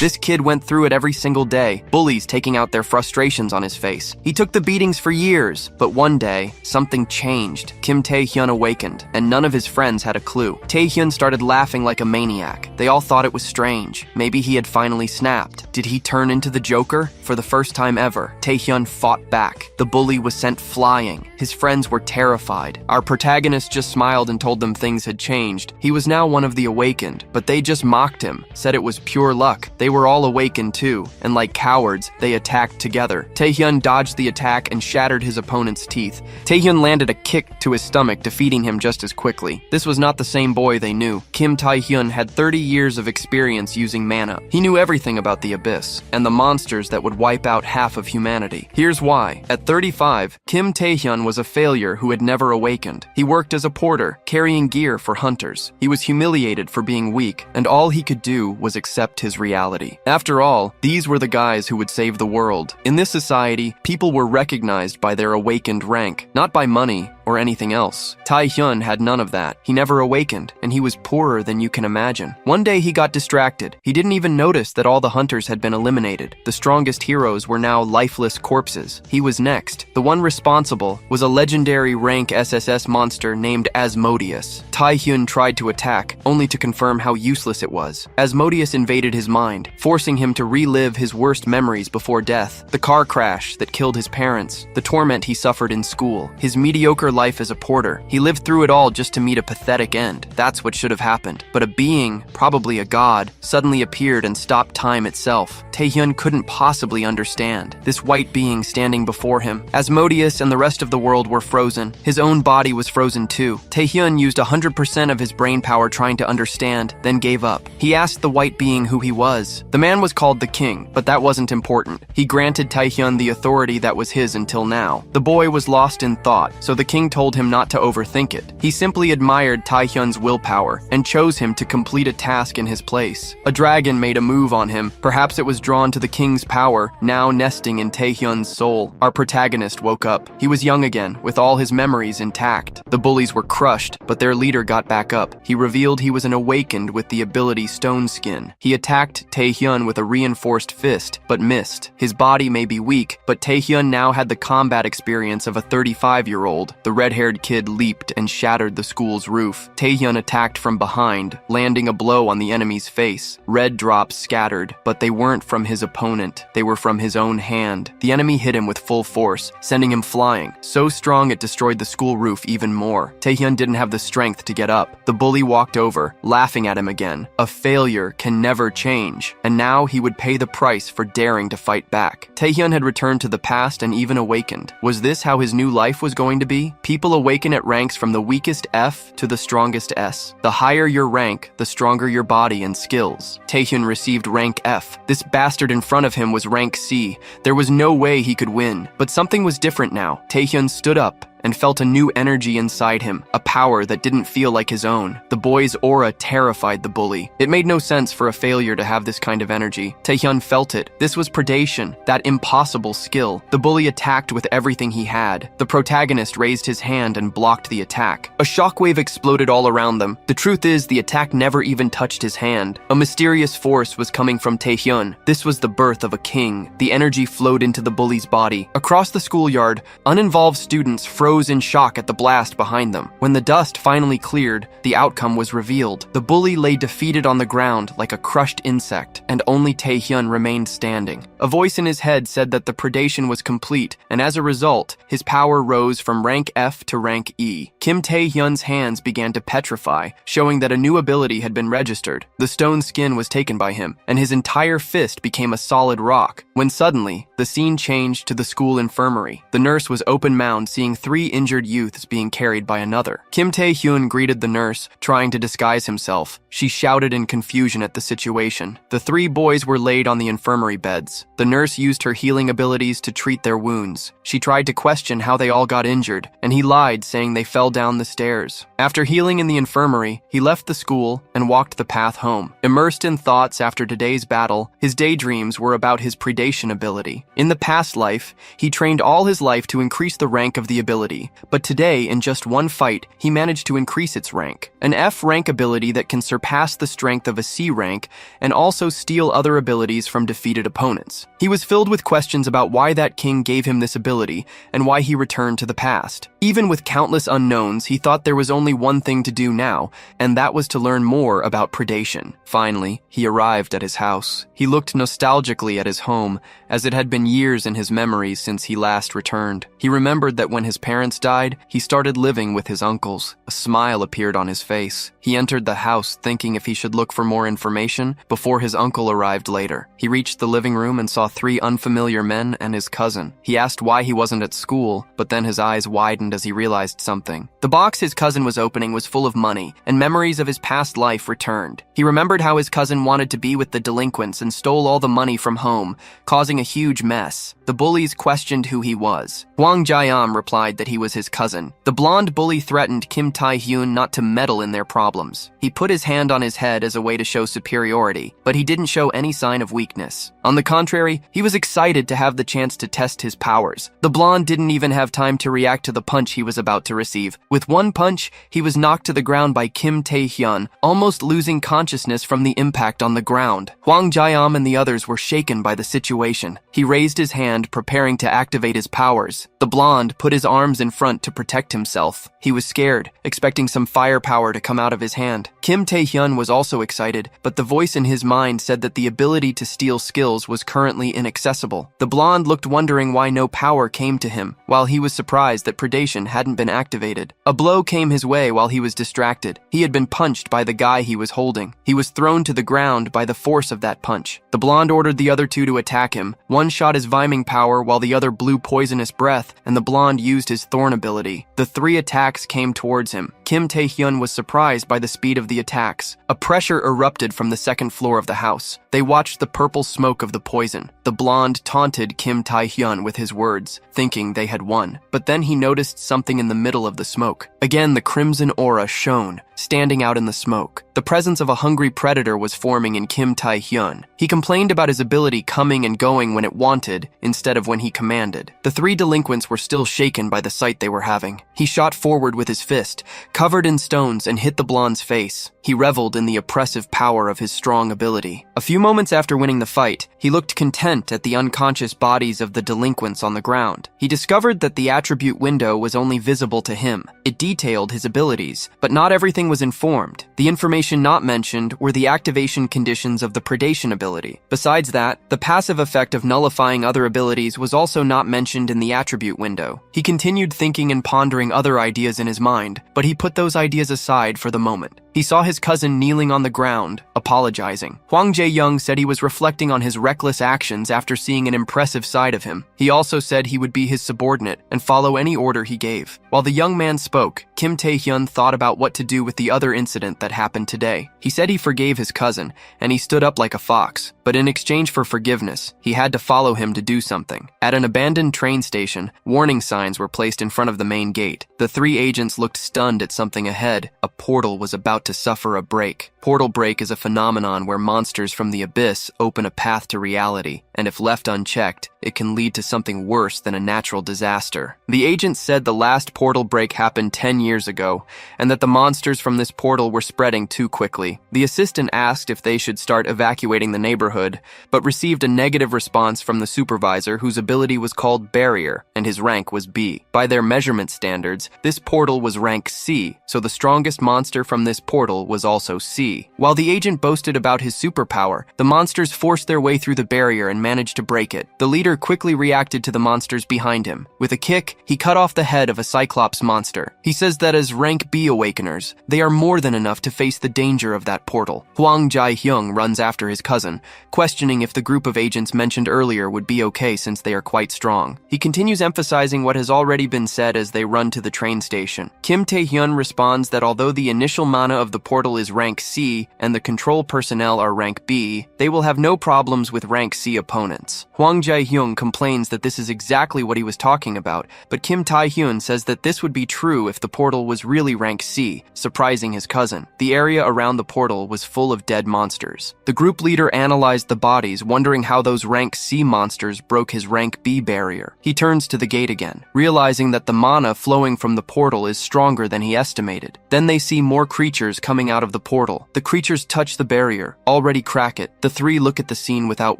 This kid went through it every single day, bullies taking out their frustrations on his face. He took the beatings for years, but one day, something changed. Kim Tae-hyun awakened, and none of his friends had a clue. Tae-hyun started laughing like a maniac. They all thought it was strange. Maybe he had finally snapped. Did he turn into the Joker? For the first time ever, Tae-hyun fought back. The bully was sent flying. His friends were terrified. Our protagonist just smiled and told them things had changed. He was now one of the awakened, but they just mocked him, said it was pure luck. They were all awakened too, and like cowards, they attacked together. Tae-hyun dodged the attack and shattered his opponent's teeth. Tae-hyun landed a kick to his stomach, defeating him just as quickly. This was not the same boy they knew. Kim Tae-hyun had 30 years of experience using mana. He knew everything about the abyss, and the monsters that would wipe out half of humanity. Here's why. At 35, Kim Tae-hyun was a failure who had never awakened. He worked as a porter, carrying gear for hunters. He was humiliated for being weak, and all he could do was accept his reality. After all, these were the guys who would save the world. In this society, people were recognized by their awakened rank, not by money or anything else. Tae-hyun had none of that. He never awakened, and he was poorer than you can imagine. One day he got distracted. He didn't even notice that all the hunters had been eliminated. The strongest heroes were now lifeless corpses. He was next. The one responsible was a legendary rank SSS monster named Asmodeus. Tae-hyun tried to attack, only to confirm how useless it was. Asmodeus invaded his mind, forcing him to relive his worst memories before death. The car crash that killed his parents, the torment he suffered in school, his mediocre life as a porter. He lived through it all just to meet a pathetic end. That's what should have happened. But a being, probably a god, suddenly appeared and stopped time itself. Tae-hyun couldn't possibly understand. This white being standing before him. Asmodeus and the rest of the world were frozen. His own body was frozen too. Tae-hyun used 100% of his brain power trying to understand, then gave up. He asked the white being who he was. The man was called the king, but that wasn't important. He granted Tae-hyun the authority that was his until now. The boy was lost in thought, so the king told him not to overthink it. He simply admired Tae-hyun's willpower and chose him to complete a task in his place. A dragon made a move on him. Perhaps it was drawn to the king's power, now nesting in Tae-hyun's soul. Our protagonist woke up. He was young again, with all his memories intact. The bullies were crushed, but their leader got back up. He revealed he was an awakened with the ability Stone Skin. He attacked Tae-hyun with a reinforced fist, but missed. His body may be weak, but Tae-hyun now had the combat experience of a 35-year-old. The red-haired kid leaped and shattered the school's roof. Tae-hyun attacked from behind, landing a blow on the enemy's face. Red drops scattered, but they weren't from his opponent. They were from his own hand. The enemy hit him with full force, sending him flying. So strong it destroyed the school roof even more. Tae-hyun didn't have the strength to get up. The bully walked over, laughing at him again. A failure can never change, and now he would pay the price for daring to fight back. Tae-hyun had returned to the past and even awakened. Was this how his new life was going to be? People awaken at ranks from the weakest F to the strongest S. The higher your rank, the stronger your body and skills. Tae-hyun received rank F. This bastard in front of him was rank C. There was no way he could win. But something was different now. Tae-hyun stood up and felt a new energy inside him, a power that didn't feel like his own. The boy's aura terrified the bully. It made no sense for a failure to have this kind of energy. Tae-hyun felt it. This was predation, that impossible skill. The bully attacked with everything he had. The protagonist raised his hand and blocked the attack. A shockwave exploded all around them. The truth is, the attack never even touched his hand. A mysterious force was coming from Tae-hyun. This was the birth of a king. The energy flowed into the bully's body. Across the schoolyard, uninvolved students froze in shock at the blast behind them. When the dust finally cleared, the outcome was revealed. The bully lay defeated on the ground like a crushed insect, and only Tae-hyun remained standing. A voice in his head said that the predation was complete, and as a result, his power rose from rank F to rank E. Kim Tae-hyun's hands began to petrify, showing that a new ability had been registered. The stone skin was taken by him, and his entire fist became a solid rock, when suddenly, the scene changed to the school infirmary. The nurse was open-mouthed, seeing 3 injured youths being carried by another. Kim Tae-hyun greeted the nurse, trying to disguise himself. She shouted in confusion at the situation. The 3 boys were laid on the infirmary beds. The nurse used her healing abilities to treat their wounds. She tried to question how they all got injured, and he lied, saying they fell down the stairs. After healing in the infirmary, he left the school and walked the path home. Immersed in thoughts after today's battle, his daydreams were about his predation ability. In the past life, he trained all his life to increase the rank of the ability, but today, in just one fight, he managed to increase its rank. An F rank ability that can surpass the strength of a C rank and also steal other abilities from defeated opponents. He was filled with questions about why that king gave him this ability and why he returned to the past. Even with countless unknowns, he thought there was only one thing to do now, and that was to learn more about predation. Finally, he arrived at his house. He looked nostalgically at his home, as it had been years in his memories since he last returned. He remembered that when his parents died, he started living with his uncles. A smile appeared on his face. He entered the house thinking if he should look for more information before his uncle arrived later. He reached the living room and saw 3 unfamiliar men and his cousin. He asked why he wasn't at school, but then his eyes widened as he realized something. The box his cousin was opening was full of money, and memories of his past life returned. He remembered how his cousin wanted to be with the delinquents and stole all the money from home, causing a huge mess. The bullies questioned who he was. Hwang Jae-am replied that he was his cousin. The blonde bully threatened Kim Tae-hyun not to meddle in their problems. He put his hand on his head as a way to show superiority, but he didn't show any sign of weakness. On the contrary, he was excited to have the chance to test his powers. The blonde didn't even have time to react to the punch he was about to receive. With one punch, he was knocked to the ground by Kim Tae-hyun, almost losing consciousness from the impact on the ground. Hwang Jae-am and the others were shaken by the situation. He raised his hand, preparing to activate his powers. The blonde put his arms in front to protect himself. He was scared, expecting some firepower to come out of his hand. Kim Tae-hyun was also excited, but the voice in his mind said that the ability to steal skills was currently inaccessible. The blonde looked wondering why no power came to him, while he was surprised that predation hadn't been activated. A blow came his way while he was distracted. He had been punched by the guy he was holding. He was thrown to the ground by the force of that punch. The blonde ordered the other 2 to attack him. One shot his viming power while the other blew poisonous breath, and the blonde used his thorn ability. The 3 attacks came towards him. Kim Tae-hyun was surprised by the speed of the attacks. A pressure erupted from the 2nd floor of the house. They watched the purple smoke of the poison. The blonde taunted Kim Tae-hyun with his words, thinking they had won. But then he noticed something in the middle of the smoke. Again, the crimson aura shone, standing out in the smoke. The presence of a hungry predator was forming in Kim Tae-hyun. He complained about his ability coming and going when it wanted, instead of when he commanded. The 3 delinquents were still shaken by the sight they were having. He shot forward with his fist, covered in stones, and hit the blonde's face. He reveled in the oppressive power of his strong ability. A few moments after winning the fight, he looked content at the unconscious bodies of the delinquents on the ground. He discovered that the attribute window was only visible to him. It detailed his abilities, but not everything was informed. The information not mentioned were the activation conditions of the predation ability. Besides that, the passive effect of nullifying other abilities was also not mentioned in the attribute window. He continued thinking and pondering other ideas in his mind, but he put those ideas aside for the moment. He saw his cousin kneeling on the ground, apologizing. Hwang Jae-young said he was reflecting on his reckless actions after seeing an impressive side of him. He also said he would be his subordinate and follow any order he gave. While the young man spoke, Kim Tae-hyun thought about what to do with the other incident that happened today. He said he forgave his cousin, and he stood up like a fox. But in exchange for forgiveness, he had to follow him to do something. At an abandoned train station, warning signs were placed in front of the main gate. The 3 agents looked stunned at something ahead. A portal was about to suffer a break. Portal break is a phenomenon where monsters from the abyss open a path to reality, and if left unchecked, it can lead to something worse than a natural disaster. The agents said the last portal break happened 10 years ago, and that the monsters from this portal were spreading too quickly. The assistant asked if they should start evacuating the neighborhood, but received a negative response from the supervisor, whose ability was called Barrier, and his rank was B. By their measurement standards, this portal was rank C, so the strongest monster from this portal was also C. While the agent boasted about his superpower, the monsters forced their way through the barrier and managed to break it. The leader quickly reacted to the monsters behind him. With a kick, he cut off the head of a Cyclops monster. He says that as rank B awakeners, they are more than enough to face the danger of that portal. Hwang Jae-hyung runs after his cousin, questioning if the group of agents mentioned earlier would be okay since they are quite strong. He continues emphasizing what has already been said as they run to the train station. Kim Tae-hyun responds that although the initial mana of the portal is rank C and the control personnel are rank B, they will have no problems with rank C opponents. opponents. Hwang Jae-hyung complains that this is exactly what he was talking about, but Kim Tae-hyun says that this would be true if the portal was really rank C, surprising his cousin. The area around the portal was full of dead monsters. The group leader analyzed the bodies, wondering how those rank C monsters broke his rank B barrier. He turns to the gate again, realizing that the mana flowing from the portal is stronger than he estimated. Then they see more creatures coming out of the portal. The creatures touch the barrier, already crack it. The three look at the scene without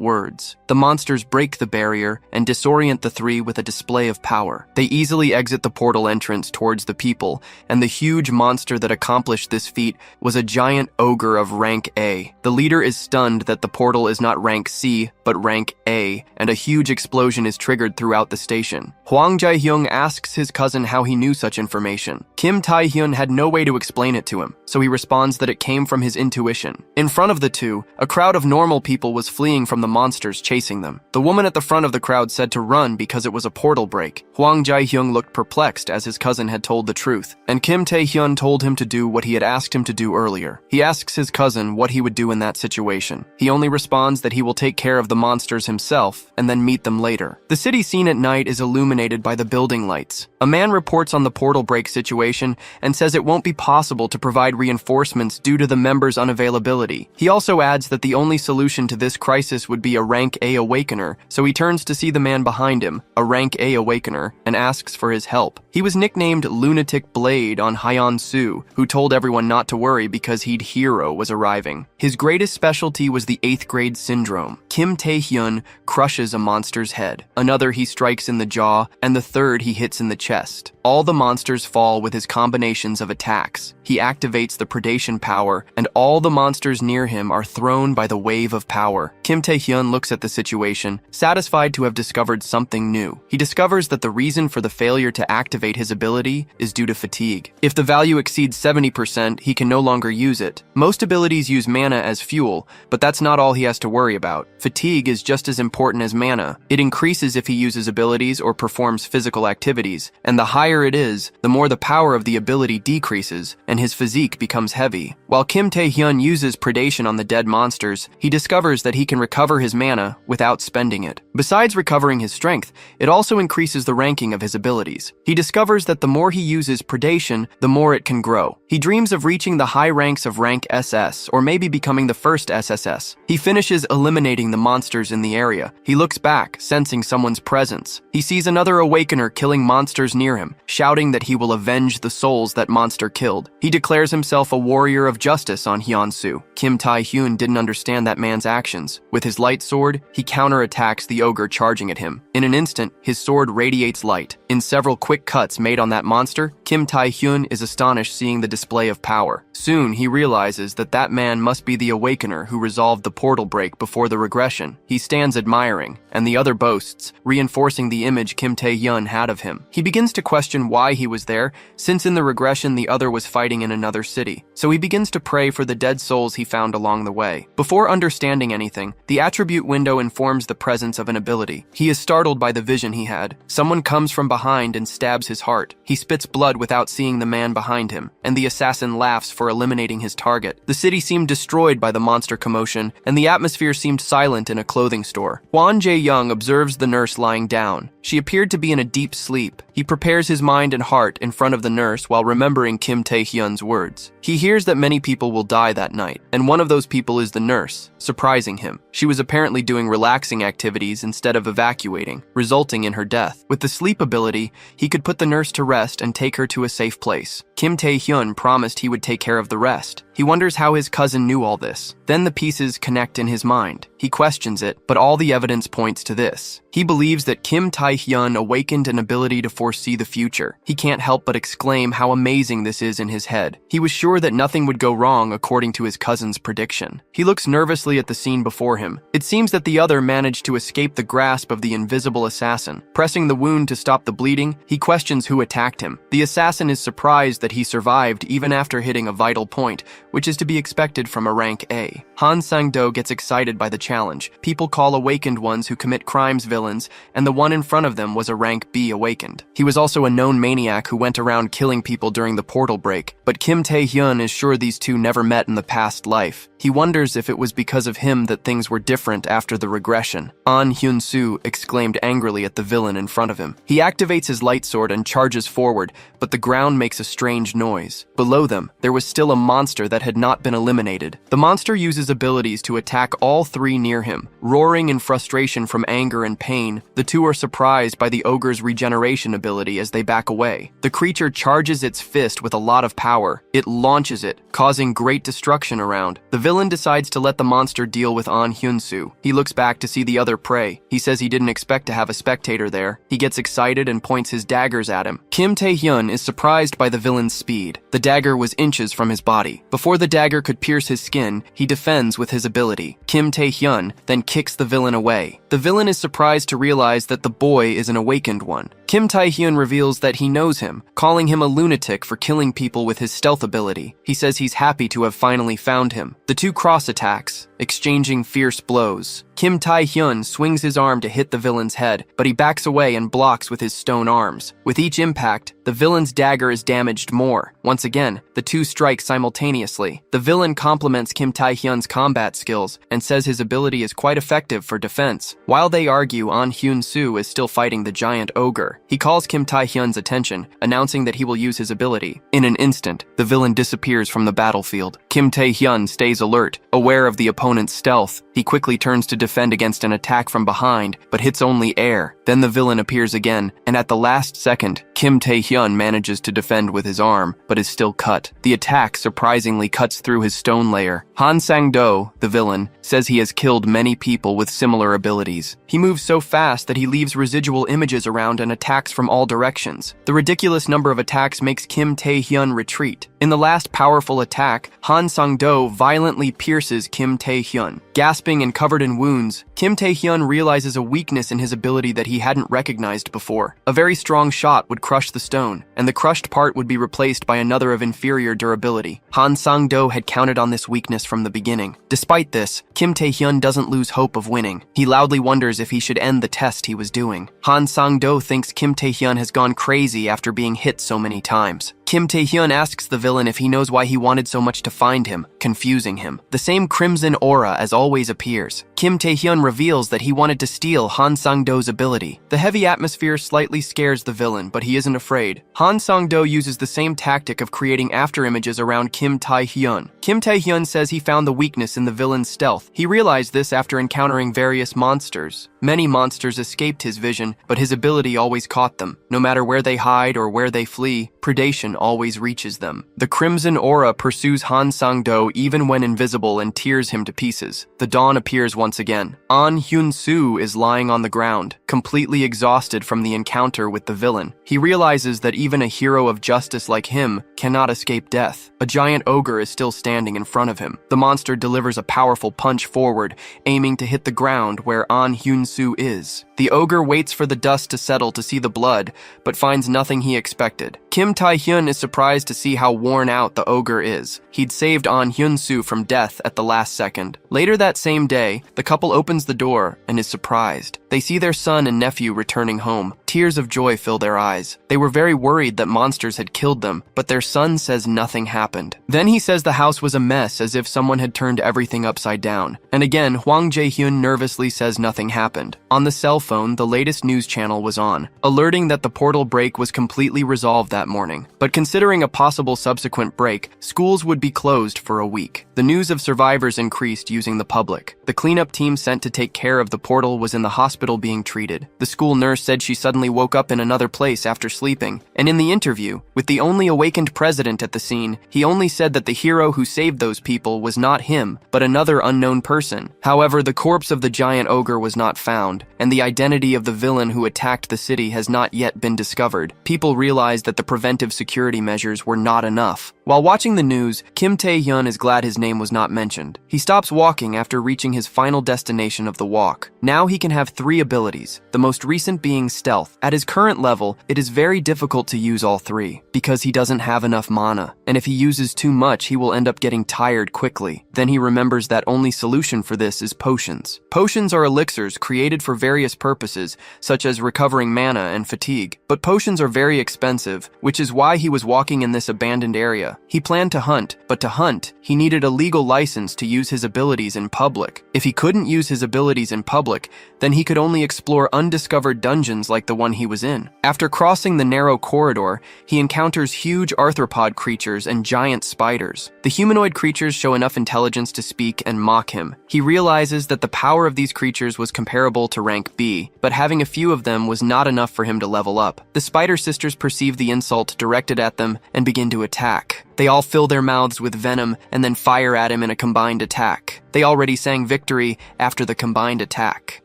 words. The monsters break the barrier and disorient the three with a display of power. They easily exit the portal entrance towards the people, and the huge monster that accomplished this feat was a giant ogre of rank A. The leader is stunned that the portal is not rank C, but rank A, and a huge explosion is triggered throughout the station. Hwang Jae-hyung asks his cousin how he knew such information. Kim Tae-hyun had no way to explain it to him, so he responds that it came from his intuition. In front of the two, a crowd of normal people was fleeing from the monsters chasing them. The woman at the front of the crowd said to run because it was a portal break. Hwang Jae-hyung looked perplexed as his cousin had told the truth, and Kim Tae-hyun told him to do what he had asked him to do earlier. He asks his cousin what he would do in that situation. He only responds that he will take care of the monsters himself and then meet them later. The city scene at night is illuminated by the building lights. A man reports on the portal break situation and says it won't be possible to provide reinforcements due to the members' unavailability. He also adds that the only solution to this crisis would be a rank A awakener, so he turns to see the man behind him, a rank A awakener, and asks for his help. He was nicknamed Lunatic Blade on Hyeon-soo, who told everyone not to worry because he'd hero was arriving. His greatest specialty was the 8th grade syndrome. Kim Tae-hyun crushes a monster's head. Another he strikes in the jaw, and the third he hits in the chest. All the monsters fall with his combinations of attacks. He activates the predation power, and all the monsters near him are thrown by the wave of power. Kim Tae-hyun looks at the situation, satisfied to have discovered something new. He discovers that the reason for the failure to activate his ability is due to fatigue. If the value exceeds 70%, he can no longer use it. Most abilities use mana as fuel, but that's not all he has to worry about. Fatigue is just as important as mana. It increases if he uses abilities or performs physical activities, and the higher it is, the more the power of the ability decreases, and his physique becomes heavy. While Kim Tae-hyun uses predation on the dead monsters, he discovers that he can recover his mana without spending it. Besides recovering his strength, it also increases the ranking of his abilities. He discovers that the more he uses predation, the more it can grow. He dreams of reaching the high ranks of rank SS, or maybe becoming the first SSS. He finishes eliminating the monsters in the area. He looks back, sensing someone's presence. He sees another awakener killing monsters near him, shouting that he will avenge the souls that monster killed. He declares himself a warrior of justice on Hyeon-soo. Kim Tae-hyun didn't understand that man's actions. With his light sword, he counterattacks the ogre charging at him. In an instant, his sword radiates light. In several quick cuts made on that monster, Kim Tae-hyun is astonished seeing the display of power. Soon, he realizes that that man must be the awakener who resolved the portal break before the regression. He stands admiring, and the other boasts, reinforcing the image Kim Tae-hyun had of him. He begins to question why he was there, since in the regression the other was fighting in another city. So he begins to pray for the dead souls he found along the way. Before understanding anything, the attribute window informs the presence of an ability. He is startled by the vision he had. Someone comes from behind and stabs his heart. He spits blood without seeing the man behind him, and the assassin laughs for eliminating his target. The city seemed destroyed by the monster commotion, and the atmosphere seemed silent in a clothing store. Hwan Jae-young observes the nurse lying down. She appeared to be in a deep sleep. He prepares his mind and heart in front of the nurse while remembering Kim Tae-hyun's words. He hears that many people will die that night, and one of those people is the nurse, surprising him. She was apparently doing relaxing activities instead of evacuating, resulting in her death. With the sleep ability, he could put the nurse to rest and take her to a safe place. Kim Tae-hyun promised he would take care of the rest. He wonders how his cousin knew all this. Then the pieces connect in his mind. He questions it, but all the evidence points to this. He believes that Kim Tae-hyun awakened an ability to foresee the future. He can't help but exclaim how amazing this is in his head. He was sure that nothing would go wrong according to his cousin's prediction. He looks nervously at the scene before him. It seems that the other managed to escape the grasp of the invisible assassin. Pressing the wound to stop the bleeding, he questions who attacked him. The assassin is surprised that that he survived even after hitting a vital point, which is to be expected from a rank A. Han Sang-do gets excited by the challenge. People call awakened ones who commit crimes villains, and the one in front of them was a rank B awakened. He was also a known maniac who went around killing people during the portal break, but Kim Tae-hyun is sure these two never met in the past life. He wonders if it was because of him that things were different after the regression. An Hyun-soo exclaimed angrily at the villain in front of him. He activates his light sword and charges forward, but the ground makes a strange noise. Below them, there was still a monster that had not been eliminated. The monster uses abilities to attack all three near him. Roaring in frustration from anger and pain, the two are surprised by the ogre's regeneration ability as they back away. The creature charges its fist with a lot of power. It launches it, causing great destruction around. The villain decides to let the monster deal with An Hyun-soo. He looks back to see the other prey. He says he didn't expect to have a spectator there. He gets excited and points his daggers at him. Kim Tae-hyun is surprised by the villain's speed. The dagger was inches from his body. Before the dagger could pierce his skin, he defends with his ability. Kim Tae-hyun then kicks the villain away. The villain is surprised to realize that the boy is an awakened one. Kim Tae-hyun reveals that he knows him, calling him a lunatic for killing people with his stealth ability. He says he's happy to have finally found him. The two cross attacks, exchanging fierce blows. Kim Tae-hyun swings his arm to hit the villain's head, but he backs away and blocks with his stone arms. With each impact, the villain's dagger is damaged more. Once again, the two strike simultaneously. The villain compliments Kim Tae-hyun's combat skills and says his ability is quite effective for defense. While they argue, An Hyun-soo is still fighting the giant ogre. He calls Kim Tae-hyun's attention, announcing that he will use his ability. In an instant, the villain disappears from the battlefield. Kim Tae-hyun stays alert, aware of the opponent's stealth. He quickly turns to defend against an attack from behind, but hits only air. Then the villain appears again, and at the last second, Kim Tae-hyun manages to defend with his arm, but is still cut. The attack surprisingly cuts through his stone layer. Han Sang-do, the villain, says he has killed many people with similar abilities. He moves so fast that he leaves residual images around and attacks from all directions. The ridiculous number of attacks makes Kim Tae-hyun retreat. In the last powerful attack, Han Sang-do violently pierces Kim Tae-hyun. Gasping and covered in wounds, Kim Tae-hyun realizes a weakness in his ability that he hadn't recognized before. A very strong shot would crush the stone, and the crushed part would be replaced by another of inferior durability. Han Sang-do had counted on this weakness from the beginning. Despite this, Kim Tae-hyun doesn't lose hope of winning. He loudly wonders if he should end the test he was doing. Han Sang-do thinks Kim Tae-hyun has gone crazy after being hit so many times. Kim Tae-hyun asks the villain if he knows why he wanted so much to find him, confusing him. The same crimson aura as always appears. Kim Tae-hyun reveals that he wanted to steal Han Sang-do's ability. The heavy atmosphere slightly scares the villain, but he isn't afraid. Han Sang-do uses the same tactic of creating afterimages around Kim Tae-hyun. Kim Tae-hyun says he found the weakness in the villain's stealth. He realized this after encountering various monsters. Many monsters escaped his vision, but his ability always caught them. No matter where they hide or where they flee, predation always reaches them. The crimson aura pursues Han Sang-do even when invisible and tears him to pieces. The dawn appears once again. An Hyun-soo is lying on the ground, completely exhausted from the encounter with the villain. He realizes that even a hero of justice like him cannot escape death. A giant ogre is still standing in front of him. The monster delivers a powerful punch forward, aiming to hit the ground where An Hyun-soo is. The ogre waits for the dust to settle to see the blood, but finds nothing he expected. Kim Tae-hyun is surprised to see how worn out the ogre is. He'd saved An Hyun-soo from death at the last second. Later that same day, the couple opens the door and is surprised. They see their son and nephew returning home. Tears of joy fill their eyes. They were very worried that monsters had killed them, but their son says nothing happened. Then he says the house was a mess, as if someone had turned everything upside down. And again, Hwang Jae-hyun nervously says nothing happened. On the cell phone, the latest news channel was on, alerting that the portal break was completely resolved that morning. But considering a possible subsequent break, schools would be closed for a week. The news of survivors increased using the public. The cleanup team sent to take care of the portal was in the hospital being treated. The school nurse said she suddenly woke up in another place after sleeping. And in the interview, with the only awakened president at the scene, he only said that the hero who saved those people was not him, but another unknown person. However, the corpse of the giant ogre was not found, and the identity of the villain who attacked the city has not yet been discovered. People realized that the preventive security measures were not enough. While watching the news, Kim Tae-hyun is glad his name was not mentioned. He stops walking after reaching his final destination of the walk. Now he can have 3 abilities, the most recent being stealth. At his current level, it is very difficult to use all three, because he doesn't have enough mana, and if he uses too much, he will end up getting tired quickly. Then he remembers that only solution for this is potions. Potions are elixirs created for various purposes, such as recovering mana and fatigue. But potions are very expensive, which is why he was walking in this abandoned area. He planned to hunt, but to hunt, he needed a legal license to use his abilities in public. If he couldn't use his abilities in public, then he could only explore undiscovered dungeons like the one he was in. After crossing the narrow corridor, he encounters huge arthropod creatures and giant spiders. The humanoid creatures show enough intelligence to speak and mock him. He realizes that the power of these creatures was comparable to rank B, but having a few of them was not enough for him to level up. The spider sisters perceive the insult directed at them and begin to attack. They all fill their mouths with venom and then fire at him in a combined attack. They already sang victory after the combined attack.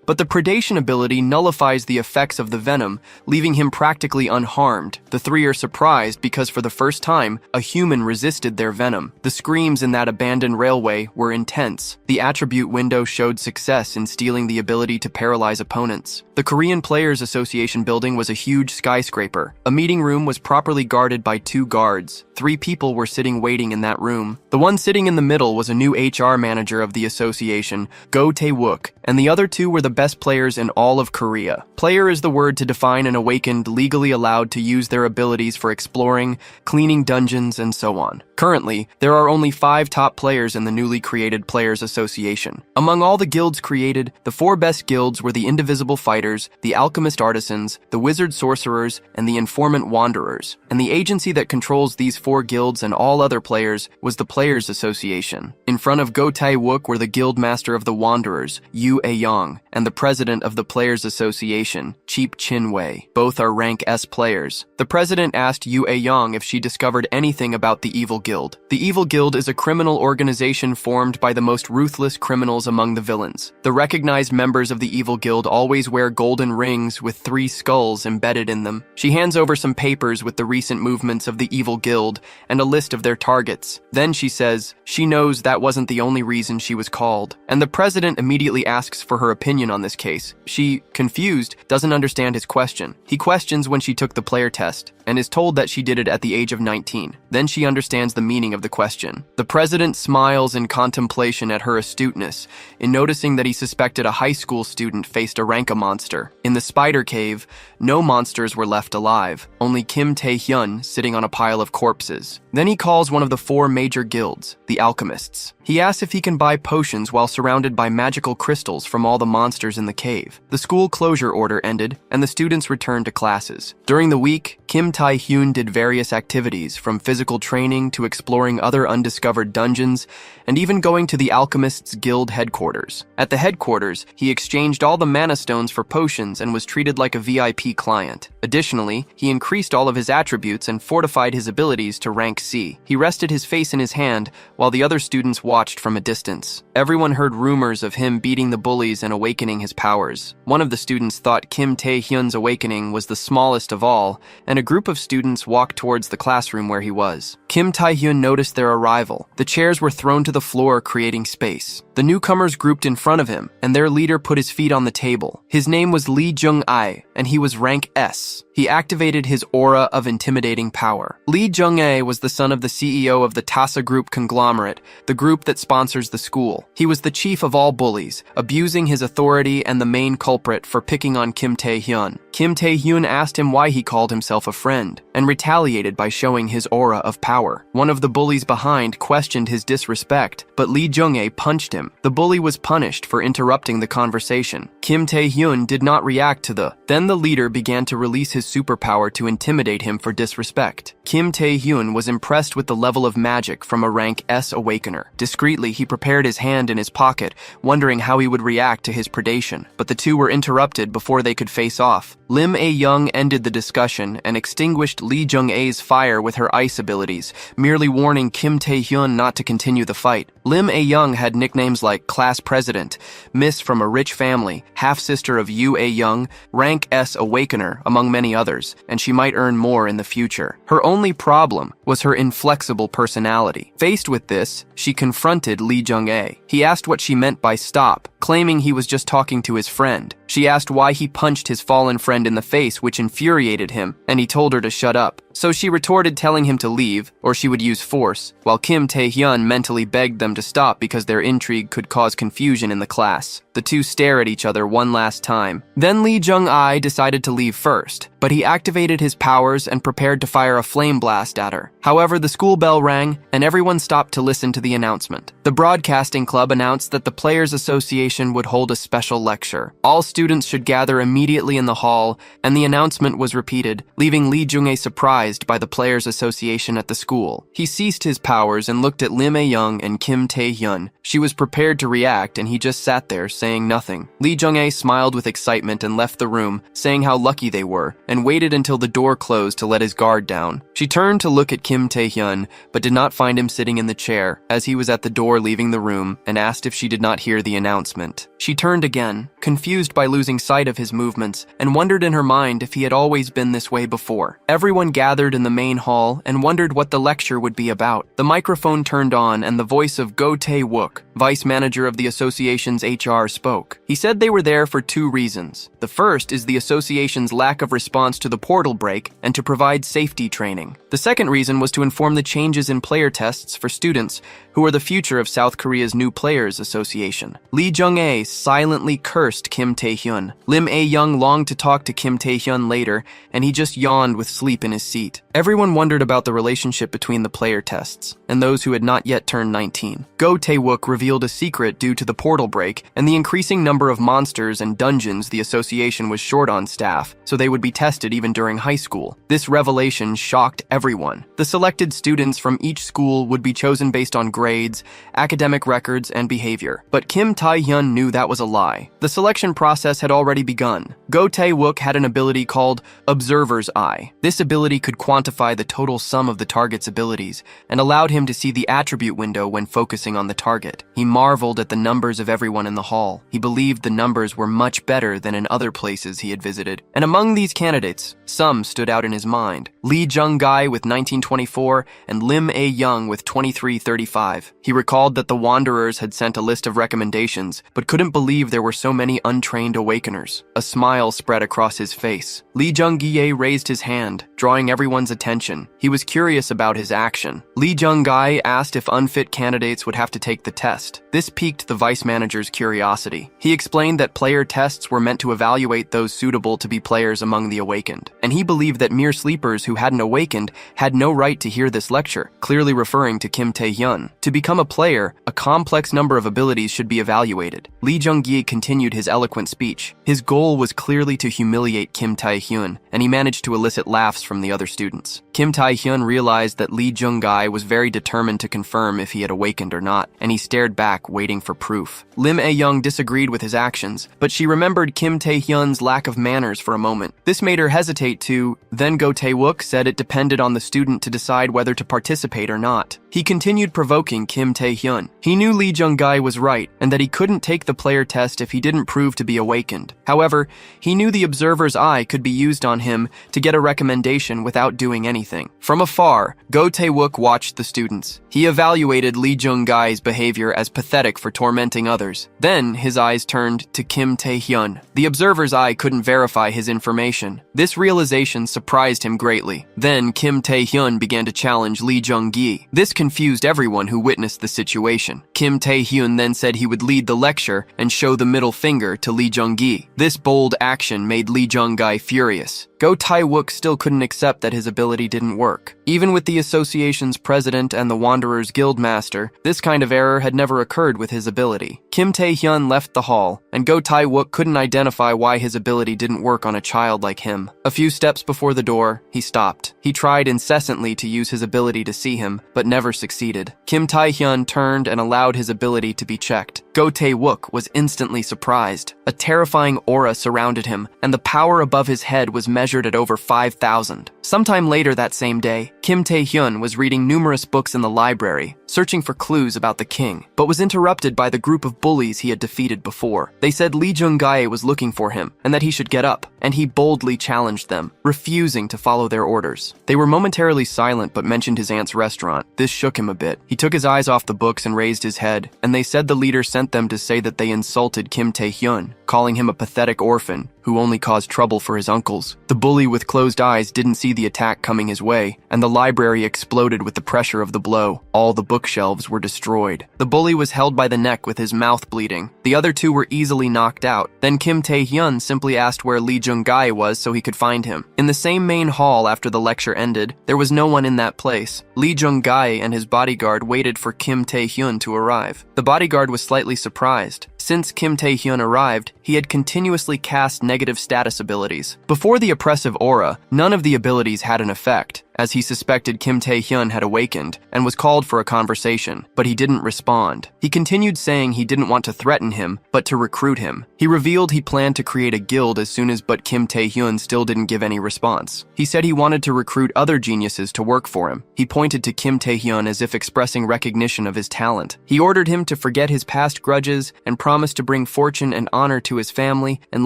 But the predation ability nullifies the effects of the venom, leaving him practically unharmed. The three are surprised because for the first time, a human resisted their venom. The screams in that abandoned railway were intense. The attribute window showed success in stealing the ability to paralyze opponents. The Korean Players Association building was a huge skyscraper. A meeting room was properly guarded by 2 guards. 3 people were sitting waiting in that room. The one sitting in the middle was a new HR manager of the association, Go Tae-wook, and the other 2 were the best players in all of Korea. Player is the word to define an awakened legally allowed to use their abilities for exploring, cleaning dungeons, and so on. Currently, there are only 5 top players in the newly created Players Association. Among all the guilds created, the 4 best guilds were the Indivisible Fighters, the Alchemist Artisans, the Wizard Sorcerers, and the Informant Wanderers. And the agency that controls these 4 guilds and all other players was the Players Association. In front of Go Tae-wook were the Guild Master of the Wanderers, Yu Ae-yong, and the President of the Players Association, Cheap Chin-wei. Both are rank S players. The President asked Yu Ae-yong if she discovered anything about the Evil Guild. The Evil Guild is a criminal organization formed by the most ruthless criminals among the villains. The recognized members of the Evil Guild always wear golden rings with 3 skulls embedded in them. She hands over some papers with the recent movements of the Evil Guild and a list of their targets. Then she says she knows that wasn't the only reason she was called. And the President immediately asks for her opinion on this case. She, confused, doesn't understand his question. He questions when she took the player test and is told that she did it at the age of 19. Then she understands the meaning of the question. The President smiles in contemplation at her astuteness, in noticing that he suspected a high school student faced a Ranka monster. In the spider cave, no monsters were left alive, only Kim Tae-hyun sitting on a pile of corpses. Then he calls one of the 4 major guilds, the Alchemists. He asks if he can buy potions while surrounded by magical crystals from all the monsters in the cave. The school closure order ended, and the students returned to classes. During the week, Kim Tae-hyun did various activities, from physical training to exploring other undiscovered dungeons, and even going to the Alchemists Guild headquarters. At the headquarters, he exchanged all the mana stones for potions and was treated like a VIP client. Additionally, he increased all of his attributes and fortified his abilities to rank C. He rested his face in his hand while the other students watched from a distance. Everyone heard rumors of him beating the bullies and awakening his powers. One of the students thought Kim Tae-hyun's awakening was the smallest of all, and a group of students walked towards the classroom where he was. Kim Tae-hyun noticed their arrival. The chairs were thrown to the floor, creating space. The newcomers grouped in front of him, and their leader put his feet on the table. His name was Lee Jung-ae, and he was rank S. He activated his aura of intimidating power. Lee Jung-ae was the son of the CEO of the Tasa Group conglomerate, the group that sponsors the school. He was the chief of all bullies, abusing his authority and the main culprit for picking on Kim Tae-hyun. Kim Tae-hyun asked him why he called himself a friend, and retaliated by showing his aura of power. One of the bullies behind questioned his disrespect, but Lee Jung-ae punched him. The bully was punished for interrupting the conversation. Kim Tae-hyun did not react to the. Then the leader began to release his superpower to intimidate him for disrespect. Kim Tae-hyun was impressed with the level of magic from a rank S awakener. Discreetly, he prepared his hand in his pocket, wondering how he would react to his predation. But the two were interrupted before they could face off. Lim Ae-young ended the discussion and extinguished Lee Jung-ae's fire with her ice abilities, merely warning Kim Tae-hyun not to continue the fight. Lim Ae-young had nicknames like Class President, Miss from a rich family, half-sister of Yu A-young, rank S Awakener, among many others, and she might earn more in the future. Her only problem was her inflexible personality. Faced with this, she confronted Lee Jung-ae. He asked what she meant by stop, claiming he was just talking to his friend. She asked why he punched his fallen friend in the face, which infuriated him, and he told her to shut up. So she retorted, telling him to leave, or she would use force, while Kim Tae-hyun mentally begged them to stop because their intrigue could cause confusion in the class. The two stare at each other one last time. Then Lee Jung-ae decided to leave first, but he activated his powers and prepared to fire a flame blast at her. However, the school bell rang, and everyone stopped to listen to the announcement. The broadcasting club announced that the Players Association would hold a special lecture. All students should gather immediately in the hall, and the announcement was repeated, leaving Lee Jung-ae surprised by the Players Association at the school. He ceased his powers and looked at Lim A-young and Kim Tae-hyun. She was prepared to react, and he just sat there, saying nothing. Lee Jung-ae smiled with excitement and left the room, saying how lucky they were, and waited until the door closed to let his guard down. She turned to look at Kim Tae-hyun, but did not find him sitting in the chair, as he was at the door leaving the room, and asked if she did not hear the announcement. She turned again, confused by losing sight of his movements, and wondered in her mind if he had always been this way before. Everyone gathered in the main hall and wondered what the lecture would be about. The microphone turned on, and the voice of Go Tae-wook, vice manager of the association's HR, spoke. He said they were there for two reasons. The first is the association's lack of response to the portal break and to provide safety training. The second reason was to inform the changes in player tests for students who are the future of South Korea's new Players Association. Lee Jung-ae silently cursed Kim Tae-hyun. Lim A-young longed to talk to Kim Tae-hyun later, and he just yawned with sleep in his seat. Everyone wondered about the relationship between the player tests and those who had not yet turned 19. Go Tae-wook revealed a secret due to the portal break and the increasing number of monsters and dungeons the association was short on staff, so they would be tested even during high school. This revelation shocked everyone. The selected students from each school would be chosen based on grades, academic records, and behavior. But Kim Tae-hyun knew that was a lie. The selection process had already begun. Go Tae-wook had an ability called Observer's Eye. This ability could quantify the total sum of the target's abilities and allowed him to see the attribute window when focusing on the target. He marveled at the numbers of everyone in the hall. He believed the numbers were much better than in other places he had visited. And among these candidates, some stood out in his mind. Lee Jung-gae with 1924 and Lim A-young with 2335. He recalled that the Wanderers had sent a list of recommendations, but couldn't believe there were so many untrained awakeners. A smile spread across his face. Lee Jung-gae raised his hand, drawing everyone's attention. He was curious about his action. Lee Jung-gae asked if unfit candidates would have to take the test. This piqued the vice manager's curiosity. He explained that player tests were meant to evaluate those suitable to be players among the awakened, and he believed that mere sleepers who hadn't awakened had no right to hear this lecture, clearly referring to Kim Tae-hyun. To become a player, a complex number of abilities should be evaluated. Lee Jung-gae continued his eloquent speech. His goal was clearly to humiliate Kim Tae-hyun, and he managed to elicit laughs from the other students. Kim Tae-hyun realized that Lee Jung-gae was very determined to confirm if he had awakened or not, and he stared back, waiting for proof. Lim A-young disagreed with his actions, but she remembered Kim Tae-hyun's lack of manners for a moment. This made her hesitate to. Then Go Tae-wook said it depended on the student to decide whether to participate or not. He continued provoking Kim Tae-hyun. He knew Lee Jung-gae was right, and that he couldn't take the player test if he didn't prove to be awakened. However, he knew the observer's eye could be used on him to get a recommendation without doing anything. From afar, Go Tae-wook watched the students. He evaluated Lee Jung-gae's behavior as pathetic for tormenting others. Then, his eyes turned to Kim Tae-hyun. The observer's eye couldn't verify his information. This realization surprised him greatly. Then, Kim Tae-hyun began to challenge Lee Jung-gae. This confused everyone who witnessed the situation. Kim Tae-hyun then said he would lead the lecture and show the middle finger to Lee Jung-gae. This bold action made Lee Jung-gae furious. Go Tae-wook still couldn't accept that his ability didn't work. Even with the association's president and the Wanderers guildmaster, this kind of error had never occurred with his ability. Kim Tae-hyun left the hall, and Go Tae-wook couldn't identify why his ability didn't work on a child like him. A few steps before the door, he stopped. He tried incessantly to use his ability to see him, but never succeeded. Kim Tae-hyun turned and allowed his ability to be checked. Go Tae-wook was instantly surprised. A terrifying aura surrounded him, and the power above his head was measured measured at over 5,000. Sometime later that same day, Kim Tae-hyun was reading numerous books in the library, searching for clues about the king, but was interrupted by the group of bullies he had defeated before. They said Lee Jung-gae was looking for him, and that he should get up, and he boldly challenged them, refusing to follow their orders. They were momentarily silent but mentioned his aunt's restaurant. This shook him a bit. He took his eyes off the books and raised his head, and they said the leader sent them to say that they insulted Kim Tae-hyun, calling him a pathetic orphan who only caused trouble for his uncles. The bully with closed eyes didn't see the attack coming his way, and the library exploded with the pressure of the blow. All the bookshelves were destroyed. The bully was held by the neck with his mouth bleeding. The other two were easily knocked out. Then Kim Tae-hyun simply asked where Lee Jung-gae was so he could find him. In the same main hall after the lecture ended, there was no one in that place. Lee Jung-gae and his bodyguard waited for Kim Tae-hyun to arrive. The bodyguard was slightly surprised. Since Kim Tae-hyun arrived, he had continuously cast negative status abilities. Before the oppressive aura, none of the abilities had an effect, as he suspected Kim Tae-hyun had awakened and was called for a conversation, but he didn't respond. He continued saying he didn't want to threaten him, but to recruit him. He revealed he planned to create a guild as soon as but Kim Tae-hyun still didn't give any response. He said he wanted to recruit other geniuses to work for him. He pointed to Kim Tae-hyun as if expressing recognition of his talent. He ordered him to forget his past grudges and promised to bring fortune and honor to his family and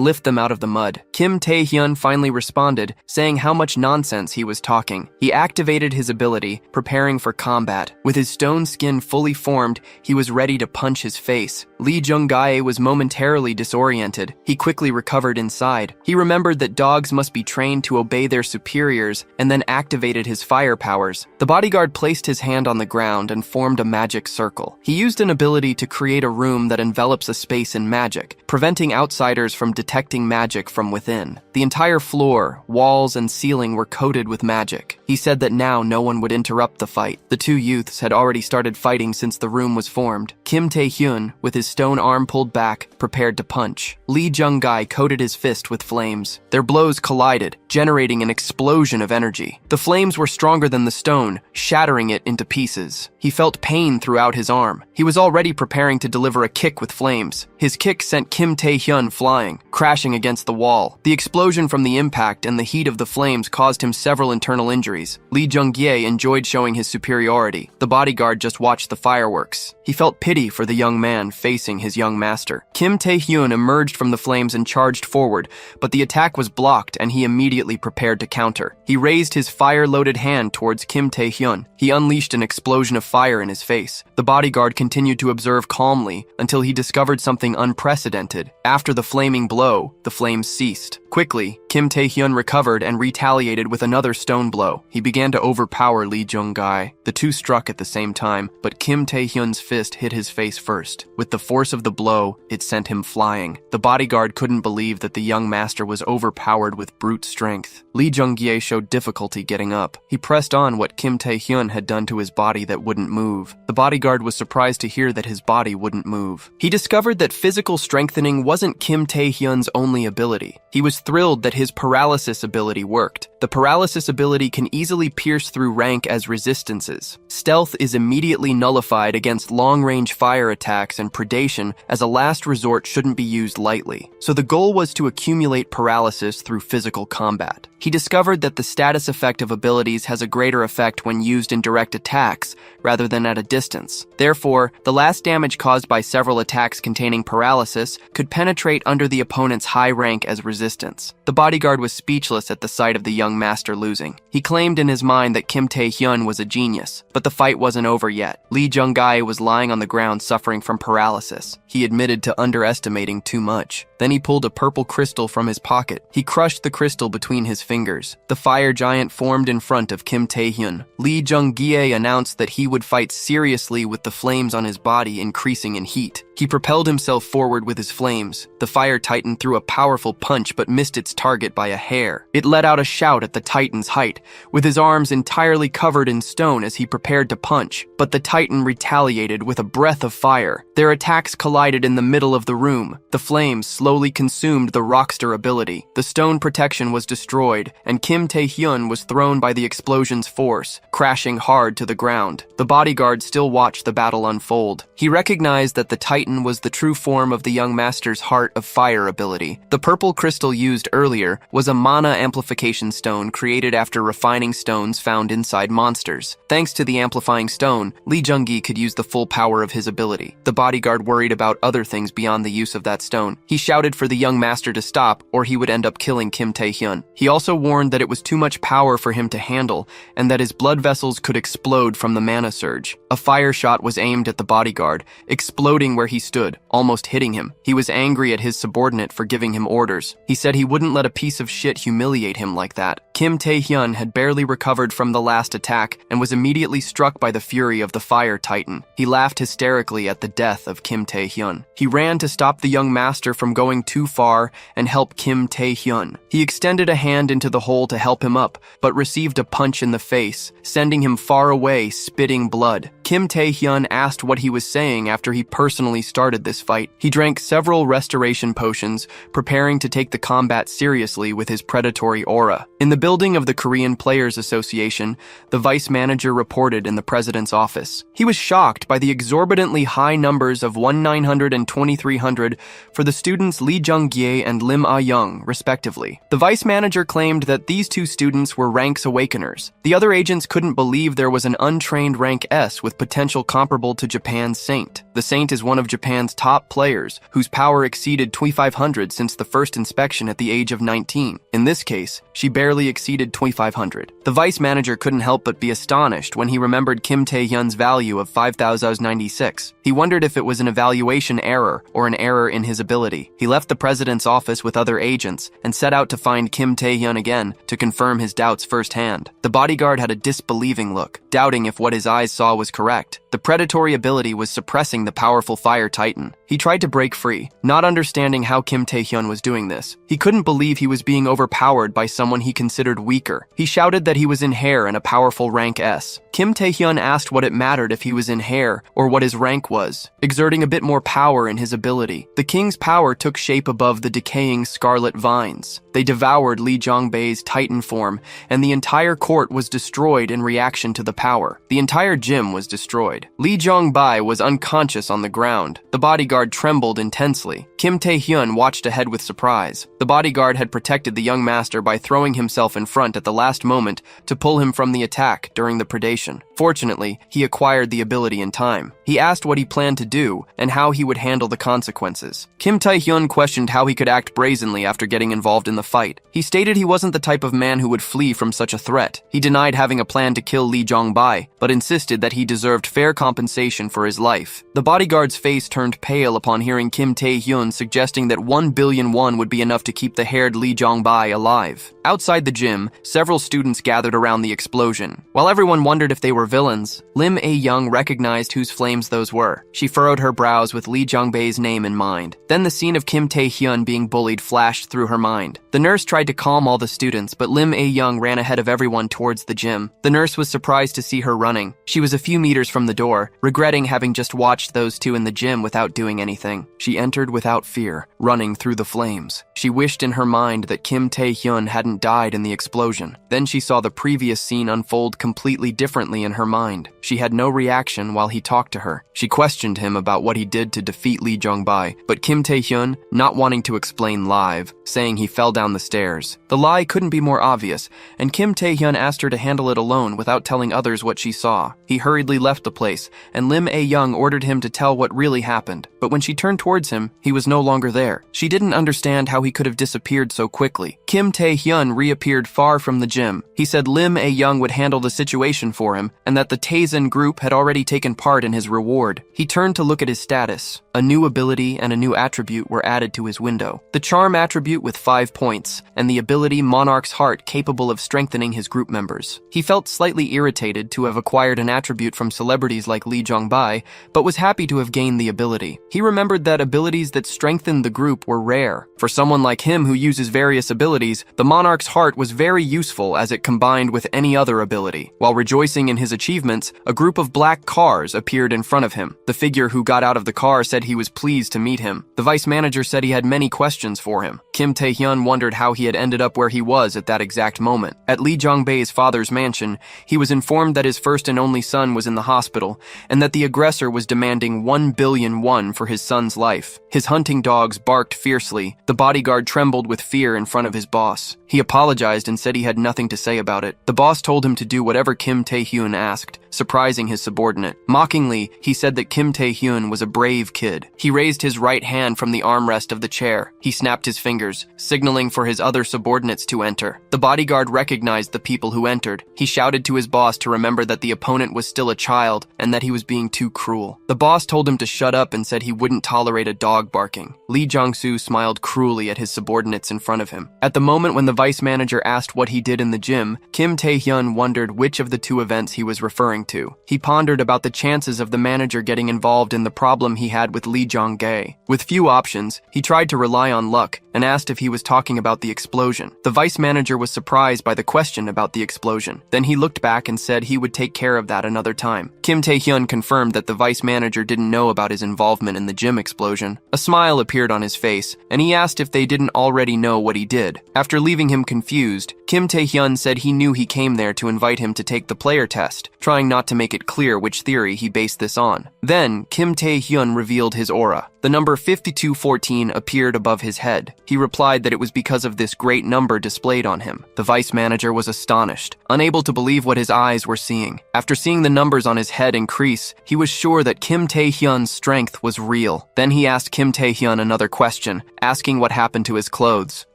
lift them out of the mud. Kim Tae-hyun finally responded, saying how much nonsense he was talking. He activated his ability, preparing for combat. With his stone skin fully formed, he was ready to punch his face. Lee Jung-gae was momentarily disoriented. He quickly recovered inside. He remembered that dogs must be trained to obey their superiors and then activated his fire powers. The bodyguard placed his hand on the ground and formed a magic circle. He used an ability to create a room that envelops a space in magic, preventing outsiders from detecting magic from within. The entire floor, walls, and ceiling were coated with magic. He said that now no one would interrupt the fight. The two youths had already started fighting since the room was formed. Kim Tae-hyun, with his stone arm pulled back, prepared to punch. Lee Jung-gae coated his fist with flames. Their blows collided, generating an explosion of energy. The flames were stronger than the stone, shattering it into pieces. He felt pain throughout his arm. He was already preparing to deliver a kick with flames. His kick sent Kim Tae-hyun flying, crashing against the wall. The explosion from the impact and the heat of the flames caused him several internal injuries. Lee Jung-gae enjoyed showing his superiority. The bodyguard just watched the fireworks. He felt pity for the young man facing his young master. Kim Tae-hyun emerged from the flames and charged forward, but the attack was blocked and he immediately prepared to counter. He raised his fire-loaded hand towards Kim Tae-hyun. He unleashed an explosion of fire in his face. The bodyguard continued to observe calmly until he discovered something unprecedented. After the flaming blow, the flames ceased. Quickly, Kim Tae-hyun recovered and retaliated with another stone blow. He began to overpower Lee Jung-gae. The two struck at the same time, but Kim Tae-hyun's fist hit his face first. With the force of the blow, it sent him flying. The bodyguard couldn't believe that the young master was overpowered with brute strength. Lee Jung-gae showed difficulty getting up. He pressed on what Kim Tae-hyun had done to his body that wouldn't move. The bodyguard was surprised to hear that his body wouldn't move. He discovered that physical strengthening wasn't Kim Tae-hyun's only ability. He was thrilled that his paralysis ability worked. The paralysis ability can easily pierce through rank as resistances. Stealth is immediately nullified against long-range fire attacks, and predation as a last resort shouldn't be used lightly. So the goal was to accumulate paralysis through physical combat. He discovered that the status effect of abilities has a greater effect when used in direct attacks rather than at a distance. Therefore, the last damage caused by several attacks containing paralysis could penetrate under the opponent's high rank as resistance. The bodyguard was speechless at the sight of the young master losing. He claimed in his mind that Kim Tae-hyun was a genius, but the fight wasn't over yet. Lee Jung-gae was lying on the ground suffering from paralysis. He admitted to underestimating too much. Then he pulled a purple crystal from his pocket. He crushed the crystal between his fingers. The fire giant formed in front of Kim Tae-hyun. Lee Jung-gae announced that he would fight seriously with the flames on his body increasing in heat. He propelled himself forward with his flames. The fire titan threw a powerful punch but missed its target by a hair. It let out a shout at the titan's height, with his arms entirely covered in stone as he prepared to punch. But the titan retaliated with a breath of fire. Their attacks collided in the middle of the room. The flames slowly consumed the Rockster ability. The stone protection was destroyed, and Kim Tae-hyun was thrown by the explosion's force, crashing hard to the ground. The bodyguard still watched the battle unfold. He recognized that the titan was the true form of the young master's Heart of Fire ability. The purple crystal used earlier manager, was a mana amplification stone created after refining stones found inside monsters. Thanks to the amplifying stone, Lee Jung-gi could use the full power of his ability. The bodyguard worried about other things beyond the use of that stone. He shouted for the young master to stop, or he would end up killing Kim Tae-hyun. He also warned that it was too much power for him to handle, and that his blood vessels could explode from the mana surge. A fire shot was aimed at the bodyguard, exploding where he stood, almost hitting him. He was angry at his subordinate for giving him orders. He said he wouldn't let a piece of shit humiliate him like that. Kim Tae-hyun had barely recovered from the last attack and was immediately struck by the fury of the fire titan. He laughed hysterically at the death of Kim Tae-hyun. He ran to stop the young master from going too far and help Kim Tae-hyun. He extended a hand into the hole to help him up, but received a punch in the face, sending him far away, spitting blood. Kim Tae-hyun asked what he was saying after he personally started this fight. He drank several restoration potions, preparing to take the combat seriously with his predatory aura. In the building of the Korean Players Association, the vice manager reported in the president's office. He was shocked by the exorbitantly high numbers of 1900 and 2300 for the students Lee Jung-gye and Lim Ah-young, respectively. The vice manager claimed that these two students were ranks awakeners. The other agents couldn't believe there was an untrained rank S with potential comparable to Japan's Saint. The Saint is one of Japan's top players, whose power exceeded 2500 since the first inspection at the age of 19. In this case, she barely exceeded 2500. The vice manager couldn't help but be astonished when he remembered Kim Tae-hyun's value of 5096. He wondered if it was an evaluation error or an error in his ability. He left the president's office with other agents and set out to find Kim Tae-hyun again to confirm his doubts firsthand. The bodyguard had a disbelieving look, doubting if what his eyes saw was correct. The predatory ability was suppressing the powerful fire titan. He tried to break free, not understanding how Kim Tae-hyun was doing this. He couldn't believe he was being overpowered by someone he considered weaker. He shouted that he was in hair and a powerful rank S. Kim Tae-hyun asked what it mattered if he was in hair or what his rank was, exerting a bit more power in his ability. The king's power took shape above the decaying scarlet vines. They devoured Lee Jong-bae's titan form, and the entire court was destroyed in reaction to the power. The entire gym was destroyed. Lee Jong-bae was unconscious on the ground. The bodyguard trembled intensely. Kim Tae-hyun watched ahead with surprise. The bodyguard had protected the young master by throwing himself in front at the last moment to pull him from the attack during the predation. Fortunately, he acquired the ability in time. He asked what he planned to do and how he would handle the consequences. Kim Tae-hyun questioned how he could act brazenly after getting involved in the fight. He stated he wasn't the type of man who would flee from such a threat. He denied having a plan to kill Lee Jong-bae, but insisted that he deserved fair compensation for his life. The bodyguard's face turned pale upon hearing Kim Tae-hyun suggesting that 1 billion won would be enough to keep the haired Lee Jong-bae alive. Outside the gym, several students gathered around the explosion. While everyone wondered if they were villains, Lim Ah-young recognized whose flames those were. She furrowed her brows with Lee Jong-bae's name in mind. Then the scene of Kim Tae-hyun being bullied flashed through her mind. The nurse tried to calm all the students, but Lim Ah-young ran ahead of everyone towards the gym. The nurse was surprised to see her running. She was a few meters from the door, regretting having just watched those two in the gym without doing anything. She entered without fear, running through the flames. She wished in her mind that Kim Tae-hyun hadn't died in the explosion. Then she saw the previous scene unfold completely differently in her mind. She had no reaction while he talked to her. She questioned him about what he did to defeat Lee Jong-bae, but Kim Tae-hyun, not wanting to explain, lied, saying he fell down the stairs. The lie couldn't be more obvious, and Kim Tae-hyun asked her to handle it alone without telling others what she saw. He hurriedly left the place, and Lim Ah-young ordered him to tell what really happened. But when she turned towards him, he was no longer there. She didn't understand how he could have disappeared so quickly. Kim Tae-hyun reappeared far from the gym. He said Lim Ah-young would handle the situation for him, and that the Taezen group had already taken part in his reward. He turned to look at his status. A new ability and a new attribute were added to his window. The charm attribute with 5 points, and the ability Monarch's Heart capable of strengthening his group members. He felt slightly irritated to have acquired an attribute from celebrities like Lee Jong-bae, but was happy to have gained the ability. He remembered that abilities that strengthened the group were rare. For someone like him who uses various abilities, the Monarch's Heart was very useful as it combined with any other ability. While rejoicing in his achievements, a group of black cars appeared in front of him. The figure who got out of the car said he was pleased to meet him. The vice manager said he had many questions for him. Kim Tae-hyun wondered how he had ended up where he was at that exact moment. At Lee Jong-bae's father's mansion, he was informed that his first and only son was in the hospital, and that the aggressor was demanding 1 billion won for his son's life. His hunting dogs barked fiercely. The bodyguard trembled with fear in front of his boss. He apologized and said he had nothing to say about it. The boss told him to do whatever Kim Tae-hyun asked, surprising his subordinate. Mockingly, he said that Kim Tae-hyun was a brave kid. He raised his right hand from the armrest of the chair. He snapped his fingers, signaling for his other subordinates to enter. The bodyguard recognized the people who entered. He shouted to his boss to remember that the opponent was still a child and that he was being too cruel. The boss told him to shut up and said he wouldn't tolerate a dog barking. Lee Jong-soo smiled cruelly at his subordinates in front of him. At the moment when the vice manager asked what he did in the gym, Kim Tae-hyun wondered which of the two events he was referring to. He pondered about the chances of the manager getting involved in the problem he had with Lee Jong-gae. With few options, he tried to rely on luck and asked if he was talking about the explosion. The vice manager was surprised by the question about the explosion. Then he looked back and said he would take care of that another time. Kim Tae-hyun confirmed that the vice manager didn't know about his involvement in the gym explosion. A smile appeared on his face, and he asked if they didn't already know what he did. After leaving him confused, Kim Tae-hyun said he knew he came there to invite him to take the player test, trying not to make it clear which theory he based this on. Then, Kim Tae-hyun revealed his aura. The number 5214 appeared above his head. He replied that it was because of this great number displayed on him. The vice manager was astonished, unable to believe what his eyes were seeing. After seeing the numbers on his head increase, he was sure that Kim Tae-hyun's strength was real. Then he asked Kim Tae-hyun another question, asking what happened to his clothes.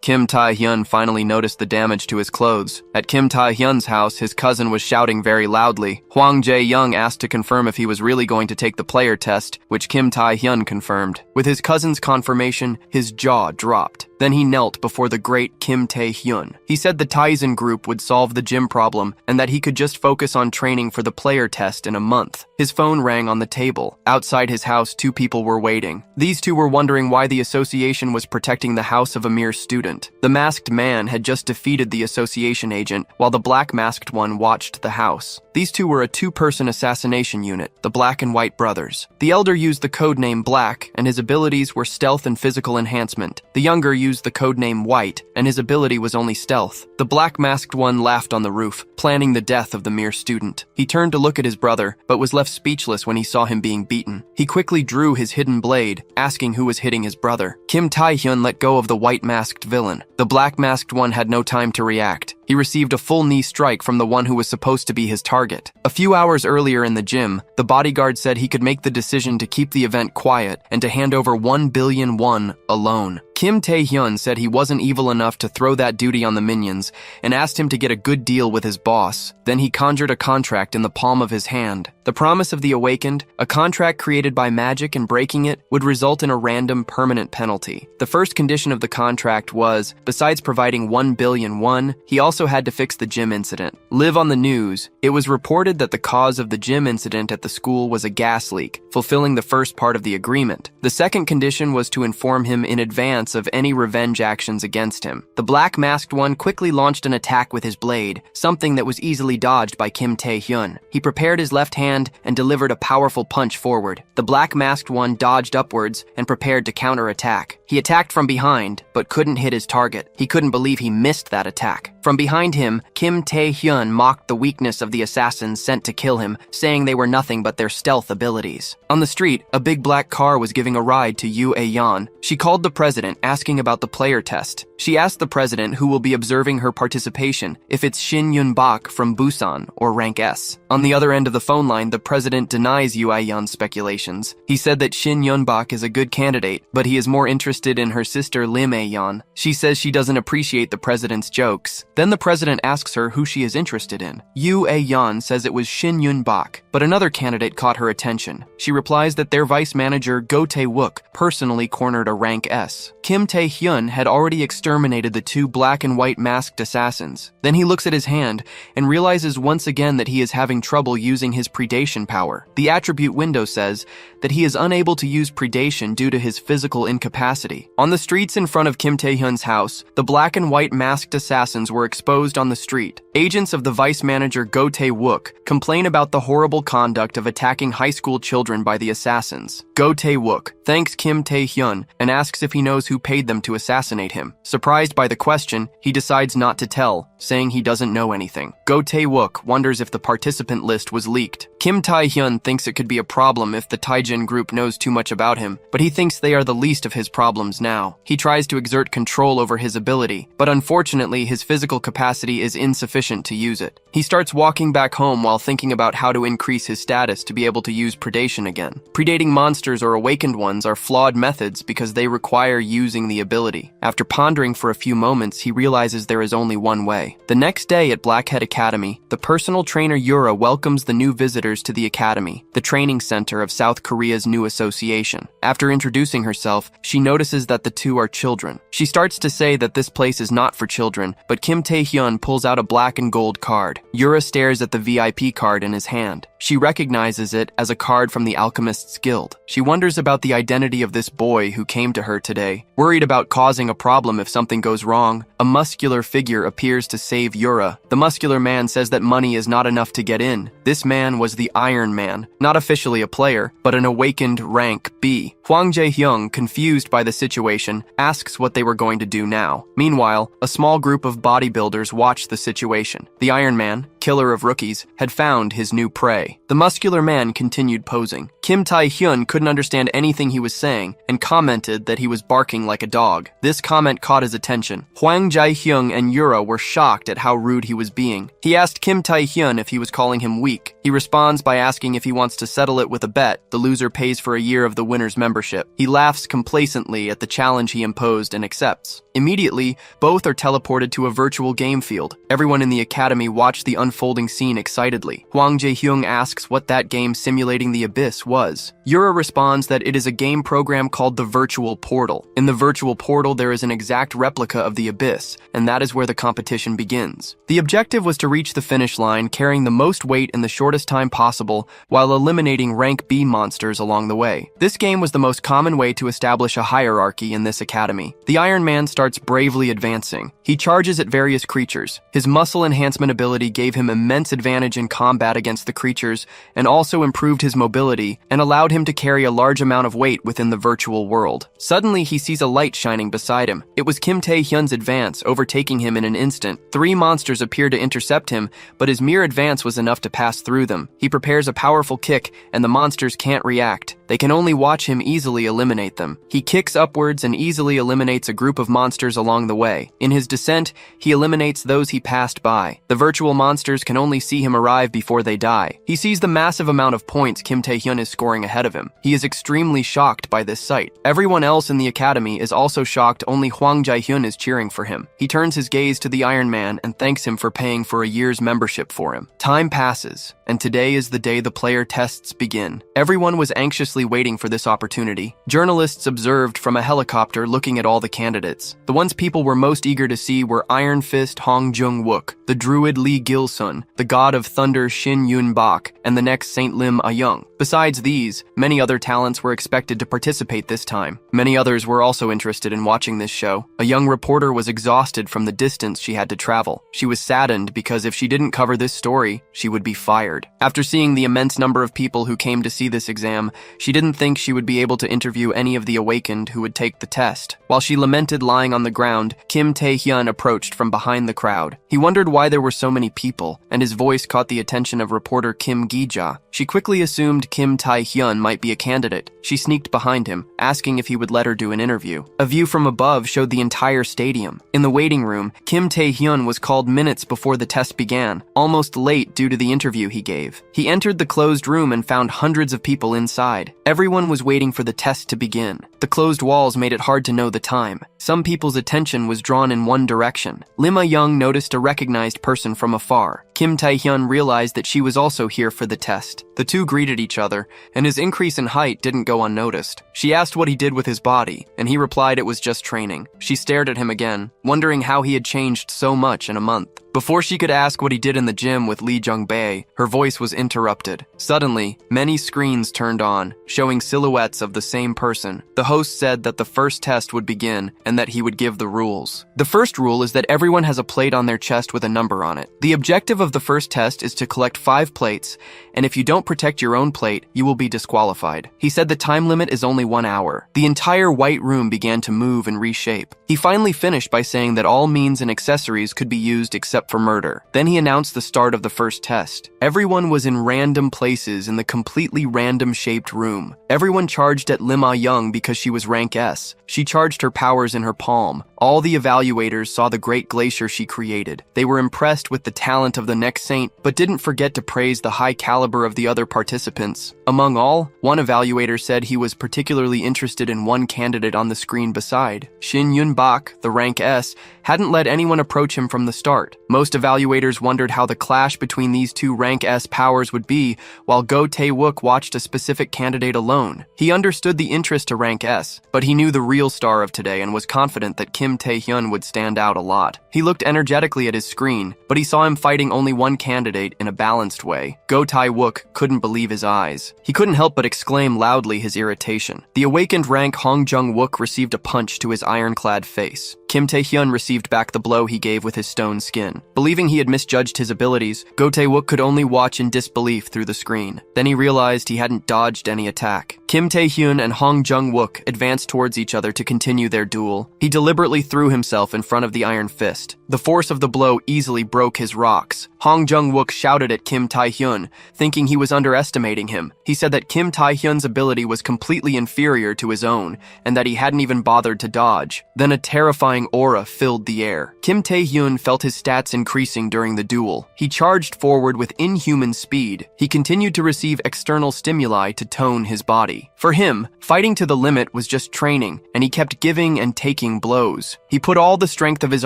Kim Tae-hyun finally noticed the damage to his clothes. At Kim Tae-hyun's house, his cousin was shouting very loudly. Hwang Jae-young asked to confirm if he was really going to take the player test, which Kim Tae-hyun confirmed. With his cousin's confirmation, his jaw dropped. Then he knelt before the great Kim Tae-hyun. He said the Tizen group would solve the gym problem and that he could just focus on training for the player test in a month. His phone rang on the table. Outside his house, two people were waiting. These two were wondering why the association was protecting the house of a mere student. The masked man had just defeated the association agent, while the black masked one watched the house. These two were a two-person assassination unit, the Black and White brothers. The elder used the codename Black, and his abilities were stealth and physical enhancement. The younger used the codename White, and his ability was only stealth. The black masked one laughed on the roof, planning the death of the mere student. He turned to look at his brother, but was left speechless when he saw him being beaten. He quickly drew his hidden blade, asking who was hitting his brother. Kim Tae-hyun let go of the white masked villain. The black masked one had no time to react. He received a full knee strike from the one who was supposed to be his target. A few hours earlier in the gym, the bodyguard said he could make the decision to keep the event quiet and to hand over 1 billion won alone. Kim Tae-hyun said he wasn't evil enough to throw that duty on the minions and asked him to get a good deal with his boss. Then he conjured a contract in the palm of his hand. The promise of the awakened, a contract created by magic, and breaking it would result in a random permanent penalty. The first condition of the contract was, besides providing 1 billion won, he also had to fix the gym incident. Live on the news, it was reported that the cause of the gym incident at the school was a gas leak, fulfilling the first part of the agreement. The second condition was to inform him in advance of any revenge actions against him. The black masked one quickly launched an attack with his blade, something that was easily dodged by Kim Tae-hyun. He prepared his left hand and delivered a powerful punch forward. The black masked one dodged upwards and prepared to counterattack. He attacked from behind, but couldn't hit his target. He couldn't believe he missed that attack. From behind him, Kim Tae-hyun mocked the weakness of the assassins sent to kill him, saying they were nothing but their stealth abilities. On the street, a big black car was giving a ride to Yoo A-yeon. She called the president, asking about the player test. She asked the president, who will be observing her participation, if it's Shin Yun-bak from Busan or Rank S. On the other end of the phone line, the president denies Yoo A-yeon's speculations. He said that Shin Yun-bak is a good candidate, but he is more interested in her sister Lim A-yeon. She says she doesn't appreciate the president's jokes. Then the president asks her who she is interested in. Yoo A-yeon says it was Shin Yun-bak, but another candidate caught her attention. She replies that their vice manager Go Tae-wook personally cornered a Rank S. Kim Tae-hyun had already exterminated the two black and white masked assassins. Then he looks at his hand and realizes once again that he is having trouble using his predation power. The attribute window says that he is unable to use predation due to his physical incapacity. On the streets in front of Kim Tae-hyun's house, the black and white masked assassins were exposed on the street. Agents of the vice manager Go Tae-wook complain about the horrible conduct of attacking high school children by the assassins. Go Tae-wook thanks Kim Tae-hyun and asks if he knows who paid them to assassinate him. Surprised by the question, he decides not to tell, saying he doesn't know anything. Go Tae-wook wonders if the participant list was leaked. Kim Tae-hyun thinks it could be a problem if the Taejin group knows too much about him, but he thinks they are the least of his problems now. He tries to exert control over his ability, but unfortunately his physical capacity is insufficient to use it. He starts walking back home while thinking about how to increase his status to be able to use predation again. Predating monsters or awakened ones are flawed methods because they require using the ability. After pondering for a few moments, he realizes there is only one way. The next day at Blackhead Academy, the personal trainer Yura welcomes the new visitors to the academy, the training center of South Korea's new association. After introducing herself, she notices that the two are children. She starts to say that this place is not for children, but Kim Tae-hyun pulls out a black and gold card. Yura stares at the VIP card in his hand. She recognizes it as a card from the Alchemist's Guild. She wonders about the identity of this boy who came to her today. Worried about causing a problem if something goes wrong, a muscular figure appears to save Yura. The muscular man says that money is not enough to get in. This man was the Iron Man, not officially a player, but an awakened rank B. Hwang Jae-hyung, confused by the situation, asks what they were going to do now. Meanwhile, a small group of bodybuilders watch the situation. The Iron Man, killer of rookies, had found his new prey. The muscular man continued posing. Kim Tae-hyun couldn't understand anything he was saying and commented that he was barking like a dog. This comment caught his attention. Hwang Jae-hyung and Yura were shocked at how rude he was being. He asked Kim Tae-hyun if he was calling him weak. He responds by asking if he wants to settle it with a bet. The loser pays for a year of the winner's membership. He laughs complacently at the challenge he imposed and accepts. Immediately, both are teleported to a virtual game field. Everyone in the academy watched the unfolding scene excitedly. Hwang Jae-hyung asks what that game simulating the abyss was. Yura responds that it is a game program called the Virtual Portal. In the Virtual Portal, there is an exact replica of the abyss, and that is where the competition begins. The objective was to reach the finish line carrying the most weight in the shortest time possible while eliminating rank B monsters along the way. This game was the most common way to establish a hierarchy in this academy. The Iron Man starts bravely advancing. He charges at various creatures. His muscle enhancement ability gave him immense advantage in combat against the creatures and also improved his mobility and allowed him to carry a large amount of weight within the virtual world. Suddenly, he sees a light shining beside him. It was Kim Tae-hyun's advance, overtaking him in an instant. 3 monsters appear to intercept him, but his mere advance was enough to pass through them. He prepares a powerful kick, and the monsters can't react. They can only watch him easily eliminate them. He kicks upwards and easily eliminates a group of monsters along the way. In his descent, he eliminates those he passed by. The virtual monsters can only see him arrive before they die. He sees the massive amount of points Kim Tae-hyun is scoring ahead of him. He is extremely shocked by this sight. Everyone else in the academy is also shocked. Only Hwang Jae-hyun is cheering for him. He turns his gaze to the Iron Man and thanks him for paying for a year's membership for him. Time passes, and today is the day the player tests begin. Everyone was anxiously waiting for this opportunity. Journalists observed from a helicopter looking at all the candidates. The ones people were most eager to see were Iron Fist Hong Jung-wook, the druid Lee Gil-sun, the god of thunder Shin Yun-bak, and the next Saint Lim Ah-young. Besides these, many other talents were expected to participate this time. Many others were also interested in watching this show. A young reporter was exhausted from the distance she had to travel. She was saddened because if she didn't cover this story, she would be fired. After seeing the immense number of people who came to see this exam, she didn't think she would be able to interview any of the awakened who would take the test. While she lamented lying on the ground, Kim Tae-hyun approached from behind the crowd. He wondered why there were so many people, and his voice caught the attention of reporter Kim Gi-ja. She quickly assumed Kim Tae-hyun might be a candidate. She sneaked behind him, asking if he would let her do an interview. A view from above showed the entire stadium. In the waiting room, Kim Tae-hyun was called minutes before the test began, almost late due to the interview he gave. He entered the closed room and found hundreds of people inside. Everyone was waiting for the test to begin. The closed walls made it hard to know the time. Some people's attention was drawn in one direction. Lim Ah-young noticed a recognized person from afar. Kim Tae-hyun realized that she was also here for the test. The two greeted each other, and his increase in height didn't go unnoticed. She asked what he did with his body, and he replied it was just training. She stared at him again, wondering how he had changed so much in a month. Before she could ask what he did in the gym with Lee Jung-bae, her voice was interrupted. Suddenly, many screens turned on, showing silhouettes of the same person. The host said that the first test would begin and that he would give the rules. The first rule is that everyone has a plate on their chest with a number on it. The objective of of the first test is to collect 5 plates, and if you don't protect your own plate, you will be disqualified. He said the time limit is only 1 hour. The entire white room began to move and reshape. He finally finished by saying that all means and accessories could be used except for murder. Then he announced the start of the first test. Everyone was in random places in the completely random-shaped room. Everyone charged at Lim Ah-young because she was rank S. She charged her powers in her palm. All the evaluators saw the great glacier she created. They were impressed with the talent of the next saint, but didn't forget to praise the high caliber of the other participants. Among all, one evaluator said he was particularly interested in one candidate on the screen beside. Shin Yun-bak, the rank S, hadn't let anyone approach him from the start. Most evaluators wondered how the clash between these two rank S powers would be, while Go Tae-wook watched a specific candidate alone. He understood the interest to rank S, but he knew the real star of today and was confident that Kim Tae-hyun would stand out a lot. He looked energetically at his screen, but he saw him fighting only one candidate in a balanced way. Go Tae-wook couldn't believe his eyes. He couldn't help but exclaim loudly his irritation. The awakened rank Hong Jung-wook received a punch to his ironclad face. Kim Tae-hyun received back the blow he gave with his stone skin. Believing he had misjudged his abilities, Go Tae-wook could only watch in disbelief through the screen. Then he realized he hadn't dodged any attack. Kim Tae-hyun and Hong Jung-wook advanced towards each other to continue their duel. He deliberately threw himself in front of the iron fist. The force of the blow easily broke his rocks. Hong Jung-wook shouted at Kim Tae-hyun, thinking he was underestimating him. He said that Kim Tae-hyun's ability was completely inferior to his own, and that he hadn't even bothered to dodge. Then a terrifying aura filled the air. Kim Tae-hyun felt his stats increasing during the duel. He charged forward with inhuman speed. He continued to receive external stimuli to tone his body. For him, fighting to the limit was just training, and he kept giving and taking blows. He put all the strength of his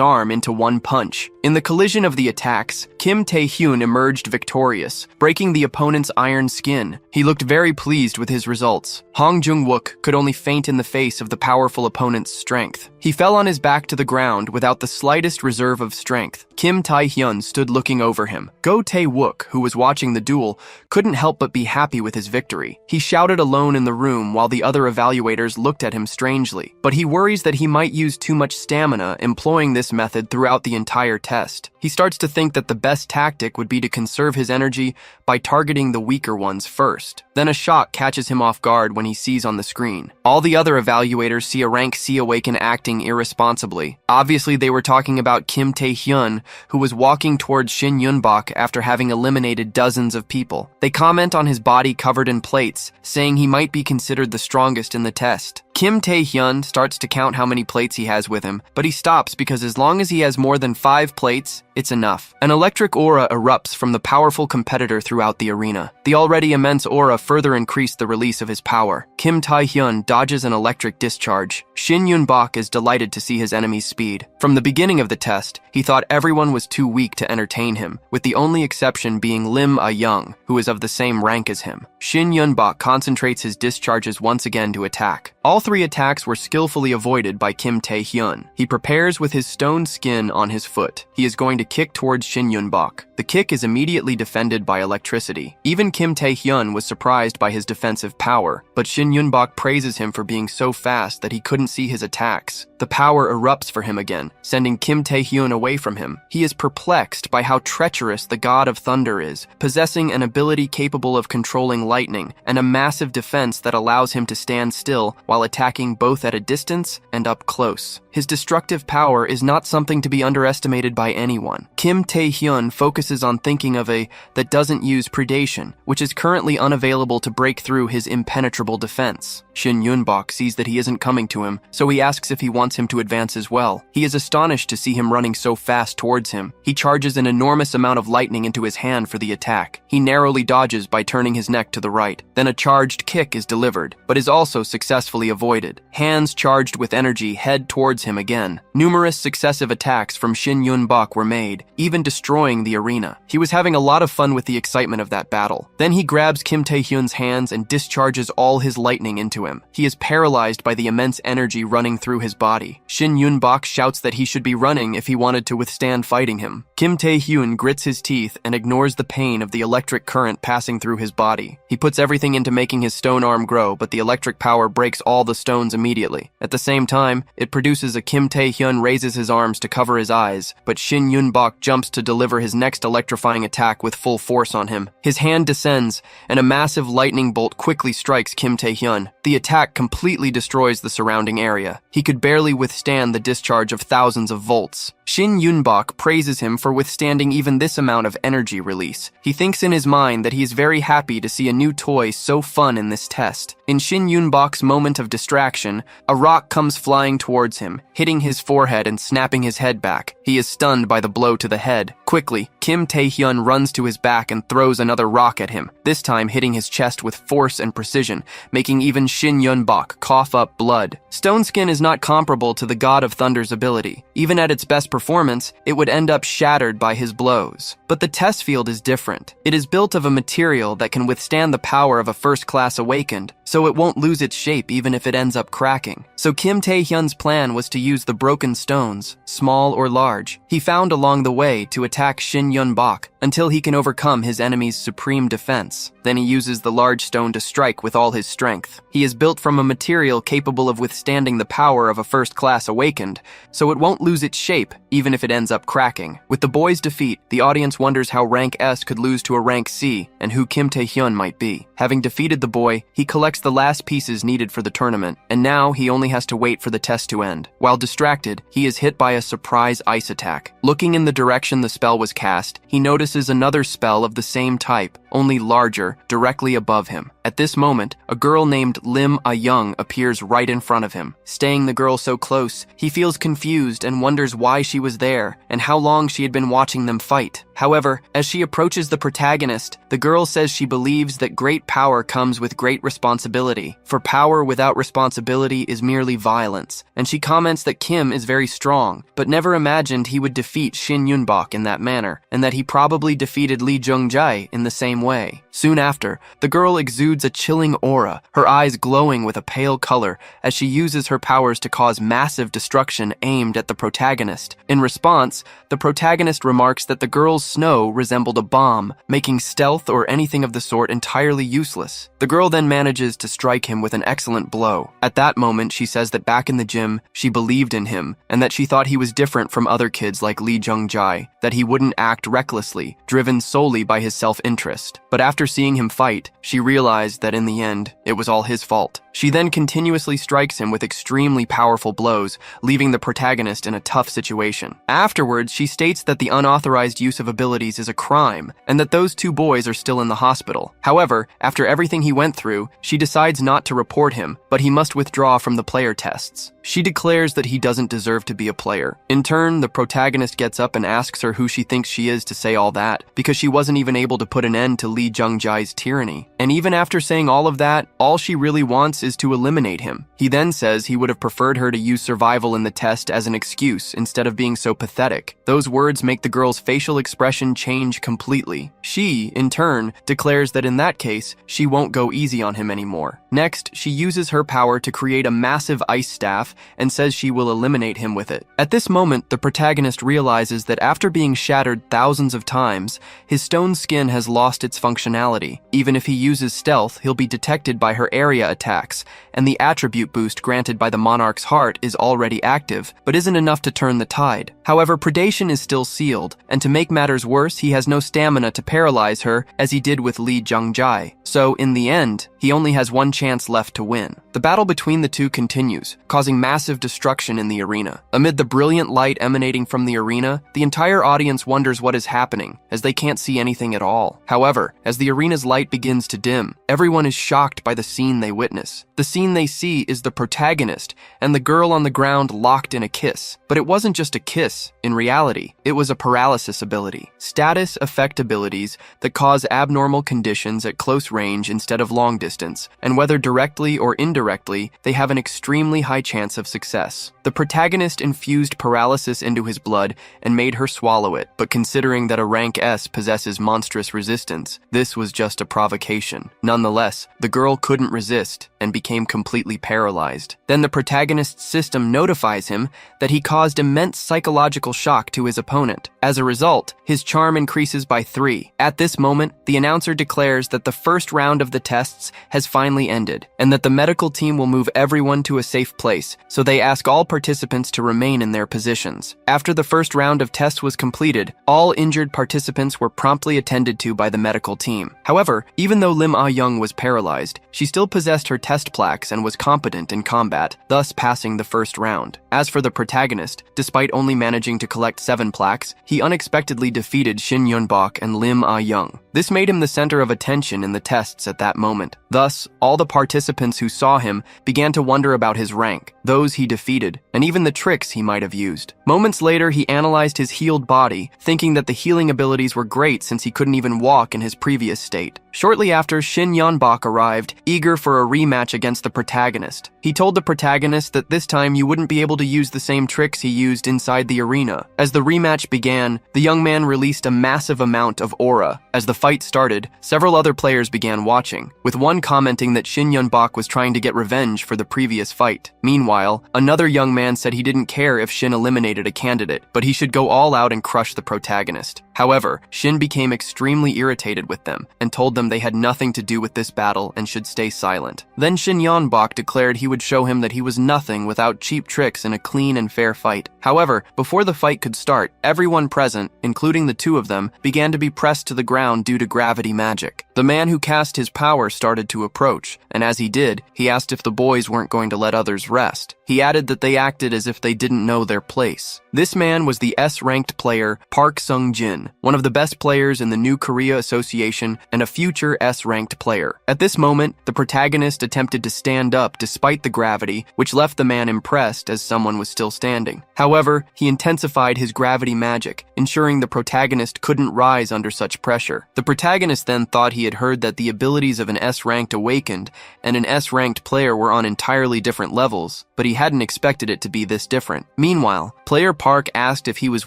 arm into one punch. In the collision of the attacks, Kim Tae-hyun emerged victorious, breaking the opponent's iron skin. He looked very pleased with his results. Hong Jung-wook could only faint in the face of the powerful opponent's strength. He fell on his back to the ground without the slightest reserve of strength. Kim Tae-hyun stood looking over him. Go Tae-wook, who was watching the duel, couldn't help but be happy with his victory. He shouted alone in the room while the other evaluators looked at him strangely, but he worries that he might use too much stamina employing this method throughout the entire test. He starts to think that the best tactic would be to conserve his energy by targeting the weaker ones first. Then a shock catches him off guard when he sees on the screen. All the other evaluators see a rank C awaken acting irresponsibly. Obviously, they were talking about Kim Tae-hyun, who was walking towards Shin Yun-bak after having eliminated dozens of people. They comment on his body covered in plates, saying he might be considered the strongest in the test. Kim Tae-hyun starts to count how many plates he has with him, but he stops because as long as he has more than 5 plates, it's enough. An electric aura erupts from the powerful competitor throughout the arena. The already immense aura further increased the release of his power. Kim Tae-hyun dodges an electric discharge. Shin Yun-bak is delighted to see his enemy's speed. From the beginning of the test, he thought everyone was too weak to entertain him, with the only exception being Lim Ah-young, who is of the same rank as him. Shin Yun-bak concentrates his discharges once again to attack. All 3 attacks were skillfully avoided by Kim Tae-hyun. He prepares with his stone skin on his foot. He is going to kick towards Shin Yun-bak. The kick is immediately defended by electricity. Even Kim Tae-hyun was surprised by his defensive power, but Shin Yun-bak praises him for being so fast that he couldn't see his attacks. The power erupts for him again, sending Kim Tae-hyun away from him. He is perplexed by how treacherous the god of thunder is, possessing an ability capable of controlling lightning and a massive defense that allows him to stand still while attacking both at a distance and up close. His destructive power is not something to be underestimated by anyone. Kim Tae-hyun focuses on thinking of a that doesn't use predation, which is currently unavailable to break through his impenetrable defense. Shin Yun-bak sees that he isn't coming to him, so he asks if he wants him to advance as well. He is astonished to see him running so fast towards him. He charges an enormous amount of lightning into his hand for the attack. He narrowly dodges by turning his neck to the right. Then a charged kick is delivered, but is also successfully avoided. Hands charged with energy head towards him again. Numerous successive attacks from Shin Yun-bak were made, even destroying the arena. He was having a lot of fun with the excitement of that battle. Then he grabs Kim Tae-hyun's hands and discharges all his lightning into him. He is paralyzed by the immense energy running through his body. body. Shin Yun-bok shouts that he should be running if he wanted to withstand fighting him. Kim Tae-hyun grits his teeth and ignores the pain of the electric current passing through his body. He puts everything into making his stone arm grow, but the electric power breaks all the stones immediately. At the same time, it produces a Kim Tae-hyun raises his arms to cover his eyes, but Shin Yun-bok jumps to deliver his next electrifying attack with full force on him. His hand descends, and a massive lightning bolt quickly strikes Kim Tae-hyun. The attack completely destroys the surrounding area. He could barely withstand the discharge of thousands of volts. Shin Yun-bok praises him for withstanding even this amount of energy release. He thinks in his mind that he is very happy to see a new toy so fun in this test. In Shin Yun-bok's moment of distraction, a rock comes flying towards him, hitting his forehead and snapping his head back. He is stunned by the blow to the head. Quickly, Kim Tae-hyun runs to his back and throws another rock at him, this time hitting his chest with force and precision, making even Shin Yun-bok cough up blood. Stone Skin is not comparable to the God of Thunder's ability. Even at its best performance, it would end up shattered by his blows. But the test field is different. It is built of a material that can withstand the power of a first-class awakened, so it won't lose its shape even if it ends up cracking. So Kim Tae-hyun's plan was to use the broken stones, small or large, he found along the way to attack Shin Yun-bok until he can overcome his enemy's supreme defense. Then he uses the large stone to strike with all his strength. He is built from a material capable of withstanding the power of a first-class awakened, so it won't lose its shape even if it ends up cracking. With the boy's defeat, the audience wonders how rank S could lose to a rank C and who Kim Tae-hyun might be. Having defeated the boy, he collects the last pieces needed for the tournament, and now he only has to wait for the test to end. While distracted, he is hit by a surprise ice attack. Looking in the direction the spell was cast, he notices another spell of the same type, only larger, directly above him. At this moment, a girl named Lim Ah-young appears right in front of him. Staying the girl so close, he feels confused and wonders why she was there and how long she had been watching them fight. However, as she approaches the protagonist, the girl says she believes that great power comes with great responsibility, for power without responsibility is merely violence, and she comments that Kim is very strong, but never imagined he would defeat Shin Yun-bok in that manner, and that he probably defeated Lee Jung-jae in the same way. Soon after, the girl exudes a chilling aura, her eyes glowing with a pale color as she uses her powers to cause massive destruction aimed at the protagonist. In response, the protagonist remarks that the girl's snow resembled a bomb, making stealth or anything of the sort entirely useless. The girl then manages to strike him with an excellent blow. At that moment, she says that back in the gym, she believed in him, and that she thought he was different from other kids like Lee Jung-jae, that he wouldn't act recklessly, driven solely by his self-interest. But after seeing him fight, she realized that in the end, it was all his fault. She then continuously strikes him with extremely powerful blows, leaving the protagonist in a tough situation. Afterwards, she states that the unauthorized use of abilities is a crime, and that those two boys are still in the hospital. However, after everything he went through, she decides not to report him, but he must withdraw from the player tests. She declares that he doesn't deserve to be a player. In turn, the protagonist gets up and asks her who she thinks she is to say all that, because she wasn't even able to put an end to Lee Jung-jae's tyranny. And even after saying all of that, all she really wants is to eliminate him. He then says he would have preferred her to use survival in the test as an excuse instead of being so pathetic. Those words make the girl's facial expression change completely. She, in turn, declares that in that case, she won't go easy on him anymore. Next, she uses her power to create a massive ice staff and says she will eliminate him with it. At this moment, the protagonist realizes that after being shattered thousands of times, his stone skin has lost its functionality. Even if he uses stealth, he'll be detected by her area attacks, and the attribute boost granted by the monarch's heart is already active, but isn't enough to turn the tide. However, predation is still sealed, and to make matters worse, he has no stamina to paralyze her as he did with Lee Jung-jae. So, in the end, he only has one chance left to win. The battle between the two continues, causing massive destruction in the arena. Amid the brilliant light emanating from the arena, the entire audience wonders what is happening, as they can't see anything at all. However, as the arena's light begins to dim, everyone is shocked by the scene they witness. The scene they see is the protagonist and the girl on the ground locked in a kiss. But it wasn't just a kiss. In reality, it was a paralysis ability. Status effect abilities that cause abnormal conditions at close range instead of long distance, and whether directly or indirectly, they have an extremely high chance of success. The protagonist infused paralysis into his blood and made her swallow it, but considering that a rank S possesses monstrous resistance, this was just a provocation. Nonetheless, the girl couldn't resist, and became completely paralyzed. Then the protagonist's system notifies him that he caused immense psychological shock to his opponent. As a result, his charm increases by 3. At this moment, the announcer declares that the first round of the tests has finally ended, and that the medical team will move everyone to a safe place, so they ask all participants to remain in their positions. After the first round of tests was completed, all injured participants were promptly attended to by the medical team. However, even though Lim Ah-young was paralyzed, she still possessed her test plaques and was competent in combat, thus passing the first round. As for the protagonist, despite only managing to collect 7 plaques, he unexpectedly defeated Shin Yeon-bok and Lim Ah-young. This made him the center of attention in the tests at that moment. Thus, all the participants who saw him began to wonder about his rank, those he defeated, and even the tricks he might have used. Moments later, he analyzed his healed body, thinking that the healing abilities were great since he couldn't even walk in his previous state. Shortly after, Shin Yeon-bok arrived, eager for a rematch against the protagonist. He told the protagonist that this time you wouldn't be able to use the same tricks he used inside the arena. As the rematch began, the young man released a massive amount of aura. As the fight started, several other players began watching, with one commenting that Shin Yeon-bok was trying to get revenge for the previous fight. Meanwhile, another young man said he didn't care if Shin eliminated a candidate, but he should go all out and crush the protagonist. However, Shin became extremely irritated with them and told them they had nothing to do with this battle and should stay silent. Then Shin Yeon-bok declared he would show him that he was nothing without cheap tricks in a clean and fair fight. However, before the fight could start, everyone present, including the two of them, began to be pressed to the ground due to gravity magic. The man who cast his power started to approach, and as he did, he asked if the boys weren't going to let others rest. He added that they acted as if they didn't know their place. This man was the S-ranked player Park Sung-jin, one of the best players in the New Korea Association and a future S-ranked player. At this moment, the protagonist attempted to stand up despite the gravity, which left the man impressed as someone was still standing. However, he intensified his gravity magic, ensuring the protagonist couldn't rise under such pressure. The protagonist then thought he had heard that the abilities of an S-ranked awakened and an S-ranked player were on entirely different levels, but he hadn't expected it to be this different. Meanwhile, player Park asked if he was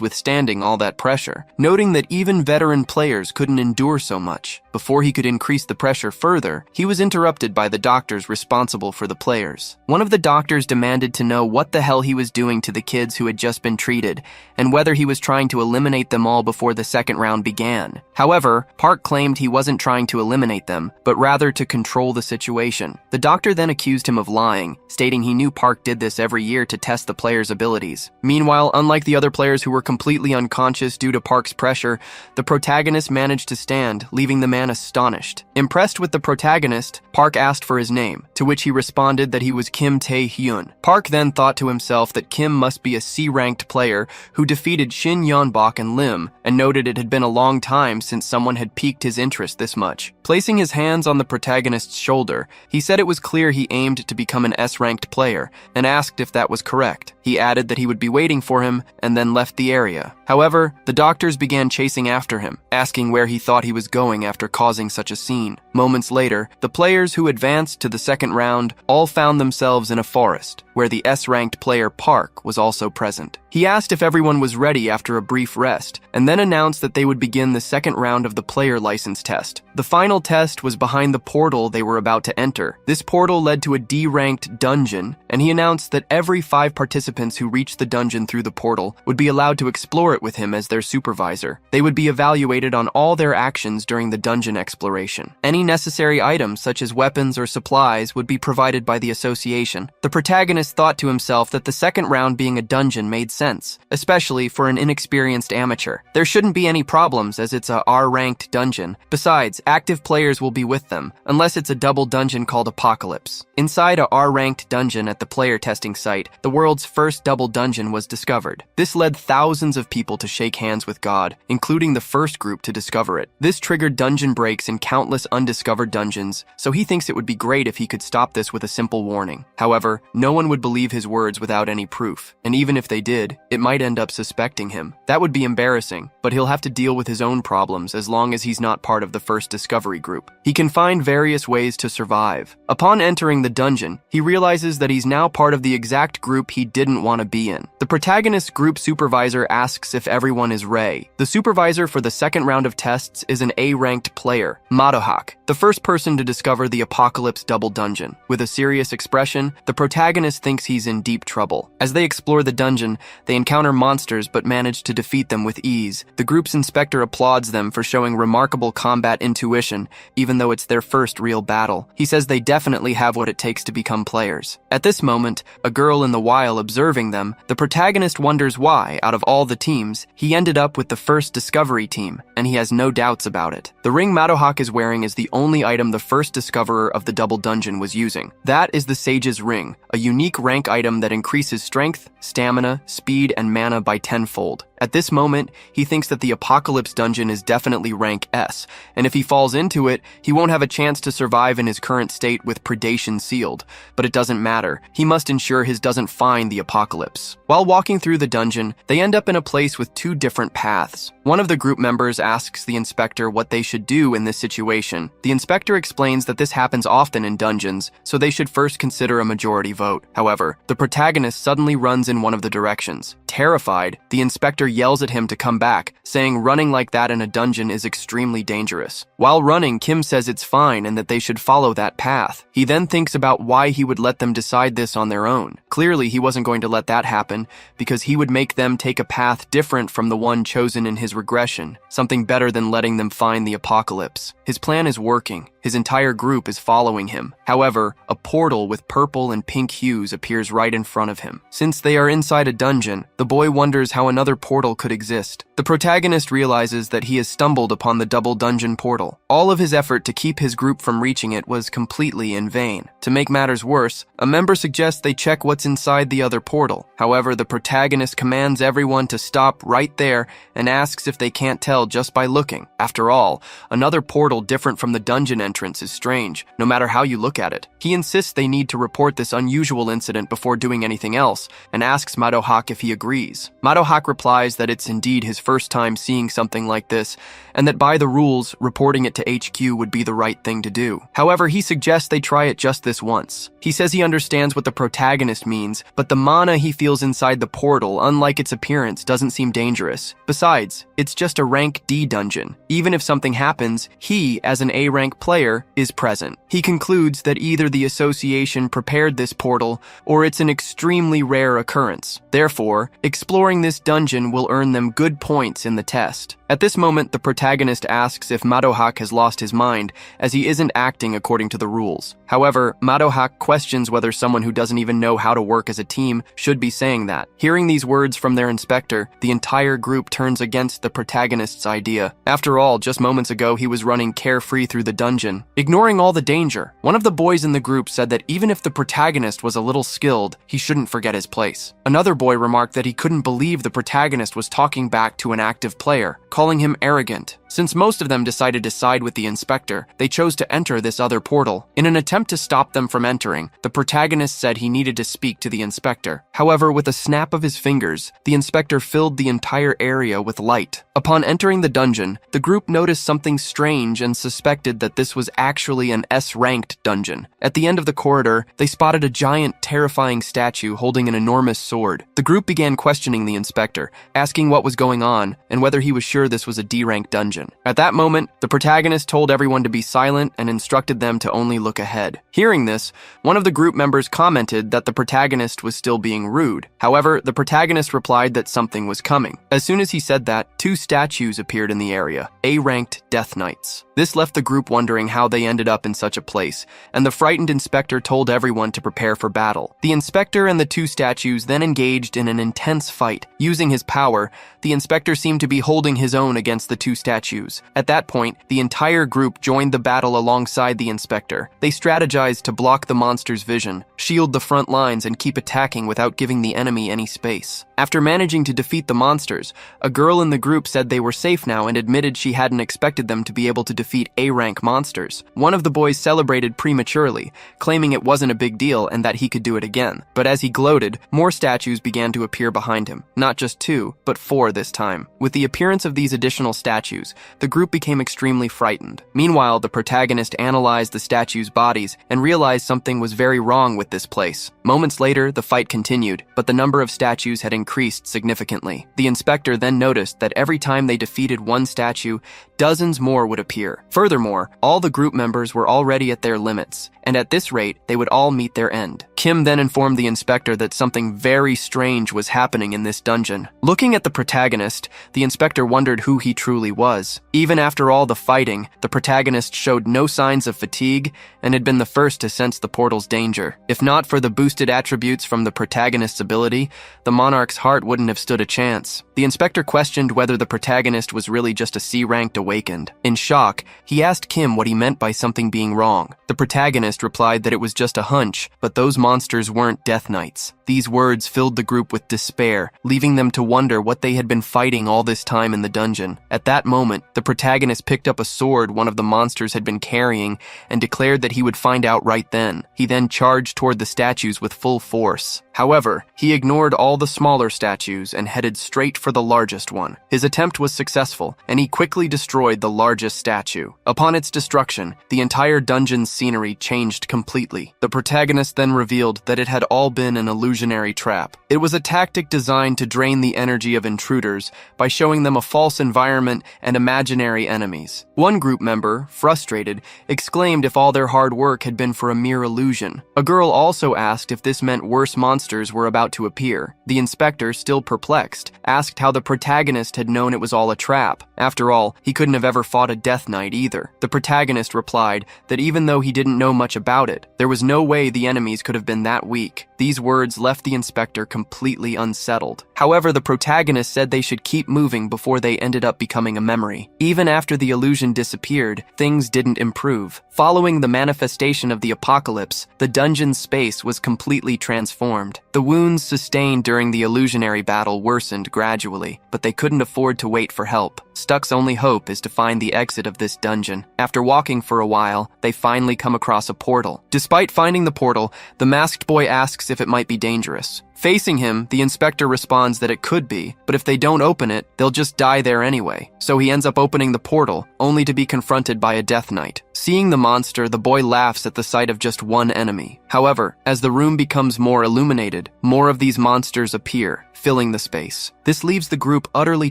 withstanding all that pressure, noting that even veteran players couldn't endure so much. Before he could increase the pressure further, he was interrupted by the doctors responsible for the players. One of the doctors demanded to know what the hell he was doing to the kids who had just been treated, and whether he was trying to eliminate them all before the second round began. However, Park claimed he wasn't trying to eliminate them, but rather to control the situation. The doctor then accused him of lying, stating he knew Park did this every year to test the players' abilities. Meanwhile, unlike the other players who were completely unconscious due to Park's pressure, the protagonist managed to stand, leaving the man astonished. Impressed with the protagonist, Park asked for his name, to which he responded that he was Kim Tae-hyun. Park then thought to himself that Kim must be a C-ranked player who defeated Shin Yeon-bok and Lim, and noted it had been a long time since someone had piqued his interest this much. Placing his hands on the protagonist's shoulder, he said it was clear he aimed to become an S-ranked player, and asked if that was correct. He added that he would be waiting for him, and then left the area. However, the doctors began chasing after him, asking where he thought he was going after causing such a scene. Moments later, the players who advanced to the second round all found themselves in a forest, where the S-ranked player Park was also present. He asked if everyone was ready after a brief rest, and then announced that they would begin the second round of the player license test. The final test was behind the portal they were about to enter. This portal led to a D-ranked dungeon, and he announced that every 5 participants who reached the dungeon through the portal would be allowed to explore it with him as their supervisor. They would be evaluated on all their actions during the dungeon exploration. Any necessary items such as weapons or supplies would be provided by the association. The protagonist thought to himself that the second round being a dungeon made sense, especially for an inexperienced amateur. There shouldn't be any problems as it's a R-ranked dungeon. Besides, active players will be with them, unless it's a double dungeon called Apocalypse. Inside a R-ranked dungeon at the player testing site, the world's first double dungeon was discovered. This led thousands of people to shake hands with God, including the first group to discover it. This triggered dungeon breaks in countless undiscovered dungeons, so he thinks it would be great if he could stop this with a simple warning. However, no one would believe his words without any proof, and even if they did, it might end up suspecting him. That would be embarrassing, but he'll have to deal with his own problems as long as he's not part of the first discovery group. He can find various ways to survive. Upon entering the dungeon, he realizes that he's now part of the exact group he didn't want to be in. The protagonist's group supervisor asks if everyone is Ray. The supervisor for the second round of tests is an A-ranked player, Madohak. The first person to discover the Apocalypse Double Dungeon. With a serious expression, the protagonist thinks he's in deep trouble. As they explore the dungeon, they encounter monsters but manage to defeat them with ease. The group's inspector applauds them for showing remarkable combat intuition, even though it's their first real battle. He says they definitely have what it takes to become players. At this moment, a girl in the while observing them, the protagonist wonders why, out of all the teams, he ended up with the first discovery team, and he has no doubts about it. The ring Madohawk is wearing is the only item the first discoverer of the double dungeon was using. That is the Sage's Ring, a unique rank item that increases strength, stamina, speed, and mana by tenfold. At this moment, he thinks that the Apocalypse Dungeon is definitely rank S, and if he falls into it, he won't have a chance to survive in his current state with predation sealed. But it doesn't matter. He must ensure his doesn't find the apocalypse. While walking through the dungeon, they end up in a place with two different paths. One of the group members asks the inspector what they should do in this situation. The inspector explains that this happens often in dungeons, so they should first consider a majority vote. However, the protagonist suddenly runs in one of the directions. Terrified, the inspector yells at him to come back, saying running like that in a dungeon is extremely dangerous. While running, Kim says it's fine and that they should follow that path. He then thinks about why he would let them decide this on their own. Clearly, he wasn't going to let that happen because he would make them take a path different from the one chosen in his regression, something better than letting them find the apocalypse. His plan is working. His entire group is following him. However, a portal with purple and pink hues appears right in front of him. Since they are inside a dungeon, the boy wonders how another portal could exist. The protagonist realizes that he has stumbled upon the double dungeon portal. All of his effort to keep his group from reaching it was completely in vain. To make matters worse, a member suggests they check what's inside the other portal. However, the protagonist commands everyone to stop right there and asks if they can't tell just by looking. After all, another portal different from the dungeon entrance is strange, no matter how you look at it. He insists they need to report this unusual incident before doing anything else, and asks Madohawk if he agrees. Madohawk replies that it's indeed his first time seeing something like this, and that by the rules, reporting it to HQ would be the right thing to do. However, he suggests they try it just this once. He says he understands what the protagonist means, but the mana he feels inside the portal, unlike its appearance, doesn't seem dangerous. Besides, it's just a rank D dungeon. Even if something happens, he, as an A rank player, is present. He concludes that either the association prepared this portal, or it's an extremely rare occurrence. Therefore, exploring this dungeon will earn them good points in the test. At this moment, the protagonist asks if Madohawk has lost his mind, as he isn't acting according to the rules. However, Madohawk questions whether someone who doesn't even know how to work as a team should be saying that. Hearing these words from their inspector, the entire group turns against the protagonist's idea. After all, just moments ago he was running carefree through the dungeon, ignoring all the danger. One of the boys in the group said that even if the protagonist was a little skilled, he shouldn't forget his place. Another boy remarked that he couldn't believe the protagonist was talking back to an active player, calling him arrogant. Since most of them decided to side with the inspector, they chose to enter this other portal. In an attempt to stop them from entering, the protagonist said he needed to speak to the inspector. However, with a snap of his fingers, the inspector filled the entire area with light. Upon entering the dungeon, the group noticed something strange and suspected that this was actually an S-ranked dungeon. At the end of the corridor, they spotted a giant, terrifying statue holding an enormous sword. The group began questioning the inspector, asking what was going on and whether he was sure this was a D-ranked dungeon. At that moment, the protagonist told everyone to be silent and instructed them to only look ahead. Hearing this, one of the group members commented that the protagonist was still being rude. However, the protagonist replied that something was coming. As soon as he said that, two statues appeared in the area, A-ranked Death Knights. This left the group wondering how they ended up in such a place, and the frightened inspector told everyone to prepare for battle. The inspector and the two statues then engaged in an intense fight. Using his power, the inspector seemed to be holding his own against the two statues. At that point, the entire group joined the battle alongside the inspector. They strategized to block the monster's vision, shield the front lines, and keep attacking without giving the enemy any space. After managing to defeat the monsters, a girl in the group said they were safe now and admitted she hadn't expected them to be able to defeat A-rank monsters. One of the boys celebrated prematurely, claiming it wasn't a big deal and that he could do it again. But as he gloated, more statues began to appear behind him. Not just two, but 4 this time. With the appearance of these additional statues, the group became extremely frightened. Meanwhile, the protagonist analyzed the statues' bodies and realized something was very wrong with this place. Moments later, the fight continued, but the number of statues had increased significantly. The inspector then noticed that every time they defeated one statue, dozens more would appear. Furthermore, all the group members were already at their limits, and at this rate, they would all meet their end. Kim then informed the inspector that something very strange was happening in this dungeon. Looking at the protagonist, the inspector wondered who he truly was. Even after all the fighting, the protagonist showed no signs of fatigue and had been the first to sense the portal's danger. If not for the boosted attributes from the protagonist's ability, the monarch's heart wouldn't have stood a chance. The inspector questioned whether the protagonist was really just a C-ranked awakened. In shock, he asked Kim what he meant by something being wrong. The protagonist replied that it was just a hunch, but those monsters weren't Death Knights. These words filled the group with despair, leaving them to wonder what they had been fighting all this time in the dungeon. At that moment, the protagonist picked up a sword one of the monsters had been carrying and declared that he would find out right then. He then charged toward the statues with full force. However, he ignored all the smaller statues and headed straight for the largest one. His attempt was successful, and he quickly destroyed the largest statue. Upon its destruction, the entire dungeon's scenery changed completely. The protagonist then revealed that it had all been an illusionary trap. It was a tactic designed to drain the energy of intruders by showing them a false environment and imaginary enemies. One group member, frustrated, exclaimed if all their hard work had been for a mere illusion. A girl also asked if this meant worse monsters were about to appear. The inspector, still perplexed, asked how the protagonist had known it was all a trap. After all, he couldn't have ever fought a Death Knight either. The protagonist replied that even though he didn't know much about it, there was no way the enemies could have been that weak. These words left the inspector completely unsettled. However, the protagonist said they should keep moving before they ended up becoming a memory. Even after the illusion disappeared, things didn't improve. Following the manifestation of the apocalypse, the dungeon's space was completely transformed. The wounds sustained during the illusionary battle worsened gradually, but they couldn't afford to wait for help. Stuck's only hope is to find the exit of this dungeon. After walking for a while, they finally come across a portal. Despite finding the portal, the masked boy asks if it might be dangerous. Facing him, the inspector responds that it could be, but if they don't open it, they'll just die there anyway. So he ends up opening the portal, only to be confronted by a Death Knight. Seeing the monster, the boy laughs at the sight of just one enemy. However, as the room becomes more illuminated, more of these monsters appear, filling the space. This leaves the group utterly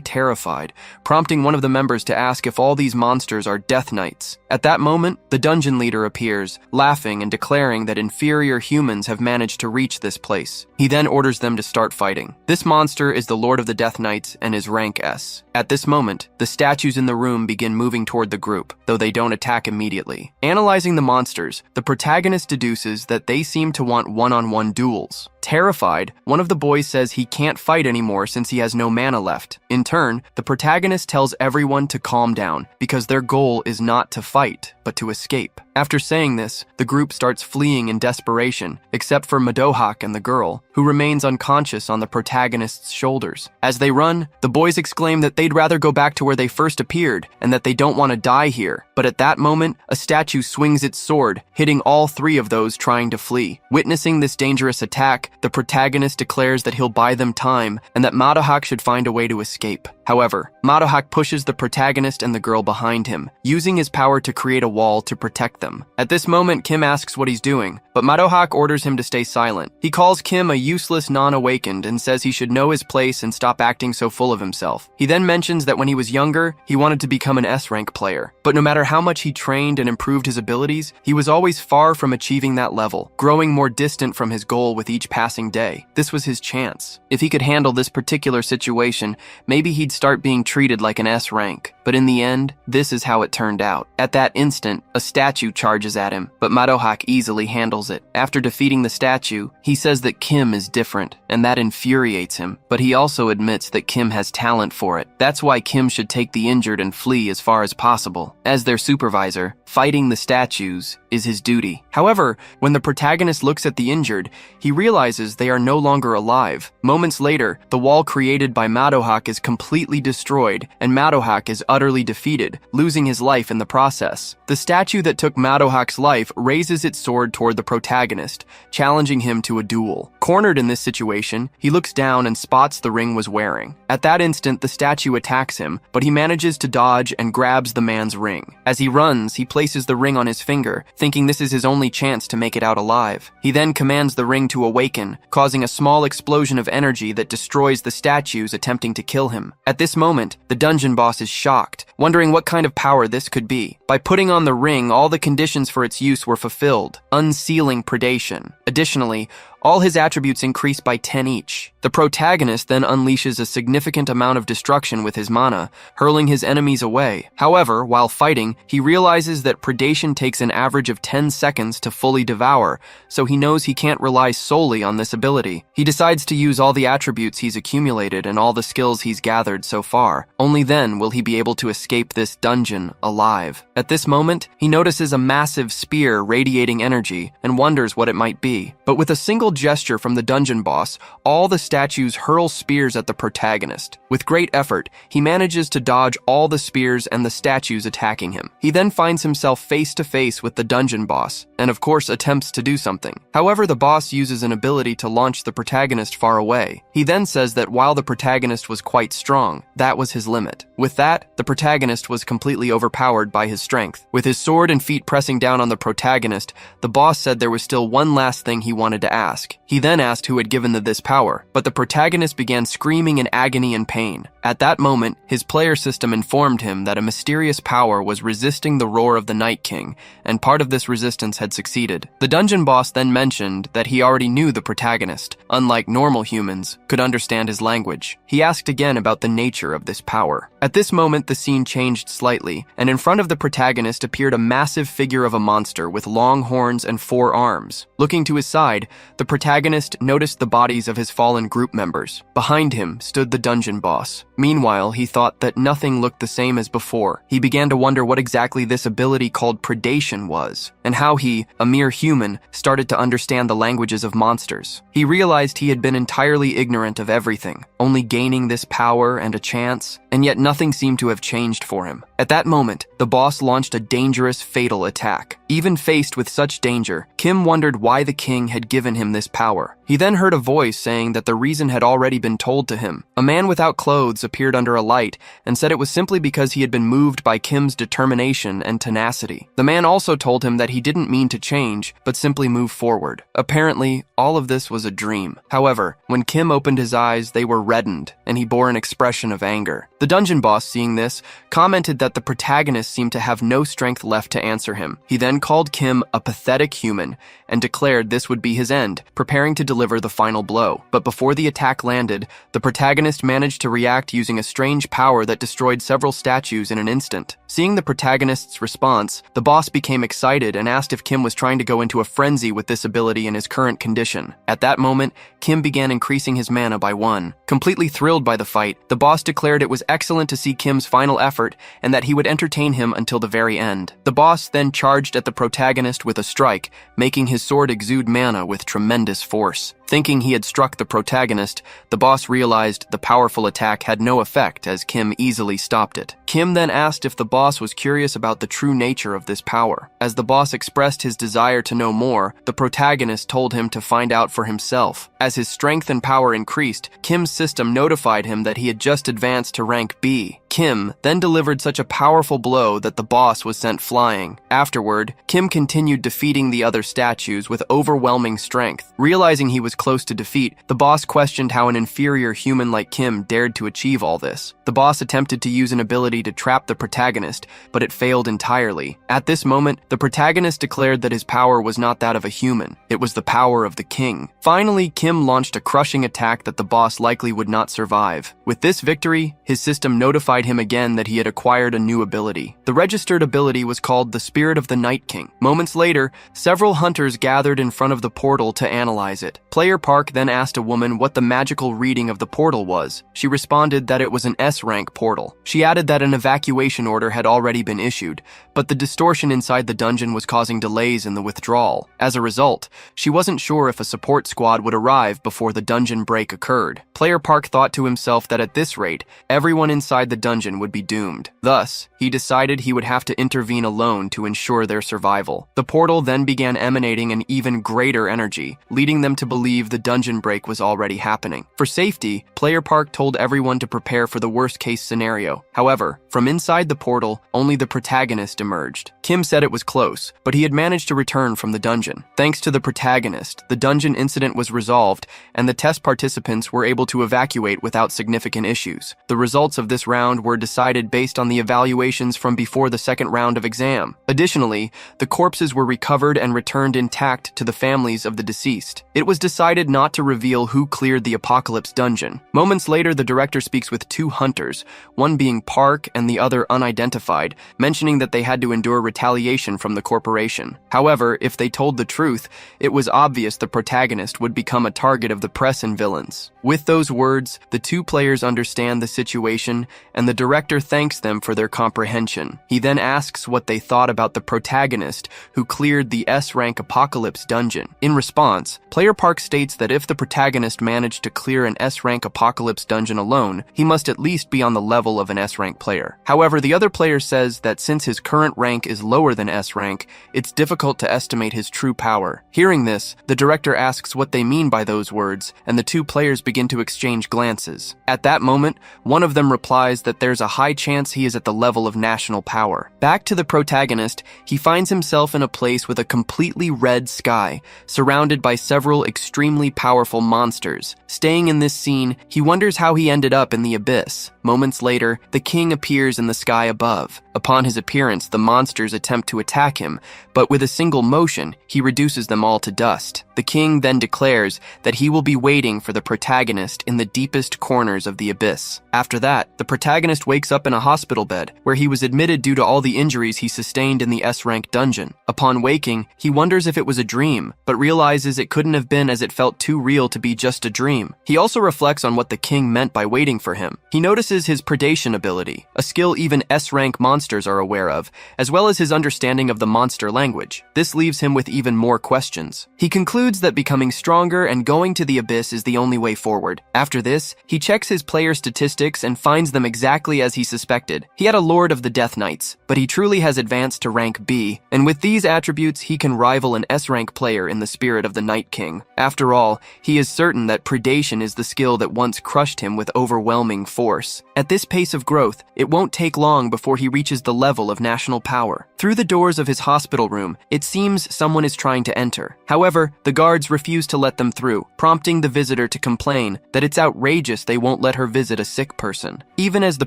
terrified, prompting one of the members to ask if all these monsters are Death Knights. At that moment, the dungeon leader appears, laughing and declaring that inferior humans have managed to reach this place. He then orders them to start fighting. This monster is the Lord of the Death Knights and is rank S. At this moment, the statues in the room begin moving toward the group, though they don't attack immediately. Analyzing the monsters, the protagonist deduces that they seem to want one-on-one duels. Terrified, one of the boys says he can't fight anymore since he has no mana left. In turn, the protagonist tells everyone to calm down because their goal is not to fight, but to escape. After saying this, the group starts fleeing in desperation, except for Madohak and the girl, who remains unconscious on the protagonist's shoulders. As they run, the boys exclaim that they'd rather go back to where they first appeared and that they don't want to die here. But at that moment, a statue swings its sword, hitting all 3 of those trying to flee. Witnessing this dangerous attack, the protagonist declares that he'll buy them time and that Madohak should find a way to escape. However, Madohak pushes the protagonist and the girl behind him, using his power to create a wall to protect them. At this moment, Kim asks what he's doing, but Madohak orders him to stay silent. He calls Kim a useless non-awakened and says he should know his place and stop acting so full of himself. He then mentions that when he was younger, he wanted to become an S-rank player, but no matter how much he trained and improved his abilities, he was always far from achieving that level, growing more distant from his goal with each passing day. This was his chance. If he could handle this particular situation, maybe he'd start being treated like an S rank. But in the end, this is how it turned out. At that instant, a statue charges at him, but Madohak easily handles it. After defeating the statue, he says that Kim is different, and that infuriates him, but he also admits that Kim has talent for it. That's why Kim should take the injured and flee as far as possible. As their supervisor, fighting the statues is his duty. However, when the protagonist looks at the injured, he realizes they are no longer alive. Moments later, the wall created by Madohak is completely destroyed, and Madohak is utterly defeated, losing his life in the process. The statue that took Madohak's life raises its sword toward the protagonist, challenging him to a duel. Cornered in this situation, he looks down and spots the ring was wearing. At that instant, the statue attacks him, but he manages to dodge and grabs the man's ring. As he runs, he places the ring on his finger, thinking this is his only chance to make it out alive. He then commands the ring to awaken, causing a small explosion of energy that destroys the statues attempting to kill him. At this moment, the dungeon boss is shocked, wondering what kind of power this could be. By putting on the ring, all the conditions for its use were fulfilled, unsealing predation. Additionally, all his attributes increase by 10 each. The protagonist then unleashes a significant amount of destruction with his mana, hurling his enemies away. However, while fighting, he realizes that predation takes an average of 10 seconds to fully devour, so he knows he can't rely solely on this ability. He decides to use all the attributes he's accumulated and all the skills he's gathered so far. Only then will he be able to escape this dungeon alive. At this moment, he notices a massive spear radiating energy and wonders what it might be. But with a single gesture from the dungeon boss, all the statues hurl spears at the protagonist. With great effort, he manages to dodge all the spears and the statues attacking him. He then finds himself face to face with the dungeon boss, and of course attempts to do something. However, the boss uses an ability to launch the protagonist far away. He then says that while the protagonist was quite strong, that was his limit. With that, the protagonist was completely overpowered by his strength. With his sword and feet pressing down on the protagonist, the boss said there was still one last thing he wanted to ask. He then asked who had given this power, but the protagonist began screaming in agony and pain. At that moment, his player system informed him that a mysterious power was resisting the roar of the Night King, and part of this resistance had succeeded. The dungeon boss then mentioned that he already knew the protagonist, unlike normal humans, could understand his language. He asked again about the nature of this power. At this moment, the scene changed slightly, and in front of the protagonist appeared a massive figure of a monster with long horns and 4 arms. Looking to his side, the protagonist noticed the bodies of his fallen group members. Behind him stood the dungeon boss. Meanwhile, he thought that nothing looked the same as before. He began to wonder what exactly this ability called predation was, and how he, a mere human, started to understand the languages of monsters. He realized he had been entirely ignorant of everything, only gaining this power and a chance, and yet nothing seemed to have changed for him. At that moment, the boss launched a dangerous, fatal attack. Even faced with such danger, Kim wondered why the king had given him this power. He then heard a voice saying that the reason had already been told to him. A man without clothes appeared under a light and said it was simply because he had been moved by Kim's determination and tenacity. The man also told him that he didn't mean to change, but simply move forward. Apparently, all of this was a dream. However, when Kim opened his eyes, they were reddened, and he bore an expression of anger. The dungeon boss, seeing this, commented that the protagonist seemed to have no strength left to answer him. He then called Kim a pathetic human and declared this would be his end, preparing to deliver the final blow. But before the attack landed, the protagonist managed to react using a strange power that destroyed several statues in an instant. Seeing the protagonist's response, the boss became excited and asked if Kim was trying to go into a frenzy with this ability in his current condition. At that moment, Kim began increasing his mana by 1. Completely thrilled by the fight, the boss declared it was excellent to see Kim's final effort and that he would entertain him until the very end. The boss then charged at the protagonist with a strike, making his sword exude mana with tremendous force. Thinking he had struck the protagonist, the boss realized the powerful attack had no effect as Kim easily stopped it. Kim then asked if the boss was curious about the true nature of this power. As the boss expressed his desire to know more, the protagonist told him to find out for himself. As his strength and power increased, Kim's system notified him that he had just advanced to rank B. Kim then delivered such a powerful blow that the boss was sent flying. Afterward, Kim continued defeating the other statues with overwhelming strength. Realizing he was close to defeat, the boss questioned how an inferior human like Kim dared to achieve all this. The boss attempted to use an ability to trap the protagonist, but it failed entirely. At this moment, the protagonist declared that his power was not that of a human. It was the power of the king. Finally, Kim launched a crushing attack that the boss likely would not survive. With this victory, his system notified him again that he had acquired a new ability. The registered ability was called the Spirit of the Night King. Moments later, several hunters gathered in front of the portal to analyze it. Players Player Park then asked a woman what the magical reading of the portal was. She responded that it was an S-rank portal. She added that an evacuation order had already been issued, but the distortion inside the dungeon was causing delays in the withdrawal. As a result, she wasn't sure if a support squad would arrive before the dungeon break occurred. Player Park thought to himself that at this rate, everyone inside the dungeon would be doomed. Thus, he decided he would have to intervene alone to ensure their survival. The portal then began emanating an even greater energy, leading them to believe the dungeon break was already happening. For safety, Player Park told everyone to prepare for the worst-case scenario. However, from inside the portal, only the protagonist emerged. Kim said it was close, but he had managed to return from the dungeon. Thanks to the protagonist, the dungeon incident was resolved, and the test participants were able to evacuate without significant issues. The results of this round were decided based on the evaluations from before the second round of exam. Additionally, the corpses were recovered and returned intact to the families of the deceased. It was decided not to reveal who cleared the Apocalypse dungeon. Moments later, the director speaks with two hunters, one being Park and the other unidentified, mentioning that they had to endure retaliation from the corporation. However, if they told the truth, it was obvious the protagonist would become a target of the press and villains. With those words, the two players understand the situation, and the director thanks them for their comprehension. He then asks what they thought about the protagonist who cleared the S-rank Apocalypse dungeon. In response, Player Park states that if the protagonist managed to clear an S-rank Apocalypse dungeon alone, he must at least be on the level of an S-rank player. However, the other player says that since his current rank is lower than S-rank, it's difficult to estimate his true power. Hearing this, the director asks what they mean by those words, and the two players begin to exchange glances. At that moment, one of them replies that there's a high chance he is at the level of national power. Back to the protagonist, he finds himself in a place with a completely red sky, surrounded by several extremely powerful monsters. Staying in this scene, he wonders how he ended up in the abyss. Moments later, the king appears in the sky above. Upon his appearance, the monsters attempt to attack him, but with a single motion, he reduces them all to dust. The king then declares that he will be waiting for the protagonist in the deepest corners of the abyss. After that, the protagonist wakes up in a hospital bed, where he was admitted due to all the injuries he sustained in the S-rank dungeon. Upon waking, he wonders if it was a dream, but realizes it couldn't have been as it felt too real to be just a dream. He also reflects on what the king meant by waiting for him. He notices his predation ability, a skill even S-rank monsters are aware of, as well as his understanding of the monster language. This leaves him with even more questions. He concludes that becoming stronger and going to the abyss is the only way forward. After this, he checks his player statistics and finds them exactly as he suspected. He had a Lord of the Death Knights, but he truly has advanced to rank B, and with these attributes he can rival an S-rank player in the spirit of the Night King. After all, he is certain that predation is the skill that once crushed him with overwhelming force. At this pace of growth, it won't take long before he reaches the level of national power. Through the doors of his hospital room, it seems someone is trying to enter. However, the guards refuse to let them through, prompting the visitor to complain that it's outrageous they won't let her visit a sick person. Even as the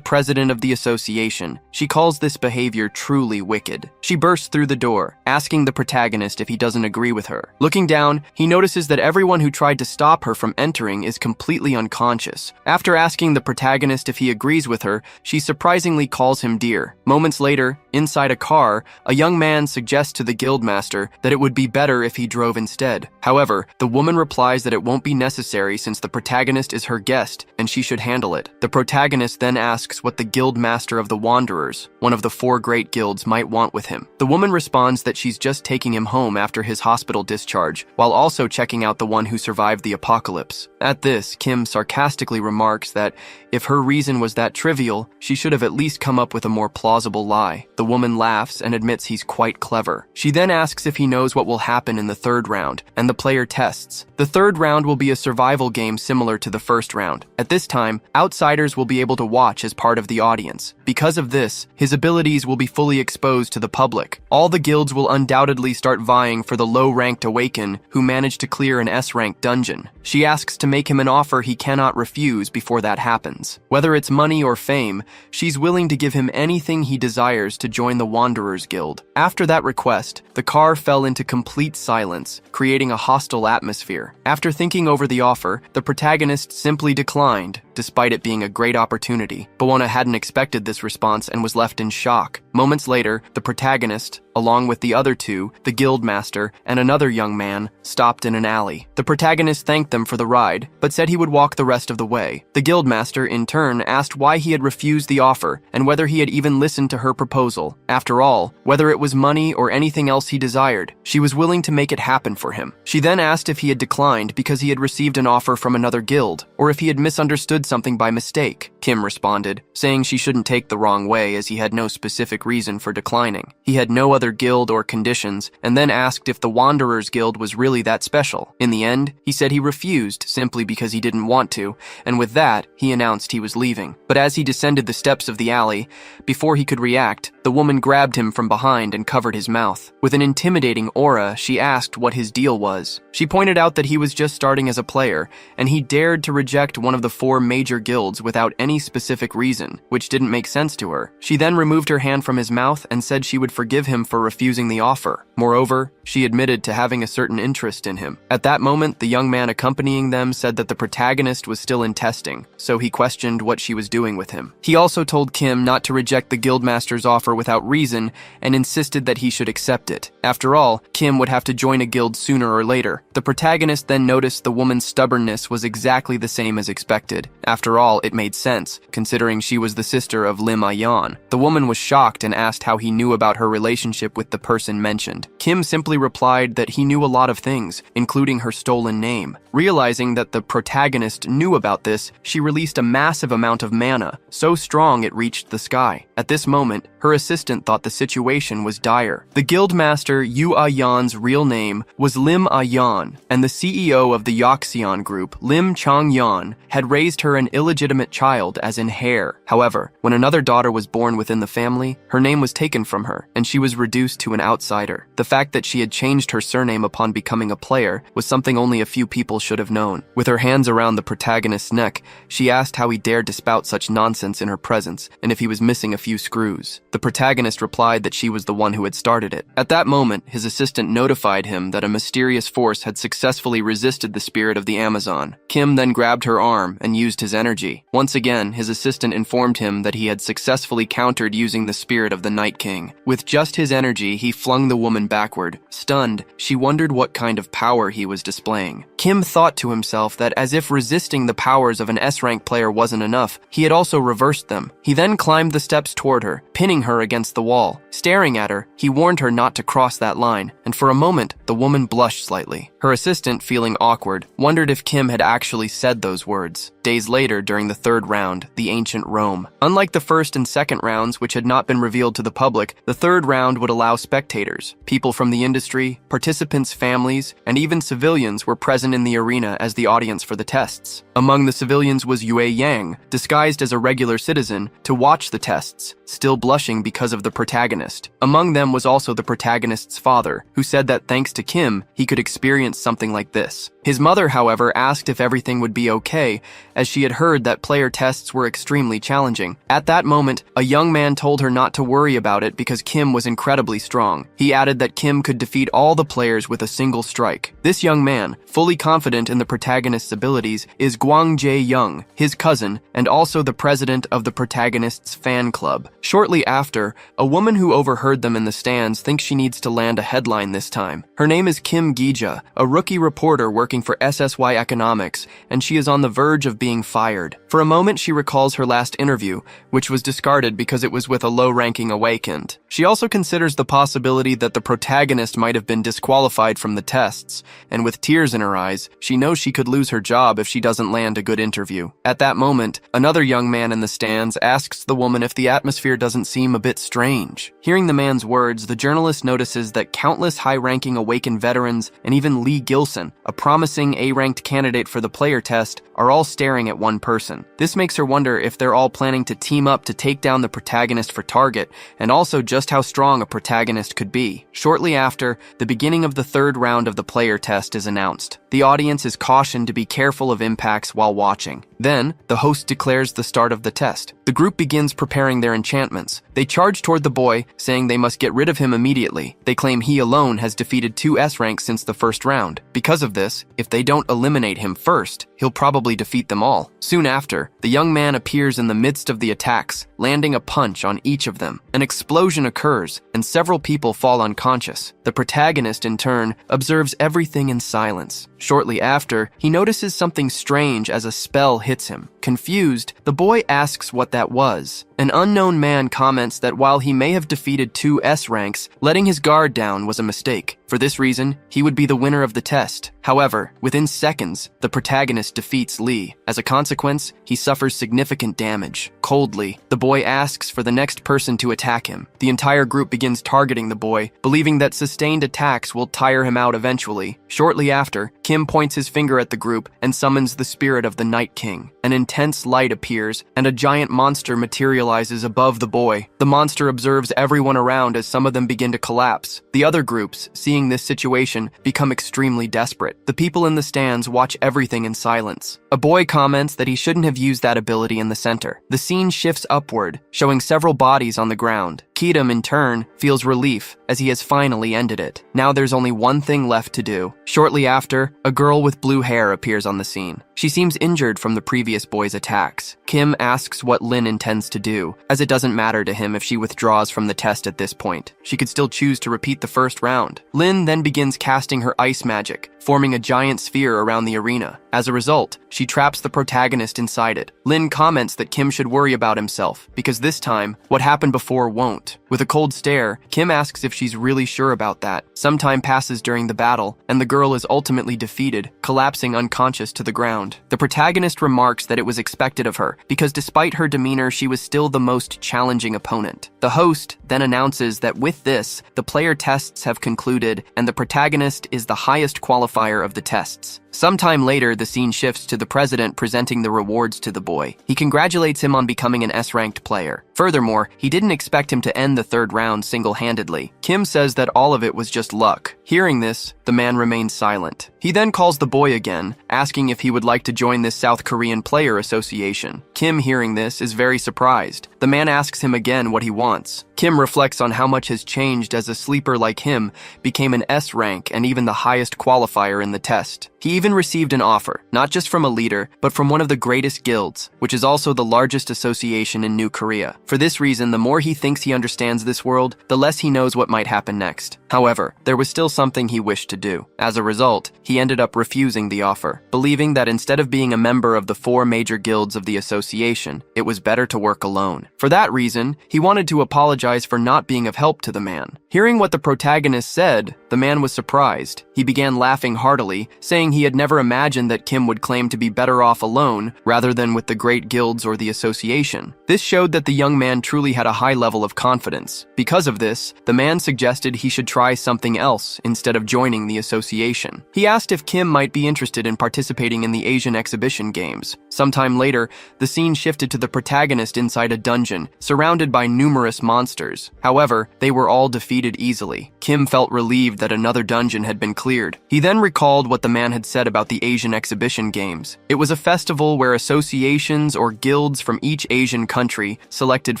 president of the association, she calls this behavior truly wicked. She bursts through the door, asking the protagonist if he doesn't agree with her. Looking down, he notices that everyone who tried to stop her from entering is completely unconscious. After asking the protagonist if he agrees with her, she surprisingly calls him dear. Moments later, inside a car, a young man suggests to the guildmaster that it would be better if he drove instead. However, the woman replies that it won't be necessary since the protagonist is her guest and she should handle it. The protagonist then asks what the guildmaster of the Wanderers, one of the 4 great guilds, might want with him. The woman responds that she's just taking him home after his hospital discharge, while also checking out the one who survived the apocalypse. At this, Kim sarcastically remarks that if her reason was that trivial, she should have at least come up with a more plausible lie. The woman laughs and admits he's quite clever. She then asks if he knows what will happen in the 3rd round, and the player tests. The 3rd round will be a survival game similar to the 1st round. At this time, outsiders will be able to watch as part of the audience. Because of this, his abilities will be fully exposed to the public. All the guilds will undoubtedly start vying for the low-ranked Awaken who managed to clear an S-rank dungeon. She asks to make him an offer he cannot refuse before that happens. Whether it's money or fame, she's willing to give him anything he desires to join the Wanderers Guild. After that request, the car fell into complete silence, creating a hostile atmosphere. After thinking over the offer, the protagonist simply declined, despite it being a great opportunity. Bowona hadn't expected this response and was left in shock. Moments later, the protagonist, along with the other two, the guildmaster and another young man, stopped in an alley. The protagonist thanked them for the ride, but said he would walk the rest of the way. The guildmaster, in turn, asked why he had refused the offer and whether he had even listened to her proposal. After all, whether it was money or anything else he desired, she was willing to make it happen for him. She then asked if he had declined because he had received an offer from another guild, or if he had misunderstood something by mistake. Kim responded, saying she shouldn't take the wrong way as he had no specific reason for declining. He had no other guild or conditions, and then asked if the Wanderers Guild was really that special. In the end, he said he refused simply because he didn't want to, and with that, he announced he was leaving. But as he descended the steps of the alley, before he could react, the woman grabbed him from behind and covered his mouth. With an intimidating aura, she asked what his deal was. She pointed out that he was just starting as a player, and he dared to reject one of the 4 major guilds without any specific reason, which didn't make sense to her. She then removed her hand from his mouth and said she would forgive him for refusing the offer. Moreover, she admitted to having a certain interest in him. At that moment, the young man accompanying them said that the protagonist was still in testing, so he questioned what she was doing with him. He also told Kim not to reject the guildmaster's offer without reason and insisted that he should accept it. After all, Kim would have to join a guild sooner or later. The protagonist then noticed the woman's stubbornness was exactly the same as expected. After all, it made sense, considering she was the sister of Lim Ah-yeon. The woman was shocked and asked how he knew about her relationship with the person mentioned. Kim simply replied that he knew a lot of things, including her stolen name. Realizing that the protagonist knew about this, she released a massive amount of mana, so strong it reached the sky. At this moment, her assistant thought the situation was dire. The guildmaster Yu Ah-yeon's real name was Lim Ah-yeon, and the CEO of the Yoxion group, Lim Chang-yeon, had raised her an illegitimate child as an heir. However, when another daughter was born within the family, her name was taken from her, and she was reduced to an outsider. The fact that she had changed her surname upon becoming a player was something only a few people should have known. With her hands around the protagonist's neck, she asked how he dared to spout such nonsense in her presence, and if he was missing a few screws. The protagonist replied that she was the one who had started it. At that moment, his assistant notified him that a mysterious force had successfully resisted the spirit of the Amazon. Kim then grabbed her arm and used his energy. Once again, his assistant informed him that he had successfully countered using the spirit of the Night King. With just his energy, he flung the woman backward. Stunned, she wondered what kind of power he was displaying. Kim thought to himself that as if resisting the powers of an S-rank player wasn't enough, he had also reversed them. He then climbed the steps toward her, pinning her against the wall. Staring at her, he warned her not to cross that line, and for a moment, the woman blushed slightly. Her assistant, feeling awkward, wondered if Kim had actually said those words. Days later, during the 3rd round, the ancient Rome. Unlike the 1st and 2nd rounds, which had not been revealed to the public, the 3rd round would allow spectators, people from the industry, participants' families, and even civilians were present in the arena as the audience for the tests. Among the civilians was Yue Yang, disguised as a regular citizen, to watch the tests, still blushing because of the protagonist. Among them was also the protagonist's father, who said that thanks to Kim, he could experience something like this. His mother, however, asked if everything would be okay, as she had heard that player tests were extremely challenging. At that moment, a young man told her not to worry about it because Kim was incredibly strong. He added that Kim could defeat all the players with a single strike. This young man, fully confident in the protagonist's abilities, is Gwang Jae-young, his cousin, and also the president of the protagonist's fan club. Shortly after, a woman who overheard them in the stands thinks she needs to land a headline this time. Her name is Kim Gi-ja, a rookie reporter working for SSY Economics, and she is on the verge of being fired. For a moment, she recalls her last interview, which was discarded because it was with a low-ranking awakened. She also considers the possibility that the protagonist might have been disqualified from the tests, and with tears in her eyes, she knows she could lose her job if she doesn't land a good interview. At that moment, another young man in the stands asks the woman if the atmosphere doesn't seem a bit strange. Hearing the man's words, the journalist notices that countless high-ranking awakened veterans and even Lee Gilson, a promising A-ranked candidate for the player test, are all staring at one person. This makes her wonder if they're all planning to team up to take down the protagonist for target, and also just how strong a protagonist could be. Shortly after, the beginning of the 3rd round of the player test is announced. The audience is cautioned to be careful of impacts while watching. Then, the host declares the start of the test. The group begins preparing their enchantments. They charge toward the boy, saying they must get rid of him immediately. They claim he alone has defeated 2 S ranks since the first round. Because of this, if they don't eliminate him first, he'll probably defeat them all. Soon after, the young man appears in the midst of the attacks, landing a punch on each of them. An explosion occurs, and several people fall unconscious. The protagonist, in turn, observes everything in silence. Shortly after, he notices something strange as a spell hits him. Confused, the boy asks what that was. An unknown man comments that while he may have defeated 2 S ranks, letting his guard down was a mistake. For this reason, he would be the winner of the test. However, within seconds, the protagonist defeats Lee. As a consequence, he suffers significant damage. Coldly, the boy asks for the next person to attack him. The entire group begins targeting the boy, believing that sustained attacks will tire him out eventually. Shortly after, Kim points his finger at the group and summons the spirit of the Night King. An intense light appears, and a giant monster materializes above the boy. The monster observes everyone around as some of them begin to collapse. The other groups, seeing this situation, become extremely desperate. The people in the stands watch everything in silence. A boy comments that he shouldn't have used that ability in the center. The scene shifts upward, showing several bodies on the ground. Keatum, in turn, feels relief as he has finally ended it. Now there's only one thing left to do. Shortly after, a girl with blue hair appears on the scene. She seems injured from the previous boy's attacks. Kim asks what Lin intends to do, as it doesn't matter to him if she withdraws from the test at this point. She could still choose to repeat the first round. Lin then begins casting her ice magic, forming a giant sphere around the arena. As a result, she traps the protagonist inside it. Lin comments that Kim should worry about himself, because this time, what happened before won't. With a cold stare, Kim asks if she's really sure about that. Some time passes during the battle, and the girl is ultimately defeated, collapsing unconscious to the ground. The protagonist remarks that it was expected of her, because despite her demeanor, she was still the most challenging opponent. The host then announces that with this, the player tests have concluded, and the protagonist is the highest qualifier of the tests. Sometime later, the scene shifts to the president presenting the rewards to the boy. He congratulates him on becoming an S-ranked player. Furthermore, he didn't expect him to end the third round single-handedly. Kim says that all of it was just luck. Hearing this, the man remains silent. He then calls the boy again, asking if he would like to join this South Korean player association. Kim, hearing this, is very surprised. The man asks him again what he wants. Kim reflects on how much has changed as a sleeper like him became an S rank and even the highest qualifier in the test. He even received an offer, not just from a leader, but from one of the greatest guilds, which is also the largest association in New Korea. For this reason, the more he thinks he understands this world, the less he knows what might happen next. However, there was still something he wished to do. As a result, he ended up refusing the offer, believing that instead of being a member of the 4 major guilds of the association, it was better to work alone. For that reason, he wanted to apologize for not being of help to the man. Hearing what the protagonist said, the man was surprised. He began laughing heartily, saying he had never imagined that Kim would claim to be better off alone rather than with the great guilds or the association. This showed that the young man truly had a high level of confidence. Because of this, the man suggested he should try something else instead of joining the association. He asked if Kim might be interested in participating in the Asian exhibition games. Sometime later, the scene shifted to the protagonist inside a dungeon, surrounded by numerous monsters. However, they were all defeated easily. Kim felt relieved that another dungeon had been cleared. He then recalled what the man had said about the Asian exhibition games. It was a festival where associations or guilds from each Asian country selected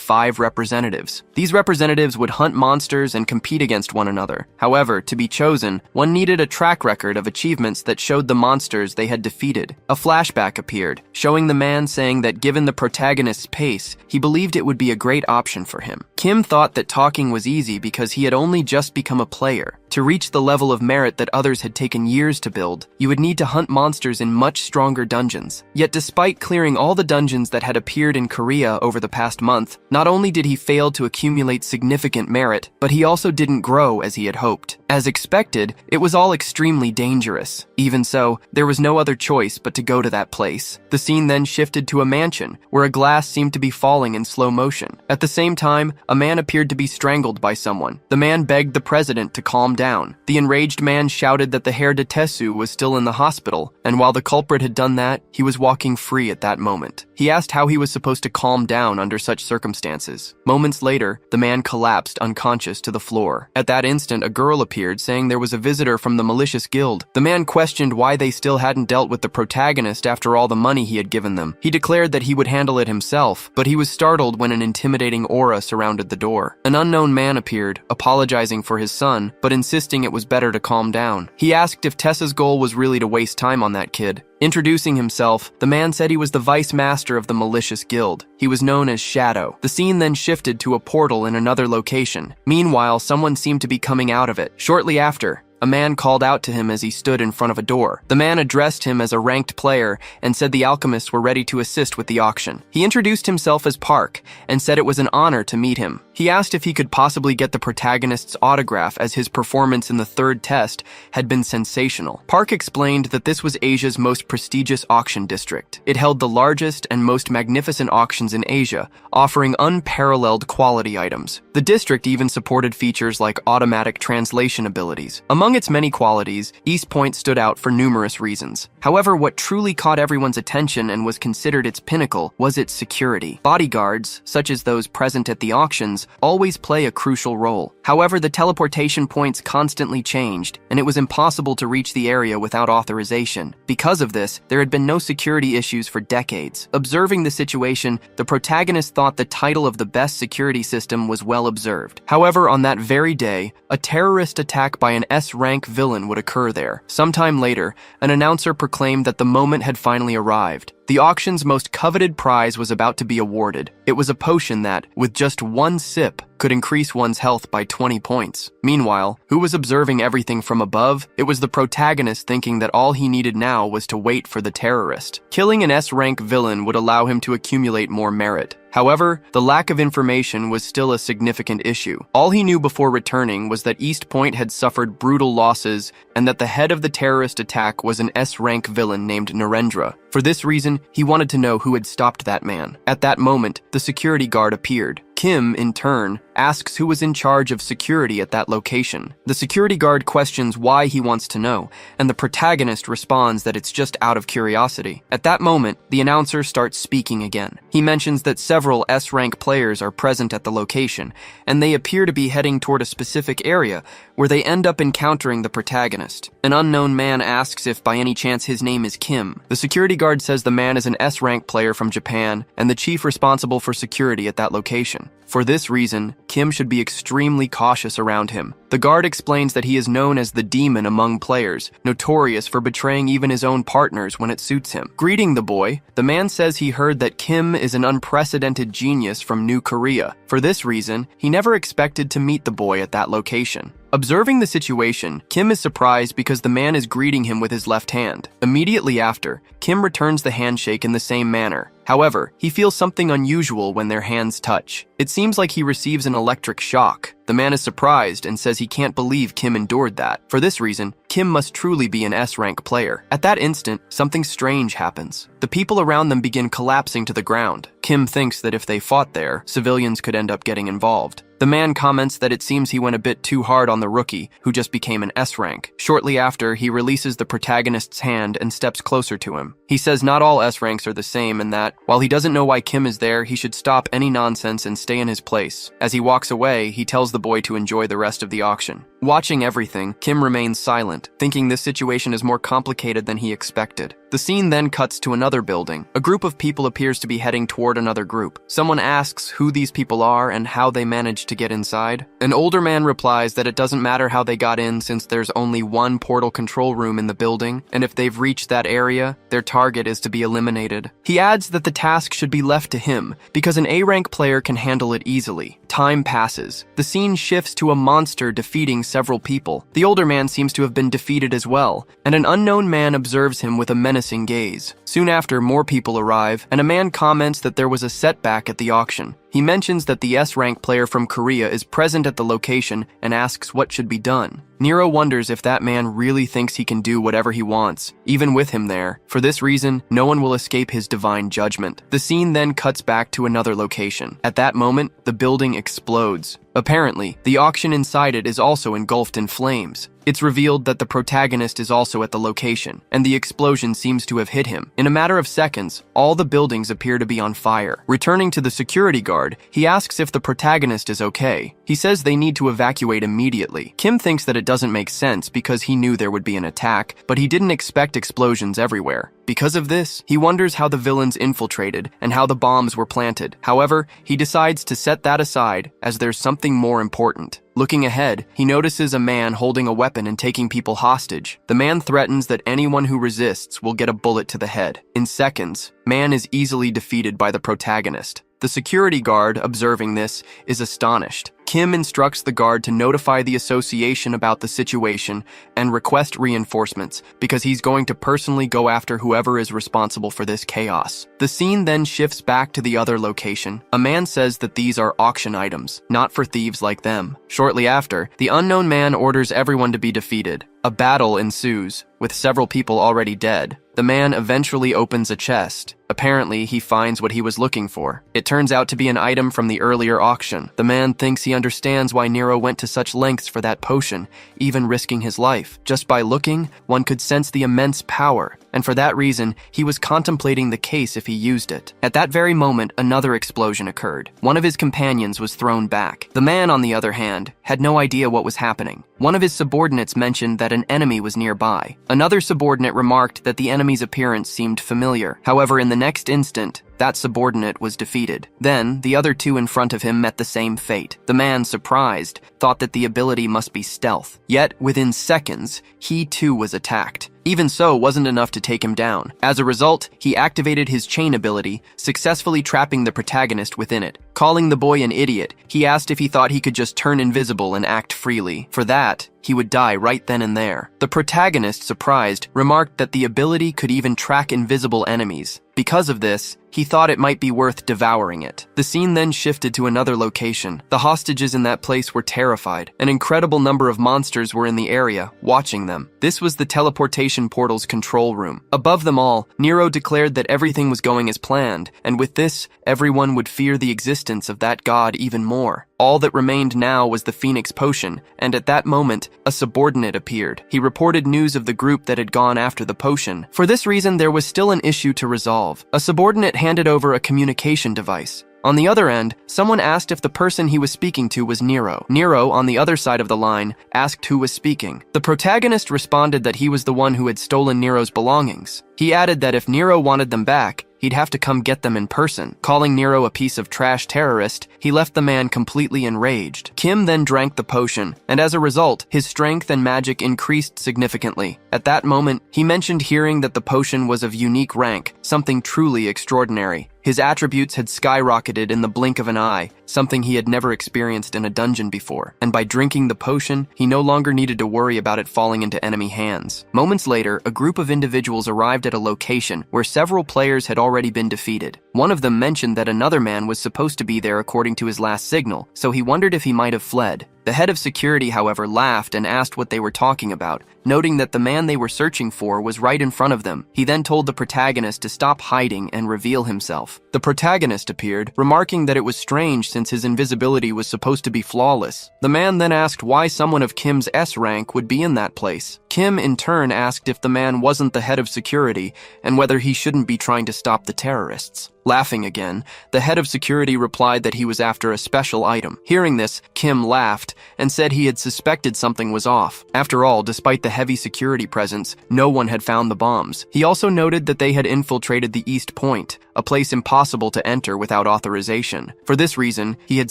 5 representatives. These representatives would hunt monsters and compete against one another. However, to be chosen, one needed a track record of achievements that showed the monsters they had defeated. A flashback appeared, showing the man saying that given the protagonist's pace, he believed it would be a great option for him. Kim thought that talking was easy because he had only just become a player. To reach the level of merit that others had taken years to build, you would need to hunt monsters in much stronger dungeons. Yet despite clearing all the dungeons that had appeared in Korea over the past month, not only did he fail to accumulate significant merit, but he also didn't grow as he had hoped. As expected, it was all extremely dangerous. Even so, there was no other choice but to go to that place. The scene then shifted to a mansion, where a glass seemed to be falling in slow motion. At the same time, a man appeared to be strangled by someone. The man begged the president to calm down. The enraged man shouted that the Herr de Tessu was still in the hospital, and while the culprit had done that, he was walking free at that moment. He asked how he was supposed to calm down under such circumstances. Moments later, the man collapsed unconscious to the floor. At that instant, a girl appeared saying there was a visitor from the malicious guild. The man questioned why they still hadn't dealt with the protagonist after all the money he had given them. He declared that he would handle it himself, but he was startled when an intimidating aura surrounded the door. An unknown man appeared, apologizing for his son, but insisting it was better to calm down. He asked if Tessa's goal was really to waste time on that kid. Introducing himself, the man said he was the vice master of the malicious guild. He was known as Shadow. The scene then shifted to a portal in another location. Meanwhile, someone seemed to be coming out of it. Shortly after, a man called out to him as he stood in front of a door. The man addressed him as a ranked player and said the alchemists were ready to assist with the auction. He introduced himself as Park and said it was an honor to meet him. He asked if he could possibly get the protagonist's autograph as his performance in the third test had been sensational. Park explained that this was Asia's most prestigious auction district. It held the largest and most magnificent auctions in Asia, offering unparalleled quality items. The district even supported features like automatic translation abilities. Among its many qualities, East Point stood out for numerous reasons. However, what truly caught everyone's attention and was considered its pinnacle was its security. Bodyguards, such as those present at the auctions, always play a crucial role. However, the teleportation points constantly changed, and it was impossible to reach the area without authorization. Because of this, there had been no security issues for decades. Observing the situation, the protagonist thought the title of the best security system was well observed. However, on that very day, a terrorist attack by an S-rank villain would occur there. Sometime later, an announcer proclaimed that the moment had finally arrived. The auction's most coveted prize was about to be awarded. It was a potion that, with just one sip, could increase one's health by 20 points. Meanwhile, who was observing everything from above? It was the protagonist thinking that all he needed now was to wait for the terrorist. Killing an S-rank villain would allow him to accumulate more merit. However, the lack of information was still a significant issue. All he knew before returning was that East Point had suffered brutal losses and that the head of the terrorist attack was an S-rank villain named Narendra. For this reason, he wanted to know who had stopped that man. At that moment, the security guard appeared. Kim, in turn, asks who was in charge of security at that location. The security guard questions why he wants to know, and the protagonist responds that it's just out of curiosity. At that moment, the announcer starts speaking again. He mentions that several S-rank players are present at the location, and they appear to be heading toward a specific area where they end up encountering the protagonist. An unknown man asks if by any chance his name is Kim. The security guard says the man is an S-rank player from Japan and the chief responsible for security at that location. For this reason, Kim should be extremely cautious around him. The guard explains that he is known as the demon among players, notorious for betraying even his own partners when it suits him. Greeting the boy, the man says he heard that Kim is an unprecedented genius from New Korea. For this reason, he never expected to meet the boy at that location. Observing the situation, Kim is surprised because the man is greeting him with his left hand. Immediately after, Kim returns the handshake in the same manner. However, he feels something unusual when their hands touch. It seems like he receives an electric shock. The man is surprised and says he can't believe Kim endured that. For this reason, Kim must truly be an S-rank player. At that instant, something strange happens. The people around them begin collapsing to the ground. Kim thinks that if they fought there, civilians could end up getting involved. The man comments that it seems he went a bit too hard on the rookie, who just became an S-rank. Shortly after, he releases the protagonist's hand and steps closer to him. He says not all S-ranks are the same and that, while he doesn't know why Kim is there, he should stop any nonsense and stay in his place. As he walks away, he tells the boy to enjoy the rest of the auction. Watching everything, Kim remains silent, thinking this situation is more complicated than he expected. The scene then cuts to another building. A group of people appears to be heading toward another group. Someone asks who these people are and how they managed to get inside. An older man replies that it doesn't matter how they got in since there's only one portal control room in the building, and if they've reached that area, their target is to be eliminated. He adds that the task should be left to him, because an A-rank player can handle it easily. Time passes. The scene shifts to a monster defeating several people. The older man seems to have been defeated as well, and an unknown man observes him with a menacing gaze. Soon after, more people arrive, and a man comments that there was a setback at the auction. He mentions that the S-rank player from Korea is present at the location and asks what should be done. Nero wonders if that man really thinks he can do whatever he wants, even with him there. For this reason, no one will escape his divine judgment. The scene then cuts back to another location. At that moment, the building explodes. Apparently, the auction inside it is also engulfed in flames. It's revealed that the protagonist is also at the location, and the explosion seems to have hit him. In a matter of seconds, all the buildings appear to be on fire. Returning to the security guard, he asks if the protagonist is okay. He says they need to evacuate immediately. Kim thinks that it doesn't make sense because he knew there would be an attack, but he didn't expect explosions everywhere. Because of this, he wonders how the villains infiltrated and how the bombs were planted. However, he decides to set that aside as there's something more important. Looking ahead, he notices a man holding a weapon and taking people hostage. The man threatens that anyone who resists will get a bullet to the head. In seconds, man is easily defeated by the protagonist. The security guard, observing this, is astonished. Kim instructs the guard to notify the association about the situation and request reinforcements because he's going to personally go after whoever is responsible for this chaos. The scene then shifts back to the other location. A man says that these are auction items, not for thieves like them. Shortly after, the unknown man orders everyone to be defeated. A battle ensues, with several people already dead. The man eventually opens a chest. Apparently, he finds what he was looking for. It turns out to be an item from the earlier auction. The man thinks he understands why Nero went to such lengths for that potion, even risking his life. Just by looking, one could sense the immense power, and for that reason, he was contemplating the case if he used it. At that very moment, another explosion occurred. One of his companions was thrown back. The man, on the other hand, had no idea what was happening. One of his subordinates mentioned that an enemy was nearby. Another subordinate remarked that the enemy's appearance seemed familiar. However, in the next instant, that subordinate was defeated. Then, the other two in front of him met the same fate. The man, surprised, thought that the ability must be stealth. Yet, within seconds, he too was attacked. Even so, wasn't enough to take him down. As a result, he activated his chain ability, successfully trapping the protagonist within it. Calling the boy an idiot, he asked if he thought he could just turn invisible and act freely. For that, he would die right then and there. The protagonist, surprised, remarked that the ability could even track invisible enemies. Because of this, he thought it might be worth devouring it. The scene then shifted to another location. The hostages in that place were terrified. An incredible number of monsters were in the area, watching them. This was the teleportation portal's control room. Above them all, Nero declared that everything was going as planned, and with this, everyone would fear the existence of that god even more. All that remained now was the Phoenix Potion, and at that moment, a subordinate appeared. He reported news of the group that had gone after the potion. For this reason, there was still an issue to resolve. A subordinate handed over a communication device. On the other end, someone asked if the person he was speaking to was Nero. Nero, on the other side of the line, asked who was speaking. The protagonist responded that he was the one who had stolen Nero's belongings. He added that if Nero wanted them back, he'd have to come get them in person. Calling Nero a piece of trash terrorist, he left the man completely enraged. Kim then drank the potion, and as a result, his strength and magic increased significantly. At that moment, he mentioned hearing that the potion was of unique rank, something truly extraordinary. His attributes had skyrocketed in the blink of an eye, something he had never experienced in a dungeon before. And by drinking the potion, he no longer needed to worry about it falling into enemy hands. Moments later, a group of individuals arrived at a location where several players had already been defeated. One of them mentioned that another man was supposed to be there according to his last signal, so he wondered if he might have fled. The head of security, however, laughed and asked what they were talking about, noting that the man they were searching for was right in front of them. He then told the protagonist to stop hiding and reveal himself. The protagonist appeared, remarking that it was strange since his invisibility was supposed to be flawless. The man then asked why someone of Kim's S rank would be in that place. Kim, in turn, asked if the man wasn't the head of security and whether he shouldn't be trying to stop the terrorists. Laughing again, the head of security replied that he was after a special item. Hearing this, Kim laughed and said he had suspected something was off. After all, despite the heavy security presence, no one had found the bombs. He also noted that they had infiltrated the East Point, a place impossible to enter without authorization. For this reason, he had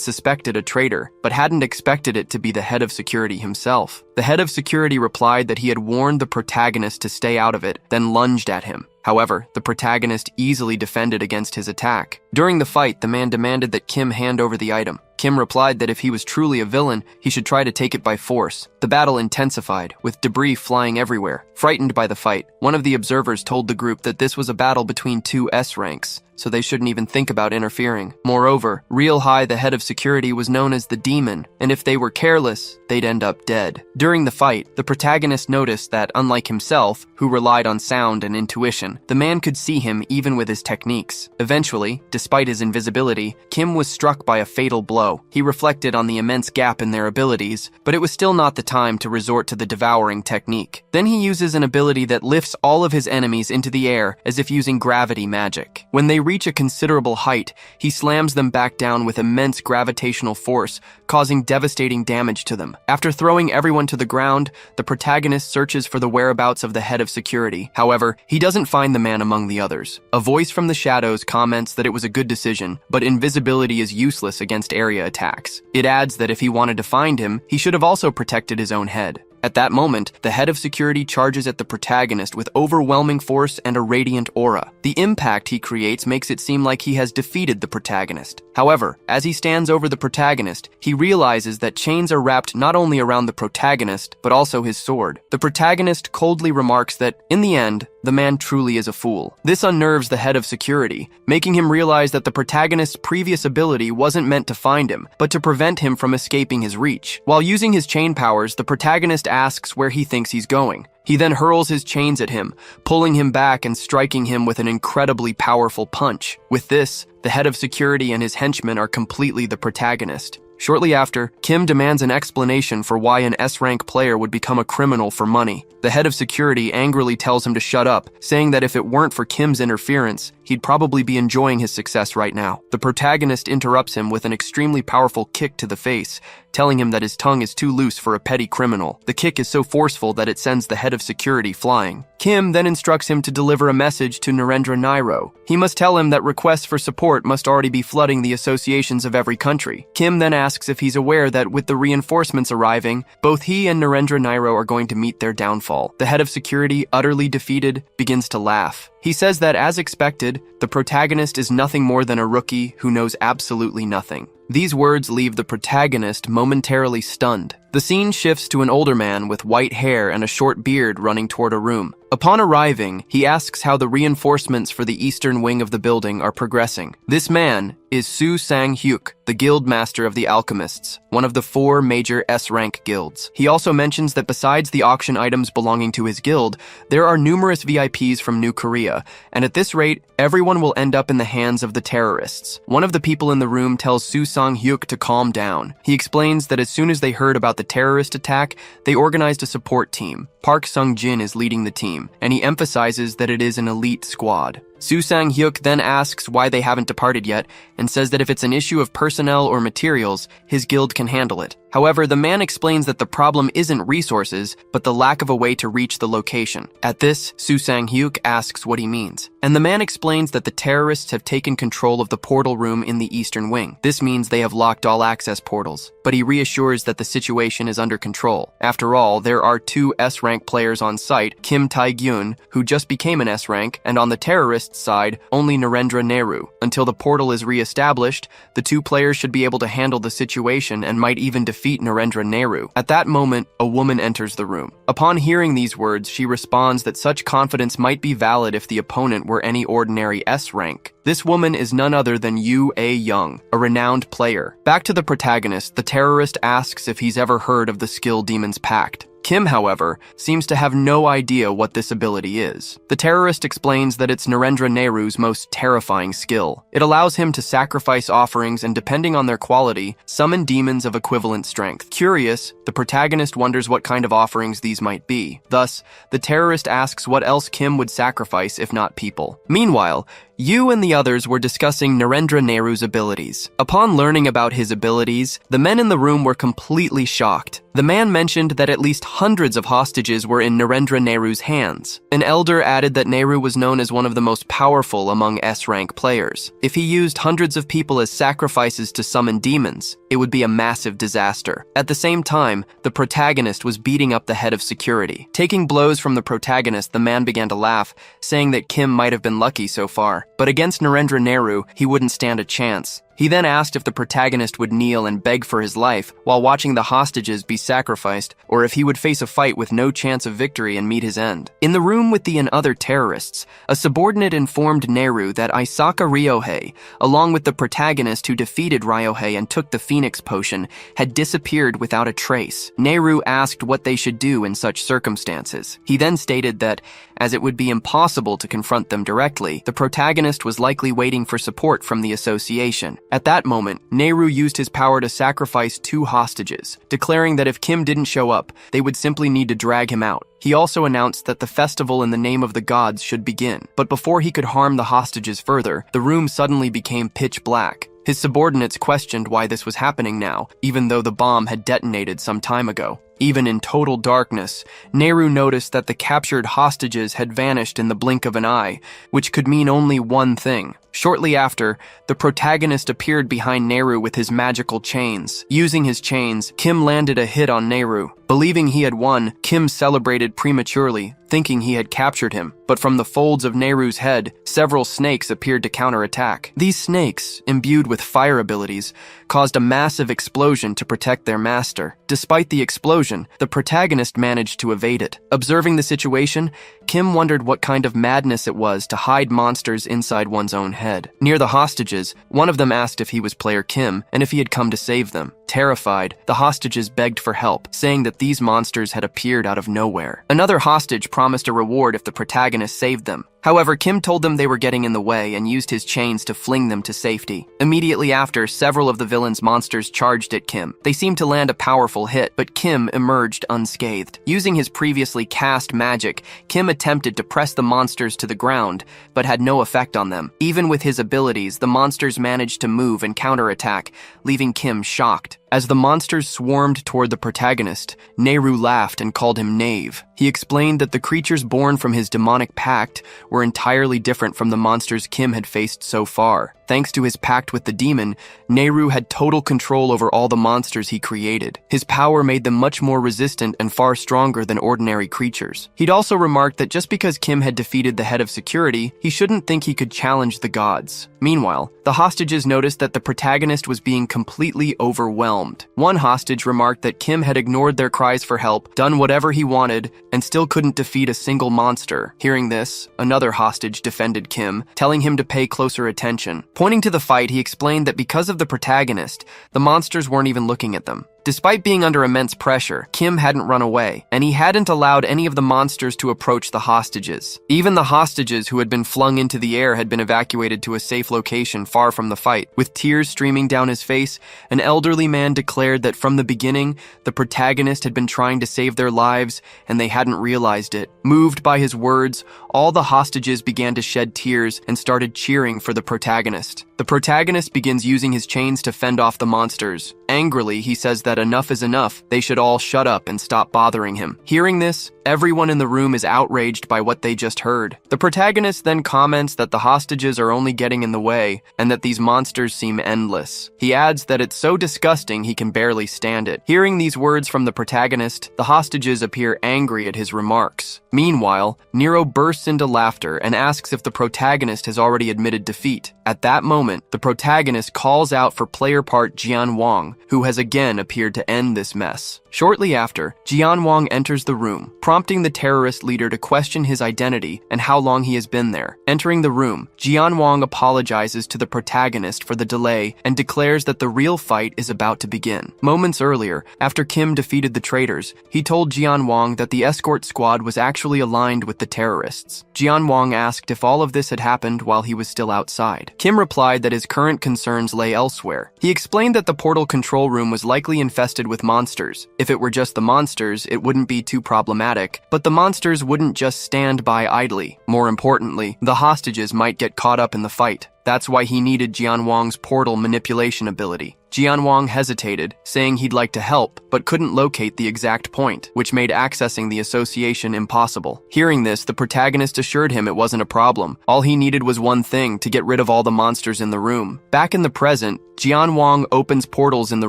suspected a traitor, but hadn't expected it to be the head of security himself. The head of security replied that he had warned the protagonist to stay out of it, then lunged at him. However, the protagonist easily defended against his attack. During the fight, the man demanded that Kim hand over the item. Kim replied that if he was truly a villain, he should try to take it by force. The battle intensified, with debris flying everywhere. Frightened by the fight, one of the observers told the group that this was a battle between two S ranks, so they shouldn't even think about interfering. Moreover, Real High, the head of security, was known as the Demon, and if they were careless, they'd end up dead. During the fight, the protagonist noticed that, unlike himself, who relied on sound and intuition, the man could see him even with his techniques. Eventually, despite his invisibility, Kim was struck by a fatal blow. He reflected on the immense gap in their abilities, but it was still not the time to resort to the devouring technique. Then he uses an ability that lifts all of his enemies into the air as if using gravity magic. When they reach a considerable height, he slams them back down with immense gravitational force, causing devastating damage to them. After throwing everyone to the ground, the protagonist searches for the whereabouts of the head of security. However, he doesn't find the man among the others. A voice from the shadows comments that it was a good decision, but invisibility is useless against area attacks. It adds that if he wanted to find him, he should have also protected his own head. At that moment, the head of security charges at the protagonist with overwhelming force and a radiant aura. The impact he creates makes it seem like he has defeated the protagonist. However, as he stands over the protagonist, he realizes that chains are wrapped not only around the protagonist, but also his sword. The protagonist coldly remarks that, in the end, the man truly is a fool. This unnerves the head of security, making him realize that the protagonist's previous ability wasn't meant to find him, but to prevent him from escaping his reach. While using his chain powers, the protagonist asks where he thinks he's going. He then hurls his chains at him, pulling him back and striking him with an incredibly powerful punch. With this, the head of security and his henchmen are completely the protagonist. Shortly after, Kim demands an explanation for why an S-rank player would become a criminal for money. The head of security angrily tells him to shut up, saying that if it weren't for Kim's interference, he'd probably be enjoying his success right now. The protagonist interrupts him with an extremely powerful kick to the face, telling him that his tongue is too loose for a petty criminal. The kick is so forceful that it sends the head of security flying. Kim then instructs him to deliver a message to Narendra Nairo. He must tell him that requests for support must already be flooding the associations of every country. Kim then asks if he's aware that with the reinforcements arriving, both he and Narendra Nairo are going to meet their downfall. The head of security, utterly defeated, begins to laugh. He says that, as expected, the protagonist is nothing more than a rookie who knows absolutely nothing. These words leave the protagonist momentarily stunned. The scene shifts to an older man with white hair and a short beard running toward a room. Upon arriving, he asks how the reinforcements for the eastern wing of the building are progressing. This man is Su Sang-hyuk, the guild master of the alchemists, one of the 4 major S-rank guilds. He also mentions that besides the auction items belonging to his guild, there are numerous VIPs from New Korea, and at this rate, everyone will end up in the hands of the terrorists. One of the people in the room tells Su Sang-hyuk to calm down. He explains that as soon as they heard about the terrorist attack, they organized a support team. Park Sung-jin is leading the team, and he emphasizes that it is an elite squad. Su Sang-hyuk then asks why they haven't departed yet, and says that if it's an issue of personnel or materials, his guild can handle it. However, the man explains that the problem isn't resources, but the lack of a way to reach the location. At this, Su Sang-hyuk asks what he means, and the man explains that the terrorists have taken control of the portal room in the eastern wing. This means they have locked all access portals, but he reassures that the situation is under control. After all, there are 2 S-rank players on site, Kim Tae-gyun, who just became an S-rank, and on the terrorists' side, only Narendra Nehru. Until the portal is re-established, the 2 players should be able to handle the situation and might even defeat Narendra Nehru. At that moment, a woman enters the room. Upon hearing these words, she responds that such confidence might be valid if the opponent were any ordinary S-rank. This woman is none other than Yu A-young, a renowned player. Back to the protagonist, the terrorist asks if he's ever heard of the Skill Demon's Pact. Kim, however, seems to have no idea what this ability is. The terrorist explains that it's Narendra Nehru's most terrifying skill. It allows him to sacrifice offerings and, depending on their quality, summon demons of equivalent strength. Curious, the protagonist wonders what kind of offerings these might be. Thus, the terrorist asks what else Kim would sacrifice if not people. Meanwhile, Yu and the others were discussing Narendra Nehru's abilities. Upon learning about his abilities, the men in the room were completely shocked. The man mentioned that at least hundreds of hostages were in Narendra Nehru's hands. An elder added that Nehru was known as one of the most powerful among S-rank players. If he used hundreds of people as sacrifices to summon demons, it would be a massive disaster. At the same time, the protagonist was beating up the head of security. Taking blows from the protagonist, the man began to laugh, saying that Kim might have been lucky so far. But against Narendra Nehru, he wouldn't stand a chance. He then asked if the protagonist would kneel and beg for his life while watching the hostages be sacrificed, or if he would face a fight with no chance of victory and meet his end. In the room with the other terrorists, a subordinate informed Neru that Isaka Ryohei, along with the protagonist who defeated Ryohei and took the Phoenix Potion, had disappeared without a trace. Neru asked what they should do in such circumstances. He then stated that, as it would be impossible to confront them directly, the protagonist was likely waiting for support from the association. At that moment, Neru used his power to sacrifice 2 hostages, declaring that if Kim didn't show up, they would simply need to drag him out. He also announced that the festival in the name of the gods should begin. But before he could harm the hostages further, the room suddenly became pitch black. His subordinates questioned why this was happening now, even though the bomb had detonated some time ago. Even in total darkness, Neru noticed that the captured hostages had vanished in the blink of an eye, which could mean only one thing. Shortly after, the protagonist appeared behind Neru with his magical chains. Using his chains, Kim landed a hit on Neru. Believing he had won, Kim celebrated prematurely, thinking he had captured him. But from the folds of Neru's head, several snakes appeared to counterattack. These snakes, imbued with fire abilities, caused a massive explosion to protect their master. Despite the explosion, the protagonist managed to evade it. Observing the situation, Kim wondered what kind of madness it was to hide monsters inside one's own head. Near the hostages, one of them asked if he was player Kim and if he had come to save them. Terrified, the hostages begged for help, saying that these monsters had appeared out of nowhere. Another hostage promised a reward if the protagonist saved them. However, Kim told them they were getting in the way and used his chains to fling them to safety. Immediately after, several of the villain's monsters charged at Kim. They seemed to land a powerful hit, but Kim emerged unscathed. Using his previously cast magic, Kim attempted to press the monsters to the ground, but had no effect on them. Even with his abilities, the monsters managed to move and counterattack, leaving Kim shocked. As the monsters swarmed toward the protagonist, Neru laughed and called him Knave. He explained that the creatures born from his demonic pact were entirely different from the monsters Kim had faced so far. Thanks to his pact with the demon, Neru had total control over all the monsters he created. His power made them much more resistant and far stronger than ordinary creatures. He'd also remarked that just because Kim had defeated the head of security, he shouldn't think he could challenge the gods. Meanwhile, the hostages noticed that the protagonist was being completely overwhelmed. One hostage remarked that Kim had ignored their cries for help, done whatever he wanted, and still couldn't defeat a single monster. Hearing this, another hostage defended Kim, telling him to pay closer attention. Pointing to the fight, he explained that because of the protagonist, the monsters weren't even looking at them. Despite being under immense pressure, Kim hadn't run away, and he hadn't allowed any of the monsters to approach the hostages. Even the hostages who had been flung into the air had been evacuated to a safe location far from the fight. With tears streaming down his face, an elderly man declared that from the beginning, the protagonist had been trying to save their lives, and they hadn't realized it. Moved by his words, all the hostages began to shed tears and started cheering for the protagonist. The protagonist begins using his chains to fend off the monsters. Angrily, he says that enough is enough. They should all shut up and stop bothering him. Hearing this, everyone in the room is outraged by what they just heard. The protagonist then comments that the hostages are only getting in the way and that these monsters seem endless. He adds that it's so disgusting he can barely stand it. Hearing these words from the protagonist, the hostages appear angry at his remarks. Meanwhile, Nero bursts into laughter and asks if the protagonist has already admitted defeat. At that moment, the protagonist calls out for player part Jian Wang, who has again appeared to end this mess. Shortly after, Jian Wang enters the room, prompting the terrorist leader to question his identity and how long he has been there. Entering the room, Jian Wang apologizes to the protagonist for the delay and declares that the real fight is about to begin. Moments earlier, after Kim defeated the traitors, he told Jian Wang that the escort squad was actually aligned with the terrorists. Jian Wang asked if all of this had happened while he was still outside. Kim replied that his current concerns lay elsewhere. He explained that the portal control room was likely infested with monsters. If it were just the monsters, it wouldn't be too problematic, but the monsters wouldn't just stand by idly. More importantly, the hostages might get caught up in the fight. That's why he needed Jian Wang's portal manipulation ability. Jian Wang hesitated, saying he'd like to help, but couldn't locate the exact point, which made accessing the association impossible. Hearing this, the protagonist assured him it wasn't a problem. All he needed was one thing, to get rid of all the monsters in the room. Back in the present, Jian Wang opens portals in the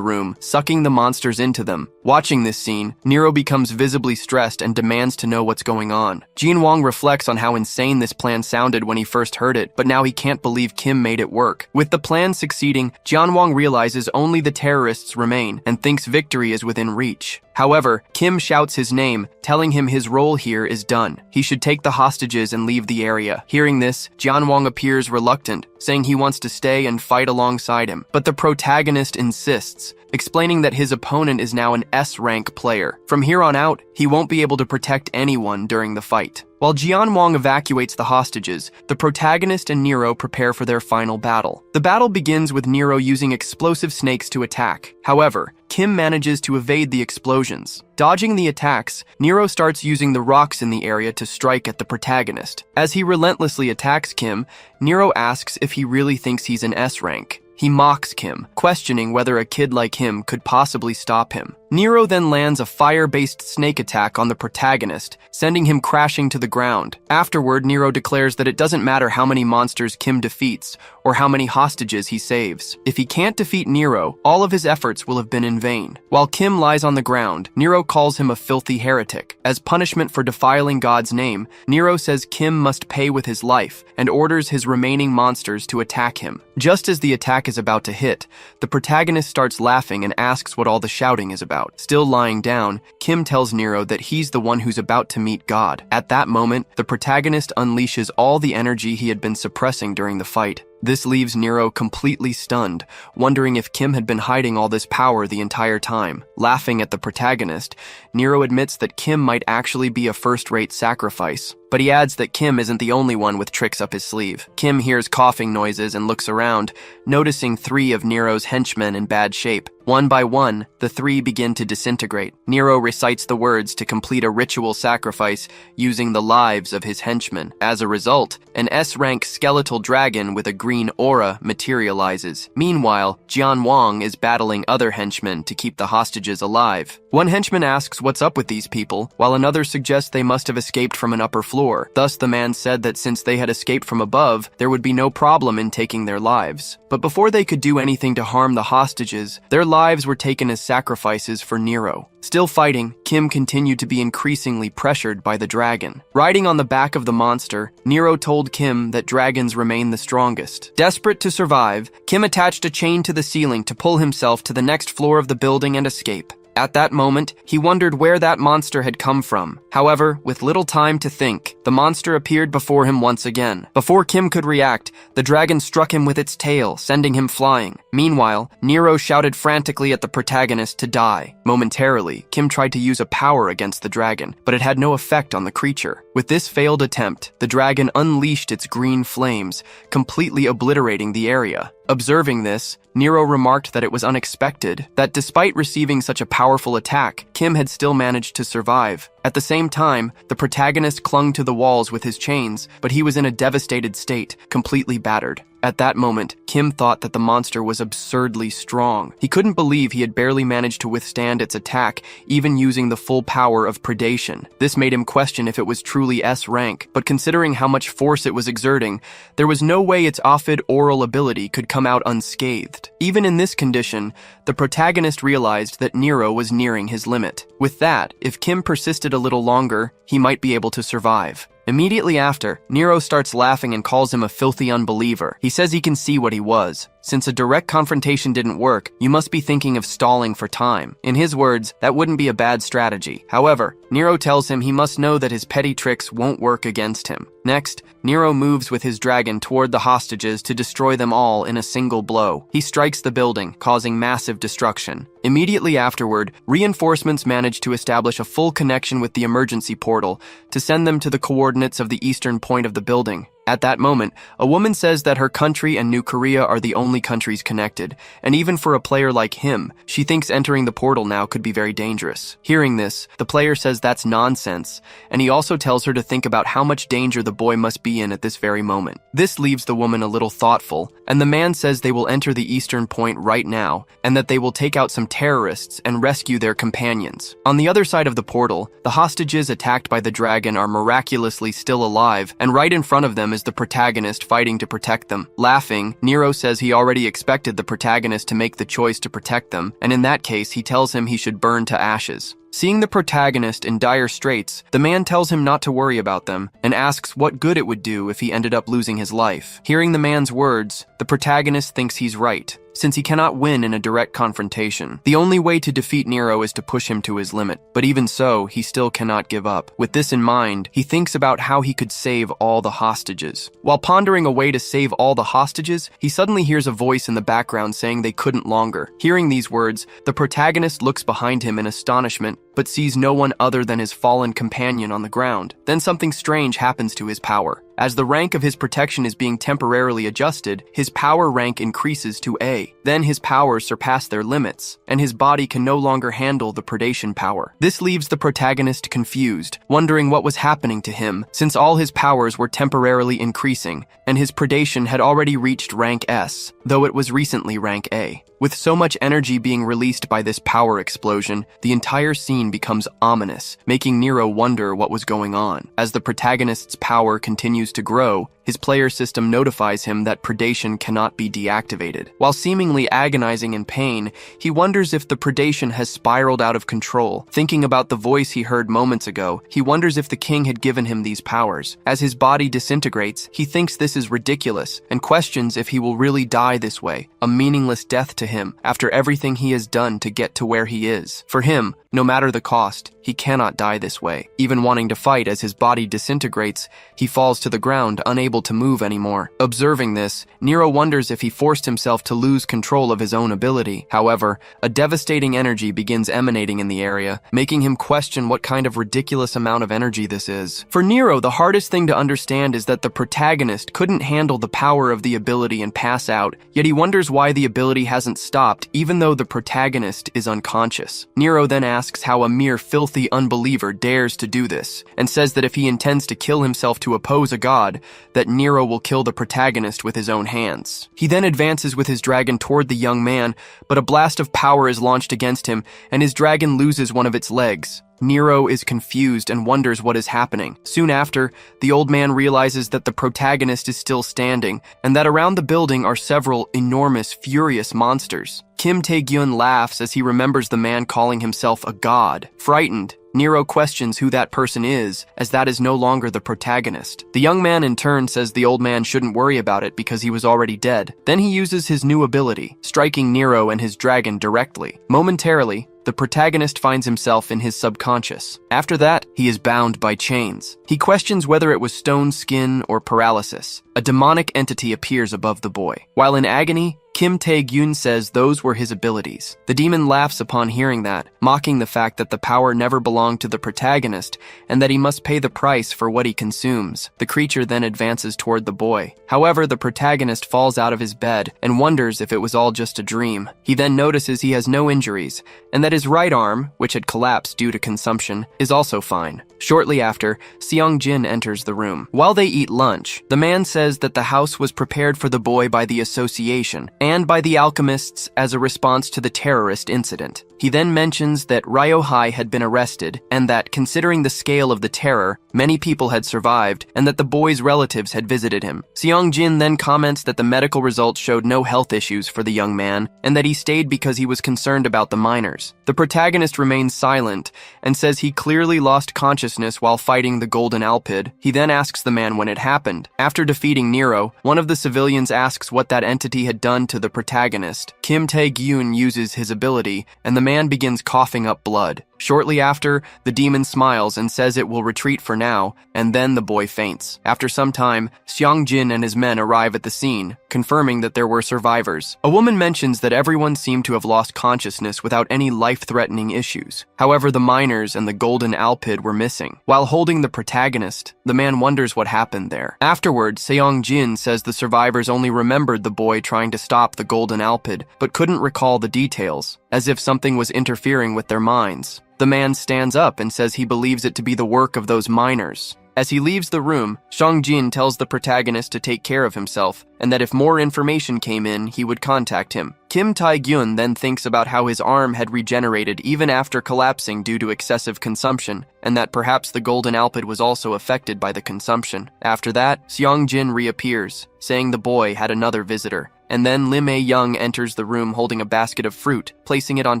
room, sucking the monsters into them. Watching this scene, Nero becomes visibly stressed and demands to know what's going on. Jian Wang reflects on how insane this plan sounded when he first heard it, but now he can't believe Kim made it work. With the plan succeeding, Jian Wang realizes only the terrorists remain and thinks victory is within reach. However, Kim shouts his name, telling him his role here is done. He should take the hostages and leave the area. Hearing this, Jian Wang appears reluctant, saying he wants to stay and fight alongside him. But the protagonist insists, explaining that his opponent is now an S-rank player. From here on out, he won't be able to protect anyone during the fight. While Jian Wang evacuates the hostages, the protagonist and Nero prepare for their final battle. The battle begins with Nero using explosive snakes to attack. However, Kim manages to evade the explosions. Dodging the attacks, Nero starts using the rocks in the area to strike at the protagonist. As he relentlessly attacks Kim, Nero asks if he really thinks he's an S-rank. He mocks Kim, questioning whether a kid like him could possibly stop him. Nero then lands a fire-based snake attack on the protagonist, sending him crashing to the ground. Afterward, Nero declares that it doesn't matter how many monsters Kim defeats or how many hostages he saves. If he can't defeat Nero, all of his efforts will have been in vain. While Kim lies on the ground, Nero calls him a filthy heretic. As punishment for defiling God's name, Nero says Kim must pay with his life and orders his remaining monsters to attack him. Just as the attack is about to hit, the protagonist starts laughing and asks what all the shouting is about. Still lying down, Kim tells Nero that he's the one who's about to meet God. At that moment, the protagonist unleashes all the energy he had been suppressing during the fight. This leaves Nero completely stunned, wondering if Kim had been hiding all this power the entire time. Laughing at the protagonist, Nero admits that Kim might actually be a first-rate sacrifice. But he adds that Kim isn't the only one with tricks up his sleeve. Kim hears coughing noises and looks around, noticing 3 of Nero's henchmen in bad shape. One by one, the 3 begin to disintegrate. Nero recites the words to complete a ritual sacrifice using the lives of his henchmen. As a result, an S-rank skeletal dragon with a green aura materializes. Meanwhile, Jian Wang is battling other henchmen to keep the hostages alive. One henchman asks what's up with these people, while another suggests they must have escaped from an upper floor. Thus, the man said that since they had escaped from above, there would be no problem in taking their lives. But before they could do anything to harm the hostages, their lives were taken as sacrifices for Nero. Still fighting, Kim continued to be increasingly pressured by the dragon. Riding on the back of the monster, Nero told Kim that dragons remain the strongest. Desperate to survive, Kim attached a chain to the ceiling to pull himself to the next floor of the building and escape. At that moment, he wondered where that monster had come from. However, with little time to think, the monster appeared before him once again. Before Kim could react, the dragon struck him with its tail, sending him flying. Meanwhile, Nero shouted frantically at the protagonist to die. Momentarily, Kim tried to use a power against the dragon, but it had no effect on the creature. With this failed attempt, the dragon unleashed its green flames, completely obliterating the area. Observing this, Nero remarked that it was unexpected, that despite receiving such a powerful attack, Kim had still managed to survive. At the same time, the protagonist clung to the walls with his chains, but he was in a devastated state, completely battered. At that moment, Kim thought that the monster was absurdly strong. He couldn't believe he had barely managed to withstand its attack, even using the full power of predation. This made him question if it was truly S-rank, but considering how much force it was exerting, there was no way its Ophid oral ability could come out unscathed. Even in this condition, the protagonist realized that Nero was nearing his limit. With that, if Kim persisted a little longer, he might be able to survive. Immediately after, Nero starts laughing and calls him a filthy unbeliever. He says he can see what he was. Since a direct confrontation didn't work, you must be thinking of stalling for time. In his words, that wouldn't be a bad strategy. However, Nero tells him he must know that his petty tricks won't work against him. Next, Nero moves with his dragon toward the hostages to destroy them all in a single blow. He strikes the building, causing massive destruction. Immediately afterward, reinforcements manage to establish a full connection with the emergency portal to send them to the coordinates of the eastern point of the building. At that moment, a woman says that her country and New Korea are the only countries connected, and even for a player like him, she thinks entering the portal now could be very dangerous. Hearing this, the player says that's nonsense, and he also tells her to think about how much danger the boy must be in at this very moment. This leaves the woman a little thoughtful, and the man says they will enter the eastern point right now, and that they will take out some terrorists and rescue their companions. On the other side of the portal, the hostages attacked by the dragon are miraculously still alive, and right in front of them is as the protagonist fighting to protect them. Laughing, Nero says he already expected the protagonist to make the choice to protect them, and in that case, he tells him he should burn to ashes. Seeing the protagonist in dire straits, the man tells him not to worry about them and asks what good it would do if he ended up losing his life. Hearing the man's words, the protagonist thinks he's right, since he cannot win in a direct confrontation. The only way to defeat Nero is to push him to his limit, but even so, he still cannot give up. With this in mind, he thinks about how he could save all the hostages. While pondering a way to save all the hostages, he suddenly hears a voice in the background saying they couldn't longer. Hearing these words, the protagonist looks behind him in astonishment, but sees no one other than his fallen companion on the ground. Then something strange happens to his power. As the rank of his protection is being temporarily adjusted, his power rank increases to A. Then his powers surpass their limits, and his body can no longer handle the predation power. This leaves the protagonist confused, wondering what was happening to him, since all his powers were temporarily increasing, and his predation had already reached rank S, though it was recently rank A. With so much energy being released by this power explosion, the entire scene becomes ominous, making Nero wonder what was going on. As the protagonist's power continues to grow, his player system notifies him that predation cannot be deactivated. While seemingly agonizing in pain, he wonders if the predation has spiraled out of control. Thinking about the voice he heard moments ago, he wonders if the king had given him these powers. As his body disintegrates, he thinks this is ridiculous and questions if he will really die this way, a meaningless death to him after everything he has done to get to where he is. For him, no matter the cost, he cannot die this way. Even wanting to fight as his body disintegrates, he falls to the ground, unable to move anymore. Observing this, Nero wonders if he forced himself to lose control of his own ability. However, a devastating energy begins emanating in the area, making him question what kind of ridiculous amount of energy this is. For Nero, the hardest thing to understand is that the protagonist couldn't handle the power of the ability and pass out, yet he wonders why the ability hasn't stopped even though the protagonist is unconscious. Nero then asks how a mere filthy unbeliever dares to do this, and says that if he intends to kill himself to oppose a god, that Nero will kill the protagonist with his own hands. He then advances with his dragon toward the young man, but a blast of power is launched against him, and his dragon loses one of its legs. Nero is confused and wonders what is happening. Soon after, the old man realizes that the protagonist is still standing, and that around the building are several enormous, furious monsters. Kim Tae-gyun laughs as he remembers the man calling himself a god. Frightened, Nero questions who that person is, as that is no longer the protagonist. The young man in turn says the old man shouldn't worry about it because he was already dead. Then he uses his new ability, striking Nero and his dragon directly. Momentarily, the protagonist finds himself in his subconscious. After that, he is bound by chains. He questions whether it was stone skin or paralysis. A demonic entity appears above the boy. While in agony, Kim Tae-gyun says those were his abilities. The demon laughs upon hearing that, mocking the fact that the power never belonged to the protagonist and that he must pay the price for what he consumes. The creature then advances toward the boy. However, the protagonist falls out of his bed and wonders if it was all just a dream. He then notices he has no injuries and that his right arm, which had collapsed due to consumption, is also fine. Shortly after, Seong-jin enters the room. While they eat lunch, the man says that the house was prepared for the boy by the association and by the alchemists as a response to the terrorist incident. He then mentions that Ryo-hai had been arrested and that, considering the scale of the terror, many people had survived and that the boy's relatives had visited him. Seong-jin then comments that the medical results showed no health issues for the young man and that he stayed because he was concerned about the minors. The protagonist remains silent and says he clearly lost consciousness while fighting the Golden Alpid. He then asks the man when it happened. After defeating Nero, one of the civilians asks what that entity had done to the protagonist. Kim Tae-gyun uses his ability, and the man begins coughing up blood. Shortly after, the demon smiles and says it will retreat for now, and then the boy faints. After some time, Seong-jin and his men arrive at the scene, confirming that there were survivors. A woman mentions that everyone seemed to have lost consciousness without any life-threatening issues. However, the miners and the Golden Alpid were missing. While holding the protagonist, the man wonders what happened there. Afterward, Seong-jin says the survivors only remembered the boy trying to stop the Golden Alpid, but couldn't recall the details, as if something was interfering with their minds. The man stands up and says he believes it to be the work of those miners. As he leaves the room, Song-jin tells the protagonist to take care of himself, and that if more information came in, he would contact him. Kim Tae-gyun then thinks about how his arm had regenerated even after collapsing due to excessive consumption, and that perhaps the golden alpid was also affected by the consumption. After that, Seong-jin reappears, saying the boy had another visitor. And then Lim A-young enters the room holding a basket of fruit, placing it on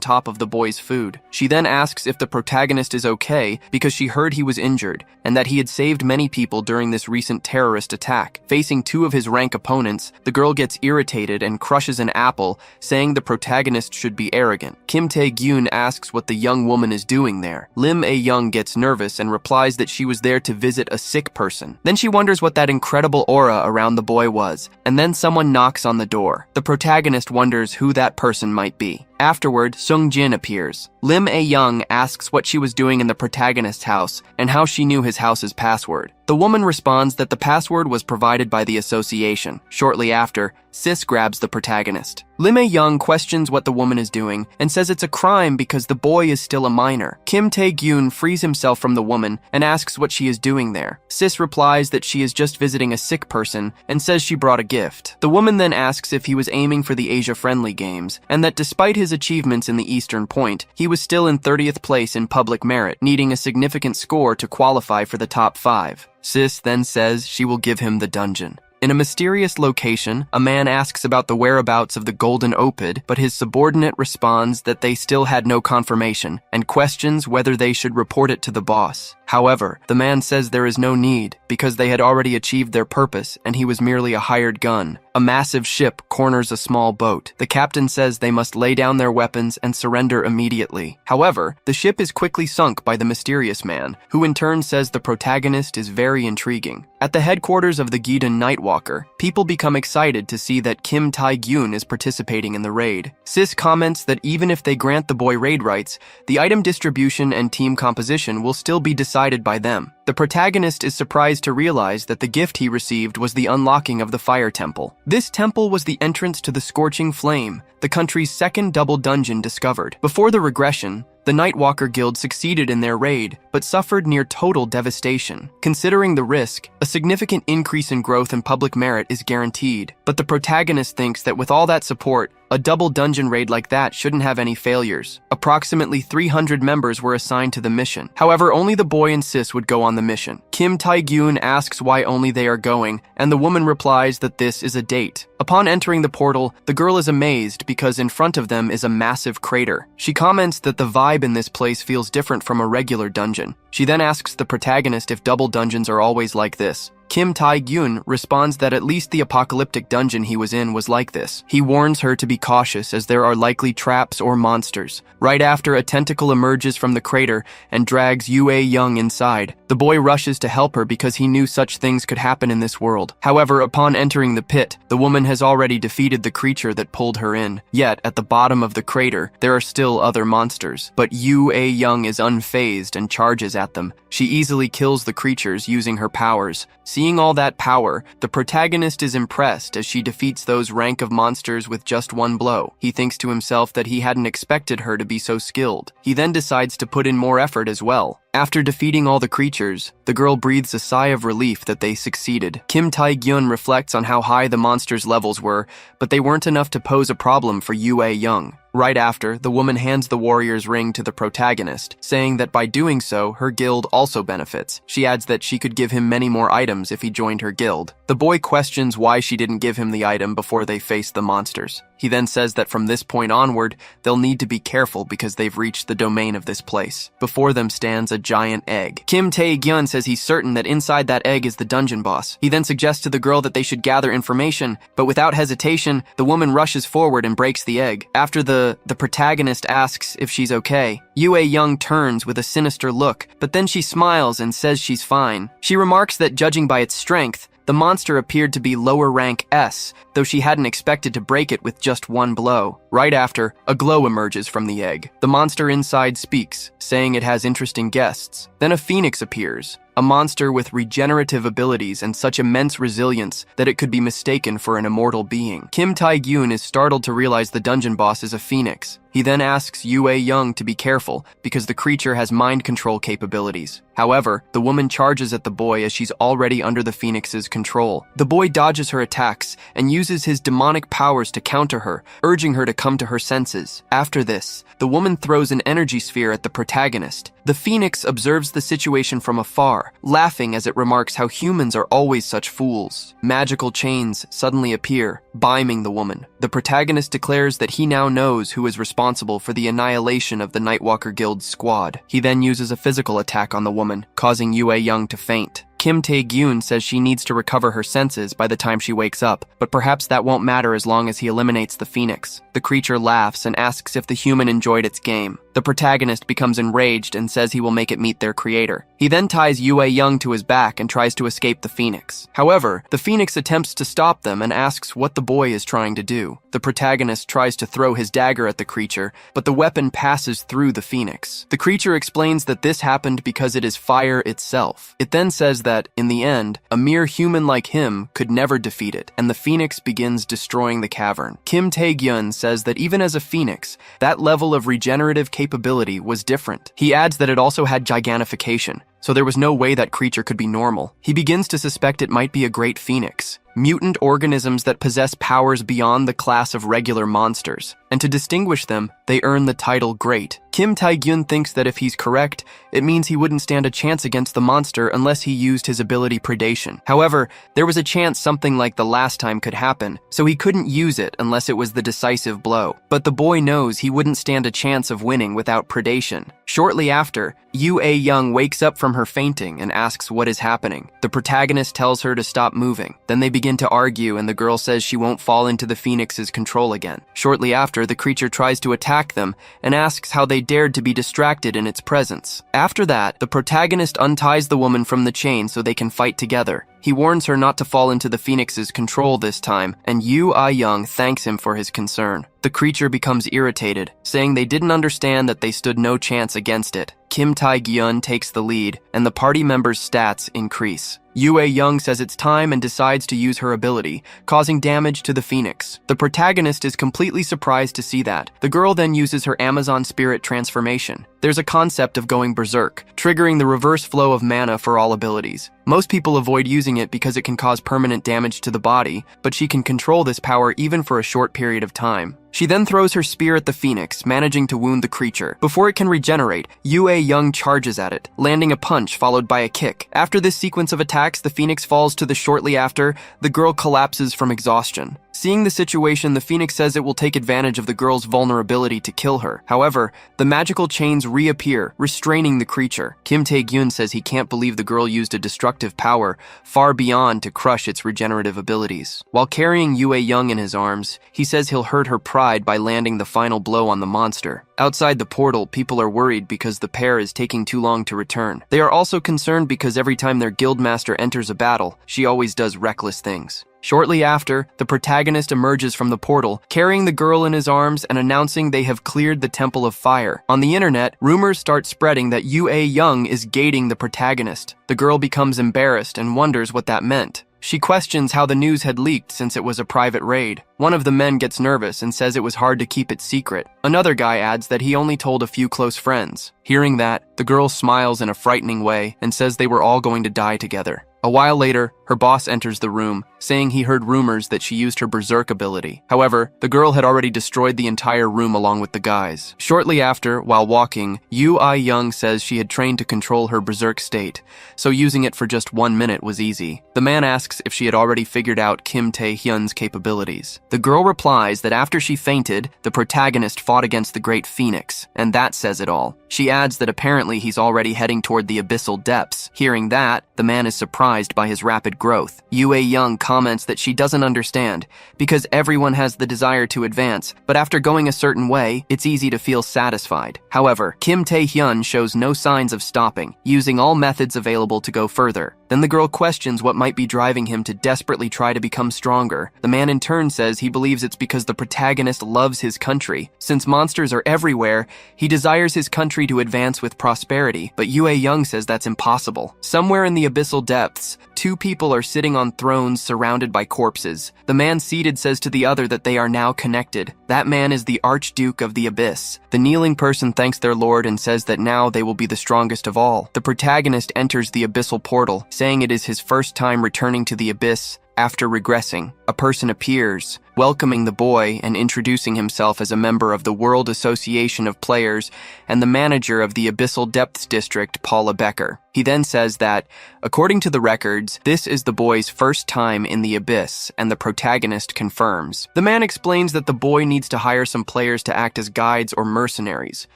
top of the boy's food. She then asks if the protagonist is okay because she heard he was injured and that he had saved many people during this recent terrorist attack. Facing two of his rank opponents, the girl gets irritated and crushes an apple, saying the protagonist should be arrogant. Kim Tae-gyun asks what the young woman is doing there. Lim A-young gets nervous and replies that she was there to visit a sick person. Then she wonders what that incredible aura around the boy was, and then someone knocks on the door. The protagonist wonders who that person might be. Afterward, Sung-jin appears. Lim A-young asks what she was doing in the protagonist's house and how she knew his house's password. The woman responds that the password was provided by the association. Shortly after, Sis grabs the protagonist. Lim A-young questions what the woman is doing and says it's a crime because the boy is still a minor. Kim Tae-gyun frees himself from the woman and asks what she is doing there. Sis replies that she is just visiting a sick person and says she brought a gift. The woman then asks if he was aiming for the Asia-friendly games and that despite his achievements in the Eastern Point, he was still in 30th place in public merit, needing a significant score to qualify for the top 5. Sis then says she will give him the dungeon. In a mysterious location, a man asks about the whereabouts of the golden opid, but his subordinate responds that they still had no confirmation and questions whether they should report it to the boss. However, the man says there is no need because they had already achieved their purpose and he was merely a hired gun. A massive ship corners a small boat. The captain says they must lay down their weapons and surrender immediately. However, the ship is quickly sunk by the mysterious man, who in turn says the protagonist is very intriguing. At the headquarters of the Gideon Nightwalker, people become excited to see that Kim Tae-gyun is participating in the raid. Sis comments that even if they grant the boy raid rights, the item distribution and team composition will still be decided by them. The protagonist is surprised to realize that the gift he received was the unlocking of the Fire Temple. This temple was the entrance to the Scorching Flame, the country's second double dungeon discovered. Before the regression, the Nightwalker Guild succeeded in their raid, but suffered near total devastation. Considering the risk, a significant increase in growth and public merit is guaranteed. But the protagonist thinks that with all that support, a double dungeon raid like that shouldn't have any failures. Approximately 300 members were assigned to the mission. However, only the boy and Sis would go on the mission. Kim Tae-gyun asks why only they are going, and the woman replies that this is a date. Upon entering the portal, the girl is amazed because in front of them is a massive crater. She comments that the vibe in this place feels different from a regular dungeon. She then asks the protagonist if double dungeons are always like this. Kim Tae-gyun responds that at least the apocalyptic dungeon he was in was like this. He warns her to be cautious as there are likely traps or monsters. Right after, a tentacle emerges from the crater and drags Yoo A-young inside. The boy rushes to help her because he knew such things could happen in this world. However, upon entering the pit, the woman has already defeated the creature that pulled her in. Yet, at the bottom of the crater, there are still other monsters. But Yoo A-young is unfazed and charges at them. She easily kills the creatures using her powers. Seeing all that power, the protagonist is impressed as she defeats those rank of monsters with just one blow. He thinks to himself that he hadn't expected her to be so skilled. He then decides to put in more effort as well. After defeating all the creatures, the girl breathes a sigh of relief that they succeeded. Kim Tae-gyun reflects on how high the monsters' levels were, but they weren't enough to pose a problem for Yoo A-young. Right after, the woman hands the warrior's ring to the protagonist, saying that by doing so, her guild also benefits. She adds that she could give him many more items if he joined her guild. The boy questions why she didn't give him the item before they faced the monsters. He then says that from this point onward, they'll need to be careful because they've reached the domain of this place. Before them stands a giant egg. Kim Tae-gyun says he's certain that inside that egg is the dungeon boss. He then suggests to the girl that they should gather information, but without hesitation, the woman rushes forward and breaks the egg. After the protagonist asks if she's okay, Yoo A-young turns with a sinister look, but then she smiles and says she's fine. She remarks that judging by its strength, the monster appeared to be lower rank S, though she hadn't expected to break it with just one blow. Right after, a glow emerges from the egg. The monster inside speaks, saying it has interesting guests. Then a phoenix appears, a monster with regenerative abilities and such immense resilience that it could be mistaken for an immortal being. Kim Tae-gyun is startled to realize the dungeon boss is a phoenix. He then asks Yue Young to be careful because the creature has mind control capabilities. However, the woman charges at the boy as she's already under the Phoenix's control. The boy dodges her attacks and uses his demonic powers to counter her, urging her to come to her senses. After this, the woman throws an energy sphere at the protagonist. The Phoenix observes the situation from afar, laughing as it remarks how humans are always such fools. Magical chains suddenly appear, binding the woman. The protagonist declares that he now knows who is responsible for the annihilation of the Nightwalker Guild's squad. He then uses a physical attack on the woman, causing Yue Young to faint. Kim Tae-gyun says she needs to recover her senses by the time she wakes up, but perhaps that won't matter as long as he eliminates the Phoenix. The creature laughs and asks if the human enjoyed its game. The protagonist becomes enraged and says he will make it meet their creator. He then ties Yue Young to his back and tries to escape the Phoenix. However, the Phoenix attempts to stop them and asks what the boy is trying to do. The protagonist tries to throw his dagger at the creature, but the weapon passes through the Phoenix. The creature explains that this happened because it is fire itself. It then says that, in the end, a mere human like him could never defeat it, and the Phoenix begins destroying the cavern. Kim Tae-gyun says that even as a Phoenix, that level of regenerative capability was different. He adds that it also had gigantification, so there was no way that creature could be normal. He begins to suspect it might be a great Phoenix, mutant organisms that possess powers beyond the class of regular monsters, and to distinguish them, they earn the title Great. Kim Tae-gyun thinks that if he's correct, it means he wouldn't stand a chance against the monster unless he used his ability Predation. However, there was a chance something like the last time could happen, so he couldn't use it unless it was the decisive blow. But the boy knows he wouldn't stand a chance of winning without Predation. Shortly after, Yue Young wakes up from her fainting and asks what is happening. The protagonist tells her to stop moving. Then they begin to argue and the girl says she won't fall into the Phoenix's control again. Shortly after, the creature tries to attack them and asks how they dared to be distracted in its presence. After that, the protagonist unties the woman from the chain so they can fight together. He warns her not to fall into the Phoenix's control this time, and Yue Young thanks him for his concern. The creature becomes irritated, saying they didn't understand that they stood no chance against it. Kim Tae-gyun takes the lead, and the party members' stats increase. Yue Young says it's time and decides to use her ability, causing damage to the Phoenix. The protagonist is completely surprised to see that. The girl then uses her Amazon Spirit transformation. There's a concept of going berserk, triggering the reverse flow of mana for all abilities. Most people avoid using it because it can cause permanent damage to the body, but she can control this power even for a short period of time. She then throws her spear at the Phoenix, managing to wound the creature. Before it can regenerate, Yue Young charges at it, landing a punch followed by a kick. After this sequence of attacks, the Phoenix falls to the shortly after, the girl collapses from exhaustion. Seeing the situation, the Phoenix says it will take advantage of the girl's vulnerability to kill her. However, the magical chains reappear, restraining the creature. Kim Tae-gyun says he can't believe the girl used a destructive power far beyond to crush its regenerative abilities. While carrying Yue Young in his arms, he says he'll hurt her pride by landing the final blow on the monster. Outside the portal, people are worried because the pair is taking too long to return. They are also concerned because every time their guildmaster enters a battle, she always does reckless things. Shortly after, the protagonist emerges from the portal, carrying the girl in his arms and announcing they have cleared the Temple of Fire. On the internet, rumors start spreading that Yue Young is gating the protagonist. The girl becomes embarrassed and wonders what that meant. She questions how the news had leaked since it was a private raid. One of the men gets nervous and says it was hard to keep it secret. Another guy adds that he only told a few close friends. Hearing that, the girl smiles in a frightening way and says they were all going to die together. A while later, her boss enters the room, saying he heard rumors that she used her berserk ability. However, the girl had already destroyed the entire room along with the guys. Shortly after, while walking, Yue Young says she had trained to control her berserk state, so using it for just 1 minute was easy. The man asks if she had already figured out Kim Tae-hyun's capabilities. The girl replies that after she fainted, the protagonist fought against the Great Phoenix, and that says it all. She adds that apparently he's already heading toward the abyssal depths. Hearing that, the man is surprised by his rapid growth. Yue Young comments that she doesn't understand, because everyone has the desire to advance, but after going a certain way, it's easy to feel satisfied. However, Kim Tae-hyun shows no signs of stopping, using all methods available to go further. Then the girl questions what might be driving him to desperately try to become stronger. The man in turn says he believes it's because the protagonist loves his country. Since monsters are everywhere, he desires his country to advance with prosperity, but Yue Young says that's impossible. Somewhere in the abyssal depths, two people are sitting on thrones surrounded by corpses. The man seated says to the other that they are now connected. That man is the Archduke of the Abyss. The kneeling person thanks their lord and says that now they will be the strongest of all. The protagonist enters the abyssal portal, saying it is his first time returning to the abyss after regressing. A person appears, welcoming the boy and introducing himself as a member of the World Association of Players and the manager of the Abyssal Depths District, Paula Becker. He then says that, according to the records, this is the boy's first time in the abyss, and the protagonist confirms. The man explains that the boy needs to hire some players to act as guides or mercenaries.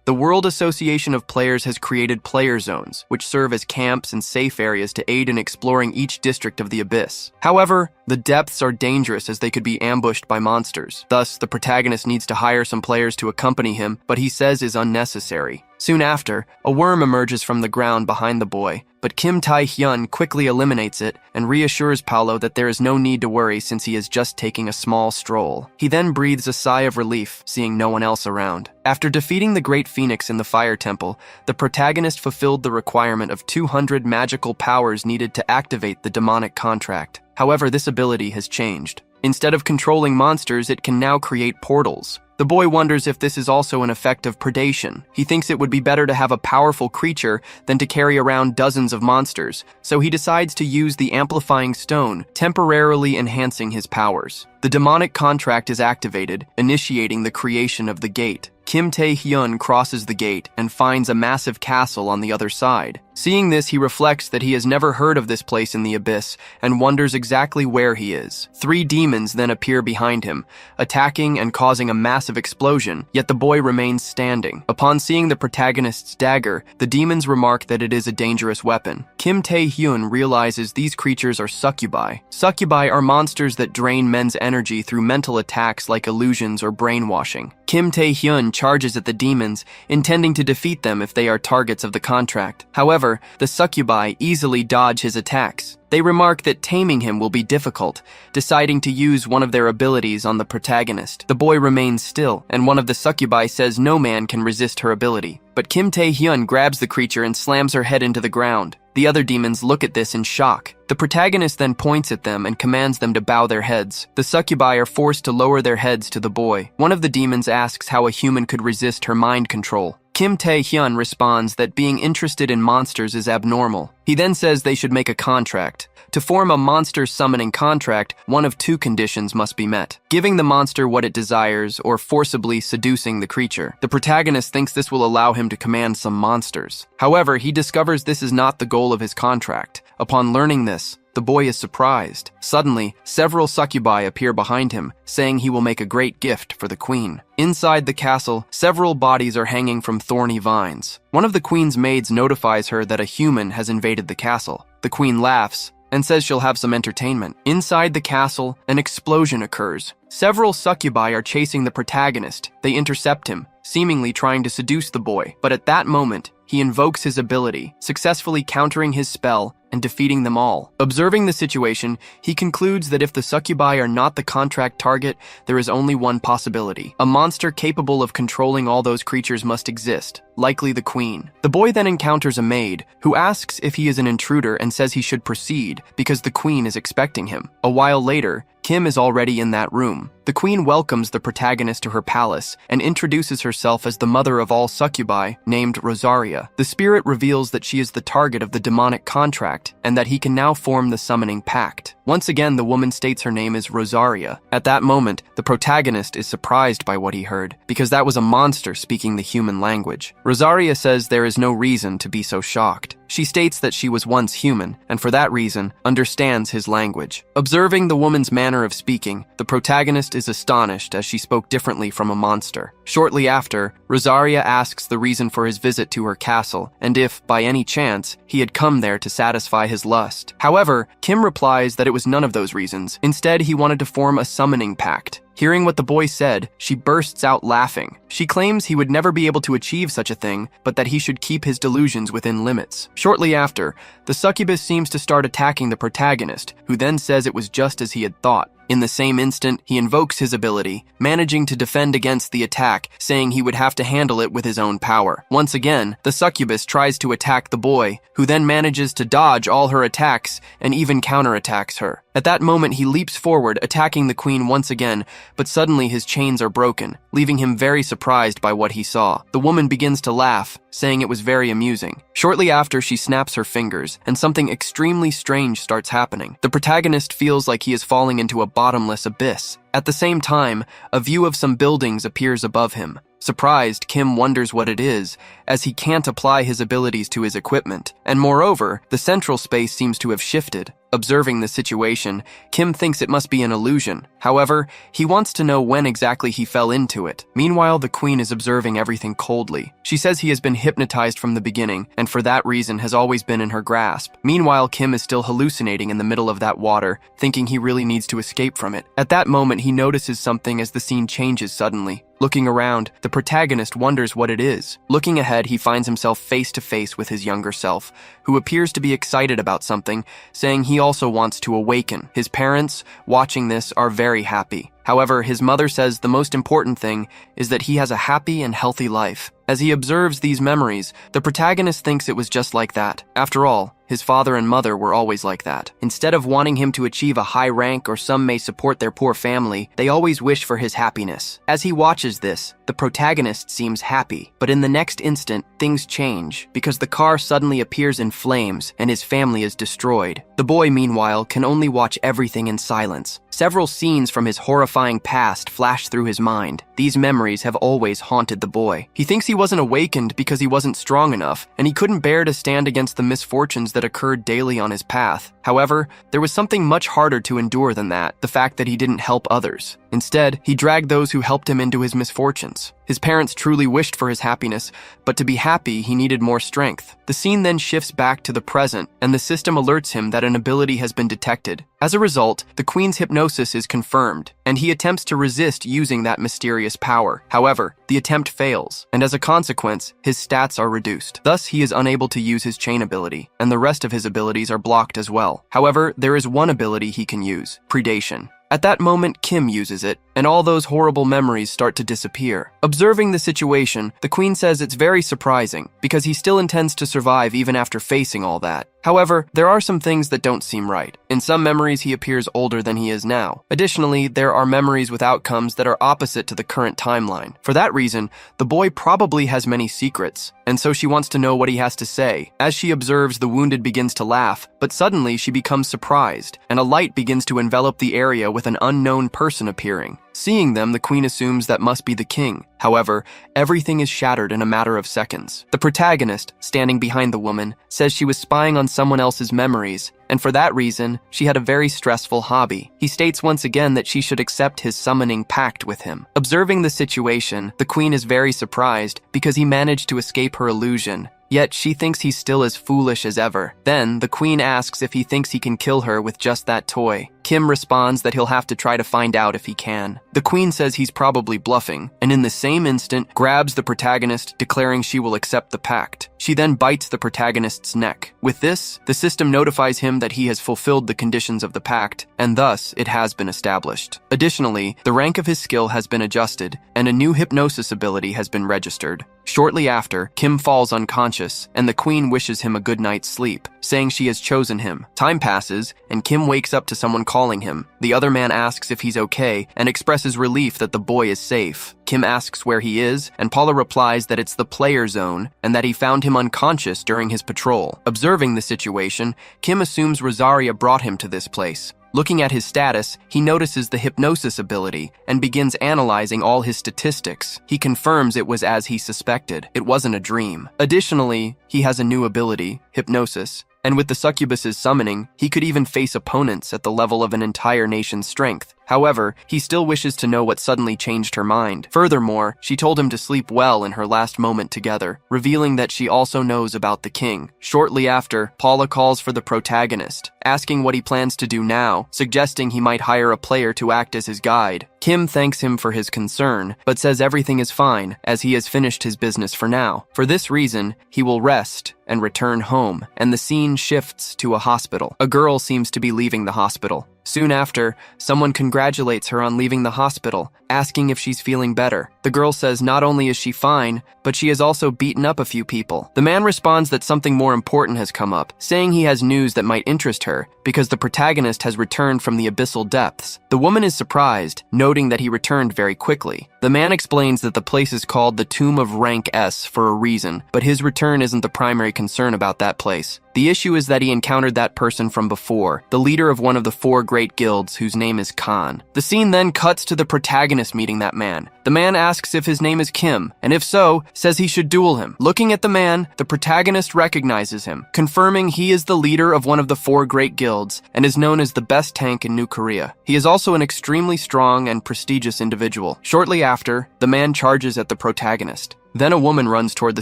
The World Association of Players has created player zones, which serve as camps and safe areas to aid in exploring each district of the abyss. However, the depths are dangerous as they could be ambushed by monsters. Thus, the protagonist needs to hire some players to accompany him, but he says is unnecessary. Soon after, a worm emerges from the ground behind the boy, but Kim Tae-hyun quickly eliminates it and reassures Paolo that there is no need to worry since he is just taking a small stroll. He then breathes a sigh of relief, seeing no one else around. After defeating the Great Phoenix in the Fire Temple, the protagonist fulfilled the requirement of 200 magical powers needed to activate the demonic contract. However, this ability has changed. Instead of controlling monsters, it can now create portals. The boy wonders if this is also an effect of predation. He thinks it would be better to have a powerful creature than to carry around dozens of monsters, so he decides to use the amplifying stone, temporarily enhancing his powers. The demonic contract is activated, initiating the creation of the gate. Kim Tae-hyun crosses the gate and finds a massive castle on the other side. Seeing this, he reflects that he has never heard of this place in the abyss and wonders exactly where he is. 3 demons then appear behind him, attacking and causing a massive explosion, yet the boy remains standing. Upon seeing the protagonist's dagger, the demons remark that it is a dangerous weapon. Kim Tae-hyun realizes these creatures are succubi. Succubi are monsters that drain men's energy through mental attacks like illusions or brainwashing. Kim Tae-hyun charges at the demons, intending to defeat them if they are targets of the contract. However, the succubi easily dodge his attacks. They remark that taming him will be difficult, deciding to use one of their abilities on the protagonist. The boy remains still, and one of the succubi says no man can resist her ability. But Kim Tae-hyun grabs the creature and slams her head into the ground. The other demons look at this in shock. The protagonist then points at them and commands them to bow their heads. The succubi are forced to lower their heads to the boy. One of the demons asks how a human could resist her mind control. Kim Tae-hyun responds that being interested in monsters is abnormal. He then says they should make a contract. To form a monster summoning contract, one of 2 conditions must be met: giving the monster what it desires or forcibly seducing the creature. The protagonist thinks this will allow him to command some monsters. However, he discovers this is not the goal of his contract. Upon learning this, the boy is surprised. Suddenly, several succubi appear behind him, saying he will make a great gift for the queen. Inside the castle, several bodies are hanging from thorny vines. One of the queen's maids notifies her that a human has invaded the castle. The queen laughs and says she'll have some entertainment. Inside the castle, an explosion occurs. Several succubi are chasing the protagonist. They intercept him, seemingly trying to seduce the boy. But at that moment, he invokes his ability, successfully countering his spell and defeating them all. Observing the situation, he concludes that if the succubi are not the contract target, there is only one possibility. A monster capable of controlling all those creatures must exist, likely the queen. The boy then encounters a maid, who asks if he is an intruder and says he should proceed because the queen is expecting him. A while later, Kim is already in that room. The queen welcomes the protagonist to her palace and introduces herself as the mother of all succubi, named Rosaria. The spirit reveals that she is the target of the demonic contract and that he can now form the summoning pact. Once again, the woman states her name is Rosaria. At that moment, the protagonist is surprised by what he heard, because that was a monster speaking the human language. Rosaria says there is no reason to be so shocked. She states that she was once human, and for that reason, understands his language. Observing the woman's manner of speaking, the protagonist is astonished as she spoke differently from a monster. Shortly after, Rosaria asks the reason for his visit to her castle, and if, by any chance, he had come there to satisfy his lust. However, Kim replies that it was none of those reasons. Instead, he wanted to form a summoning pact. Hearing what the boy said, she bursts out laughing. She claims he would never be able to achieve such a thing, but that he should keep his delusions within limits. Shortly after, the succubus seems to start attacking the protagonist, who then says it was just as he had thought. In the same instant, he invokes his ability, managing to defend against the attack, saying he would have to handle it with his own power. Once again, the succubus tries to attack the boy, who then manages to dodge all her attacks and even counterattacks her. At that moment, he leaps forward, attacking the queen once again, but suddenly his chains are broken, leaving him very surprised by what he saw. The woman begins to laugh, saying it was very amusing. Shortly after, she snaps her fingers, and something extremely strange starts happening. The protagonist feels like he is falling into a bottomless abyss. At the same time, a view of some buildings appears above him. Surprised, Kim wonders what it is, as he can't apply his abilities to his equipment, and moreover, the central space seems to have shifted. Observing the situation, Kim thinks it must be an illusion. However, he wants to know when exactly he fell into it. Meanwhile, the queen is observing everything coldly. She says he has been hypnotized from the beginning, and for that reason has always been in her grasp. Meanwhile, Kim is still hallucinating in the middle of that water, thinking he really needs to escape from it. At that moment, he notices something as the scene changes suddenly. Looking around, the protagonist wonders what it is. Looking ahead, he finds himself face to face with his younger self, who appears to be excited about something, saying he also wants to awaken. His parents, watching this, are very happy. However, his mother says the most important thing is that he has a happy and healthy life. As he observes these memories, the protagonist thinks it was just like that. After all, his father and mother were always like that. Instead of wanting him to achieve a high rank or some may support their poor family, they always wish for his happiness. As he watches this, the protagonist seems happy. But in the next instant, things change, because the car suddenly appears in flames and his family is destroyed. The boy, meanwhile, can only watch everything in silence. Several scenes from his horrifying past flash through his mind. These memories have always haunted the boy. He thinks he wasn't awakened because he wasn't strong enough, and he couldn't bear to stand against the misfortunes that occurred daily on his path. However, there was something much harder to endure than that, the fact that he didn't help others. Instead, he dragged those who helped him into his misfortunes. His parents truly wished for his happiness, but to be happy, he needed more strength. The scene then shifts back to the present, and the system alerts him that an ability has been detected. As a result, the queen's hypnosis is confirmed, and he attempts to resist using that mysterious power. However, the attempt fails, and as a consequence, his stats are reduced. Thus, he is unable to use his chain ability, and the rest of his abilities are blocked as well. However, there is one ability he can use: predation. At that moment, Kim uses it, and all those horrible memories start to disappear. Observing the situation, the queen says it's very surprising, because he still intends to survive even after facing all that. However, there are some things that don't seem right. In some memories, he appears older than he is now. Additionally, there are memories with outcomes that are opposite to the current timeline. For that reason, the boy probably has many secrets, and so she wants to know what he has to say. As she observes, the wounded begins to laugh, but suddenly she becomes surprised, and a light begins to envelop the area with an unknown person appearing. Seeing them, the queen assumes that must be the king. However, everything is shattered in a matter of seconds. The protagonist, standing behind the woman, says she was spying on someone else's memories, and for that reason, she had a very stressful hobby. He states once again that she should accept his summoning pact with him. Observing the situation, the queen is very surprised because he managed to escape her illusion. Yet she thinks he's still as foolish as ever. Then, the queen asks if he thinks he can kill her with just that toy. Kim responds that he'll have to try to find out if he can. The queen says he's probably bluffing, and in the same instant, grabs the protagonist, declaring she will accept the pact. She then bites the protagonist's neck. With this, the system notifies him that he has fulfilled the conditions of the pact, and thus, it has been established. Additionally, the rank of his skill has been adjusted, and a new hypnosis ability has been registered. Shortly after, Kim falls unconscious, and the queen wishes him a good night's sleep, saying she has chosen him. Time passes, and Kim wakes up to someone calling him. The other man asks if he's okay, and expresses relief that the boy is safe. Kim asks where he is, and Paula replies that it's the player zone, and that he found him unconscious during his patrol. Observing the situation, Kim assumes Rosaria brought him to this place. Looking at his status, he notices the hypnosis ability and begins analyzing all his statistics. He confirms it was as he suspected. It wasn't a dream. Additionally, he has a new ability, hypnosis, and with the succubus's summoning, he could even face opponents at the level of an entire nation's strength. However, he still wishes to know what suddenly changed her mind. Furthermore, she told him to sleep well in her last moment together, revealing that she also knows about the king. Shortly after, Paula calls for the protagonist, asking what he plans to do now, suggesting he might hire a player to act as his guide. Kim thanks him for his concern, but says everything is fine, as he has finished his business for now. For this reason, he will rest and return home, and the scene shifts to a hospital. A girl seems to be leaving the hospital. Soon after, someone congratulates her on leaving the hospital, asking if she's feeling better. The girl says not only is she fine, but she has also beaten up a few people. The man responds that something more important has come up, saying he has news that might interest her, because the protagonist has returned from the abyssal depths. The woman is surprised, noting that he returned very quickly. The man explains that the place is called the Tomb of Rank S for a reason, but his return isn't the primary concern about that place. The issue is that he encountered that person from before, the leader of one of the 4 great guilds whose name is Khan. The scene then cuts to the protagonist meeting that man. The man asks if his name is Kim, and if so, says he should duel him. Looking at the man, the protagonist recognizes him, confirming he is the leader of one of the 4 great guilds and is known as the best tank in New Korea. He is also an extremely strong and prestigious individual. Shortly after, the man charges at the protagonist. Then a woman runs toward the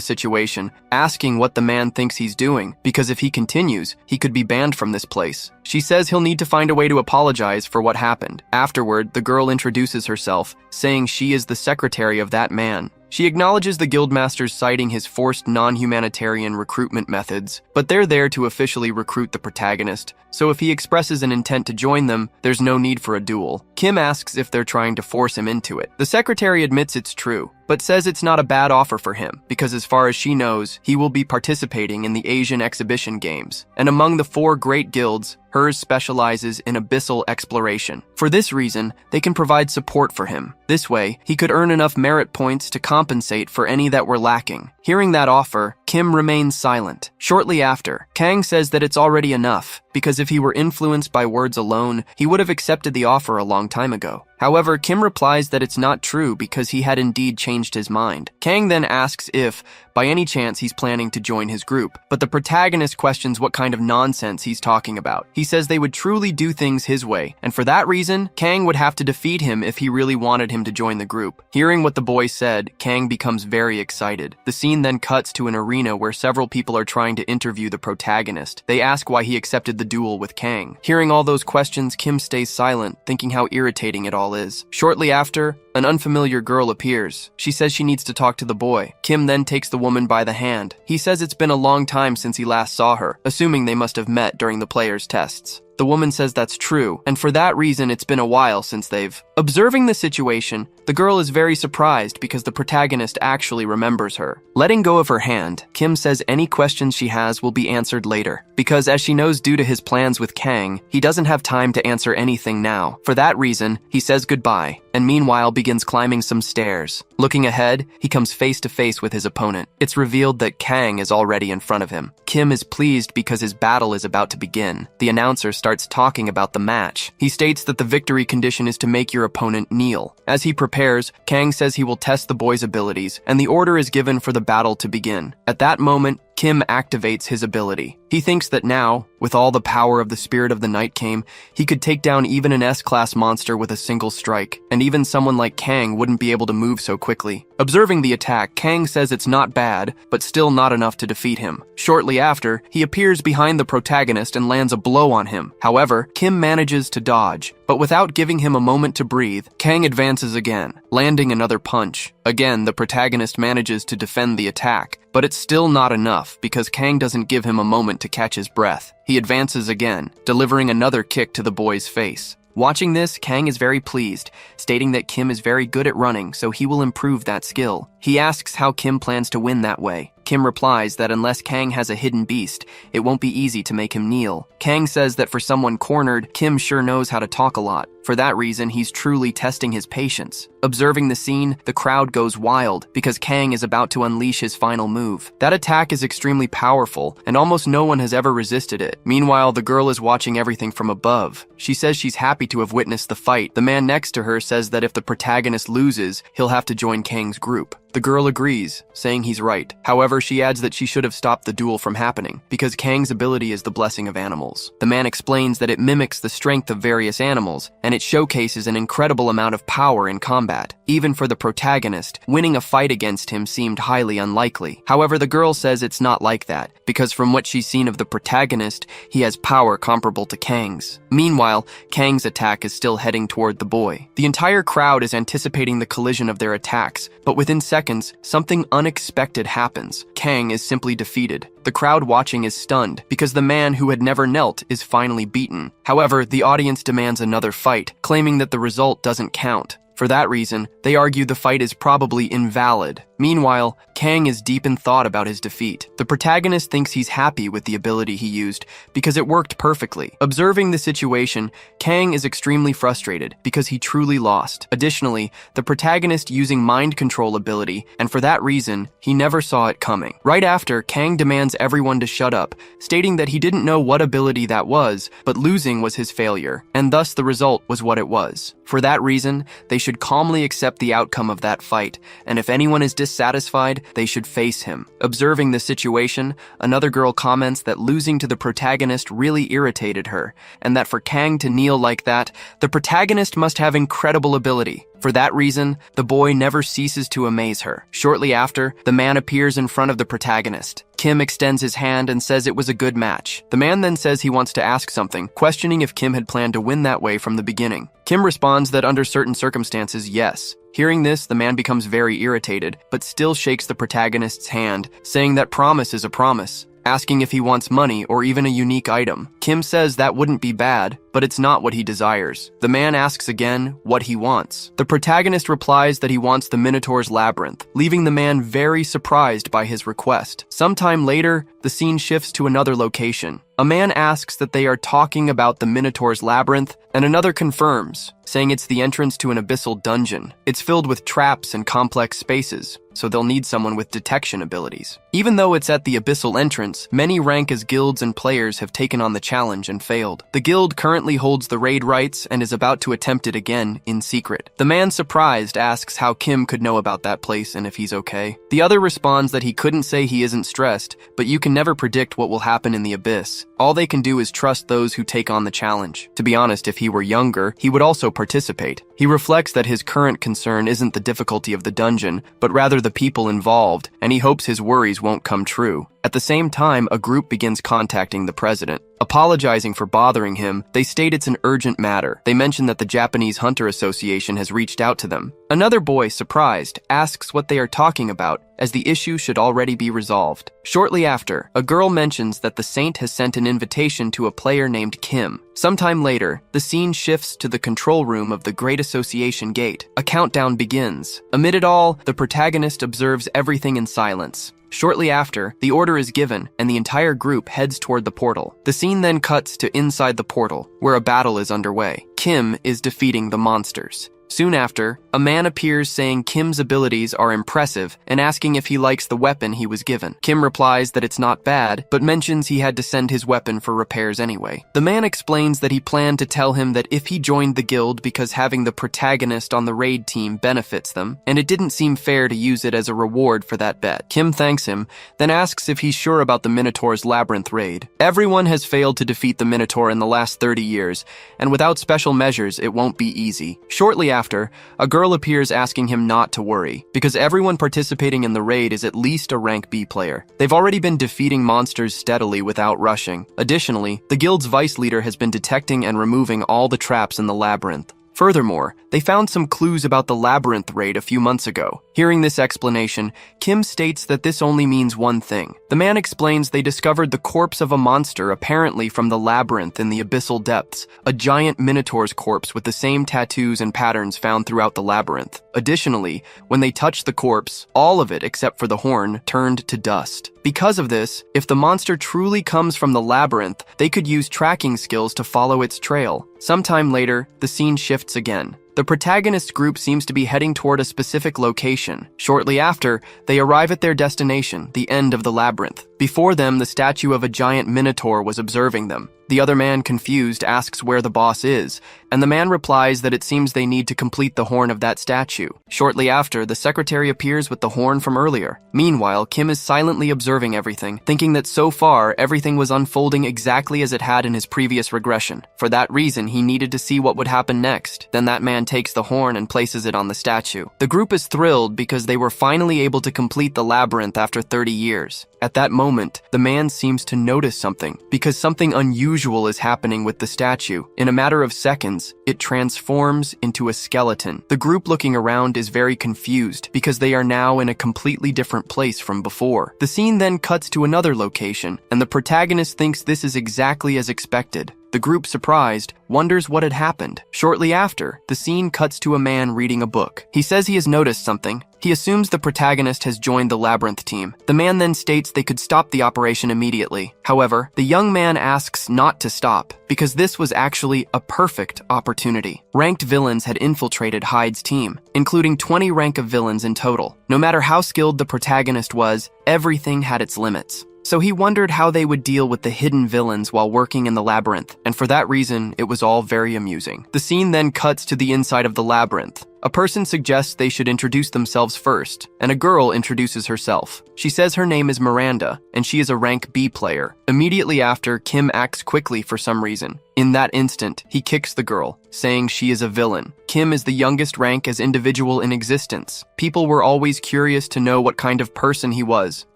situation, asking what the man thinks he's doing, because if he continues, he could be banned from this place. She says he'll need to find a way to apologize for what happened. Afterward, the girl introduces herself, saying she is the secretary of that man. She acknowledges the guildmasters citing his forced non-humanitarian recruitment methods, but they're there to officially recruit the protagonist, so if he expresses an intent to join them, there's no need for a duel. Kim asks if they're trying to force him into it. The secretary admits it's true, but says it's not a bad offer for him, because as far as she knows, he will be participating in the Asian exhibition games, and among the 4 great guilds, hers specializes in abyssal exploration. For this reason, they can provide support for him. This way, he could earn enough merit points to compensate for any that were lacking. Hearing that offer, Kim remains silent. Shortly after, Kang says that it's already enough, because if he were influenced by words alone, he would have accepted the offer a long time ago. However, Kim replies that it's not true because he had indeed changed his mind. Kang then asks if, by any chance, he's planning to join his group, but the protagonist questions what kind of nonsense he's talking about. He says they would truly do things his way, and for that reason, Kang would have to defeat him if he really wanted him to join the group. Hearing what the boy said, Kang becomes very excited. The scene then cuts to an arena where several people are trying to interview the protagonist. They ask why he accepted the duel with Kang. Hearing all those questions, Kim stays silent, thinking how irritating it all is. Shortly after, an unfamiliar girl appears. She says she needs to talk to the boy. Kim then takes the woman by the hand. He says it's been a long time since he last saw her, assuming they must have met during the players' tests. The woman says that's true, and for that reason it's been a while since they've... Observing the situation, the girl is very surprised because the protagonist actually remembers her. Letting go of her hand, Kim says any questions she has will be answered later, because as she knows due to his plans with Kang, he doesn't have time to answer anything now. For that reason, he says goodbye, and meanwhile begins climbing some stairs. Looking ahead, he comes face to face with his opponent. It's revealed that Kang is already in front of him. Kim is pleased because his battle is about to begin. The announcer starts talking about the match. He states that the victory condition is to make your opponent kneel. As he prepares, Kang says he will test the boy's abilities, and the order is given for the battle to begin. At that moment, Kim activates his ability. He thinks that now, with all the power of the Spirit of the Night came, he could take down even an S-class monster with a single strike, and even someone like Kang wouldn't be able to move so quickly. Observing the attack, Kang says it's not bad, but still not enough to defeat him. Shortly after, he appears behind the protagonist and lands a blow on him. However, Kim manages to dodge, but without giving him a moment to breathe, Kang advances again, landing another punch. Again, the protagonist manages to defend the attack, but it's still not enough because Kang doesn't give him a moment to catch his breath. He advances again, delivering another kick to the boy's face. Watching this, Kang is very pleased, stating that Kim is very good at running, so he will improve that skill. He asks how Kim plans to win that way. Kim replies that unless Kang has a hidden beast, it won't be easy to make him kneel. Kang says that for someone cornered, Kim sure knows how to talk a lot. For that reason, he's truly testing his patience. Observing the scene, the crowd goes wild because Kang is about to unleash his final move. That attack is extremely powerful, and almost no one has ever resisted it. Meanwhile, the girl is watching everything from above. She says she's happy to have witnessed the fight. The man next to her says that if the protagonist loses, he'll have to join Kang's group. The girl agrees, saying he's right. However, she adds that she should have stopped the duel from happening, because Kang's ability is the blessing of animals. The man explains that it mimics the strength of various animals, and it showcases an incredible amount of power in combat. Even for the protagonist, winning a fight against him seemed highly unlikely. However, the girl says it's not like that, because from what she's seen of the protagonist, he has power comparable to Kang's. Meanwhile, Kang's attack is still heading toward the boy. The entire crowd is anticipating the collision of their attacks, but within seconds, something unexpected happens. Kang is simply defeated. The crowd watching is stunned, because the man who had never knelt is finally beaten. However, the audience demands another fight, claiming that the result doesn't count. For that reason, they argue the fight is probably invalid. Meanwhile, Kang is deep in thought about his defeat. The protagonist thinks he's happy with the ability he used because it worked perfectly. Observing the situation, Kang is extremely frustrated because he truly lost. Additionally, the protagonist using mind control ability, and for that reason, he never saw it coming. Right after, Kang demands everyone to shut up, stating that he didn't know what ability that was, but losing was his failure, and thus the result was what it was. For that reason, they should calmly accept the outcome of that fight, and if anyone is dissatisfied, they should face him. Observing the situation, another girl comments that losing to the protagonist really irritated her, and that for Kang to kneel like that, the protagonist must have incredible ability. For that reason, the boy never ceases to amaze her. Shortly after, the man appears in front of the protagonist. Kim extends his hand and says it was a good match. The man then says he wants to ask something, questioning if Kim had planned to win that way from the beginning. Kim responds that under certain circumstances, yes. Hearing this, the man becomes very irritated, but still shakes the protagonist's hand, saying that promise is a promise, asking if he wants money or even a unique item. Kim says that wouldn't be bad, but it's not what he desires. The man asks again what he wants. The protagonist replies that he wants the Minotaur's labyrinth, leaving the man very surprised by his request. Sometime later, the scene shifts to another location. A man asks that they are talking about the Minotaur's labyrinth, and another confirms, saying it's the entrance to an abyssal dungeon. It's filled with traps and complex spaces, so they'll need someone with detection abilities. Even though it's at the abyssal entrance, many rank as guilds and players have taken on the challenge and failed. The guild currently holds the raid rights and is about to attempt it again in secret. The man, surprised, asks how Kim could know about that place and if he's okay. The other responds that he couldn't say he isn't stressed, but you can never predict what will happen in the abyss. All they can do is trust those who take on the challenge. To be honest, if he were younger, he would also participate. He reflects that his current concern isn't the difficulty of the dungeon, but rather the people involved, and he hopes his worries won't come true. At the same time, a group begins contacting the president. Apologizing for bothering him, they state it's an urgent matter. They mention that the Japanese Hunter Association has reached out to them. Another boy, surprised, asks what they are talking about, as the issue should already be resolved. Shortly after, a girl mentions that the saint has sent an invitation to a player named Kim. Sometime later, the scene shifts to the control room of the Great Association Gate. A countdown begins. Amid it all, the protagonist observes everything in silence. Shortly after, the order is given, and the entire group heads toward the portal. The scene then cuts to inside the portal, where a battle is underway. Kim is defeating the monsters. Soon after, a man appears saying Kim's abilities are impressive and asking if he likes the weapon he was given. Kim replies that it's not bad, but mentions he had to send his weapon for repairs anyway. The man explains that he planned to tell him that if he joined the guild because having the protagonist on the raid team benefits them, and it didn't seem fair to use it as a reward for that bet. Kim thanks him, then asks if he's sure about the Minotaur's labyrinth raid. Everyone has failed to defeat the Minotaur in the last 30 years, and without special measures, it won't be easy. Shortly after, a girl appears asking him not to worry, because everyone participating in the raid is at least a rank B player. They've already been defeating monsters steadily without rushing. Additionally, the guild's vice leader has been detecting and removing all the traps in the labyrinth. Furthermore, they found some clues about the labyrinth raid a few months ago. Hearing this explanation, Kim states that this only means one thing. The man explains they discovered the corpse of a monster apparently from the labyrinth in the abyssal depths, a giant minotaur's corpse with the same tattoos and patterns found throughout the labyrinth. Additionally, when they touched the corpse, all of it except for the horn turned to dust. Because of this, if the monster truly comes from the labyrinth, they could use tracking skills to follow its trail. Sometime later, the scene shifts again. The protagonist group seems to be heading toward a specific location. Shortly after, they arrive at their destination, the end of the labyrinth. Before them, the statue of a giant minotaur was observing them. The other man, confused, asks where the boss is, and the man replies that it seems they need to complete the horn of that statue. Shortly after, the secretary appears with the horn from earlier. Meanwhile, Kim is silently observing everything, thinking that so far, everything was unfolding exactly as it had in his previous regression. For that reason, he needed to see what would happen next. Then that man takes the horn and places it on the statue. The group is thrilled because they were finally able to complete the labyrinth after 30 years. At that moment, the man seems to notice something, because something unusual is happening with the statue. In a matter of seconds, it transforms into a skeleton. The group looking around is very confused because they are now in a completely different place from before. The scene then cuts to another location, and the protagonist thinks this is exactly as expected. The group, surprised, wonders what had happened. Shortly after, the scene cuts to a man reading a book. He says he has noticed something. He assumes the protagonist has joined the labyrinth team. The man then states they could stop the operation immediately. However, the young man asks not to stop, because this was actually a perfect opportunity. Ranked villains had infiltrated Hyde's team, including 20 rank of villains in total. No matter how skilled the protagonist was, everything had its limits. So he wondered how they would deal with the hidden villains while working in the labyrinth, and for that reason, it was all very amusing. The scene then cuts to the inside of the labyrinth. A person suggests they should introduce themselves first, and a girl introduces herself. She says her name is Miranda, and she is a rank B player. Immediately after, Kim acts quickly for some reason. In that instant, he kicks the girl, saying she is a villain. Kim is the youngest rank as individual in existence. People were always curious to know what kind of person he was.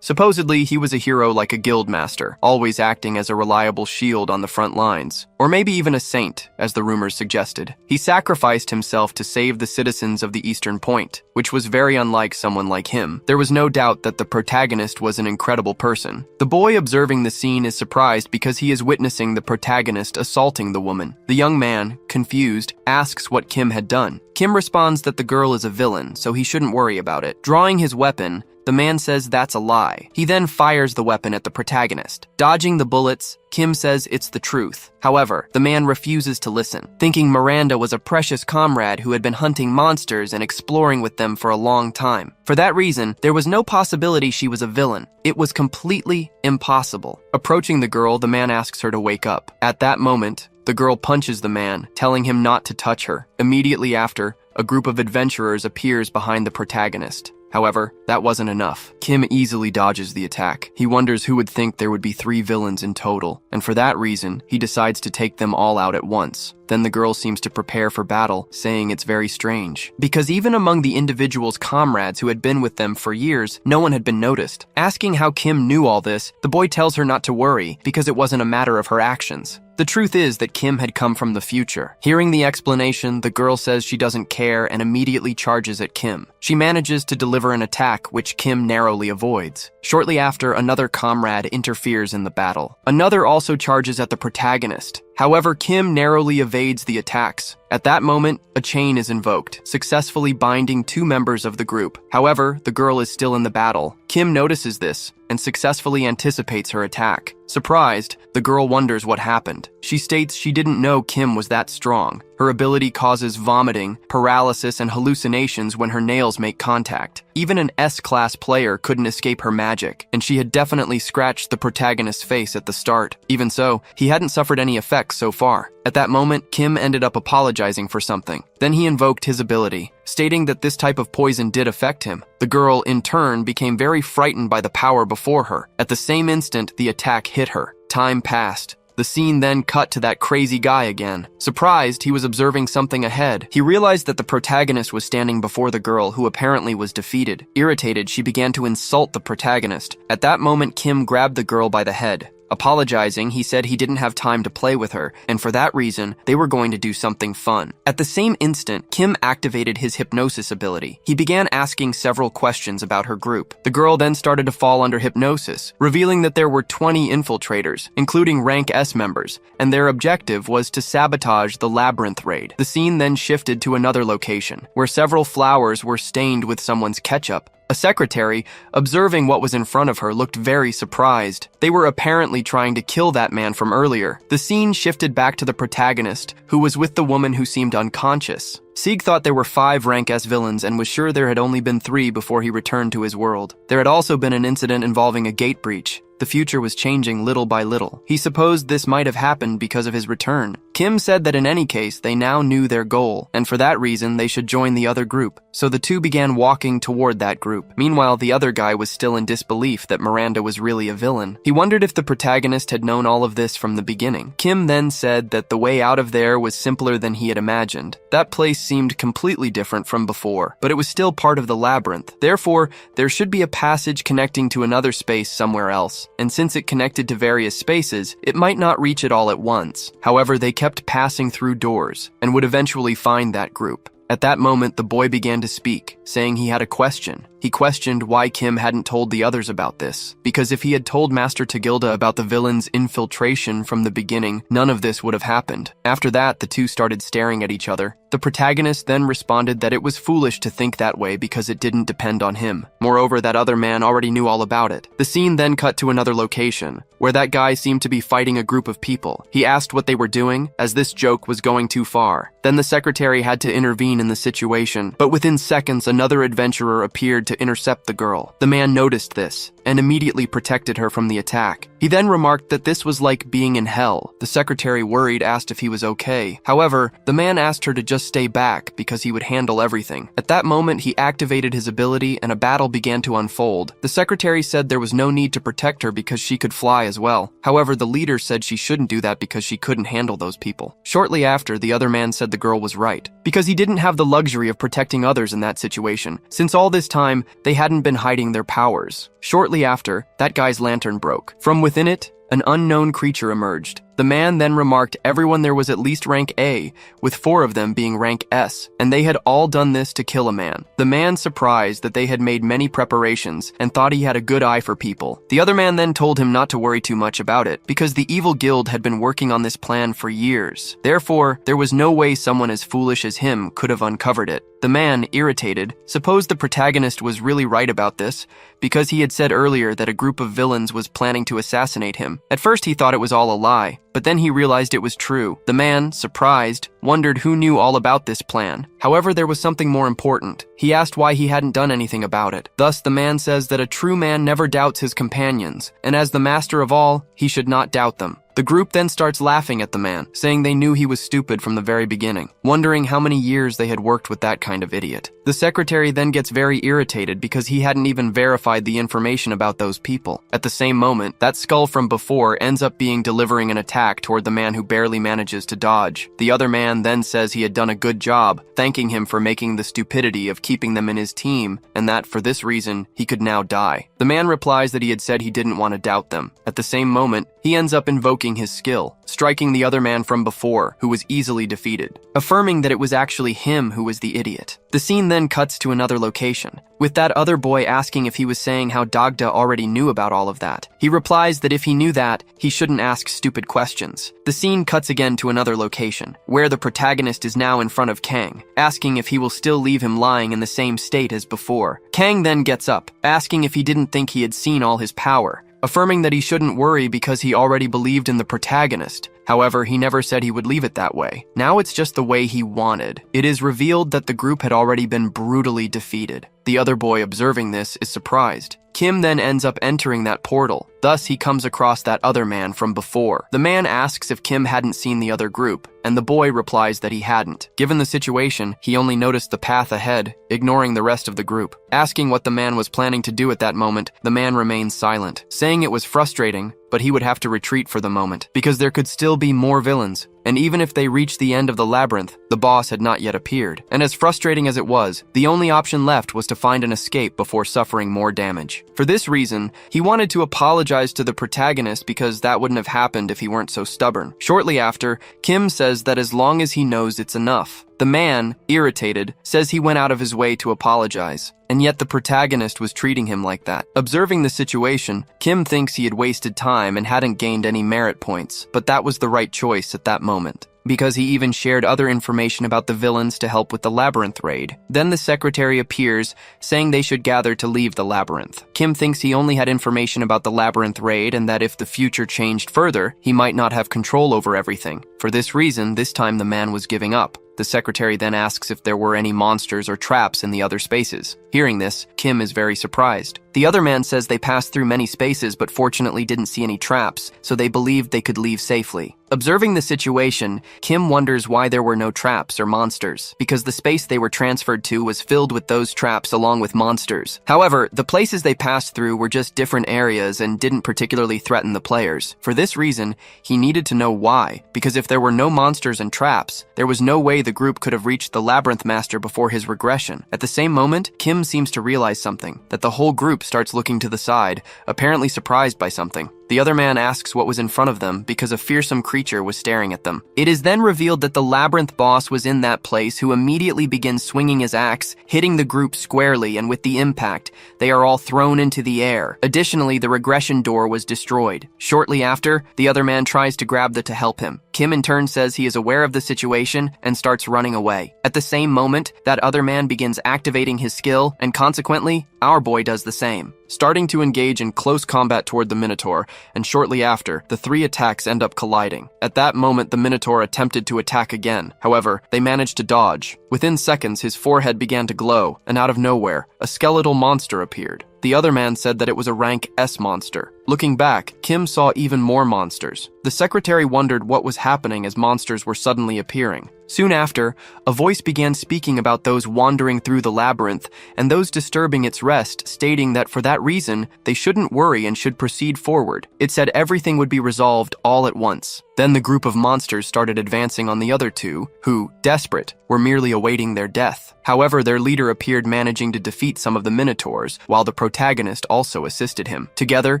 Supposedly, he was a hero like a guild master, always acting as a reliable shield on the front lines. Or maybe even a saint, as the rumors suggested. He sacrificed himself to save the citizens of the Eastern Point, which was very unlike someone like him. There was no doubt that the protagonist was an incredible person. The boy observing the scene is surprised because he is witnessing the protagonist assaulting the woman. The young man, confused, asks what Kim had done. Kim responds that the girl is a villain, so he shouldn't worry about it. Drawing his weapon, the man says that's a lie. He then fires the weapon at the protagonist. Dodging the bullets, Kim says it's the truth. However, the man refuses to listen, thinking Miranda was a precious comrade who had been hunting monsters and exploring with them for a long time. For that reason, there was no possibility she was a villain. It was completely impossible. Approaching the girl, the man asks her to wake up. At that moment, the girl punches the man, telling him not to touch her. Immediately after, a group of adventurers appears behind the protagonist. However, that wasn't enough. Kim easily dodges the attack. He wonders who would think there would be 3 villains in total, and for that reason, he decides to take them all out at once. Then the girl seems to prepare for battle, saying it's very strange. Because even among the individual's comrades who had been with them for years, no one had been noticed. Asking how Kim knew all this, the boy tells her not to worry, because it wasn't a matter of her actions. The truth is that Kim had come from the future. Hearing the explanation, the girl says she doesn't care and immediately charges at Kim. She manages to deliver an attack, which Kim narrowly avoids. Shortly after, another comrade interferes in the battle. Another also charges at the protagonist. However, Kim narrowly evades the attacks. At that moment, a chain is invoked, successfully binding 2 members of the group. However, the girl is still in the battle. Kim notices this and successfully anticipates her attack. Surprised, the girl wonders what happened. She states she didn't know Kim was that strong. Her ability causes vomiting, paralysis, and hallucinations when her nails make contact. Even an S-class player couldn't escape her magic, and she had definitely scratched the protagonist's face at the start. Even so, he hadn't suffered any effects so far. At that moment, Kim ended up apologizing for something. Then he invoked his ability, stating that this type of poison did affect him. The girl, in turn, became very frightened by the power before her. At the same instant, the attack hit her. Time passed. The scene then cut to that crazy guy again. Surprised, he was observing something ahead. He realized that the protagonist was standing before the girl, who apparently was defeated. Irritated, she began to insult the protagonist. At that moment, Kim grabbed the girl by the head. Apologizing, he said he didn't have time to play with her, and for that reason, they were going to do something fun. At the same instant, Kim activated his hypnosis ability. He began asking several questions about her group. The girl then started to fall under hypnosis, revealing that there were 20 infiltrators, including rank S members, and their objective was to sabotage the labyrinth raid. The scene then shifted to another location, where several flowers were stained with someone's ketchup. A secretary, observing what was in front of her, looked very surprised. They were apparently trying to kill that man from earlier. The scene shifted back to the protagonist, who was with the woman who seemed unconscious. Sieg thought there were 5 rank S villains and was sure there had only been 3 before he returned to his world. There had also been an incident involving a gate breach. The future was changing little by little. He supposed this might have happened because of his return. Kim said that in any case, they now knew their goal, and for that reason, they should join the other group. So the two began walking toward that group. Meanwhile, the other guy was still in disbelief that Miranda was really a villain. He wondered if the protagonist had known all of this from the beginning. Kim then said that the way out of there was simpler than he had imagined. That place seemed completely different from before, but it was still part of the labyrinth. Therefore, there should be a passage connecting to another space somewhere else. And since it connected to various spaces, it might not reach it all at once. However, they kept passing through doors and would eventually find that group. At that moment, the boy began to speak, saying he had a question. He questioned why Kim hadn't told the others about this, because if he had told Master Tagilda about the villain's infiltration from the beginning, none of this would have happened. After that, the two started staring at each other. The protagonist then responded that it was foolish to think that way because it didn't depend on him. Moreover, that other man already knew all about it. The scene then cut to another location, where that guy seemed to be fighting a group of people. He asked what they were doing, as this joke was going too far. Then the secretary had to intervene in the situation, but within seconds, another adventurer appeared to intercept the girl. The man noticed this and immediately protected her from the attack. He then remarked that this was like being in hell. The secretary, worried, asked if he was okay. However, the man asked her to just stay back because he would handle everything. At that moment, he activated his ability and a battle began to unfold. The secretary said there was no need to protect her because she could fly as well. However, the leader said she shouldn't do that because she couldn't handle those people. Shortly after, the other man said the girl was right, because he didn't have the luxury of protecting others in that situation. Since all this time, they hadn't been hiding their powers. Shortly after, that guy's lantern broke. From within it, an unknown creature emerged. The man then remarked everyone there was at least rank A, with 4 of them being rank S, and they had all done this to kill a man. The man surprised that they had made many preparations and thought he had a good eye for people. The other man then told him not to worry too much about it, because the evil guild had been working on this plan for years. Therefore, there was no way someone as foolish as him could have uncovered it. The man, irritated, supposed the protagonist was really right about this, because he had said earlier that a group of villains was planning to assassinate him. At first he thought it was all a lie, but then he realized it was true. The man, surprised, wondered who knew all about this plan. However, there was something more important. He asked why he hadn't done anything about it. Thus, the man says that a true man never doubts his companions, and as the master of all, he should not doubt them. The group then starts laughing at the man, saying they knew he was stupid from the very beginning, wondering how many years they had worked with that kind of idiot. The secretary then gets very irritated because he hadn't even verified the information about those people. At the same moment, that skull from before ends up delivering an attack toward the man who barely manages to dodge. The other man then says he had done a good job, thanking him for making the stupidity of keeping them in his team, and that for this reason, he could now die. The man replies that he had said he didn't want to doubt them. At the same moment, he ends up invoking his skill, striking the other man from before, who was easily defeated, affirming that it was actually him who was the idiot. The scene then cuts to another location, with that other boy asking if he was saying how Dagda already knew about all of that. He replies that if he knew that, he shouldn't ask stupid questions. The scene cuts again to another location, where the protagonist is now in front of Kang, asking if he will still leave him lying in the same state as before. Kang then gets up, asking if he didn't think he had seen all his power, affirming that he shouldn't worry because he already believed in the protagonist. However, he never said he would leave it that way. Now it's just the way he wanted. It is revealed that the group had already been brutally defeated. The other boy observing this is surprised. Kim then ends up entering that portal. Thus, he comes across that other man from before. The man asks if Kim hadn't seen the other group, and the boy replies that he hadn't. Given the situation, he only noticed the path ahead, ignoring the rest of the group. Asking what the man was planning to do at that moment, the man remains silent, saying it was frustrating, but he would have to retreat for the moment, because there could still be more villains. And even if they reached the end of the labyrinth, the boss had not yet appeared. And as frustrating as it was, the only option left was to find an escape before suffering more damage. For this reason, he wanted to apologize to the protagonist because that wouldn't have happened if he weren't so stubborn. Shortly after, Kim says that as long as he knows it's enough. The man, irritated, says he went out of his way to apologize, and yet the protagonist was treating him like that. Observing the situation, Kim thinks he had wasted time and hadn't gained any merit points, but that was the right choice at that moment, because he even shared other information about the villains to help with the labyrinth raid. Then the secretary appears, saying they should gather to leave the labyrinth. Kim thinks he only had information about the labyrinth raid and that if the future changed further, he might not have control over everything. For this reason, this time the man was giving up. The secretary then asks if there were any monsters or traps in the other spaces. Hearing this, Kim is very surprised. The other man says they passed through many spaces but fortunately didn't see any traps, so they believed they could leave safely. Observing the situation, Kim wonders why there were no traps or monsters, because the space they were transferred to was filled with those traps along with monsters. However, the places they passed through were just different areas and didn't particularly threaten the players. For this reason, he needed to know why, because if there were no monsters and traps, there was no way the group could have reached the Labyrinth Master before his regression. At the same moment, Kim seems to realize something, that the whole group starts looking to the side, apparently surprised by something. The other man asks what was in front of them because a fearsome creature was staring at them. It is then revealed that the labyrinth boss was in that place, who immediately begins swinging his axe, hitting the group squarely, and with the impact, they are all thrown into the air. Additionally, the regression door was destroyed. Shortly after, the other man tries to grab to help him. Kim in turn says he is aware of the situation and starts running away. At the same moment, that other man begins activating his skill, and consequently, our boy does the same, starting to engage in close combat toward the Minotaur, and shortly after, the three attacks end up colliding. At that moment, the Minotaur attempted to attack again. However, they managed to dodge. Within seconds, his forehead began to glow, and out of nowhere, a skeletal monster appeared. The other man said that it was a rank S monster. Looking back, Kim saw even more monsters. The secretary wondered what was happening as monsters were suddenly appearing. Soon after, a voice began speaking about those wandering through the labyrinth and those disturbing its rest, stating that for that reason, they shouldn't worry and should proceed forward. It said everything would be resolved all at once. Then the group of monsters started advancing on the other two, who, desperate, were merely awaiting their death. However, their leader appeared managing to defeat some of the Minotaurs, while the protagonist also assisted him. Together,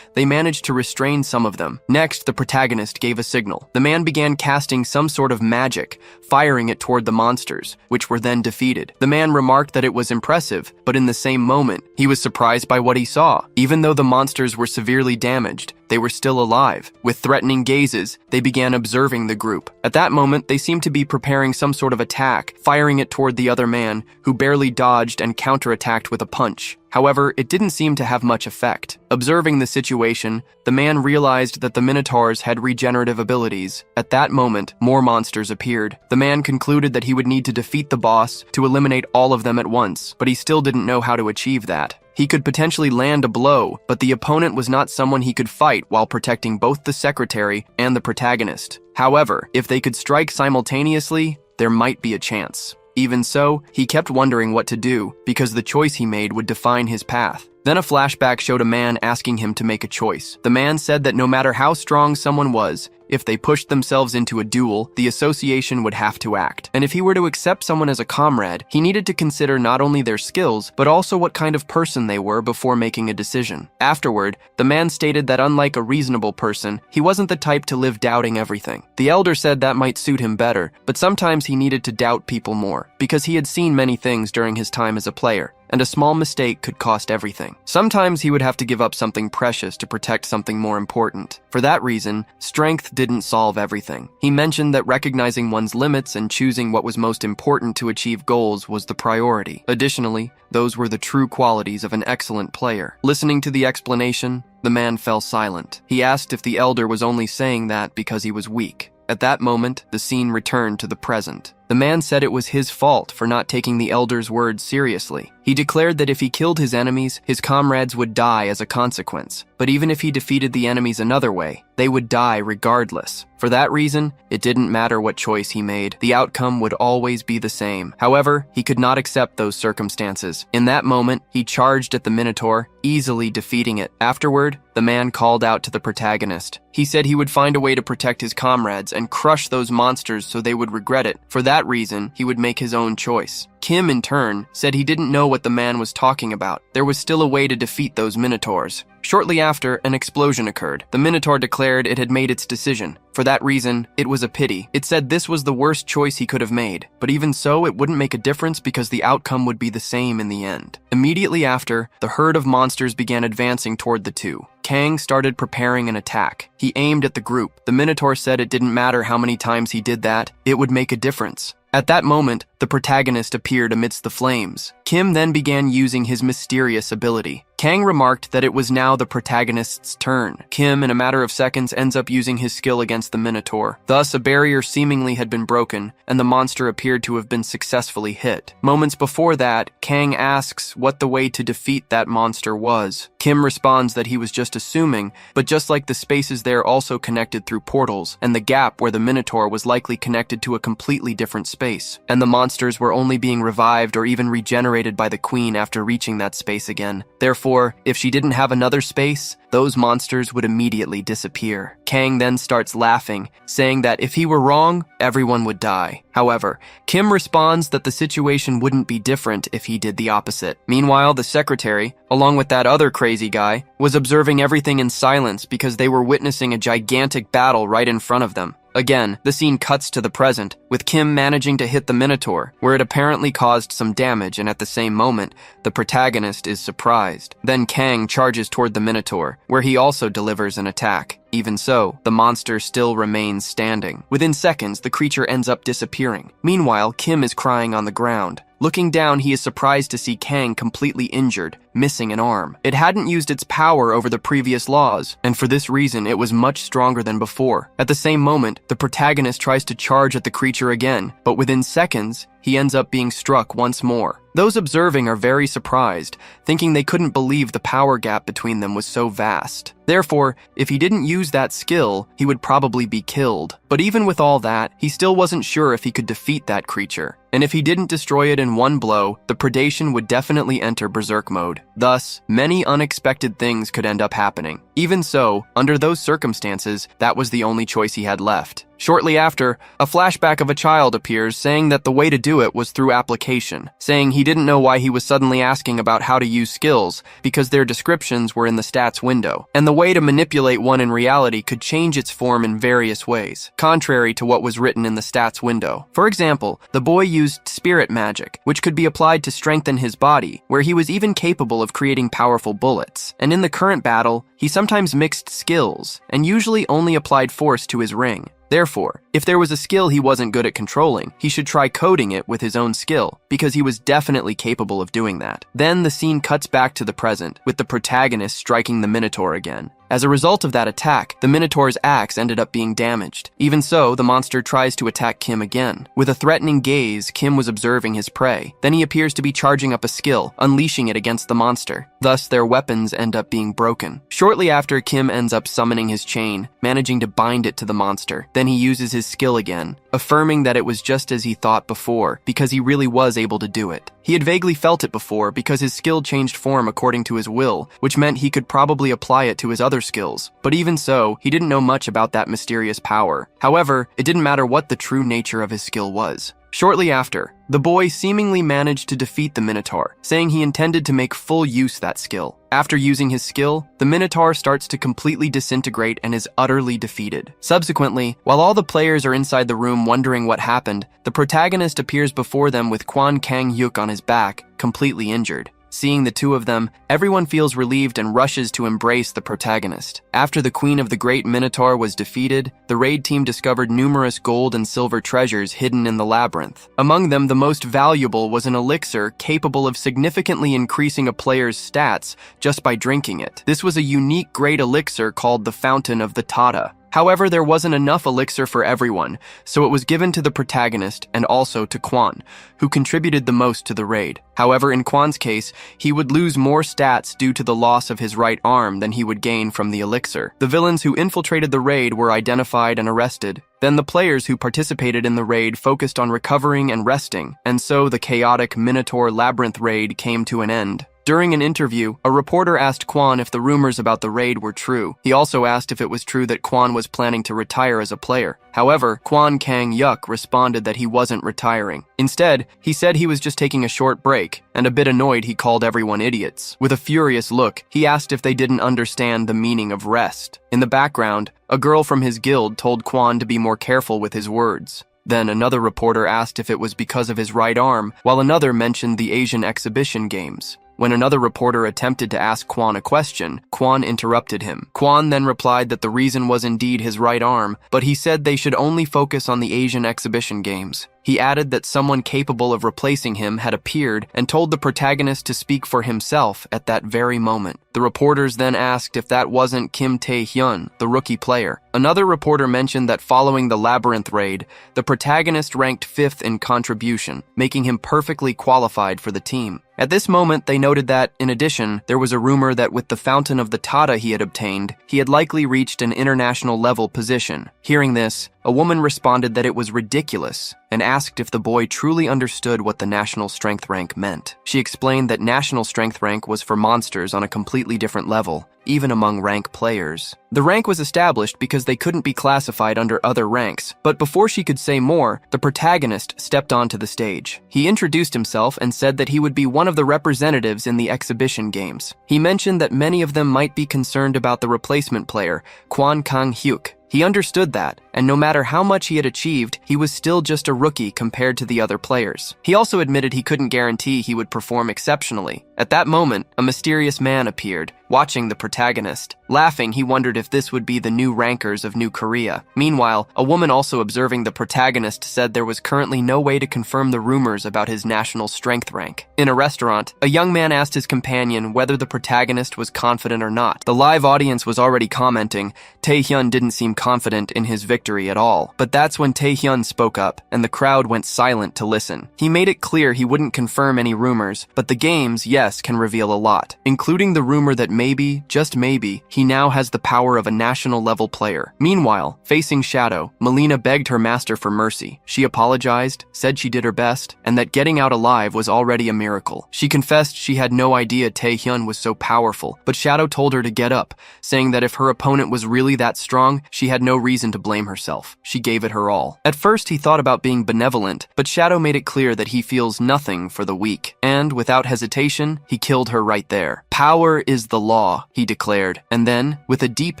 they managed to restrain some of them. Next, the protagonist gave a signal. The man began casting some sort of magic, firing it toward the monsters, which were then defeated. The man remarked that it was impressive, but in the same moment, he was surprised by what he saw. Even though the monsters were severely damaged, they were still alive. With threatening gazes, they began observing the group. At that moment, they seemed to be preparing some sort of attack, firing it toward the other man, who barely dodged and counterattacked with a punch. However, it didn't seem to have much effect. Observing the situation, the man realized that the Minotaurs had regenerative abilities. At that moment, more monsters appeared. The man concluded that he would need to defeat the boss to eliminate all of them at once, but he still didn't know how to achieve that. He could potentially land a blow, but the opponent was not someone he could fight while protecting both the secretary and the protagonist. However, if they could strike simultaneously, there might be a chance. Even so, he kept wondering what to do, because the choice he made would define his path. Then a flashback showed a man asking him to make a choice. The man said that no matter how strong someone was, if they pushed themselves into a duel, the association would have to act. And if he were to accept someone as a comrade, he needed to consider not only their skills, but also what kind of person they were before making a decision. Afterward, the man stated that unlike a reasonable person, he wasn't the type to live doubting everything. The elder said that might suit him better, but sometimes he needed to doubt people more, because he had seen many things during his time as a player, and a small mistake could cost everything. Sometimes he would have to give up something precious to protect something more important. For that reason, strength didn't solve everything. He mentioned that recognizing one's limits and choosing what was most important to achieve goals was the priority. Additionally, those were the true qualities of an excellent player. Listening to the explanation, the man fell silent. He asked if the elder was only saying that because he was weak. At that moment, the scene returned to the present. The man said it was his fault for not taking the elder's words seriously. He declared that if he killed his enemies, his comrades would die as a consequence. But even if he defeated the enemies another way, they would die regardless. For that reason, it didn't matter what choice he made. The outcome would always be the same. However, he could not accept those circumstances. In that moment, he charged at the Minotaur, easily defeating it. Afterward, the man called out to the protagonist. He said he would find a way to protect his comrades and crush those monsters so they would regret it. For that reason, he would make his own choice. Kim, in turn, said he didn't know what the man was talking about. There was still a way to defeat those Minotaurs. Shortly after, an explosion occurred. The Minotaur declared it had made its decision. For that reason, it was a pity. It said this was the worst choice he could have made. But even so, it wouldn't make a difference because the outcome would be the same in the end. Immediately after, the herd of monsters began advancing toward the two. Kang started preparing an attack. He aimed at the group. The Minotaur said it didn't matter how many times he did that, it would make a difference. At that moment, the protagonist appeared amidst the flames. Kim then began using his mysterious ability. Kang remarked that it was now the protagonist's turn. Kim, in a matter of seconds, ends up using his skill against the Minotaur. Thus, a barrier seemingly had been broken, and the monster appeared to have been successfully hit. Moments before that, Kang asks what the way to defeat that monster was. Kim responds that he was just assuming, but just like the spaces there also connected through portals, and the gap where the Minotaur was likely connected to a completely different space, and the monsters were only being revived or even regenerated by the Queen after reaching that space again. Therefore, if she didn't have another space, those monsters would immediately disappear. Kang then starts laughing, saying that if he were wrong, everyone would die. However, Kim responds that the situation wouldn't be different if he did the opposite. Meanwhile, the secretary, along with that other crazy guy, was observing everything in silence because they were witnessing a gigantic battle right in front of them. Again, the scene cuts to the present, with Kim managing to hit the Minotaur, where it apparently caused some damage, and at the same moment, the protagonist is surprised. Then Kang charges toward the Minotaur, where he also delivers an attack. Even so, the monster still remains standing. Within seconds, the creature ends up disappearing. Meanwhile, Kim is crying on the ground. Looking down, he is surprised to see Kang completely injured, missing an arm. It hadn't used its power over the previous laws, and for this reason, it was much stronger than before. At the same moment, the protagonist tries to charge at the creature again, but within seconds, he ends up being struck once more. Those observing are very surprised, thinking they couldn't believe the power gap between them was so vast. Therefore, if he didn't use that skill, he would probably be killed. But even with all that, he still wasn't sure if he could defeat that creature. And if he didn't destroy it in one blow, the predation would definitely enter berserk mode. Thus, many unexpected things could end up happening. Even so, under those circumstances, that was the only choice he had left. Shortly after, a flashback of a child appears saying that the way to do it was through application, saying he didn't know why he was suddenly asking about how to use skills because their descriptions were in the stats window, and the way to manipulate one in reality could change its form in various ways, contrary to what was written in the stats window. For example, the boy used spirit magic, which could be applied to strengthen his body, where he was even capable of creating powerful bullets. And in the current battle, he sometimes mixed skills, and usually only applied force to his ring. Therefore, if there was a skill he wasn't good at controlling, he should try coding it with his own skill, because he was definitely capable of doing that. Then the scene cuts back to the present, with the protagonist striking the Minotaur again. As a result of that attack, the Minotaur's axe ended up being damaged. Even so, the monster tries to attack Kim again. With a threatening gaze, Kim was observing his prey. Then he appears to be charging up a skill, unleashing it against the monster. Thus, their weapons end up being broken. Shortly after, Kim ends up summoning his chain, managing to bind it to the monster. Then he uses his skill again, affirming that it was just as he thought before, because he really was able to do it. He had vaguely felt it before because his skill changed form according to his will, which meant he could probably apply it to his other skills. But even so, he didn't know much about that mysterious power. However, it didn't matter what the true nature of his skill was. Shortly after, the boy seemingly managed to defeat the Minotaur, saying he intended to make full use of that skill. After using his skill, the Minotaur starts to completely disintegrate and is utterly defeated. Subsequently, while all the players are inside the room wondering what happened, the protagonist appears before them with Kwon Kang-hyuk on his back, completely injured. Seeing the two of them, everyone feels relieved and rushes to embrace the protagonist. After the Queen of the Great Minotaur was defeated, the raid team discovered numerous gold and silver treasures hidden in the labyrinth. Among them, the most valuable was an elixir capable of significantly increasing a player's stats just by drinking it. This was a unique great elixir called the Fountain of the Tata. However, there wasn't enough elixir for everyone, so it was given to the protagonist and also to Kwon, who contributed the most to the raid. However, in Kwon's case, he would lose more stats due to the loss of his right arm than he would gain from the elixir. The villains who infiltrated the raid were identified and arrested. Then the players who participated in the raid focused on recovering and resting, and so the chaotic Minotaur Labyrinth raid came to an end. During an interview, a reporter asked Kwon if the rumors about the raid were true. He also asked if it was true that Kwon was planning to retire as a player. However, Kwon Kang-hyuk responded that he wasn't retiring. Instead, he said he was just taking a short break, and a bit annoyed he called everyone idiots. With a furious look, he asked if they didn't understand the meaning of rest. In the background, a girl from his guild told Kwon to be more careful with his words. Then another reporter asked if it was because of his right arm, while another mentioned the Asian exhibition games. When another reporter attempted to ask Kwon a question, Kwon interrupted him. Kwon then replied that the reason was indeed his right arm, but he said they should only focus on the Asian exhibition games. He added that someone capable of replacing him had appeared and told the protagonist to speak for himself at that very moment. The reporters then asked if that wasn't Kim Tae-hyun, the rookie player. Another reporter mentioned that following the Labyrinth raid, the protagonist ranked 5th in contribution, making him perfectly qualified for the team. At this moment, they noted that, in addition, there was a rumor that with the Fountain of the Tada he had obtained, he had likely reached an international level position. Hearing this, a woman responded that it was ridiculous and asked if the boy truly understood what the national strength rank meant. She explained that national strength rank was for monsters on a completely different level, even among rank players. The rank was established because they couldn't be classified under other ranks, but before she could say more, the protagonist stepped onto the stage. He introduced himself and said that he would be one of the representatives in the exhibition games. He mentioned that many of them might be concerned about the replacement player, Kwon Kang-hyuk. He understood that, and no matter how much he had achieved, he was still just a rookie compared to the other players. He also admitted he couldn't guarantee he would perform exceptionally. At that moment, a mysterious man appeared, watching the protagonist. Laughing, he wondered if this would be the new rankers of New Korea. Meanwhile, a woman also observing the protagonist said there was currently no way to confirm the rumors about his national strength rank. In a restaurant, a young man asked his companion whether the protagonist was confident or not. The live audience was already commenting, Tae-hyun didn't seem confident in his victory at all. But that's when Tae-hyun spoke up, and the crowd went silent to listen. He made it clear he wouldn't confirm any rumors, but the games, yes, can reveal a lot, including the rumor that maybe, just maybe, he now has the power of a national-level player. Meanwhile, facing Shadow, Melina begged her master for mercy. She apologized, said she did her best, and that getting out alive was already a miracle. She confessed she had no idea Tae-hyun was so powerful, but Shadow told her to get up, saying that if her opponent was really that strong, she had no reason to blame herself. She gave it her all. At first, he thought about being benevolent, but Shadow made it clear that he feels nothing for the weak. And, without hesitation, he killed her right there. Power is the law, he declared, and then, with a deep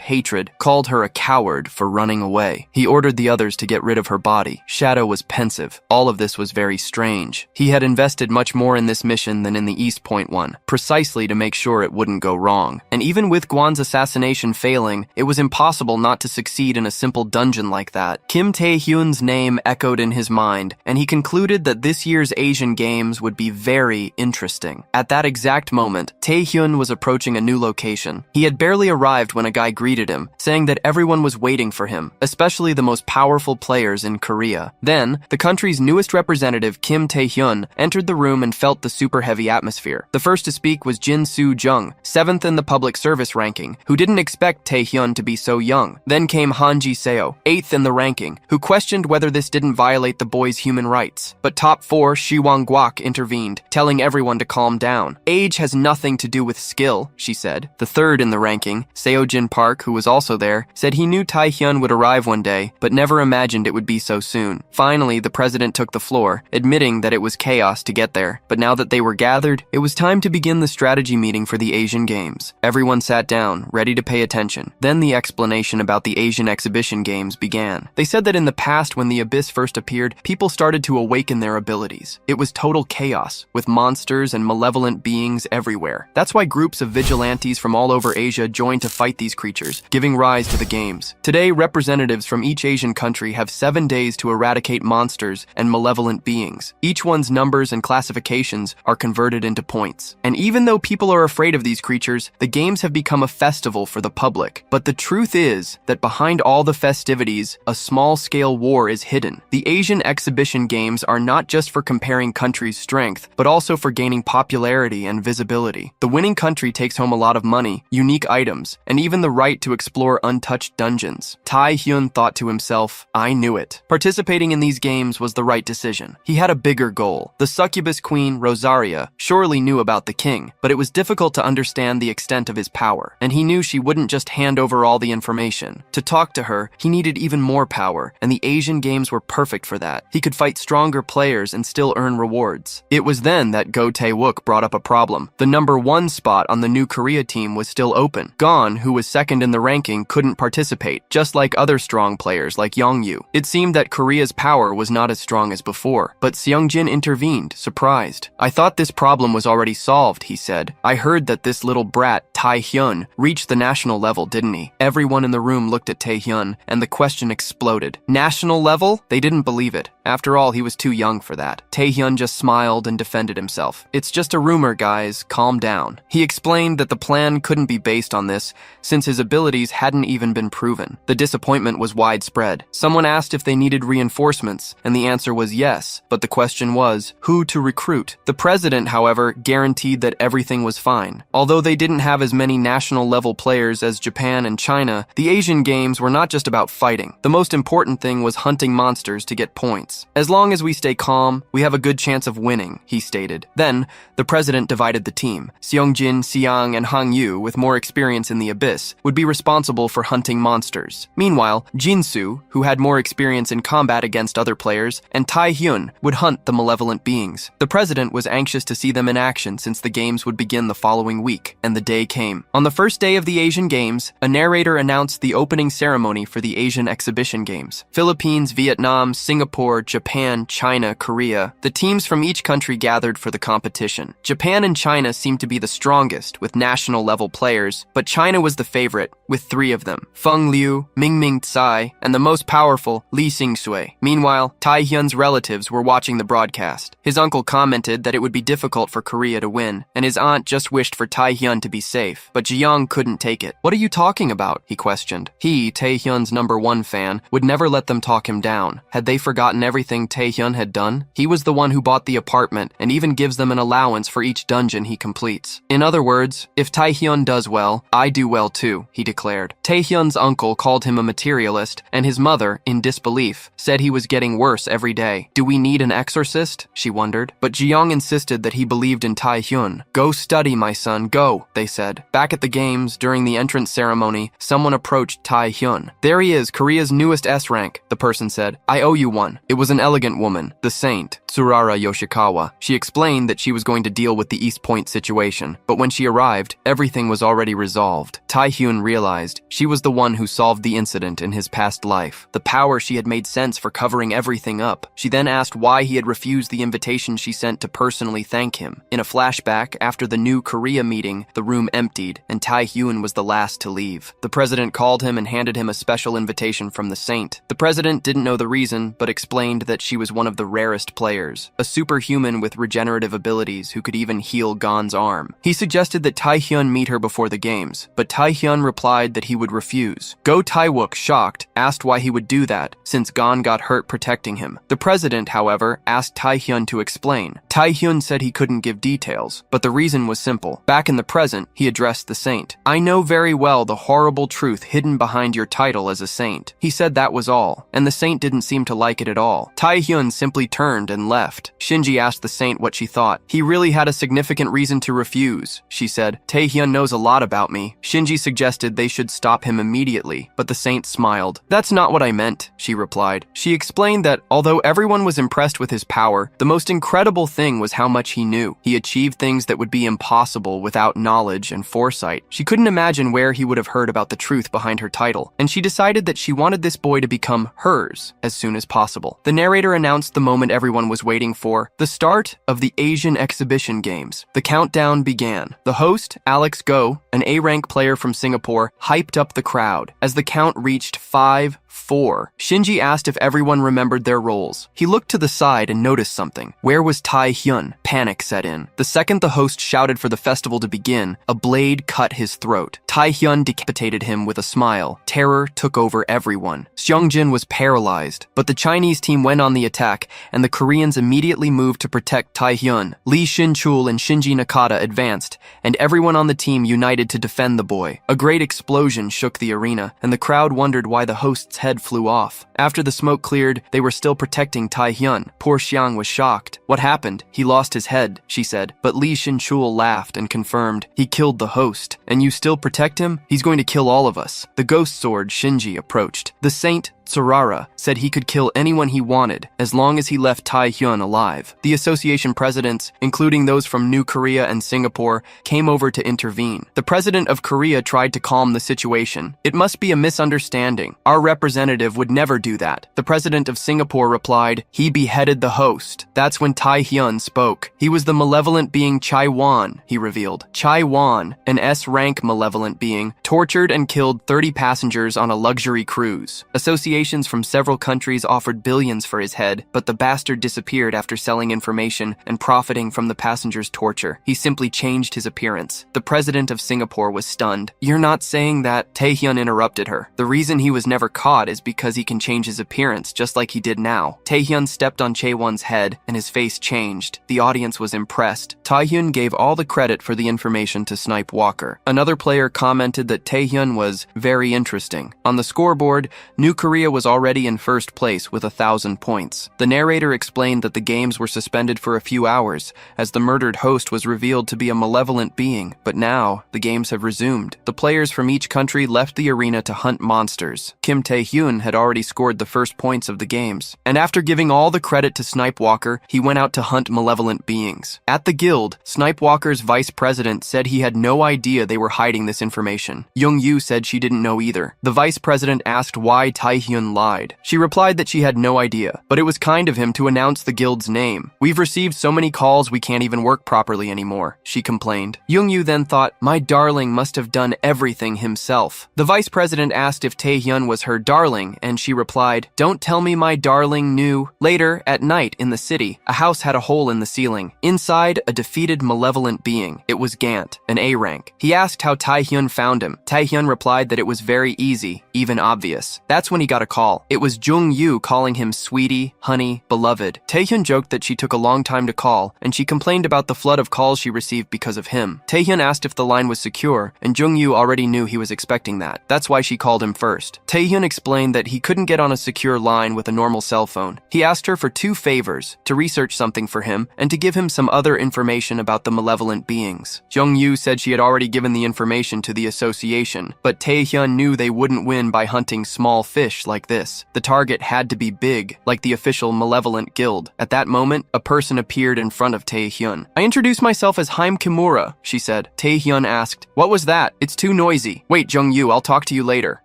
hatred, called her a coward for running away. He ordered the others to get rid of her body. Shadow was pensive. All of this was very strange. He had invested much more in this mission than in the East Point one, precisely to make sure it wouldn't go wrong. And even with Gwan's assassination failing, it was impossible not to succeed in a simple dungeon like that. Kim Tae-hyun's name echoed in his mind, and he concluded that this year's Asian Games would be very interesting. At that exact moment, Tae-hyun was approaching a new location. He had barely arrived when a guy greeted him, saying that everyone was waiting for him, especially the most powerful players in Korea. Then, the country's newest representative, Kim Tae-hyun, entered the room and felt the super heavy atmosphere. The first to speak was Jin Soo-jung, 7th in the public service ranking, who didn't expect Tae-hyun to be so young. Then came Han Ji-seo, 8th in the ranking, who questioned whether this didn't violate the boy's human rights. But top 4 Shi Wang-guak intervened, telling everyone to calm down. Age has nothing to do with skill, she said. The 3rd in the ranking, Seo Jin Park, who was also there, said he knew Tae-hyun would arrive one day, but never imagined it would be so soon. Finally, the president took the floor, admitting that it was chaos to get there. But now that they were gathered, it was time to begin the strategy meeting for the Asian Games. Everyone sat down, ready to pay attention. Then the explanation about the Asian Exhibition Games began. They said that in the past, when the Abyss first appeared, people started to awaken their abilities. It was total chaos, with monsters and malevolent beings everywhere. That's why groups of vigilantes from all over Asia joined to fight these creatures, giving rise to the games. Today, representatives from each Asian country have 7 days to eradicate monsters and malevolent beings. Each one's numbers and classifications are converted into points. And even though people are afraid of these creatures, the games have become a festival for the public. But the truth is that behind all the festivities, a small-scale war is hidden. The Asian Exhibition Games are not just for comparing countries' strength, but also for gaining popularity and visibility. The winning country takes home a lot of money, unique items, and even the right to explore untouched dungeons. Tae-hyun thought to himself, I knew it. Participating in these games was the right decision. He had a bigger goal. The succubus queen, Rosaria, surely knew about the king, but it was difficult to understand the extent of his power, and he knew she wouldn't just hand over all the information. To talk to her, he needed even more power, and the Asian Games were perfect for that. He could fight stronger players and still earn rewards. It was then that Go Tae-wook brought up a problem. The number 1 spot on the New Korea team was still open. Gon, who was 2nd in the ranking, couldn't participate, just like other strong players like Yongyu. It seemed that Korea's power was not as strong as before, but Seongjin intervened, surprised. I thought this problem was already solved, he said. I heard that this little brat, Tae-hyun, reached the national level, didn't he? Everyone in the room looked at Tae-hyun, and the question exploded. National level? They didn't believe it. After all, he was too young for that. Taehyun just smiled and defended himself. It's just a rumor, guys. Calm down. He explained that the plan couldn't be based on this, since his abilities hadn't even been proven. The disappointment was widespread. Someone asked if they needed reinforcements, and the answer was yes, but the question was, who to recruit? The president, however, guaranteed that everything was fine. Although they didn't have as many national-level players as Japan and China, the Asian Games were not just about fighting. The most important thing was hunting monsters to get points. As long as we stay calm, we have a good chance of winning, he stated. Then, the president divided the team. Seongjin, Siang, and Hang Yu, with more experience in the abyss, would be responsible for hunting monsters. Meanwhile, Jinsu, who had more experience in combat against other players, and Taehyun would hunt the malevolent beings. The president was anxious to see them in action since the games would begin the following week, and the day came. On the first day of the Asian Games, a narrator announced the opening ceremony for the Asian Exhibition Games. Philippines, Vietnam, Singapore, Japan, China, Korea. The teams from each country gathered for the competition. Japan and China seemed to be the strongest, with national-level players, but China was the favorite, with 3 of them: Feng Liu, Mingming Tsai, and the most powerful, Li Xingsui. Meanwhile, Taehyun's relatives were watching the broadcast. His uncle commented that it would be difficult for Korea to win, and his aunt just wished for Taehyun to be safe. But Ji-young couldn't take it. "What are you talking about?" he questioned. He, Taehyun's #1 fan, would never let them talk him down. Had they forgotten everything Taehyun had done? He was the one who bought the apartment and even gives them an allowance for each dungeon he completes. In other words, if Taehyun does well, I do well too, he declared. Taehyun's uncle called him a materialist, and his mother, in disbelief, said he was getting worse every day. "Do we need an exorcist?" she wondered. But Ji-young insisted that he believed in Taehyun. "Go study, my son, go," they said. Back at the games, during the entrance ceremony, someone approached Taehyun. "There he is, Korea's newest S rank," the person said. "I owe you one." It was an elegant woman, the saint, Tsurara Yoshikawa. She explained that she was going to deal with the East Point situation, but when she arrived, everything was already resolved. Taehyun realized she was the one who solved the incident in his past life. The power she had made sense for covering everything up. She then asked why he had refused the invitation she sent to personally thank him. In a flashback, after the new Korea meeting, the room emptied, and Taehyun was the last to leave. The president called him and handed him a special invitation from the saint. The president didn't know the reason, but explained that she was one of the rarest players, a superhuman with regenerative abilities who could even heal Gon's arm. He suggested that Taehyun meet her before the games, but Taehyun replied that he would refuse. Go Taewook, shocked, asked why he would do that, since Gon got hurt protecting him. The president, however, asked Taehyun to explain. Taehyun said he couldn't give details, but the reason was simple. Back in the present, he addressed the saint. "I know very well the horrible truth hidden behind your title as a saint." He said that was all, and the saint didn't seem to like it at all. Taehyun simply turned and left. Shinji asked the saint what she thought. "He really had a significant reason to refuse," she said. "Taehyun knows a lot about me." Shinji suggested they should stop him immediately, but the saint smiled. "That's not what I meant," she replied. She explained that, although everyone was impressed with his power, the most incredible thing was how much he knew. He achieved things that would be impossible without knowledge and foresight. She couldn't imagine where he would have heard about the truth behind her title, and she decided that she wanted this boy to become hers as soon as possible. The narrator announced the moment everyone was waiting for, the start of the Asian Exhibition Games. The countdown began. The host, Alex Go, an A-rank player from Singapore, hyped up the crowd. As the count reached 5, 4, Shinji asked if everyone remembered their roles. He looked to the side and noticed something. Where was Taehyun? Panic set in. The second the host shouted for the festival to begin, a blade cut his throat. Taehyun decapitated him with a smile. Terror took over everyone. Seongjin was paralyzed, but the Chinese team went on the attack, and the Koreans immediately moved to protect Taehyun. Lee Shin-chul and Shinji Nakata advanced, and everyone on the team united to defend the boy. A great explosion shook the arena, and the crowd wondered why the host's head flew off. After the smoke cleared, they were still protecting Taehyun. Poor Xiang was shocked. "What happened? He lost his head," she said. But Lee Shin-chul laughed and confirmed, "He killed the host. And you still protect him? He's going to kill all of us." The ghost sword Shinji approached. The saint, Tsurara, said he could kill anyone he wanted as long as he left Taehyun alive. The association presidents, including those from New Korea and Singapore, came over to intervene. The president of Korea tried to calm the situation. "It must be a misunderstanding. Our representative would never do that." The president of Singapore replied, "He beheaded the host." That's when Taehyun spoke. He was the malevolent being Chai Wan, he revealed. Chai Wan, an S-rank malevolent being, tortured and killed 30 passengers on a luxury cruise. Association Associations from several countries offered billions for his head, but the bastard disappeared after selling information and profiting from the passengers' torture. He simply changed his appearance. The president of Singapore was stunned. "You're not saying that?" Taehyun interrupted her. "The reason he was never caught is because he can change his appearance, just like he did now." Taehyun stepped on Chaewon's head, and his face changed. The audience was impressed. Taehyun gave all the credit for the information to Snipe Walker. Another player commented that Taehyun was very interesting. On the scoreboard, New Korea was already in first place with 1,000 points. The narrator explained that the games were suspended for a few hours, as the murdered host was revealed to be a malevolent being, but now the games have resumed. The players from each country left the arena to hunt monsters. Kim Tae-hyun had already scored the first points of the games, and after giving all the credit to Snipe Walker, he went out to hunt malevolent beings. At the guild, Snipe Walker's vice president said he had no idea they were hiding this information. Young-yu said she didn't know either. The vice president asked why Tae-hyun lied. She replied that she had no idea, but it was kind of him to announce the guild's name. "We've received so many calls we can't even work properly anymore," she complained. Young-yu then thought, "My darling must have done everything himself." The vice president asked if Tae-hyun was her darling, and she replied, "Don't tell me my darling knew." Later, at night in the city, a house had a hole in the ceiling. Inside, a defeated malevolent being. It was Gant, an A rank. He asked how Tae-hyun found him. Tae-hyun replied that it was very easy, even obvious. That's when he got a call. It was Jung-yu calling him sweetie, honey, beloved. Tae-hyun joked that she took a long time to call, and she complained about the flood of calls she received because of him. Tae-hyun asked if the line was secure, and Jung-yu already knew he was expecting that. That's why she called him first. Tae-hyun explained that he couldn't get on a secure line with a normal cell phone. He asked her for 2 favors, to research something for him, and to give him some other information about the malevolent beings. Jung-yu said she had already given the information to the association, but Tae-hyun knew they wouldn't win by hunting small fish like this. The target had to be big, like the official malevolent guild. At that moment, a person appeared in front of Tae-hyun. "I introduced myself as Haim Kimura," she said. Tae-hyun asked, "What was that? It's too noisy." "Wait, Jung-yu, I'll talk to you later."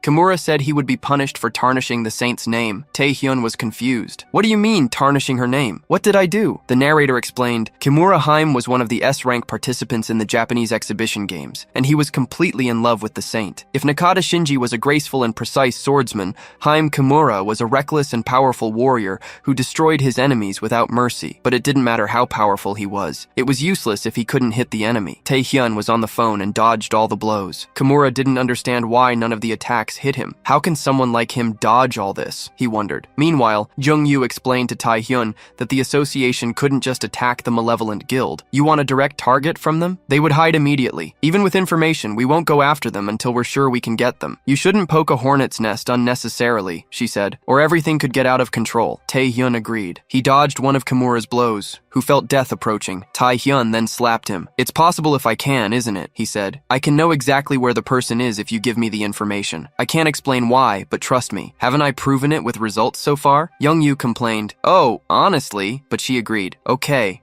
Kimura said he would be punished for tarnishing the saint's name. Tae-hyun was confused. "What do you mean, tarnishing her name? What did I do?" The narrator explained, Kimura Haim was one of the S-rank participants in the Japanese exhibition games, and he was completely in love with the saint. If Nakata Shinji was a graceful and precise swordsman, Haim Kimura was a reckless and powerful warrior who destroyed his enemies without mercy. But it didn't matter how powerful he was. It was useless if he couldn't hit the enemy. Tae-hyun was on the phone and dodged all the blows. Kimura didn't understand why none of the attacks hit him. How can someone like him dodge all this? He wondered. Meanwhile, Jung-yu explained to Tae-hyun that the association couldn't just attack the malevolent guild. "You want a direct target from them? They would hide immediately. Even with information, we won't go after them until we're sure we can get them. You shouldn't poke a hornet's nest unnecessarily," she said, "or everything could get out of control." Tae-hyun agreed. He dodged one of Kimura's blows, who felt death approaching. Tae-hyun then slapped him. "It's possible if I can, isn't it?" he said. "I can know exactly where the person is if you give me the information. I can't explain why, but trust me. Haven't I proven it with results so far?" Young-yu complained. "Oh, honestly," but she agreed. Okay.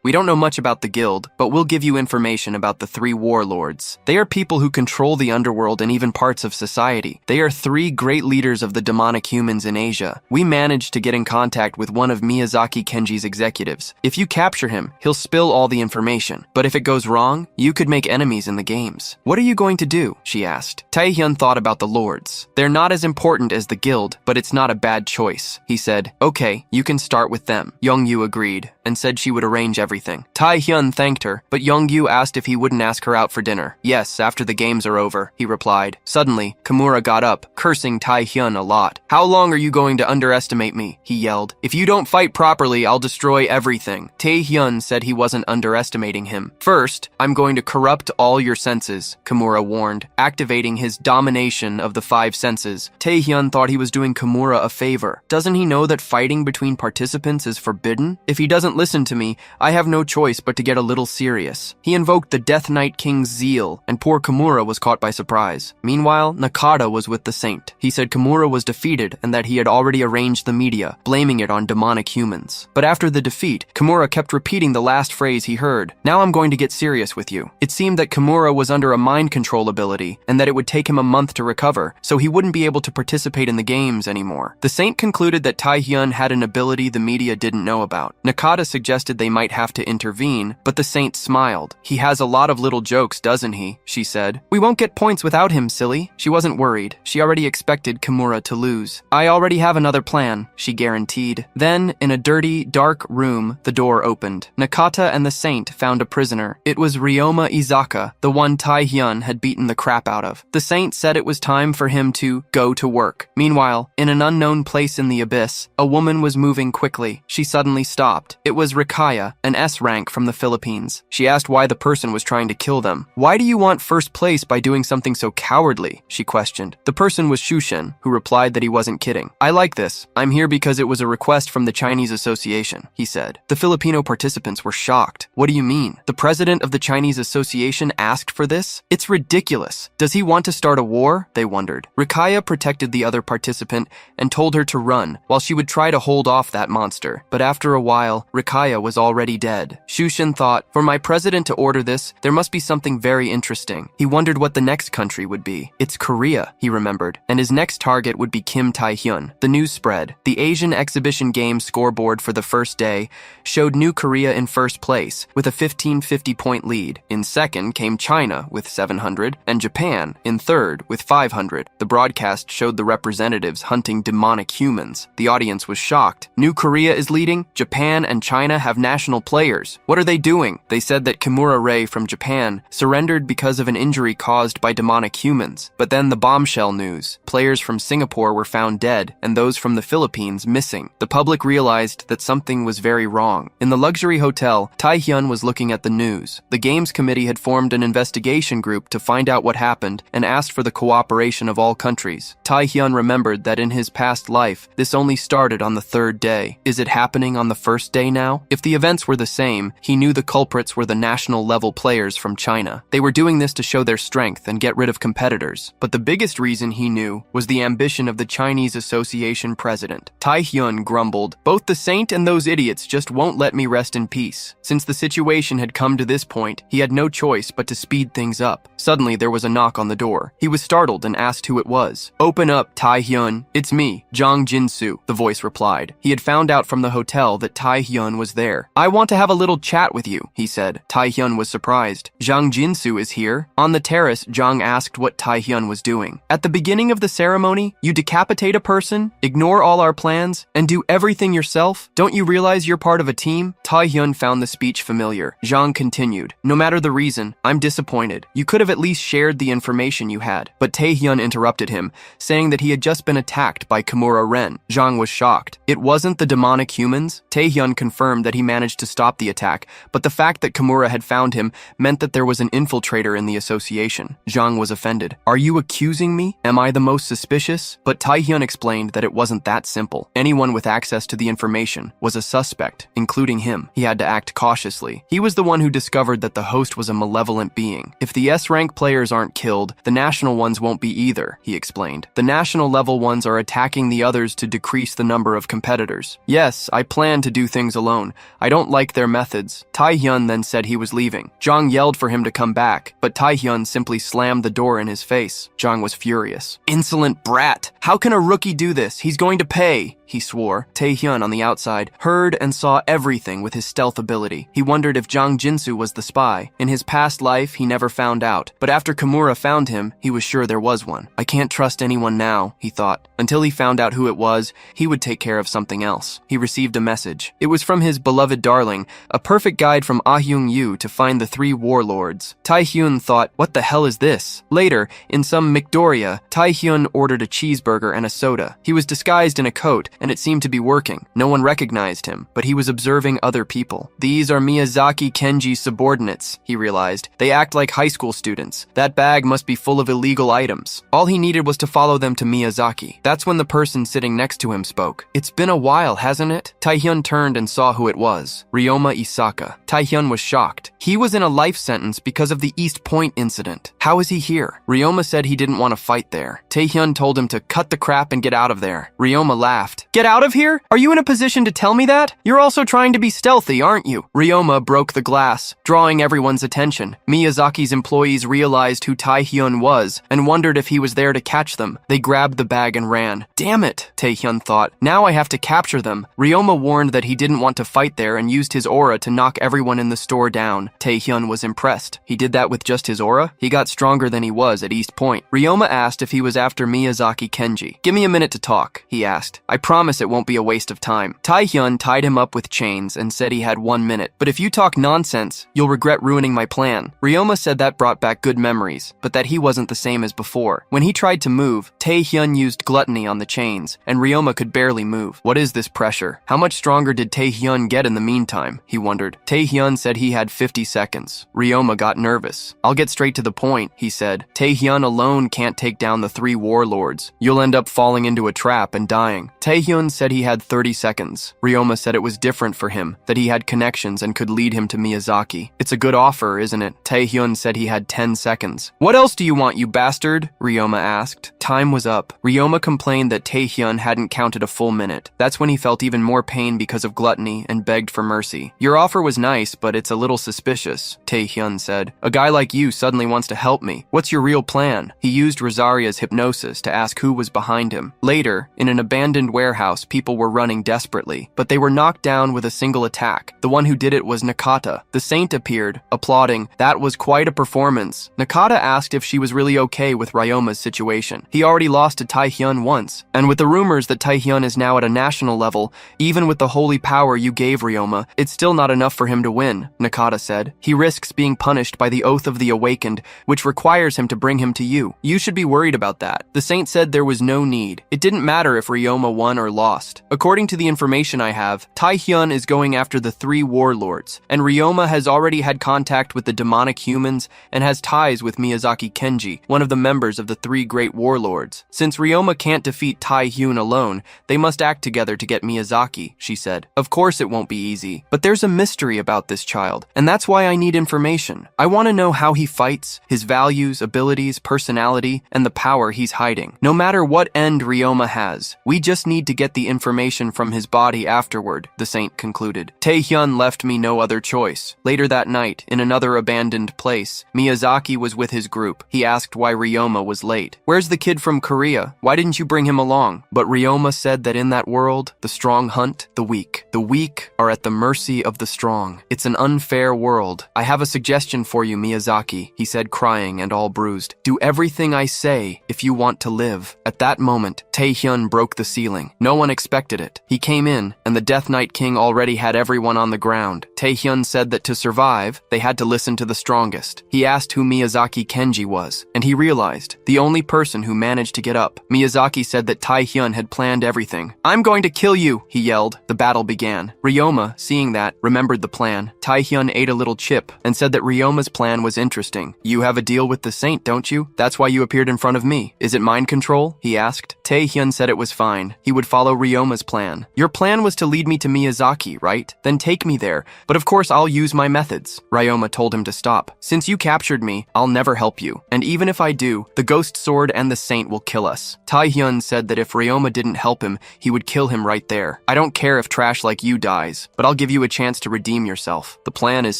We don't know much about the guild, but we'll give you information about the 3 warlords. They are people who control the underworld and even parts of society. They are 3 great leaders of the demonic humans in Asia. We managed to get in contact with one of Miyazaki Kenji's executives. If you capture him, he'll spill all the information. But if it goes wrong, you could make enemies in the games. What are you going to do?" she asked. Tae-hyun thought about the lords. "They're not as important as the guild, but it's not a bad choice," he said. "Okay, you can start with them." Young-yu agreed and said she would arrange everything. Tae-hyun thanked her, but Young-yu asked if he wouldn't ask her out for dinner. "Yes, after the games are over," he replied. Suddenly, Kimura got up, cursing Tae-hyun a lot. "How long are you going to underestimate me?" he yelled. "If you don't fight properly, I'll destroy everything." Tae-hyun said he wasn't underestimating him. "First, I'm going to corrupt all your senses," Kimura warned, activating his domination of the 5 senses. Tae-hyun thought he was doing Kimura a favor. Doesn't he know that fighting between participants is forbidden? If he doesn't listen to me, I have no choice but to get a little serious. He invoked the Death Knight King's zeal, and poor Kimura was caught by surprise. Meanwhile, Nakata was with the saint. He said Kimura was defeated and that he had already arranged the media, blaming it on demonic humans. But after the defeat, Kimura kept repeating the last phrase he heard. "Now I'm going to get serious with you." It seemed that Kimura was under a mind control ability, and that it would take him a month to recover, so he wouldn't be able to participate in the games anymore. The saint concluded that Tae-hyun had an ability the media didn't know about. Nakata Nakata suggested they might have to intervene, but the saint smiled. "He has a lot of little jokes, doesn't he?" she said. "We won't get points without him, silly." She wasn't worried. She already expected Kimura to lose. "I already have another plan," she guaranteed. Then, in a dirty, dark room, the door opened. Nakata and the saint found a prisoner. It was Ryoma Izaka, the one Tai-hyun had beaten the crap out of. The saint said it was time for him to go to work. Meanwhile, in an unknown place in the abyss, a woman was moving quickly. She suddenly stopped. It was Rikaya, an S rank from the Philippines. She asked why the person was trying to kill them. "Why do you want first place by doing something so cowardly?" she questioned. The person was Shushin, who replied that he wasn't kidding. "I like this. I'm here because it was a request from the Chinese Association," he said. The Filipino participants were shocked. "What do you mean? The president of the Chinese Association asked for this? It's ridiculous. Does he want to start a war?" they wondered. Rikaya protected the other participant and told her to run, while she would try to hold off that monster. But after a while, Rikaya was already dead. Shushin thought, "For my president to order this, there must be something very interesting." He wondered what the next country would be. "It's Korea," he remembered, and his next target would be Kim Tae-hyun. The news spread. The Asian Exhibition Games scoreboard for the first day showed New Korea in first place, with a 1550-point lead. In second came China with 700, and Japan in third with 500. The broadcast showed the representatives hunting demonic humans. The audience was shocked. New Korea is leading? Japan and China have national players. What are they doing? They said that Kimura Rei from Japan surrendered because of an injury caused by demonic humans. But then the bombshell news. Players from Singapore were found dead, and those from the Philippines missing. The public realized that something was very wrong. In the luxury hotel, Tai-hyun was looking at the news. The games committee had formed an investigation group to find out what happened and asked for the cooperation of all countries. Tai-hyun remembered that in his past life, this only started on the third day. Is it happening on the first day now? If the events were the same, he knew the culprits were the national-level players from China. They were doing this to show their strength and get rid of competitors. But the biggest reason he knew was the ambition of the Chinese Association president. Tai-hyun grumbled, "Both the saint and those idiots just won't let me rest in peace." Since the situation had come to this point, he had no choice but to speed things up. Suddenly, there was a knock on the door. He was startled and asked who it was. "Open up, Tai-hyun. It's me, Jang Jin-soo," the voice replied. He had found out from the hotel that Tai-hyun was there. "I want to have a little chat with you," he said. Tai-hyun was surprised. "Jang Jin-soo is here?" On the terrace, Jang asked what Tai-hyun was doing. "At the beginning of the ceremony, you decapitate a person, ignore all our plans, and do everything yourself? Don't you realize you're part of a team?" Tai-hyun found the speech familiar. Jang continued, "No matter the reason, I'm disappointed. You could have at least shared the information you had." But Tae-hyun interrupted him, saying that he had just been attacked by Kimura Ren. Jang was shocked. It wasn't the demonic humans? Tae-hyun confirmed that he managed to stop the attack, but the fact that Kimura had found him meant that there was an infiltrator in the association. Jang was offended. "Are you accusing me? Am I the most suspicious?" But Tae-hyun explained that it wasn't that simple. Anyone with access to the information was a suspect, including him. He had to act cautiously. He was the one who discovered that the host was a malevolent being. "If the S-rank players aren't killed, the national ones won't be either," he explained. "The national level ones are attacking the others to decrease the number of competitors. Yes, I plan to do things alone. I don't like their methods." Tae-hyun then said he was leaving. Jang yelled for him to come back, but Tae-hyun simply slammed the door in his face. Jang was furious. "Insolent brat! How can a rookie do this? He's going to pay!" he swore. Tae-hyun on the outside heard and saw everything with his stealth ability. He wondered if Jang Jin-soo was the spy. In his past life, he never found out. But after Kimura found him, he was sure there was one. "I can't trust anyone now," he thought. Until he found out who it was, he would take care of something else. He received a message. It was from his beloved darling, a perfect guide from Ah Hyung-yu to find the 3 warlords. Tae-hyun thought, "What the hell is this?" Later, in some McDoria, Tae-hyun ordered a cheeseburger and a soda. He was disguised in a coat, and it seemed to be working. No one recognized him, but he was observing other people. "These are Miyazaki Kenji's subordinates," he realized. "They act like high school students. That bag must be full of illegal items." All he needed was to follow them to Miyazaki. That's when the person sitting next to him spoke. "It's been a while, hasn't it?" Tae-hyun turned and saw who it was. Ryoma Isaka. Tae-hyun was shocked. He was in a life sentence because of the East Point incident. How is he here? Ryoma said he didn't want to fight there. Tae-hyun told him to cut the crap and get out of there. Ryoma laughed. Get out of here? Are you in a position to tell me that? You're also trying to be stealthy, aren't you? Ryoma broke the glass, drawing everyone's attention. Miyazaki's employees realized who Taehyun was and wondered if he was there to catch them. They grabbed the bag and ran. Damn it, Taehyun thought. Now I have to capture them. Ryoma warned that he didn't want to fight there and used his aura to knock everyone in the store down. Taehyun was impressed. He did that with just his aura? He got stronger than he was at East Point. Ryoma asked if he was after Miyazaki Kenji. Give me a minute to talk, he asked. I promise it won't be a waste of time. Taehyun tied him up with chains and said he had 1 minute. But if you talk nonsense, you'll regret ruining my plan. Ryoma said that brought back good memories, but that he wasn't the same as before. When he tried to move, Taehyun used gluttony on the chains, and Ryoma could barely move. What is this pressure? How much stronger did Taehyun get in the meantime? He wondered. Taehyun said he had 50 seconds. Ryoma got nervous. I'll get straight to the point, he said. Taehyun alone can't take down the 3 warlords. You'll end up falling into a trap and dying. Taehyun said he had 30 seconds. Ryoma said it was different for him, that he had connections and could lead him to Miyazaki. It's a good offer, isn't it? Taehyun said he had 10 seconds. What else do you want, you bastard? Ryoma asked. Time was up. Ryoma complained that Taehyun hadn't counted a full minute. That's when he felt even more pain because of gluttony and begged for mercy. Your offer was nice, but it's a little suspicious, Taehyun said. A guy like you suddenly wants to help me. What's your real plan? He used Rosaria's hypnosis to ask who was behind him. Later, in an abandoned warehouse, people were running desperately, but they were knocked down with a single attack. The one who did it was Nakata. The saint appeared, applauding. That was quite a performance. Nakata asked if she was really okay with Ryoma's situation. He already lost to Taehyun once, and with the rumors that Taehyun is now at a national level, even with the holy power you gave Ryoma, it's still not enough for him to win, Nakata said. He risks being punished by the Oath of the Awakened, which requires him to bring him to you. You should be worried about that. The saint said there was no need. It didn't matter if Ryoma won or lost. According to the information I have, Taehyun is going after the 3 warlords, and Ryoma has already had contact with the demonic humans and has ties with Miyazaki Kenji, one of the members of the 3 great warlords. Since Ryoma can't defeat Taehyun alone, they must act together to get Miyazaki, she said. Of course it won't be easy, but there's a mystery about this child, and that's why I need information. I want to know how he fights, his values, abilities, personality, and the power he's hiding. No matter what end Ryoma has, we just need to get the information from his body afterward, the saint concluded. Taehyun left me no other choice. Later that night, in another abandoned place, Miyazaki was with his group. He asked why Ryoma was late. Where's the kid from Korea? Why didn't you bring him along? But Ryoma said that in that world, the strong hunt the weak. The weak are at the mercy of the strong. It's an unfair world. I have a suggestion for you, Miyazaki, he said, crying and all bruised. Do everything I say if you want to live. At that moment, Taehyun broke the ceiling. No one expected it. He came in, and the Death Knight King already had everyone on the ground. Taehyun said that to survive, they had to listen to the strongest. He asked who Miyazaki Kenji was, and he realized, the only person who managed to get up. Miyazaki said that Taehyun had planned everything. I'm going to kill you, he yelled. The battle began. Ryoma, seeing that, remembered the plan. Taehyun ate a little chip and said that Ryoma's plan was interesting. You have a deal with the saint, don't you? That's why you appeared in front of me. Is it mind control? He asked. Taehyun said it was fine. He would follow Ryoma's plan. Your plan was to lead me to Miyazaki, right? Then take me there. But of course I'll use my methods. Ryoma told him to stop. Since you captured me, I'll never help you. And even if I do, the ghost sword and the saint will kill us. Taehyun said that if Ryoma didn't help him, he would kill him right there. I don't care if trash like you dies, but I'll give you a chance to redeem yourself. The plan is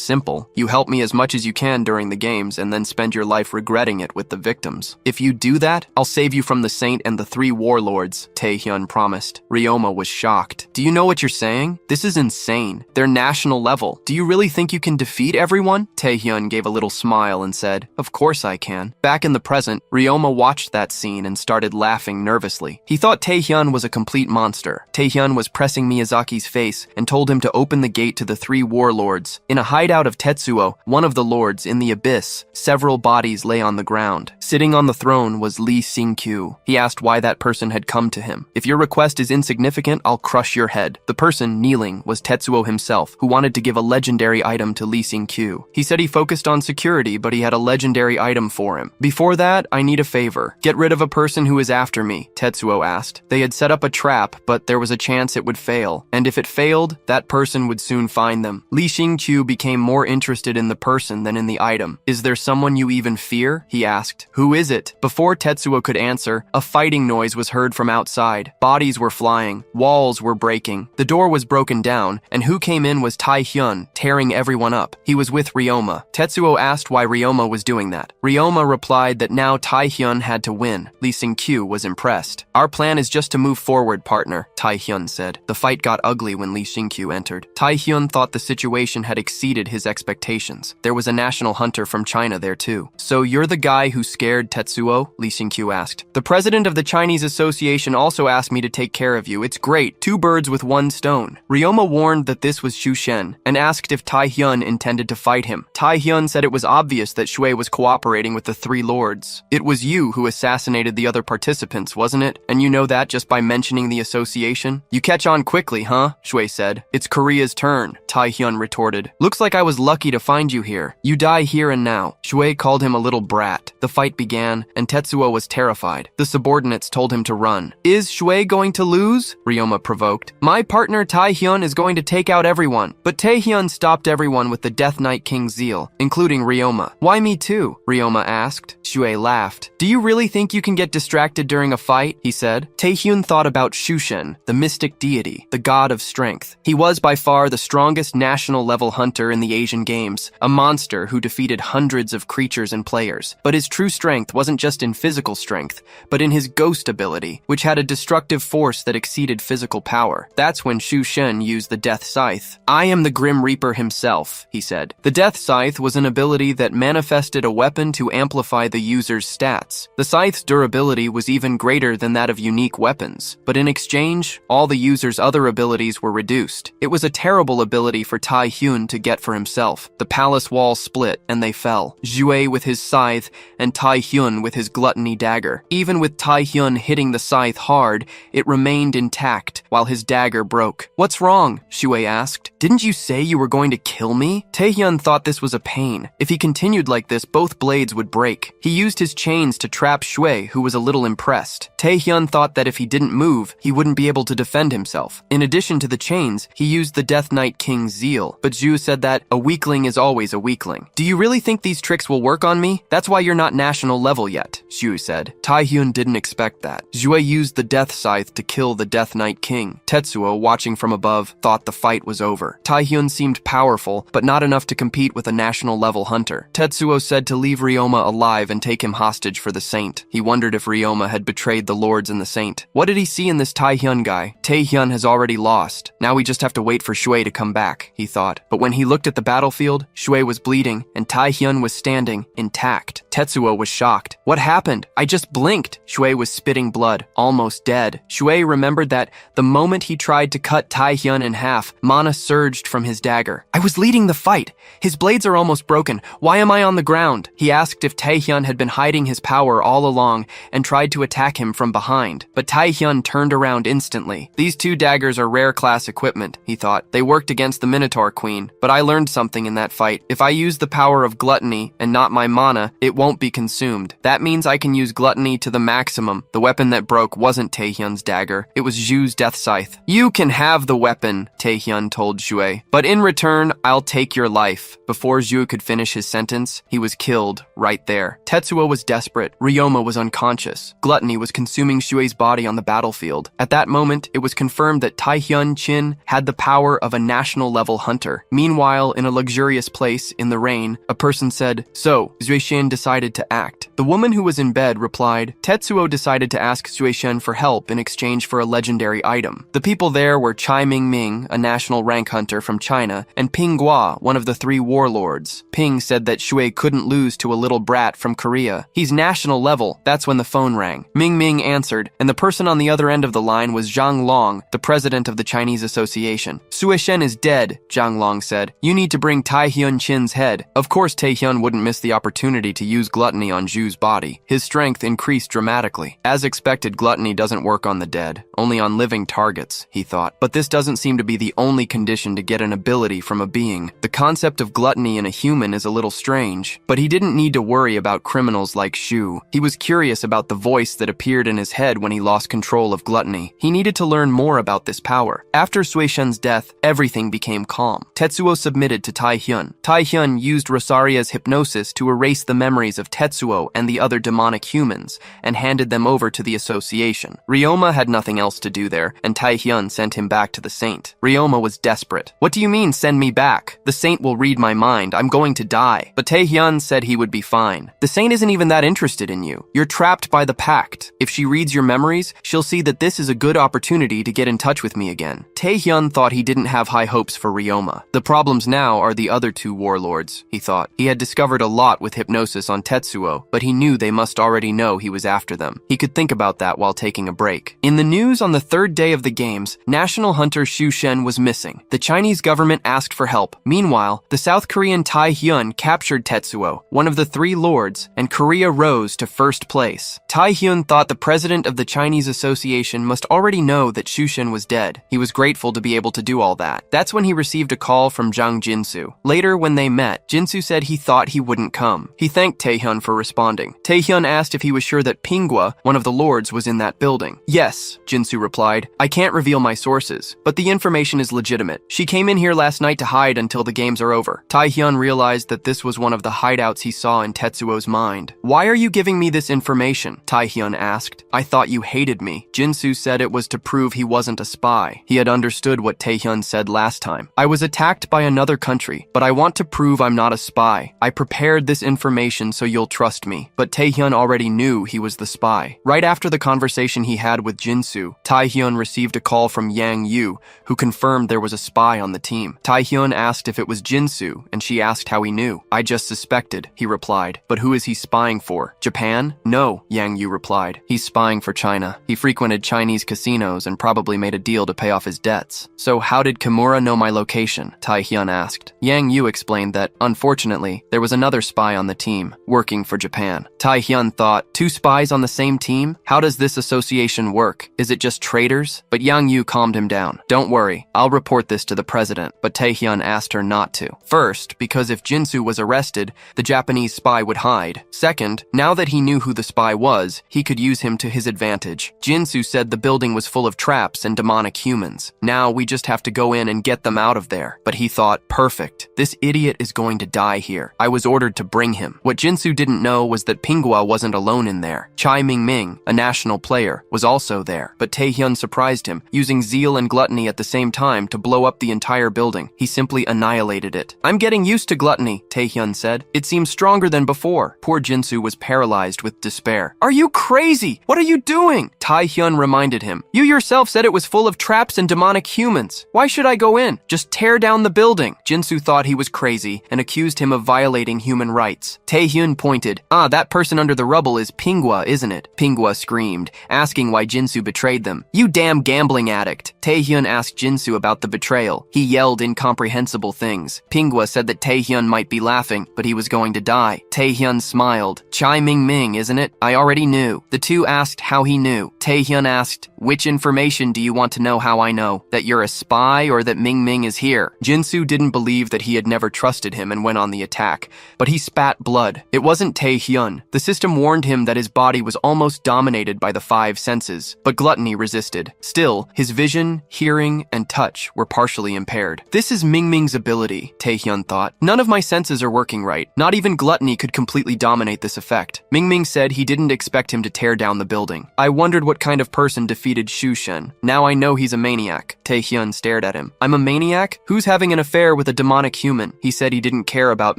simple. You help me as much as you can during the games and then spend your life regretting it with the victims. If you do that, I'll save you from the saint and the 3 warlords, Taehyun promised. Ryoma was shocked. Do you know what you're saying? This is insane. They're national level. Do you really think you can defeat everyone? Taehyun gave a little smile and said, of course I can. Back in the present, Ryoma watched that scene and started laughing nervously. He thought Taehyun was a complete monster. Taehyun was pressing Miyazaki's face and told him to open the gate to the 3 warlords. In a hideout of Tetsuo, one of the lords in the abyss, several bodies lay on the ground. Sitting on the throne was Lee Sing-kyu. He asked why that person had come to him. If your request is insignificant, I'll crush your head. The person kneeling was Tetsuo himself, who wanted to give a legendary item to Lee Sing-kyu. He said he focused on security, but he had a legendary item for him. Before that, I need a favor. Get rid of a person who is after me, Tetsuo asked. They had set up a trap, but there was a chance it would fail. And if it failed, that person would soon find them. Lee Sing-kyu became more interested in the person than in the item. Is there someone you even fear? He asked. Who is it? Before Tetsuo could answer, a fighting noise was heard from outside. Bodies were were flying, walls were breaking, the door was broken down, and who came in was Tae-hyun, tearing everyone up. He was with Ryoma. Tetsuo asked why Ryoma was doing that. Ryoma replied that now Tae-hyun had to win. Lee Sing-kyu was impressed. Our plan is just to move forward, partner, Tae-hyun said. The fight got ugly when Lee Sing-kyu entered. Tae-hyun thought the situation had exceeded his expectations. There was a national hunter from China there too. So you're the guy who scared Tetsuo? Lee Sing-kyu asked. The president of the Chinese Association also asked me to take care of you. It's great. 2 birds with 1 stone. Ryoma warned that this was Xu Shen and asked if Tae-hyun intended to fight him. Tae-hyun said it was obvious that Shui was cooperating with the 3 lords. It was you who assassinated the other participants, wasn't it? And you know that just by mentioning the association? You catch on quickly, huh? Shui said. It's Korea's turn, Tae-hyun retorted. Looks like I was lucky to find you here. You die here and now. Shui called him a little brat. The fight began, and Tetsuo was terrified. The subordinates told him to run. Is Shui going to lose? Ryoma provoked. My partner Tae-hyun is going to take out everyone. But Tae-hyun stopped everyone with the Death Knight King's zeal, including Ryoma. Why me too? Ryoma asked. Shui laughed. Do you really think you can get distracted during a fight? He said. Tae-hyun thought about Shushen, the mystic deity, the god of strength. He was by far the strongest national-level hunter in the Asian Games, a monster who defeated hundreds of creatures and players. But his true strength wasn't just in physical strength, but in his ghost ability, which had a destructive force that exceeded physical power. That's when Shushen used the Death Scythe. I am the Grim Reaper himself, he said. The Death Scythe was an ability that manifested a weapon to amplify the user's stats. The scythe's durability was even greater than that of unique weapons, but in exchange, all the user's other abilities were reduced. It was a terrible ability for Tae-hyun to get for himself. The palace wall split, and they fell. Jue with his scythe, and Tae-hyun with his gluttony dagger. Even with Tae-hyun hitting the scythe hard, it remained intact, while his dagger broke. What's wrong? Shui asked. Didn't you say you were going to kill me? Tae-hyun thought this was a pain. If he continued like this, both blades would break. He used his chains to trap Shui, who was a little impressed. Tae-hyun thought that if he didn't move, he wouldn't be able to defend himself. In addition to the chains, he used the Death Knight King's zeal. But Zhu said that a weakling is always a weakling. Do you really think these tricks will work on me? That's why you're not national level yet, Zhu said. Tae-hyun didn't expect that. Zhu used the Death Scythe to kill the Death Knight King. Tetsuo, watching from above, thought the fight was over. Tae-hyun seemed powerful, but not enough to compete with a national level hunter. Tetsuo said to leave Ryoma alive and take him hostage for the Saint. He wondered if Ryoma had betrayed the lords and the Saint. What did he see in this Tae-hyun guy? Tae-hyun has already lost. Now we just have to wait for Shui to come back, he thought. But when he looked at the battlefield, Shui was bleeding, and Tae-hyun was standing, intact. Tetsuo was shocked. What happened? I just blinked. Shui was spitting blood, almost dead. Shui remembered that the moment he tried to cut Tae-hyun in half, mana surged from his dagger. I was leading the fight. His blades are almost broken. Why am I on the ground? He asked if Tae-hyun had been hiding his power all along and tried to attack him from behind. But Tae-hyun turned around instantly. These 2 daggers are rare class equipment, he thought. They worked against the Minotaur Queen, but I learned something in that fight. If I use the power of gluttony and not my mana, it won't be consumed. That means I can use gluttony to the maximum. The weapon that broke wasn't Tae-hyun's dagger. It was Zhu's Death Scythe. You can have the weapon, Tae-hyun told Shui, but in return, I'll take your life. Before Zhu could finish his sentence, he was killed right there. Tetsuo was desperate. Ryoma was unconscious. Gluttony was consuming Shui's body on the battlefield. At that moment, it was confirmed that Tae-hyun Chin had the power of a national-level hunter. Meanwhile, in a luxurious place in the rain, a person said, So, Zuishin decided to act. The woman who was in bed replied, Tetsuo decided to ask Zuishin for help in exchange for a legendary item. The people there were Chai Ming-ming, a national rank hunter from China, and Ping Gua, one of the 3 warlords. Ping said that Shui couldn't lose to a little brat from Korea. He's national level. That's when the phone rang. Ming-ming answered, and the person on the other end of the line was Zhang Long, the president of the Chinese Association. Suishen is dead, Zhang Long said. You need to bring Tae-hyun Chin's head. Of course, Tae-hyun wouldn't miss the opportunity to use gluttony on Zhu's body. His strength increased dramatically. As expected, gluttony doesn't work on the dead, only on living targets, he thought. But this doesn't seem to be the only condition to get an ability from a being. The concept of gluttony in a human is a little strange, but he didn't need to worry about criminals like Shu. He was curious about the voice that appeared in his head when he lost control of gluttony. He needed to learn more about this power. After Sui Shen's death, everything became calm. Tetsuo submitted to Tai Hyun. Tai Hyun used Rosaria's hypnosis to erase the memories of Tetsuo and the other demonic humans, and handed them over to the association. Ryoma had nothing else to do there, and Tai Hyun sent him back to the Saint. Ryoma was desperate. "What do you mean, send me back? The Saint will read my mind. I'm going to die." But Tai Hyun said he would be fine. "The Saint isn't even that interested in you. You're trapped by the pact. If she reads your memories, she'll see that this is a good opportunity to get in touch with me again." Tai Hyun thought he didn't have high hopes for Ryoma. The problems now are the other two warlords, he thought. He had discovered a lot with hypnosis on Tetsuo, but he knew they must already know he was after them. He could think about that while taking a break. In the news on the third day of the games, national hunter Shu Shen was missing. The Chinese government asked for help. Meanwhile, the South Korean Tai Hyun captured Tetsuo, one of the three lords, and Korea rose to first place. Tai Hyun thought the president of the Chinese Association must already know that Shu Shen was dead. He was grateful to be able to do all that. That's when he received a call from Zhang Jinsu. Later, when they met, Jinsu said he thought he wouldn't come. He thanked Taehyun for responding. Taehyun asked if he was sure that Pinghua, one of the lords, was in that building. "Yes," Jinsu replied. "I can't reveal my sources, but the information is legitimate. She came in here last night to hide until the games are over." Taehyun realized that this was one of the hideouts he saw in Tetsuo's mind. "Why are you giving me this information?" Taehyun asked. "I thought you hated me." Jinsu said it was to prove he wasn't a spy. He had understood what Taehyun said last time. "I was attacked by another country, but I want to prove I'm not a spy. I prepared this information so you'll trust me." But Taehyun already knew he was the spy. Right after the conversation he had with Jinsu, Taehyun received a call from Yang Yu, who confirmed there was a spy on the team. Taehyun asked if it was Jinsu, and she asked how he knew. "I just suspected," he replied. "But who is he spying for? Japan?" "No," Yang Yu replied. "He's spying for China. He frequented Chinese casinos and probably made a deal to pay off his debts." "So how did Kimura know my location?" Taehyun asked. Yang Yu explained that, unfortunately, there was another spy on the team, working for Japan. Taehyun thought, two spies on the same team? How does this association work? Is it just traitors? But Yang Yu calmed him down. "Don't worry, I'll report this to the president." But Taehyun asked her not to. First, because if Jinsu was arrested, the Japanese spy would hide. Second, now that he knew who the spy was, he could use him to his advantage. Jinsu said the building was full of traps and demonic humans. Now we just have to go in and get them out of there. But he thought, perfect. This idiot is going to die here. I was ordered to bring him. What Jinsu didn't know was that Pinghua wasn't alone in there. Chai Mingming, a national player, was also there. But Taehyun surprised him, using zeal and gluttony at the same time to blow up the entire building. He simply annihilated it. "I'm getting used to gluttony," Taehyun said. "It seems stronger than before." Poor Jinsu was paralyzed with despair. "Are you crazy? What are you doing?" Taehyun reminded him. "You yourself said it was full of traps and demonic humans. Why should I go in? Just tear down the building." Jinsu thought he was crazy and accused him of violating human rights. Taehyun pointed. That person under the rubble is Pinghua, isn't it?" Pinghua screamed, asking why Jinsu betrayed them. "You damn gambling addict." Taehyun asked Jinsu about the betrayal. He yelled incomprehensible things. Pinghua said that Taehyun might be laughing, but he was going to die. Taehyun smiled. "Chai Mingming, isn't it? I already knew." The two asked how he knew. Taehyun asked, "Which information do you want to know how I know? That you're a spy or that Mingming is here?" Jinsu didn't believe that he had never trusted him and went on the attack, but he spat blood. It wasn't Taehyun. The system warned him that his body was almost dominated by the five senses, but gluttony resisted. Still, his vision, hearing, and touch were partially impaired. "This is Mingming's ability," Taehyun thought. "None of my senses are working right. Not even gluttony could completely dominate this effect." Mingming said he didn't expect him to tear down the building. "I wondered what kind of person defeated Shu Shen. Now I know he's a maniac." Taehyun stared at him. "I'm a maniac? Who's having an affair with a demonic human?" He said he didn't care about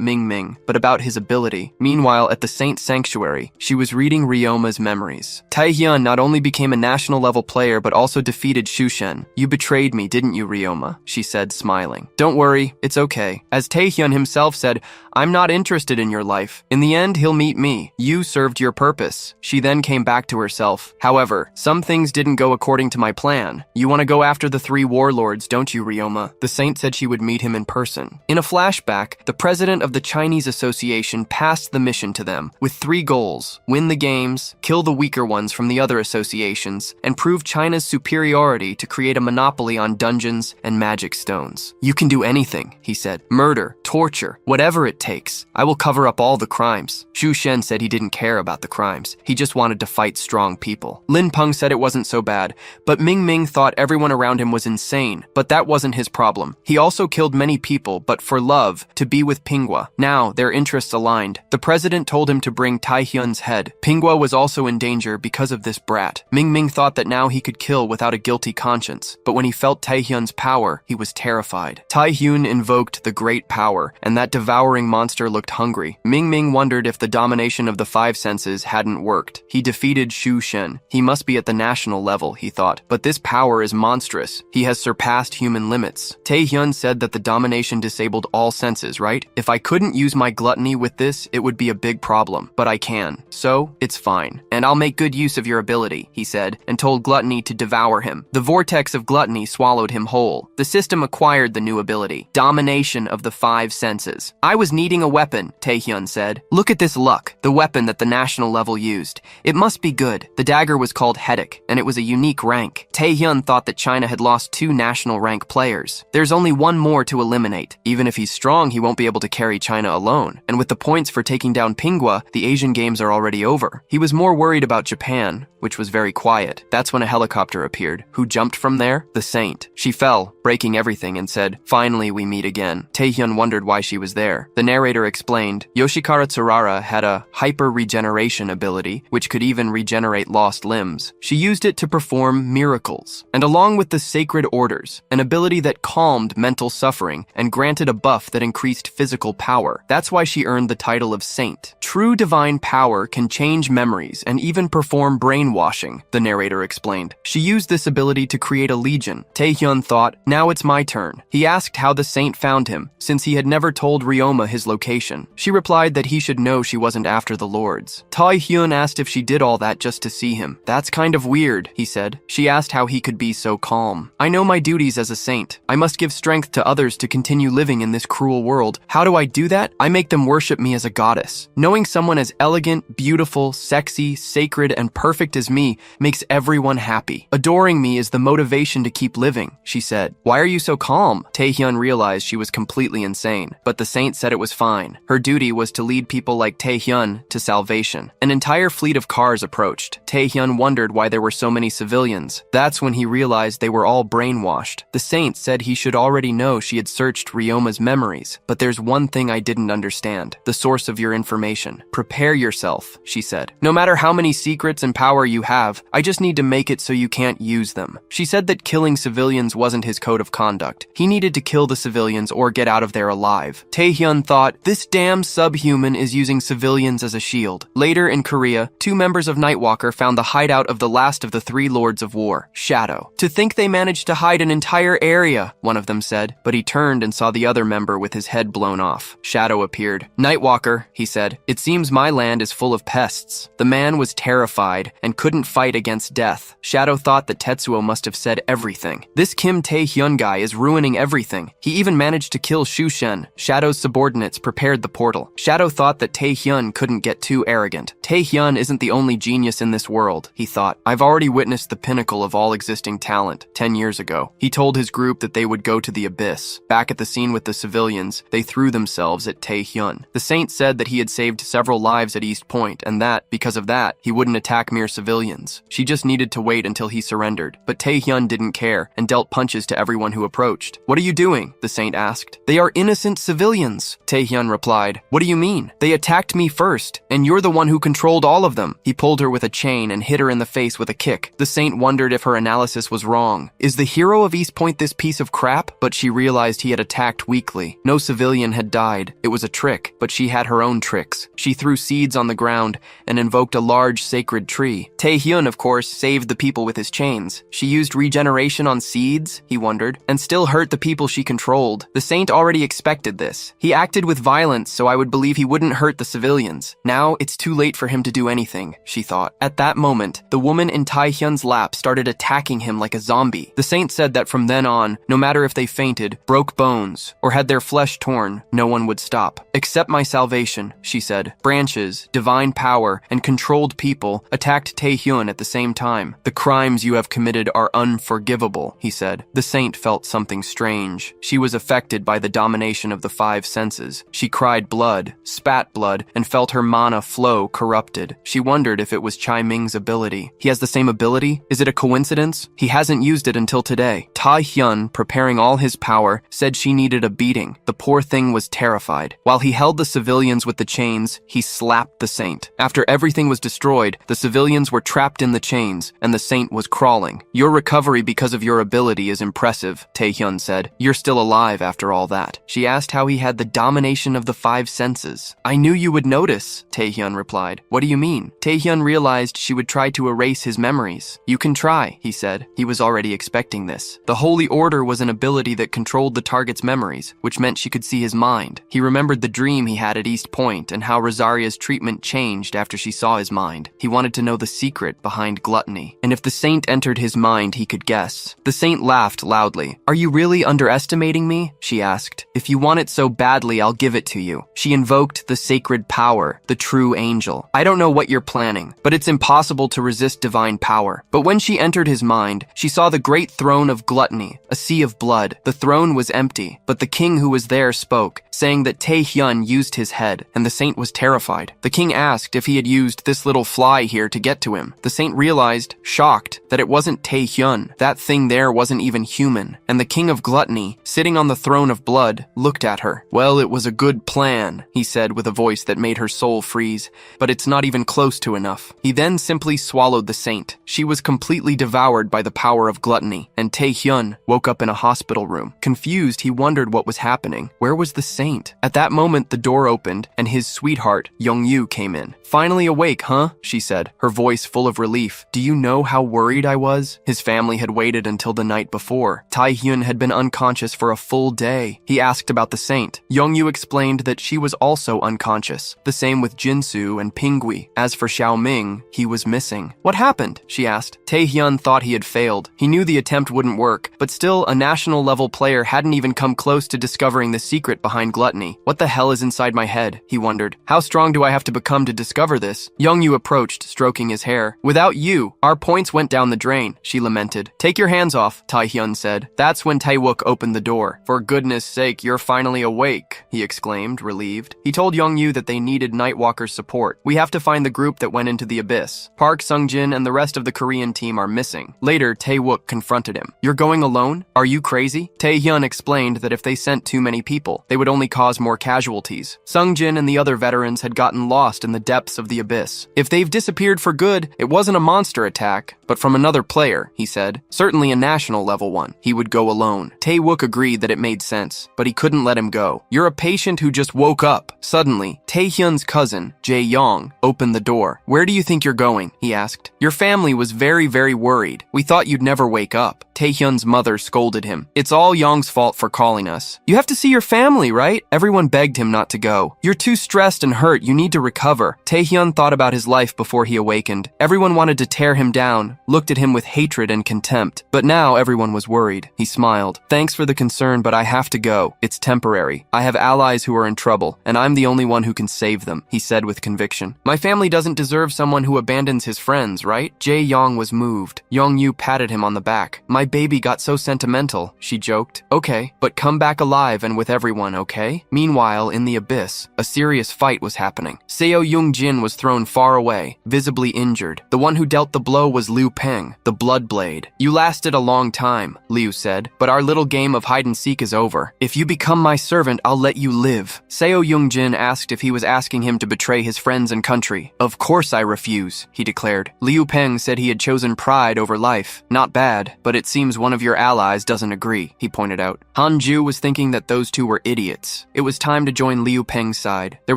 Mingming, but about his ability. Meanwhile, at the Saint Sanctuary, she was reading Ryoma's memories. Taehyun not only became a national-level player, but also defeated Shu Shen. "You betrayed me, didn't you, Ryoma?" she said, smiling. "Don't worry, it's okay." As Taehyun himself said, "I'm not interested in your life. In the end, he'll meet me. You served your purpose." She then came back to herself. "However, some things didn't go according to my plan. You want to go after the three warlords, don't you, Ryoma?" The saint said she would meet him in person. In a flashback, the president of the Chinese Association passed the mission to them with 3 goals: win the games, kill the weaker ones from the other associations, and prove China's superiority superiority to create a monopoly on dungeons and magic stones. You can do anything, he said. Murder, torture, whatever it takes. I will cover up all the crimes. Xu Shen said he didn't care about the crimes. He just wanted to fight strong people. Lin Peng said it wasn't so bad, but Ming Ming thought everyone around him was insane. But that wasn't his problem. He also killed many people, but for love, to be with Pinghua. Now, their interests aligned. The president told him to bring Tai Hyun's head. Pinghua was also in danger because of this brat. Ming Ming thought that now he could kill without a guilty conscience, but when he felt Tai Hyun's power, he was terrified. Tai Hyun invoked the great power, and that devouring monster looked hungry. Ming Ming wondered if the domination of the five senses hadn't worked. He defeated Xu Shen. He must be at the national level, he thought, but this power is monstrous. He has surpassed human limits. Tai Hyun said that the domination disabled all senses, right? If I couldn't use my gluttony with this, it would be a big problem, but I can. So, it's fine. And I'll make good use of your ability, he said, and told gluttony to devour him. The vortex of gluttony swallowed him whole. The system acquired the new ability, domination of the five senses. I was needing a weapon, Tai Hyun said. Look at this luck, the weapon that the national level used. It must be good. The dagger was called Headache, and it was a unique rank. Tai Hyun thought that China had lost 2 national rank players. There's only one more to eliminate. Even if he's strong, he won't be able to carry China alone. And with the points for taking down Pinghua, the Asian games are already over. He was more worried about Japan, which was very quiet. That's when a helicopter appeared. Who jumped from there? The Saint. She fell, breaking everything, and said, "Finally, we meet again." Tai Hyun wondered why she was there. The narrator explained, Yoshikara Tsurara had a hyper-regeneration ability, which could even regenerate lost limbs. She used it to perform miracles. And along with the sacred orders, an ability that calmed mental suffering and granted a buff that increased physical power. That's why she earned the title of Saint. True divine power can change memories and even perform brainwashing, the narrator explained. She used this ability to create a legion. Tai Hyun thought, now it's my turn. He asked how the Saint found him, since he had never told Ryoma his location. She replied that he should know she wasn't after the lords. Tai Hyun asked if she did all that just to see him. That's kind of weird, he said. She asked how he could be so calm. I know my duties as a saint. I must give strength to others to continue living in this cruel world. How do I do that? I make them worship me as a goddess. Knowing someone as elegant, beautiful, sexy, sacred, and perfect as me makes everyone happy. Adoring me is the motivation to keep living, she said. Why are you so calm? Tai Hyun realized she was completely insane, but the saint said it was fine. Her duty was to lead people like Tai Hyun to salvation. An entire fleet of cars approached. Tai Hyun wondered why there were so many civilians. That's when he realized they were all brainwashed. The saint said he should already know she had searched Ryoma's memories, but there's one thing I didn't understand. The source of your information. Prepare yourself, she said. No matter how many secrets and power you have, I just need to make it so you can't use them. She said that killing civilians wasn't his code of conduct. He needed to kill the civilians or get out of there alive. Tai Hyun thought, this damn subhuman is using civilians as a shield. Later in Korea, 2 members of Nightwalker found the hideout of the last of the 3 Lords of War, Shadow. To think they managed to hide an entire area, one of them said, but he turned and saw the other member with his head blown off. Shadow appeared. Nightwalker, he said, it seems my land is full of pests. The man was terrified and couldn't fight against death. Shadow thought that Tetsuo must have said everything. This Kim Tae-hyun guy is ruining everything. He even managed to kill Xu Shen. Shadow's subordinates prepared the portal. Shadow thought that Tae-hyun couldn't get too arrogant. Tae-hyun isn't the only genius in this world, he thought. I've already witnessed the pinnacle of all existing talent 10 years ago. He told his group that they would go to the abyss. Back at the scene with the civilians, they threw themselves at Tae-hyun. The saint said that he had saved several lives at East Point and that, because of that, he wouldn't attack mere civilians. She just needed to wait until he surrendered. But Tae-hyun didn't care and dealt punches to everyone who approached. What are you doing? The saint asked. They are innocent civilians, Tae-hyun replied. What do you mean? They attacked me first, and you're the one who controlled all of them. He pulled her with a chain and hit her in the face with a kick. The saint wondered if her analysis was wrong. Is the hero of East Point this piece of crap? But she realized he had attacked weakly. No civilian had died. It was a trick, but she had her own tricks. She threw seeds on the ground and invoked a large sacred tree. Tae-hyun, of course, saved the people with his chains. She used regeneration on seeds, he wondered, and still hurt the people she controlled. The saint already expected this. He acted with violence, so I would believe he wouldn't hurt the civilians. Now it's too late for him to do anything, she thought. At that moment, the woman in Tae-hyun's lap started attacking him like a zombie. The saint said that from then on, no matter if they fainted, broke bones, or had their flesh torn, no one would stop. Accept my salvation, she said. Branches, divine power, and controlled people attacked Taehyun at the same time. "The crimes you have committed are unforgivable," he said. The saint felt something strange. She was affected by the domination of the five senses. She cried blood, spat blood, and felt her mana flow corrupted. She wondered if it was Chai Ming's ability. He has the same ability? Is it a coincidence? He hasn't used it until today. Taehyun, preparing all his power, said she needed a beating. The poor thing was terrified. While he held the civilians with the chains, he slapped the saint. After everything was destroyed, the civilians were trapped in the chains, and the saint was crawling. "Your recovery because of your ability is impressive," Taehyun said. "You're still alive after all that." She asked how he had the domination of the five senses. "I knew you would notice," Taehyun replied. "What do you mean?" Taehyun realized she would try to erase his memories. "You can try," he said. He was already expecting this. The Holy Order was an ability that controlled the target's memories, which meant she could see his mind. He remembered the dream he had at East Point and how Rosaria's treatment changed after she saw his mind. He wanted to know the secret behind gluttony. And if the saint entered his mind, he could guess. The saint laughed loudly. "Are you really underestimating me?" she asked. "If you want it so badly, I'll give it to you." She invoked the sacred power, the true angel. "I don't know what you're planning, but it's impossible to resist divine power." But when she entered his mind, she saw the great throne of gluttony, a sea of blood. The throne was empty, but the king who was there spoke, saying that Taehyun used his head, and the saint was terrified. The king asked if he had used this little fly here to get to him. The saint realized, shocked, that it wasn't Taehyun. That thing there wasn't even human. And the king of gluttony, sitting on the throne of blood, looked at her. "Well, it was a good plan," he said with a voice that made her soul freeze, "but it's not even close to enough." He then simply swallowed the saint. She was completely devoured by the power of gluttony, and Taehyun woke up in a hospital room. Confused, he wondered what was happening. Where was the saint? At that moment, the door opened, and his sweetheart, Young-yu, came in. "Finally awake, huh?" she said, her voice full of relief. "Do you know how worried I was?" His family had waited until the night before. Taehyun had been unconscious for a full day. He asked about the saint. Young-yu explained that she was also unconscious. The same with Jinsu and Pingui. As for Xiao Ming, he was missing. "What happened?" she asked. Taehyun thought he had failed. He knew the attempt wouldn't work, but still, a national-level player hadn't even come close to discovering the secret behind gluttony. "What the hell is inside my head?" he wondered. "How strong do I have to become to discover this?" Young-yu approached, stroking his hair. "Without you, our points went down the drain," she lamented. "Take your hands off," Taehyun said. That's when Taewook opened the door. "For goodness sake, you're finally awake," he exclaimed, relieved. He told Young-yu that they needed Nightwalker's support. "We have to find the group that went into the abyss. Park Sung-jin and the rest of the Korean team are missing." Later, Taewook confronted him. "You're going alone? Are you crazy?" Taehyun explained that if they sent too many people, they would only cause more casualties. Sung-jin and the other veterans had gotten lost in the depths of the abyss. "If they've disappeared for good, it wasn't a monster attack, but from another player," he said. "Certainly a national level one. He would go alone." Taewook agreed that it made sense, but he couldn't let him go. "You're a patient who just woke up." Suddenly, Taehyun's cousin, Jae-yong, opened the door. "Where do you think you're going?" he asked. "Your family was very, very worried. We thought you'd never wake up." Taehyun's mother scolded him. "It's all Yong's fault for calling us. You have to see your family, right?" Everyone begged him not to go. "You're too stressed and hurt. You need to recover." Taehyun thought about his life before he awakened. Everyone wanted to tear him down, looked at him with hatred and contempt. But now everyone was worried. He smiled. "Thanks for the concern, but I have to go. It's temporary. I have allies who are in trouble, and I'm the only one who can save them," he said with conviction. "My family doesn't deserve someone who abandons his friends, right?" Jae-yong was moved. Young-yu patted him on the back. "My baby got so sentimental," she joked. "Okay, but come back alive and with everyone, okay?" Meanwhile, in the abyss, a serious fight was happening. Seo Young-jin was thrown far away, visibly injured. The one who dealt the blow was Liu Peng, the Blood Blade. "You lasted a long time," Liu said, "but our little game of hide-and-seek is over. If you become my servant, I'll let you live." Seo Young-jin asked if he was asking him to betray his friends and country. "Of course I refuse," he declared. Liu Peng said he had chosen pride over life. "Not bad, but it seems one of your allies doesn't agree," he pointed out. Han Ju was thinking that those two were idiots. It was time to join Liu Peng's side. There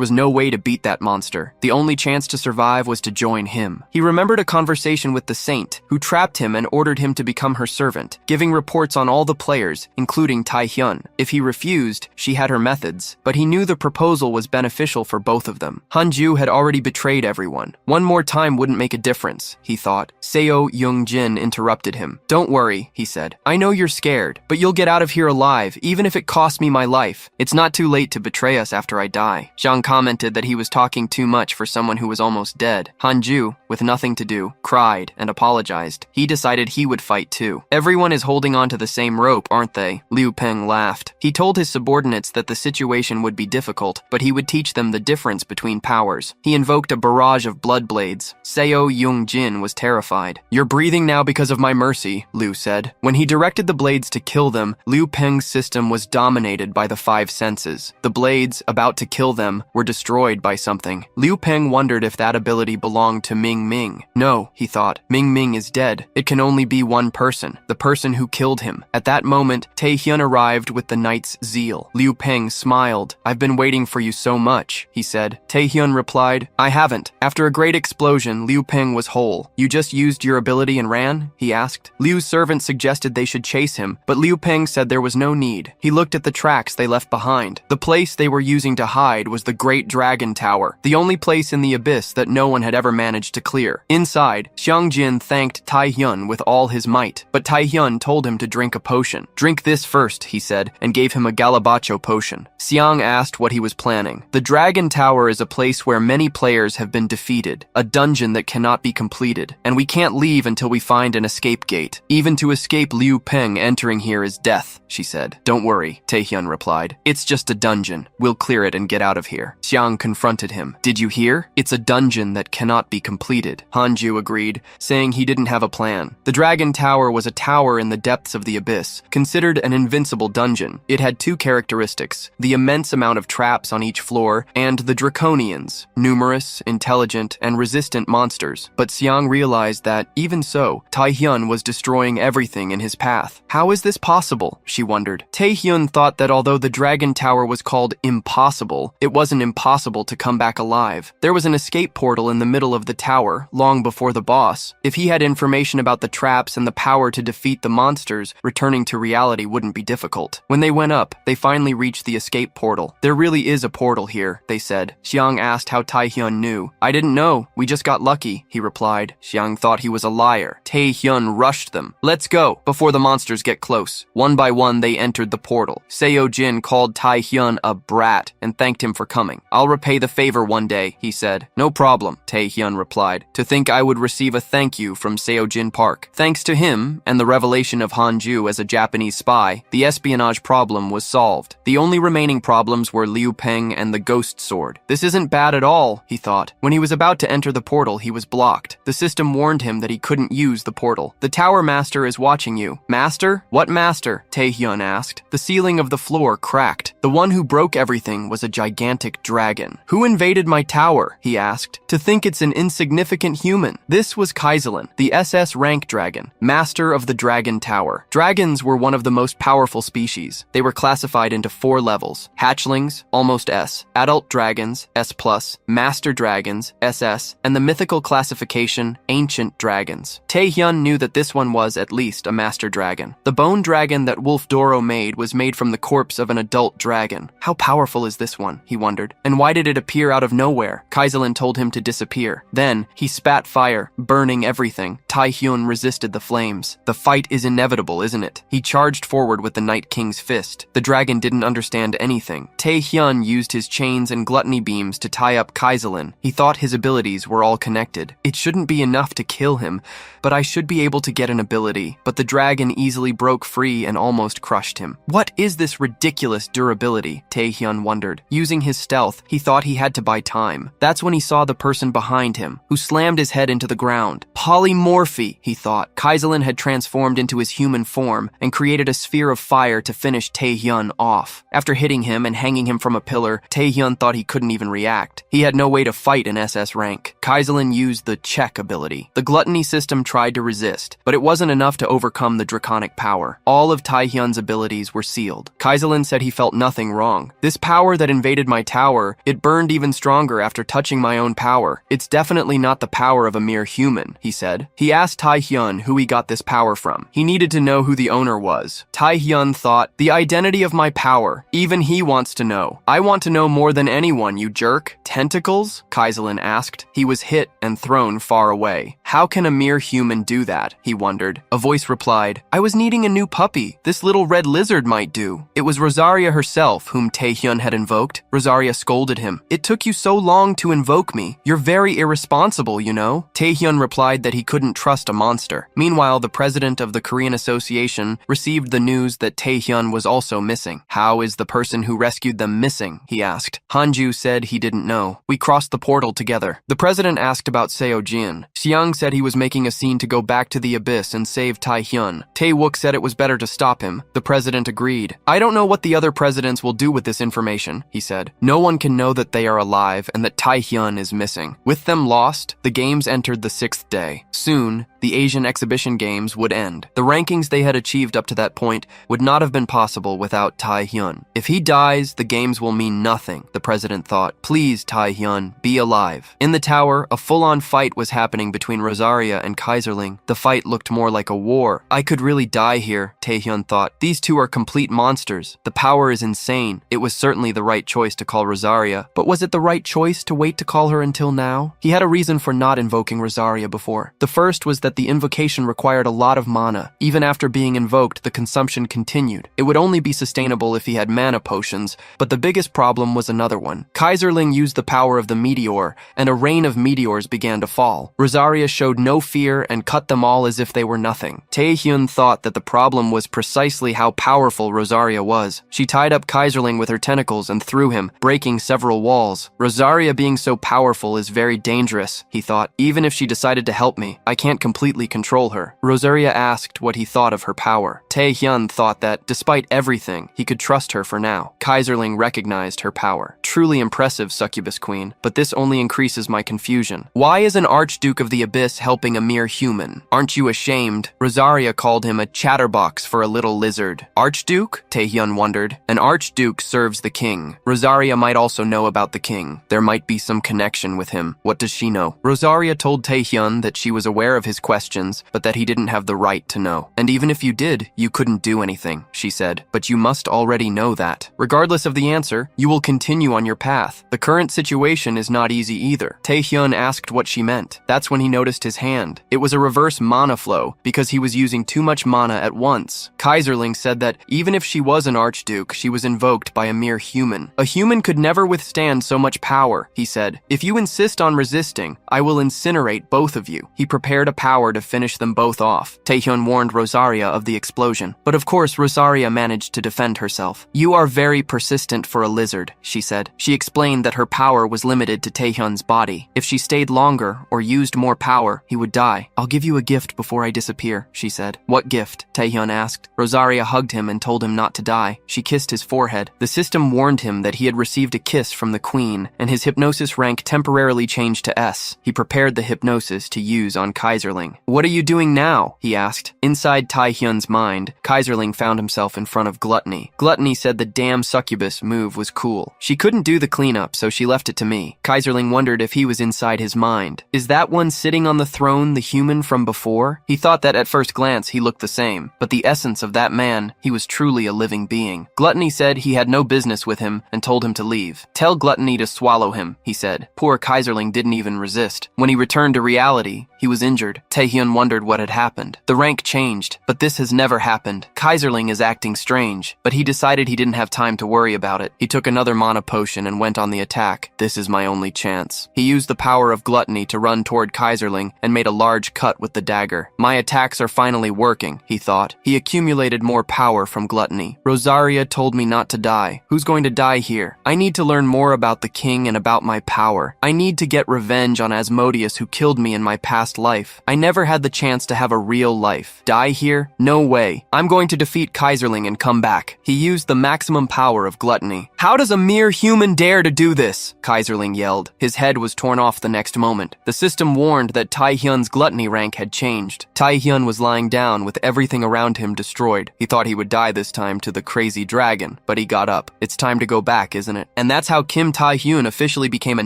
was no way to beat that monster. The only chance to survive was to join him. He remembered a conversation with the saint, who trapped him and ordered him to become her servant, giving reports on all the players, including Taehyun. If he refused, she had her methods, but he knew the proposal was beneficial for both of them. Han Ju had already betrayed everyone. One more time wouldn't make a difference, he thought. Seo Young-jin interrupted him. "Don't worry," he said. "I know you're scared, but you'll get out of here alive, even if it costs me my life. It's not too late to betray us after I die. Xiang commented that he was talking too much for someone who was almost dead. Hanju, with nothing to do, cried and apologized. He decided he would fight too. Everyone is holding on to the same rope, aren't they? Liu Peng laughed. He told his subordinates that the situation would be difficult, but he would teach them the difference between powers. He invoked a barrage of blood blades. Seo Yung-jin was terrified. "You're breathing now because of my mercy," Liu said. When he directed the blades to kill them, Liu Peng's system was dominated by the five senses. The blades, about to kill them, were destroyed by something. Liu Peng wondered if that ability belonged to Ming Ming. No, he thought. Ming Ming is dead. It can only be one person, the person who killed him. At that moment, Taehyun arrived with the knight's zeal. Liu Peng smiled. "I've been waiting for you so much," he said. Taehyun replied, "I haven't." After a great explosion, Liu Peng was whole. "You just used your ability and ran?" he asked. Liu's servant suggested they should chase him, but Liu Peng said there was no need. He looked at the tracks they left behind. The place they were using to hide was the Great Dragon Tower, the only place in the abyss that no one had ever managed to clear. Inside, Xiang Jin thanked Taehyun with all his might, but Taehyun told him to drink a potion. "Drink this first," he said, and gave him a Galabacho potion. Xiang asked what he was planning. "The Dragon Tower is a place where many players have been defeated, a dungeon that cannot be completed, and we can't leave until we find an escape gate. Even to escape Liu Peng entering here is death," she said. "Don't worry," Taehyun replied. "It's just a dungeon. We'll clear it and get out of here." Xiang confronted him. "Did you hear? It's a dungeon that cannot be completed." Hanju agreed, saying he didn't have a plan. The Dragon Tower was a tower in the depths of the abyss, considered an invincible dungeon. It had two characteristics: the immense amount of traps on each floor, and the Draconians, numerous, intelligent, and resistant monsters. But Xiang realized that, even so, Taehyun was destroying everything in his path. How is this possible? She wondered. Taehyun thought that although the Dragon Tower was called impossible, it wasn't impossible to come back alive. There was an escape portal in the middle of the tower, long before the boss. If he had information about the traps and the power to defeat the monsters, returning to reality wouldn't be difficult. When they went up, they finally reached the escape portal. "There really is a portal here," they said. Xiang asked how Taehyun knew. "I didn't know. We just got lucky," he replied. Xiang thought he was a liar. Taehyun rushed them. "Let's go, before the monsters get close." One by one, they entered the portal. Seo Jin called Taehyun a brat and thanked him for coming. "I'll repay the favor one day," he said. "No problem," Taehyun replied. "To think I would receive a thank you from Seo Jin Park." Thanks to him, and the revelation of Hanju as a Japanese spy, the espionage problem was solved. The only remaining problems were Liu Peng and the ghost sword. This isn't bad at all, he thought. When he was about to enter the portal, he was blocked. The system warned him that he couldn't use the portal. "The tower master is watching you." "Master? What master?" Taehyun asked. The ceiling of the floor cracked. The one who broke everything was a gigantic dragon. "Who invaded my tower?" he asked. "To think it's an insignificant human." This was Kaizelin, the SS rank dragon, master of the Dragon Tower. Dragons were one of the most powerful species. They were classified into 4 levels: hatchlings, almost S, adult dragons, S+, master dragons, SS, and the mythical classification, ancient dragons. Taehyun knew that this one was, at least, a master dragon. The bone dragon that Wolf Doro made was made from the corpse of an adult dragon. How powerful is this one, he wondered. And why did it appear out of nowhere? Kaizelin told him to disappear. Then, he spat fire, burning everything. Taehyun resisted the flames. The fight is inevitable, isn't it? He charged forward with the Night King's fist. The dragon didn't understand anything. Taehyun used his chains and gluttony beams to tie up Kaizelin. He thought his abilities were all connected. It shouldn't be enough to kill him, but I should be able to get an ability. But the dragon easily broke free and almost crushed him. What is this ridiculous durability? Taehyun wondered. Using his stealth, he thought he had to buy time. That's when he saw the person behind him, who slammed his head into the ground. Polymorphy, he thought. Kaizelin had transformed into his human form and created a sphere of fire to finish Taehyun off. After hitting him and hanging him from a pillar, Taehyun thought he couldn't even react. He had no way to fight an SS rank. Kaizelin used the check ability. The gluttony system tried to resist, but it wasn't enough to overcome the draconic power. All of Taehyun's abilities were sealed. Kaizelin said he felt nothing wrong. "This power that invaded my tower, it burned even stronger after touching my own power. It's definitely not the power of a mere human," he said. He asked Taehyun who he got this power from. He needed to know who the owner was. Taehyun thought, "The identity of my power. Even he wants to know. I want to know more than anyone, you jerk." "Tentacles?" Kaizelin asked. He was hit and thrown far away. How can a mere human do that? He wondered. A voice replied, "I was needing a new puppy. This little red lizard might do." It was Rosaria herself himself whom Taehyun had invoked. Rosaria scolded him. "It took you so long to invoke me. You're very irresponsible, you know." Taehyun replied that he couldn't trust a monster. Meanwhile, the president of the Korean Association received the news that Taehyun was also missing. "How is the person who rescued them missing?" he asked. Hanju said he didn't know. "We crossed the portal together." The president asked about Seo Jin. Xiang said he was making a scene to go back to the abyss and save Taehyun. Tae-wook said it was better to stop him. The president agreed. "I don't know what the other presidents will do with this information," he said. "No one can know that they are alive and that Taehyun is missing." With them lost, the games entered the 6th day. Soon, the Asian Exhibition Games would end. The rankings they had achieved up to that point would not have been possible without Taehyun. If he dies, the games will mean nothing, the president thought. "Please, Taehyun, be alive." In the tower, a full-on fight was happening between Rosaria and Kaiserling. The fight looked more like a war. "I could really die here," Taehyun thought. "These two are complete monsters. The power is insane." It was certainly the right choice to call Rosaria, but was it the right choice to wait to call her until now? He had a reason for not invoking Rosaria before. The first was that the invocation required a lot of mana. Even after being invoked, the consumption continued. It would only be sustainable if he had mana potions, but the biggest problem was another one. Kaiserling used the power of the meteor, and a rain of meteors began to fall. Rosaria showed no fear and cut them all as if they were nothing. Taehyun thought that the problem was precisely how powerful Rosaria was. She tied up Kaiserling with her tentacles and threw him, breaking several walls. "Rosaria being so powerful is very dangerous," he thought. "Even if she decided to help me, I can't completely control her." Rosaria asked what he thought of her power. Taehyun thought that, despite everything, he could trust her for now. Kaiserling recognized her power. "Truly impressive, Succubus Queen, but this only increases my confusion. Why is an Archduke of the Abyss helping a mere human? Aren't you ashamed?" Rosaria called him a chatterbox for a little lizard. "Archduke?" Taehyun wondered. "An Archduke serves the king. Rosaria might also know about the king. There might be some connection with him. What does she know?" Rosaria told Taehyun that she was aware of his questions, but that he didn't have the right to know. "And even if you did, you couldn't do anything," she said. "But you must already know that. Regardless of the answer, you will continue on your path. The current situation is not easy either." Taehyun asked what she meant. That's when he noticed his hand. It was a reverse mana flow, because he was using too much mana at once. Kaiserling said that even if she was an Archduke, she was invoked by a mere human. "A human could never withstand so much power," he said. "If you insist on resisting, I will incinerate both of you." He prepared a power to finish them both off. Taehyun warned Rosaria of the explosion. But of course, Rosaria managed to defend herself. "You are very persistent for a lizard," she said. She explained that her power was limited to Taehyun's body. If she stayed longer or used more power, he would die. "I'll give you a gift before I disappear," she said. "What gift?" Taehyun asked. Rosaria hugged him and told him not to die. She kissed his forehead. The system warned him that he had received a kiss from the queen, and his hypnosis rank temporarily changed to S. He prepared the hypnosis to use on Kaiserling. "What are you doing now?" he asked. Inside Taehyun's mind, Kaiserling found himself in front of Gluttony. Gluttony said the damn succubus move was cool. She couldn't do the cleanup, so she left it to me. Kaiserling wondered if he was inside his mind. Is that one sitting on the throne the human from before? He thought that at first glance he looked the same, but the essence of that man, he was truly a living being. Gluttony said he had no business with him and told him to leave. "Tell Gluttony to swallow him," he said. Poor Kaiserling didn't even resist. When he returned to reality, he was injured. Taehyun wondered what had happened. The rank changed, but this has never happened. Kaiserling is acting strange, but he decided he didn't have time to worry about it. He took another mana potion and went on the attack. "This is my only chance." He used the power of Gluttony to run toward Kaiserling and made a large cut with the dagger. "My attacks are finally working," he thought. He accumulated more power from Gluttony. "Rosaria told me not to die. Who's going to die here? I need to learn more about the king and about my power. I need to get revenge on Asmodeus who killed me in my past life. I never had the chance to have a real life. Die here? No way. I'm going to defeat Kaiserling and come back." He used the maximum power of Gluttony. "How does a mere human dare to do this?" Kaiserling yelled. His head was torn off the next moment. The system warned that Taehyun's Gluttony rank had changed. Taehyun was lying down with everything around him destroyed. He thought he would die this time to the crazy dragon, but he got up. It's time to go back, isn't it? And that's how Kim Taehyun officially became a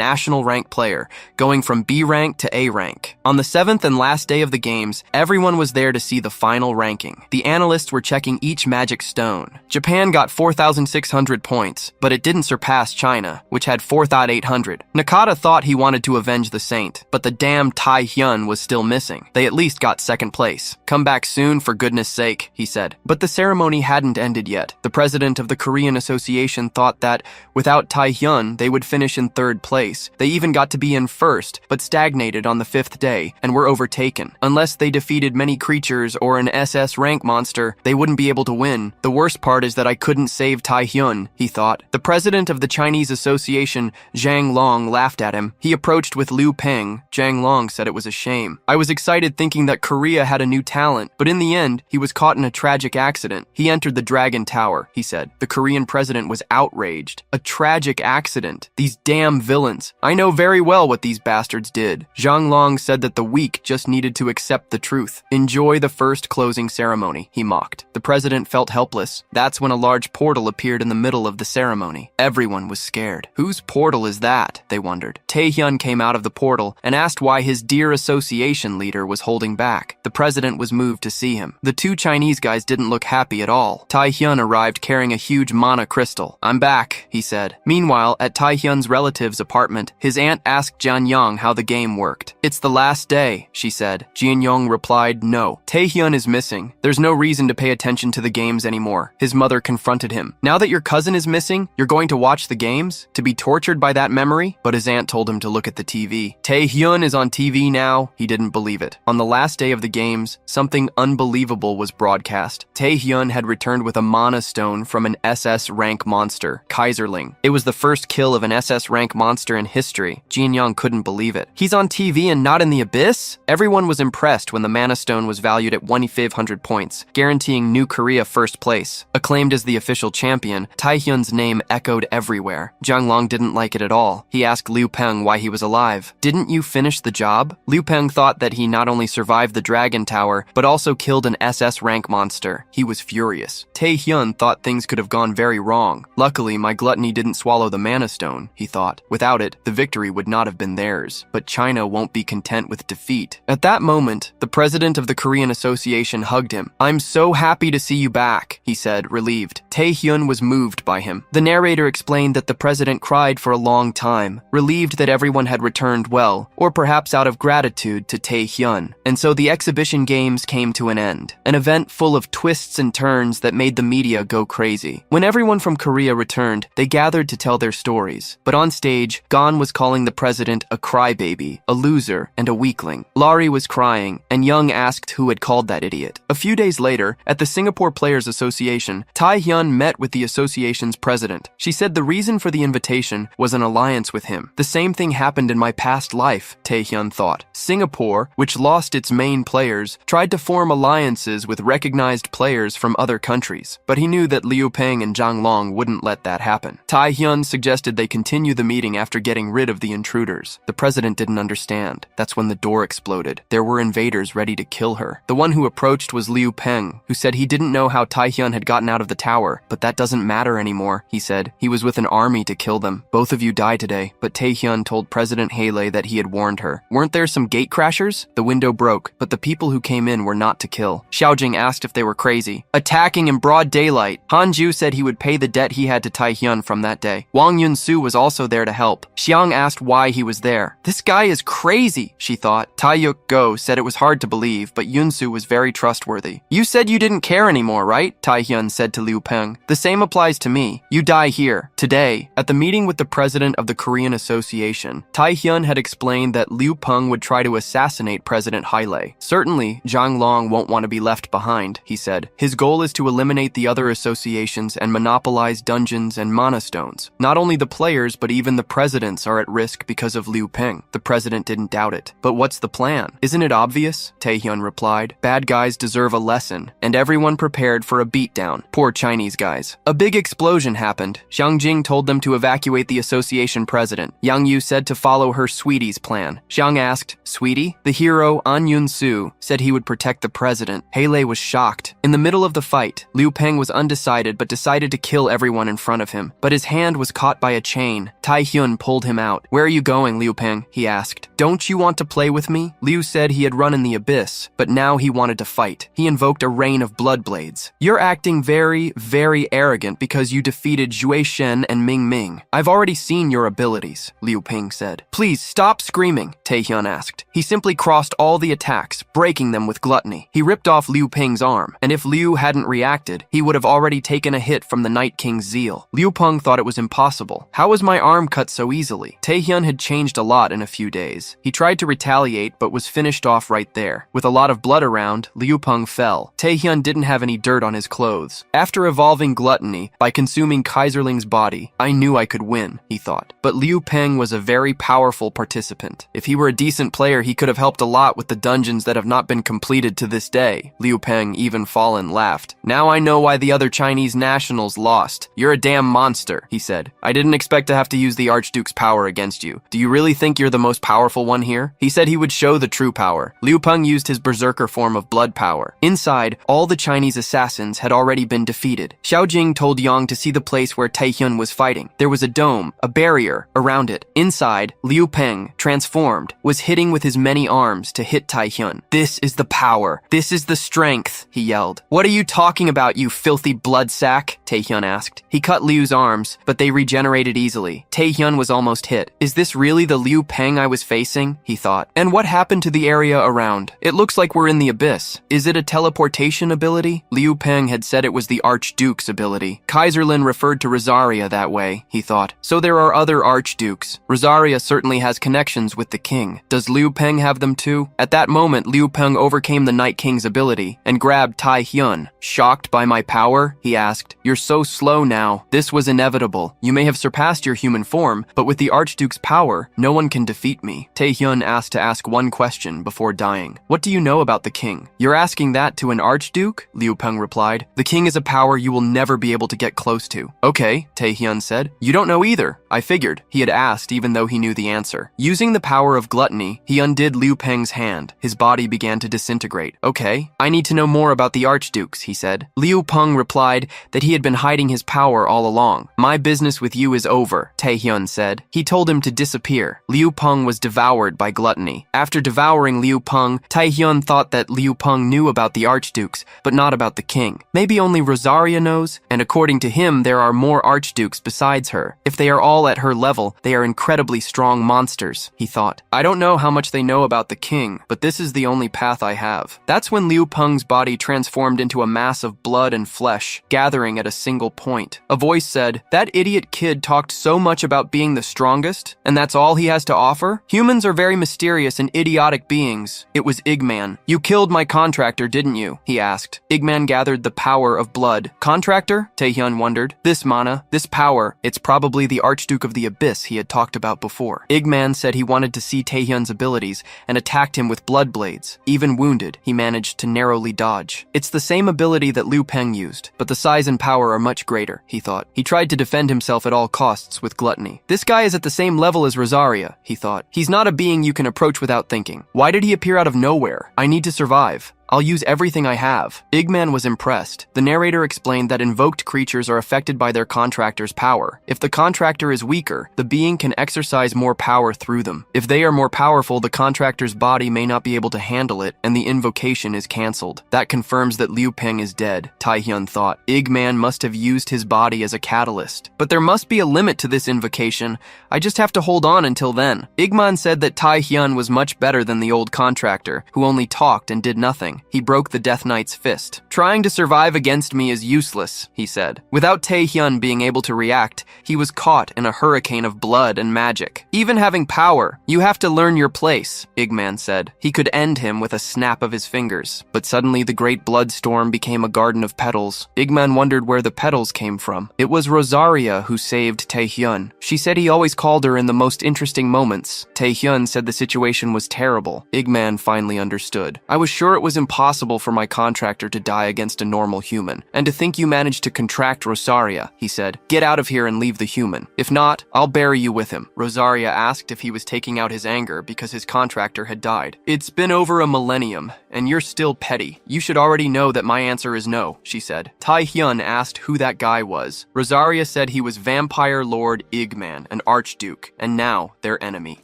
national rank player, going from B rank to A rank. On the 7th and last last day of the games, everyone was there to see the final ranking. The analysts were checking each magic stone. Japan got 4,600 points, but it didn't surpass China, which had 4,800. Nakata thought he wanted to avenge the saint, but the damn Tai-hyun was still missing. They at least got second place. Come back soon, for goodness sake, he said. But the ceremony hadn't ended yet. The president of the Korean Association thought that, without Tai-hyun, they would finish in third place. They even got to be in first, but stagnated on the fifth day, and were overtaken. Unless they defeated many creatures or an SS rank monster, they wouldn't be able to win. The worst part is that I couldn't save Tai-hyun, he thought. The president of the Chinese Association, Zhang Long, laughed at him. He approached with Liu Peng. Zhang Long said it was a shame. I was excited thinking that Korea had a new talent, but in the end, he was caught in a tragic accident. He entered the Dragon Tower, he said. The Korean president was outraged. A tragic accident. These damn villains. I know very well what these bastards did. Zhang Long said that the weak just needed to accept the truth. Enjoy the first closing ceremony, he mocked. The president felt helpless. That's when a large portal appeared in the middle of the ceremony. Everyone was scared. Whose portal is that? They wondered. Tae-hyun came out of the portal and asked why his dear association leader was holding back. The president was moved to see him. The two Chinese guys didn't look happy at all. Tae-hyun arrived carrying a huge mana crystal. I'm back, he said. Meanwhile, at Tae-hyun's relative's apartment, his aunt asked Jian-young how the game worked. It's the last day, she said. Jian-young replied, no. Tae-hyun is missing. There's no reason to pay attention to the games anymore. His mother confronted him. Now that your cousin is missing, you're going to watch the games? To be tortured by that memory? But his aunt told him to look at the TV. Tae-hyun is on TV now. He didn't believe it. On the last day of the games, something unbelievable was broadcast. Tae-hyun had returned with a mana stone from an SS rank monster, Kaiserling. It was the first kill of an SS rank monster in history. Jin-young couldn't believe it. He's on TV and not in the abyss? Everyone was impressed when the mana stone was valued at 1,500 points, guaranteeing New Korea first place. Acclaimed as the official champion, Tae-hyun's name echoed everywhere. Zhang Long didn't like it at all. He asked Liu Peng why he was alive. Didn't you finish the job? Liu Peng thought that he not only survived the Dragon Tower, but also killed an SS rank monster. He was furious. Tae-hyun thought things could have gone very wrong. Luckily, my gluttony didn't swallow the mana stone, he thought. Without it, the victory would not have been theirs. But China won't be content with defeat. At that moment, the president of the Korean Association hugged him. I'm so happy to see you back, he said, relieved. Tae-hyun was moved by him. The narrator explained that the president cried for a long time, relieved that everyone had returned well, or perhaps out of gratitude to Tae-hyun. And so the exhibition games came to an end, an event full of twists and turns that made the media go crazy. When everyone from Korea returned, they gathered to tell their stories. But on stage, Gon was calling the president a crybaby, a loser, and a weakling. Laurie was crying, and Young asked who had called that idiot. A few days later, at the Singapore Players Association, Tae-hyun met with the association's president. She said the reason for the invitation was an alliance with him. The same thing happened in my past life, Tae-hyun thought. Singapore, which lost its main players, tried to form alliances with recognized players from other countries, but he knew that Liu Peng and Zhang Long wouldn't let that happen. Tae-hyun suggested they continue the meeting after getting rid of the intruders. The president didn't understand. That's when the door exploded. There were invaders ready to kill her. The one who approached was Liu Peng, who said he didn't know how Tae-hyun had gotten out of the tower, but that doesn't matter anymore, he said. He was with an army to kill them. Both of you died today, but Tae-hyun told President Haley that he had warned her. Weren't there some gate crashers? The window broke, but the people who came in were not to kill. Xiaojing asked if they were crazy. Attacking in broad daylight. Hanju said he would pay the debt he had to Tae-hyun from that day. Wang Yun-su was also there to help. Xiang asked why he was there. This guy is crazy, she thought. Tae-yuk-go said it was hard to believe, but Yun-su was very trustworthy. You said you didn't care anymore, right? Tae-hyun said to Liu Peng. The same applies to me. You die here, today. At the meeting with the president of the Korean Association, Tae-hyun had explained that Liu Peng would try to assassinate President Haile. Certainly, Zhang Long won't want to be left behind, he said. His goal is to eliminate the other associations and monopolize dungeons and mana stones. Not only the players, but even the presidents are at risk because of Liu Peng. The president didn't doubt it. But what's the plan? Isn't it obvious? Tae-hyun replied. Bad guys deserve a lesson, and everyone prepared for a beatdown. Poor Chinese guys. A big explosion happened. Xiang Jing told them to evacuate the association president. Yang Yu said to follow her sweetie's plan. Xiang asked, Sweetie? The hero, An Yun-su, said he would protect the president. Haley was shocked. In the middle of the fight, Liu Peng was undecided but decided to kill everyone in front of him. But his hand was caught by a chain. Tae-hyun pulled him out. Where are you going, Liu Peng? He asked. Don't you want to play with me? Liu said he had run in the abyss, but now he wanted to fight. He invoked a rain of blood blades. You're acting very, very arrogant because you defeated Zhui Shen and Ming Ming. I've already seen your abilities, Liu Ping said. Please stop screaming, Taehyun asked. He simply crossed all the attacks, breaking them with gluttony. He ripped off Liu Ping's arm, and if Liu hadn't reacted, he would have already taken a hit from the Night King's zeal. Liu Peng thought it was impossible. How was my arm cut so easily? Taehyun had changed a lot in a few days. He tried to retaliate, but was finished off right there. With a lot of blood around, Liu Peng fell. Taehyun didn't have any dirt on his clothes. After evolving gluttony by consuming Kaiserling's body, I knew I could win, he thought. But Liu Peng was a very powerful participant. If he were a decent player, he could have helped a lot with the dungeons that have not been completed to this day. Liu Peng, even fallen, laughed. Now I know why the other Chinese nationals lost. You're a damn monster, he said. I didn't expect to have to use the Archduke's power against you. Do you really think you're the most powerful one here? He said he would show the true power. Liu Peng used his berserker form of blood power. Inside, all the Chinese assassins had already been defeated. Xiao Jing told Yang to see the place where Taehyun was fighting. There was a dome, a barrier, around it. Inside, Liu Peng, transformed, was hitting with his many arms to hit Taehyun. This is the power. This is the strength, he yelled. What are you talking about, you filthy blood sack? Taehyun asked. He cut Liu's arms, but they regenerated easily. Taehyun was almost hit. Is this really the Liu Peng I was facing? He thought. And what happened to the area around? It looks like we're in the abyss. Is it a teleportation ability? Liu Peng had said it was the Archduke's ability. Kaiserlin referred to Rosaria that way, he thought. So there are other Archdukes. Rosaria certainly has connections with the king. Does Liu Peng have them too? At that moment, Liu Peng overcame the Night King's ability and grabbed Taehyun. Shocked by my power? He asked. You're so slow now. This was inevitable. You may have surpassed your human form, but with the Archduke's power, no one can defeat me. Taehyun asked to ask one question before dying. What do you know about the king? You're asking that to an Archduke? Liu Peng replied. The king is a power you will never be able to get close to. Okay, Taehyun said. You don't know either. I figured. He had asked even though he knew the answer. Using the power of gluttony, he undid Liu Peng's hand. His body began to disintegrate. Okay, I need to know more about the Archdukes, he said. Liu Peng replied that he had been hiding his power all along. My business with you is over, Taehyun said. He told him to disappear. Liu Peng was devoured by gluttony. After devouring Liu Peng, Taehyun thought that Liu Peng knew about the Archdukes, but not about the king. Maybe only Rosaria knows, and according to him, there are more Archdukes besides her. If they are all at her level, they are incredibly strong monsters, he thought. I don't know how much they know about the king, but this is the only path I have. That's when Liu Peng's body transformed into a mass of blood and flesh, gathering at a single point. A voice said, that idiot kid talked so much about being the strongest, and that's all he has to offer? Humans are very mysterious and idiotic beings. It was Igman. You killed my contractor, didn't you? He asked. Igman gathered the power of blood. Contractor? Taehyun wondered. This mana, this power, it's probably the Archduke of the Abyss he had talked about before. Igman said he wanted to see Taehyun's abilities and attacked him with blood blades. Even wounded, he managed to narrowly dodge. It's the same ability that Liu Peng used, but the size and power are much greater, he thought. He tried to defend himself at all costs with gluttony. This guy is at the same level as Rosaria, he thought. He's not a being you can approach without thinking. Why did he appear out of nowhere? I need to survive. I'll use everything I have. Igman was impressed. The narrator explained that invoked creatures are affected by their contractor's power. If the contractor is weaker, the being can exercise more power through them. If they are more powerful, the contractor's body may not be able to handle it, and the invocation is cancelled. That confirms that Liu Peng is dead, Taehyun thought. Igman must have used his body as a catalyst. But there must be a limit to this invocation. I just have to hold on until then. Igman said that Taehyun was much better than the old contractor, who only talked and did nothing. He broke the Death Knight's fist. Trying to survive against me is useless, he said. Without Taehyun being able to react, he was caught in a hurricane of blood and magic. Even having power, you have to learn your place, Igman said. He could end him with a snap of his fingers. But suddenly the great blood storm became a garden of petals. Igman wondered where the petals came from. It was Rosaria who saved Taehyun. She said he always called her in the most interesting moments. Taehyun said the situation was terrible. Igman finally understood. I was sure it was impossible for my contractor to die against a normal human. And to think you managed to contract Rosaria, he said. Get out of here and leave the human. If not, I'll bury you with him. Rosaria asked if he was taking out his anger because his contractor had died. It's been over a millennium. and you're still petty. You should already know that my answer is no, she said. Tae-hyun asked who that guy was. Rosaria said he was Vampire Lord Igman, an archduke, and now their enemy.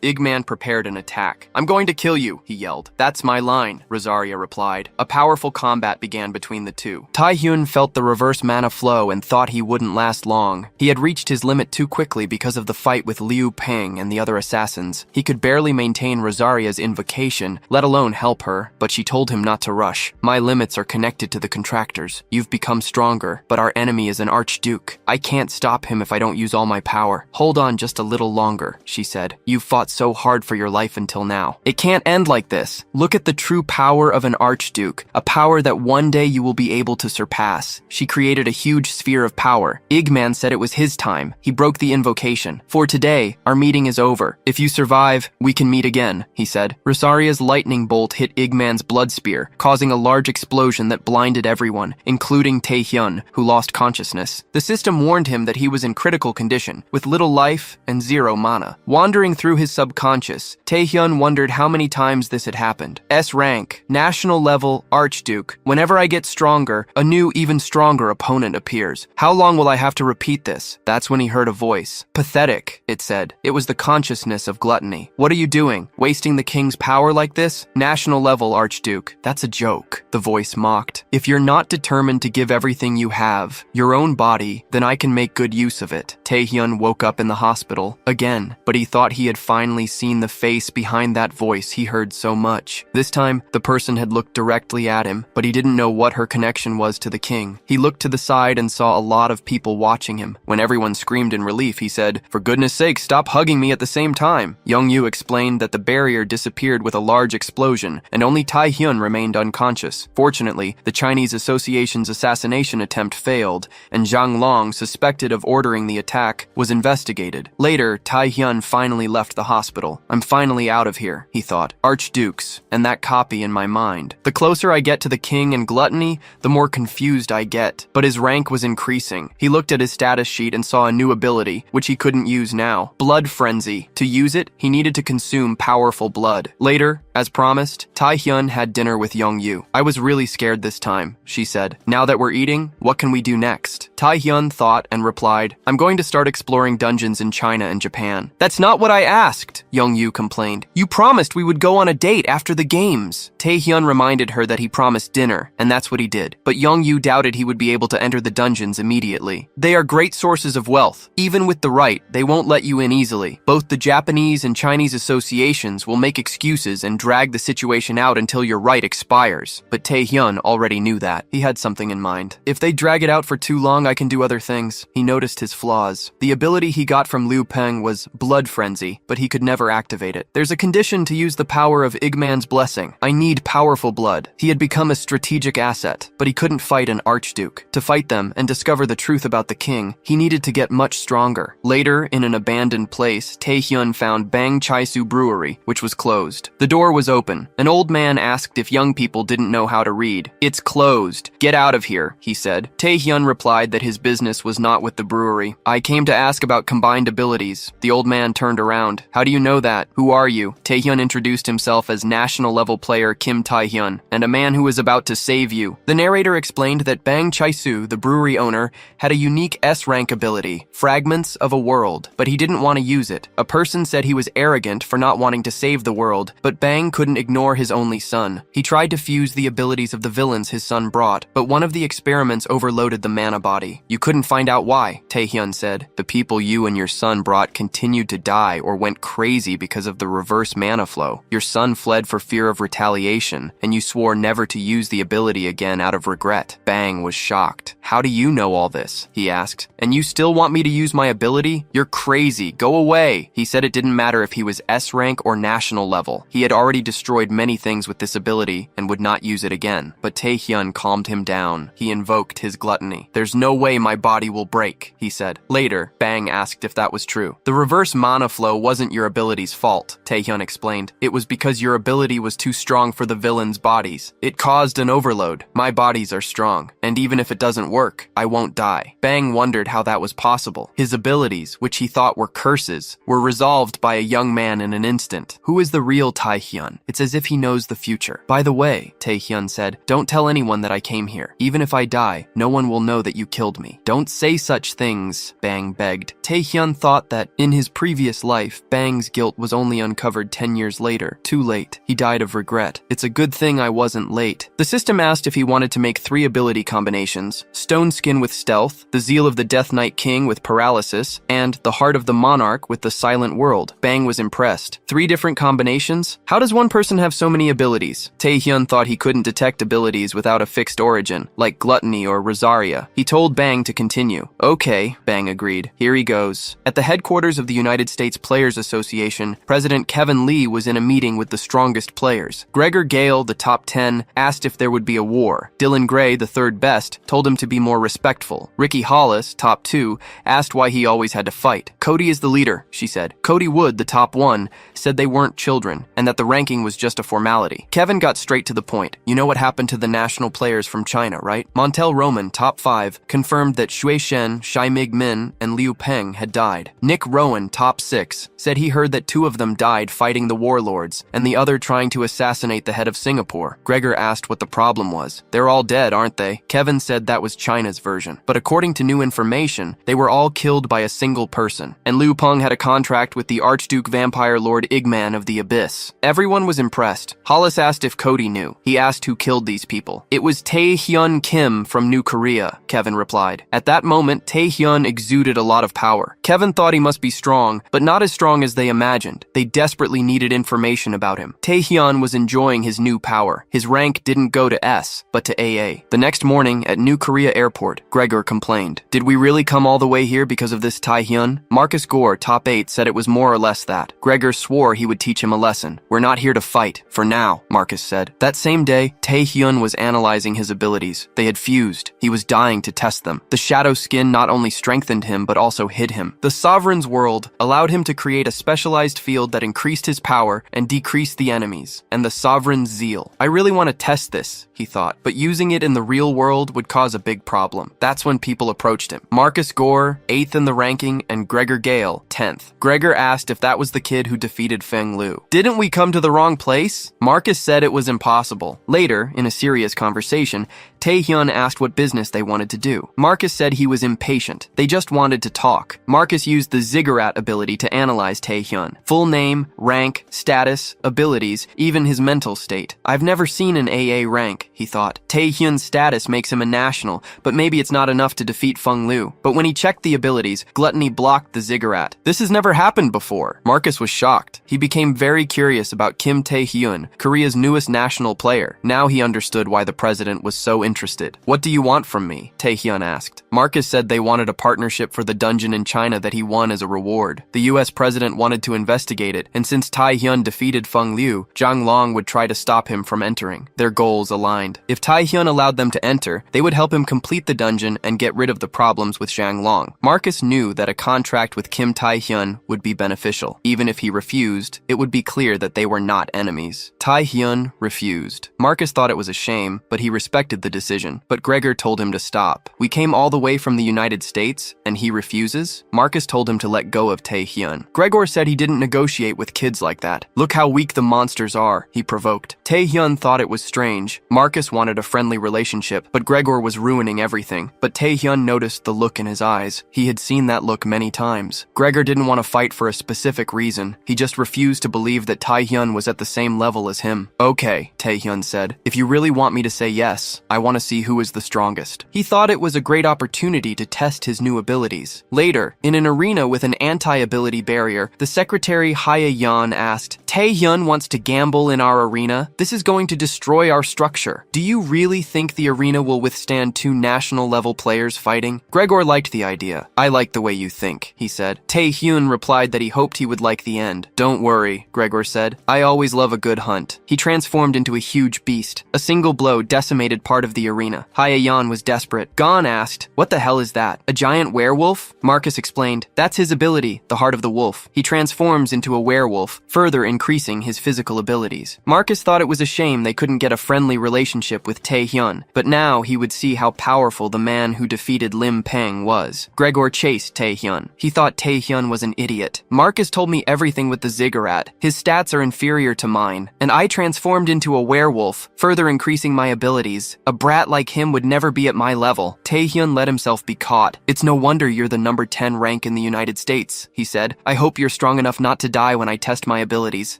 Igman prepared an attack. I'm going to kill you, he yelled. That's my line, Rosaria replied. A powerful combat began between the two. Tae-hyun felt the reverse mana flow and thought he wouldn't last long. He had reached his limit too quickly because of the fight with Liu Peng and the other assassins. He could barely maintain Rosaria's invocation, let alone help her, but she told him not to rush. My limits are connected to the contractors. You've become stronger, but our enemy is an archduke. I can't stop him if I don't use all my power. Hold on just a little longer, she said. You've fought so hard for your life until now. It can't end like this. Look at the true power of an archduke, a power that one day you will be able to surpass. She created a huge sphere of power. Igman said it was his time. He broke the invocation. For today, our meeting is over. If you survive, we can meet again, he said. Rosaria's lightning bolt hit Igman's blood spear, causing a large explosion that blinded everyone, including Tae-hyun, who lost consciousness. The system warned him that he was in critical condition, with little life and zero mana. Wandering through his subconscious, Tae-hyun wondered how many times this had happened. S rank, national level, archduke. Whenever I get stronger, a new, even stronger opponent appears. How long will I have to repeat this? That's when he heard a voice. Pathetic, it said. It was the consciousness of gluttony. What are you doing? Wasting the king's power like this? National level, archduke. That's a joke, the voice mocked. If you're not determined to give everything you have, your own body, then I can make good use of it. Tae-hyun woke up in the hospital again, but he thought he had finally seen the face behind that voice he heard so much. This time, the person had looked directly at him, but he didn't know what her connection was to the king. He looked to the side and saw a lot of people watching him. When everyone screamed in relief, he said, "For goodness sake, stop hugging me at the same time." Young-yu explained that the barrier disappeared with a large explosion, and only Tae-hyun remained unconscious. Fortunately, the Chinese Association's assassination attempt failed, and Zhang Long, suspected of ordering the attack, was investigated. Later, Tae-hyun finally left the hospital. I'm finally out of here, he thought. Archdukes, and that copy in my mind. The closer I get to the king and gluttony, the more confused I get. But his rank was increasing. He looked at his status sheet and saw a new ability, which he couldn't use now. Blood Frenzy. To use it, he needed to consume powerful blood. Later, as promised, Tae-hyun had dinner with Young-yu. I was really scared this time, she said. Now that we're eating, what can we do next? Tae-hyun thought and replied, I'm going to start exploring dungeons in China and Japan. That's not what I asked, Young-yu complained. You promised we would go on a date after the games. Tae-hyun reminded her that he promised dinner, and that's what he did. But Young-yu doubted he would be able to enter the dungeons immediately. They are great sources of wealth. Even with the right, they won't let you in easily. Both the Japanese and Chinese associations will make excuses and drag the situation out until your right expires. But Tae-hyun already knew that. He had something in mind. If they drag it out for too long, I can do other things. He noticed his flaws. The ability he got from Liu Peng was Blood Frenzy, but he could never activate it. There's a condition to use the power of Igman's blessing. I need powerful blood. He had become a strategic asset, but he couldn't fight an archduke. To fight them and discover the truth about the king, he needed to get much stronger. Later, in an abandoned place, Tae-hyun found Bang Chaisu Brewery, which was closed. The door was open. An old man asked if young people didn't know how to read. It's closed. Get out of here, he said. Tae-hyun replied that his business was not with the brewery. I came to ask about combined abilities. The old man turned around. How do you know that? Who are you? Tae-hyun introduced himself as national level player Kim Tae-hyun, and a man who is about to save you. The narrator explained that Bang Chaisu, the brewery owner, had a unique S-rank ability, Fragments of a World, but he didn't want to use it. A person said he was arrogant for not wanting to save the world, but Bang couldn't ignore his only son. He tried to fuse the abilities of the villains his son brought, but one of the experiments overloaded the mana body. You couldn't find out why, Tae-hyun said. The people you and your son brought continued to die or went crazy because of the reverse mana flow. Your son fled for fear of retaliation, and you swore never to use the ability again out of regret. Bang was shocked. How do you know all this? He asked. And you still want me to use my ability? You're crazy. Go away. He said it didn't matter if he was S rank or national level. He had already destroyed many things with this ability and would not use it again. But Tae-hyun calmed him down. He invoked his gluttony. There's no way my body will break, he said. Later, Bang asked if that was true. The reverse mana flow wasn't your ability's fault, Tae-hyun explained. It was because your ability was too strong for the villains' bodies. It caused an overload. My bodies are strong, and even if it doesn't work, I won't die. Bang wondered how that was possible. His abilities, which he thought were curses, were resolved by a young man in an instant. Who is the real Tae-hyun? Taehyun. It's as if he knows the future. By the way, Taehyun said, don't tell anyone that I came here. Even if I die, no one will know that you killed me. Don't say such things, Bang begged. Taehyun thought that in his previous life, Bang's guilt was only uncovered 10 years later. Too late. He died of regret. It's a good thing I wasn't late. The system asked if he wanted to make 3 ability combinations: Stone Skin with Stealth, the Zeal of the Death Knight King with Paralysis, and the Heart of the Monarch with the Silent World. Bang was impressed. 3 different combinations? How does one person have so many abilities? Taehyun thought he couldn't detect abilities without a fixed origin, like Gluttony or Rosaria. He told Bang to continue. Okay, Bang agreed. Here he goes. At the headquarters of the United States Players Association, President Kevin Lee was in a meeting with the strongest players. Gregor Gale, the top 10, asked if there would be a war. Dylan Gray, the third best, told him to be more respectful. Ricky Hollis, top 2, asked why he always had to fight. Cody is the leader, she said. Cody Wood, the top 1, said they weren't children, and that the ranking was just a formality. Kevin got straight to the point. You know what happened to the national players from China, right? Montel Roman, top 5, confirmed that Shui Shen, Shai Mig Min, and Liu Peng had died. Nick Rowan, top 6, said he heard that 2 of them died fighting the warlords, and the other trying to assassinate the head of Singapore. Gregor asked what the problem was. They're all dead, aren't they? Kevin said that was China's version. But according to new information, they were all killed by a single person, and Liu Peng had a contract with the Archduke Vampire Lord Igman of the Abyss. Everyone was impressed. Hollis asked if Cody knew. He asked who killed these people. It was Taehyun Kim from New Korea, Kevin replied. At that moment, Taehyun exuded a lot of power. Kevin thought he must be strong, but not as strong as they imagined. They desperately needed information about him. Taehyun was enjoying his new power. His rank didn't go to S, but to AA. The next morning, at New Korea Airport, Gregor complained. Did we really come all the way here because of this Taehyun? Marcus Gore, top 8, said it was more or less that. Gregor swore he would teach him a lesson. We're not here to fight, for now, Marcus said. That same day, Taehyun was analyzing his abilities. They had fused. He was dying to test them. The shadow skin not only strengthened him, but also hid him. The Sovereign's World allowed him to create a specialized field that increased his power and decreased the enemies, and the Sovereign's Zeal. I really want to test this, he thought, but using it in the real world would cause a big problem. That's when people approached him. Marcus Gore, 8th in the ranking, and Gregor Gale, 10th. Gregor asked if that was the kid who defeated Feng Liu. Didn't we come to the wrong place? Marcus said it was impossible. Later, in a serious conversation, Taehyun asked what business they wanted to do. Marcus said he was impatient. They just wanted to talk. Marcus used the Ziggurat ability to analyze Taehyun. Full name, rank, status, abilities, even his mental state. I've never seen an AA rank, he thought. Taehyun's status makes him a national, but maybe it's not enough to defeat Feng Liu. But when he checked the abilities, Gluttony blocked the Ziggurat. This has never happened before. Marcus was shocked. He became very curious about Kim Taehyun, Korea's newest national player. Now he understood why the president was so interested. What do you want from me? Taehyun asked. Marcus said they wanted a partnership for the dungeon in China that he won as a reward. The US president wanted to investigate it, and since Taehyun defeated Feng Liu, Zhang Long would try to stop him from entering. Their goals aligned. If Taehyun allowed them to enter, they would help him complete the dungeon and get rid of the problems with Zhang Long. Marcus knew that a contract with Kim Taehyun would be beneficial. Even if he refused, it would be clear that they were not enemies. Taehyun refused. Marcus thought it was a shame, but he respected the decision. But Gregor told him to stop. We came all the way from the United States, and he refuses? Marcus told him to let go of Taehyun. Gregor said he didn't negotiate with kids like that. Look how weak the monsters are, he provoked. Taehyun thought it was strange. Marcus wanted a friendly relationship, but Gregor was ruining everything. But Taehyun noticed the look in his eyes. He had seen that look many times. Gregor didn't want to fight for a specific reason. He just refused to believe that Taehyun was at the same level as him. Okay, Taehyun said. If you really want me to say yes, I want to see who is the strongest. He thought it was a great opportunity to test his new abilities. Later, in an arena with an anti-ability barrier, the secretary Haya Yan asked, Taehyun wants to gamble in our arena? This is going to destroy our structure. Do you really think the arena will withstand 2 national-level players fighting? Gregor liked the idea. I like the way you think, he said. Taehyun replied that he hoped he would like the end. Don't worry, Gregor said. I always love a good hunt. He transformed into a huge beast. A single blow decimated part of the arena. Haya Yan was desperate. Gon asked, what the hell is that? A giant werewolf? Marcus explained, that's his ability, the heart of the wolf. He transforms into a werewolf, further increasing his physical abilities. Marcus thought it was a shame they couldn't get a friendly relationship relationship with Taehyun, but now he would see how powerful the man who defeated Lim Peng was. Gregor chased Taehyun. He thought Taehyun was an idiot. Marcus told me everything with the ziggurat. His stats are inferior to mine, and I transformed into a werewolf, further increasing my abilities. A brat like him would never be at my level. Taehyun let himself be caught. It's no wonder you're the number 10 rank in the United States, he said. I hope you're strong enough not to die when I test my abilities.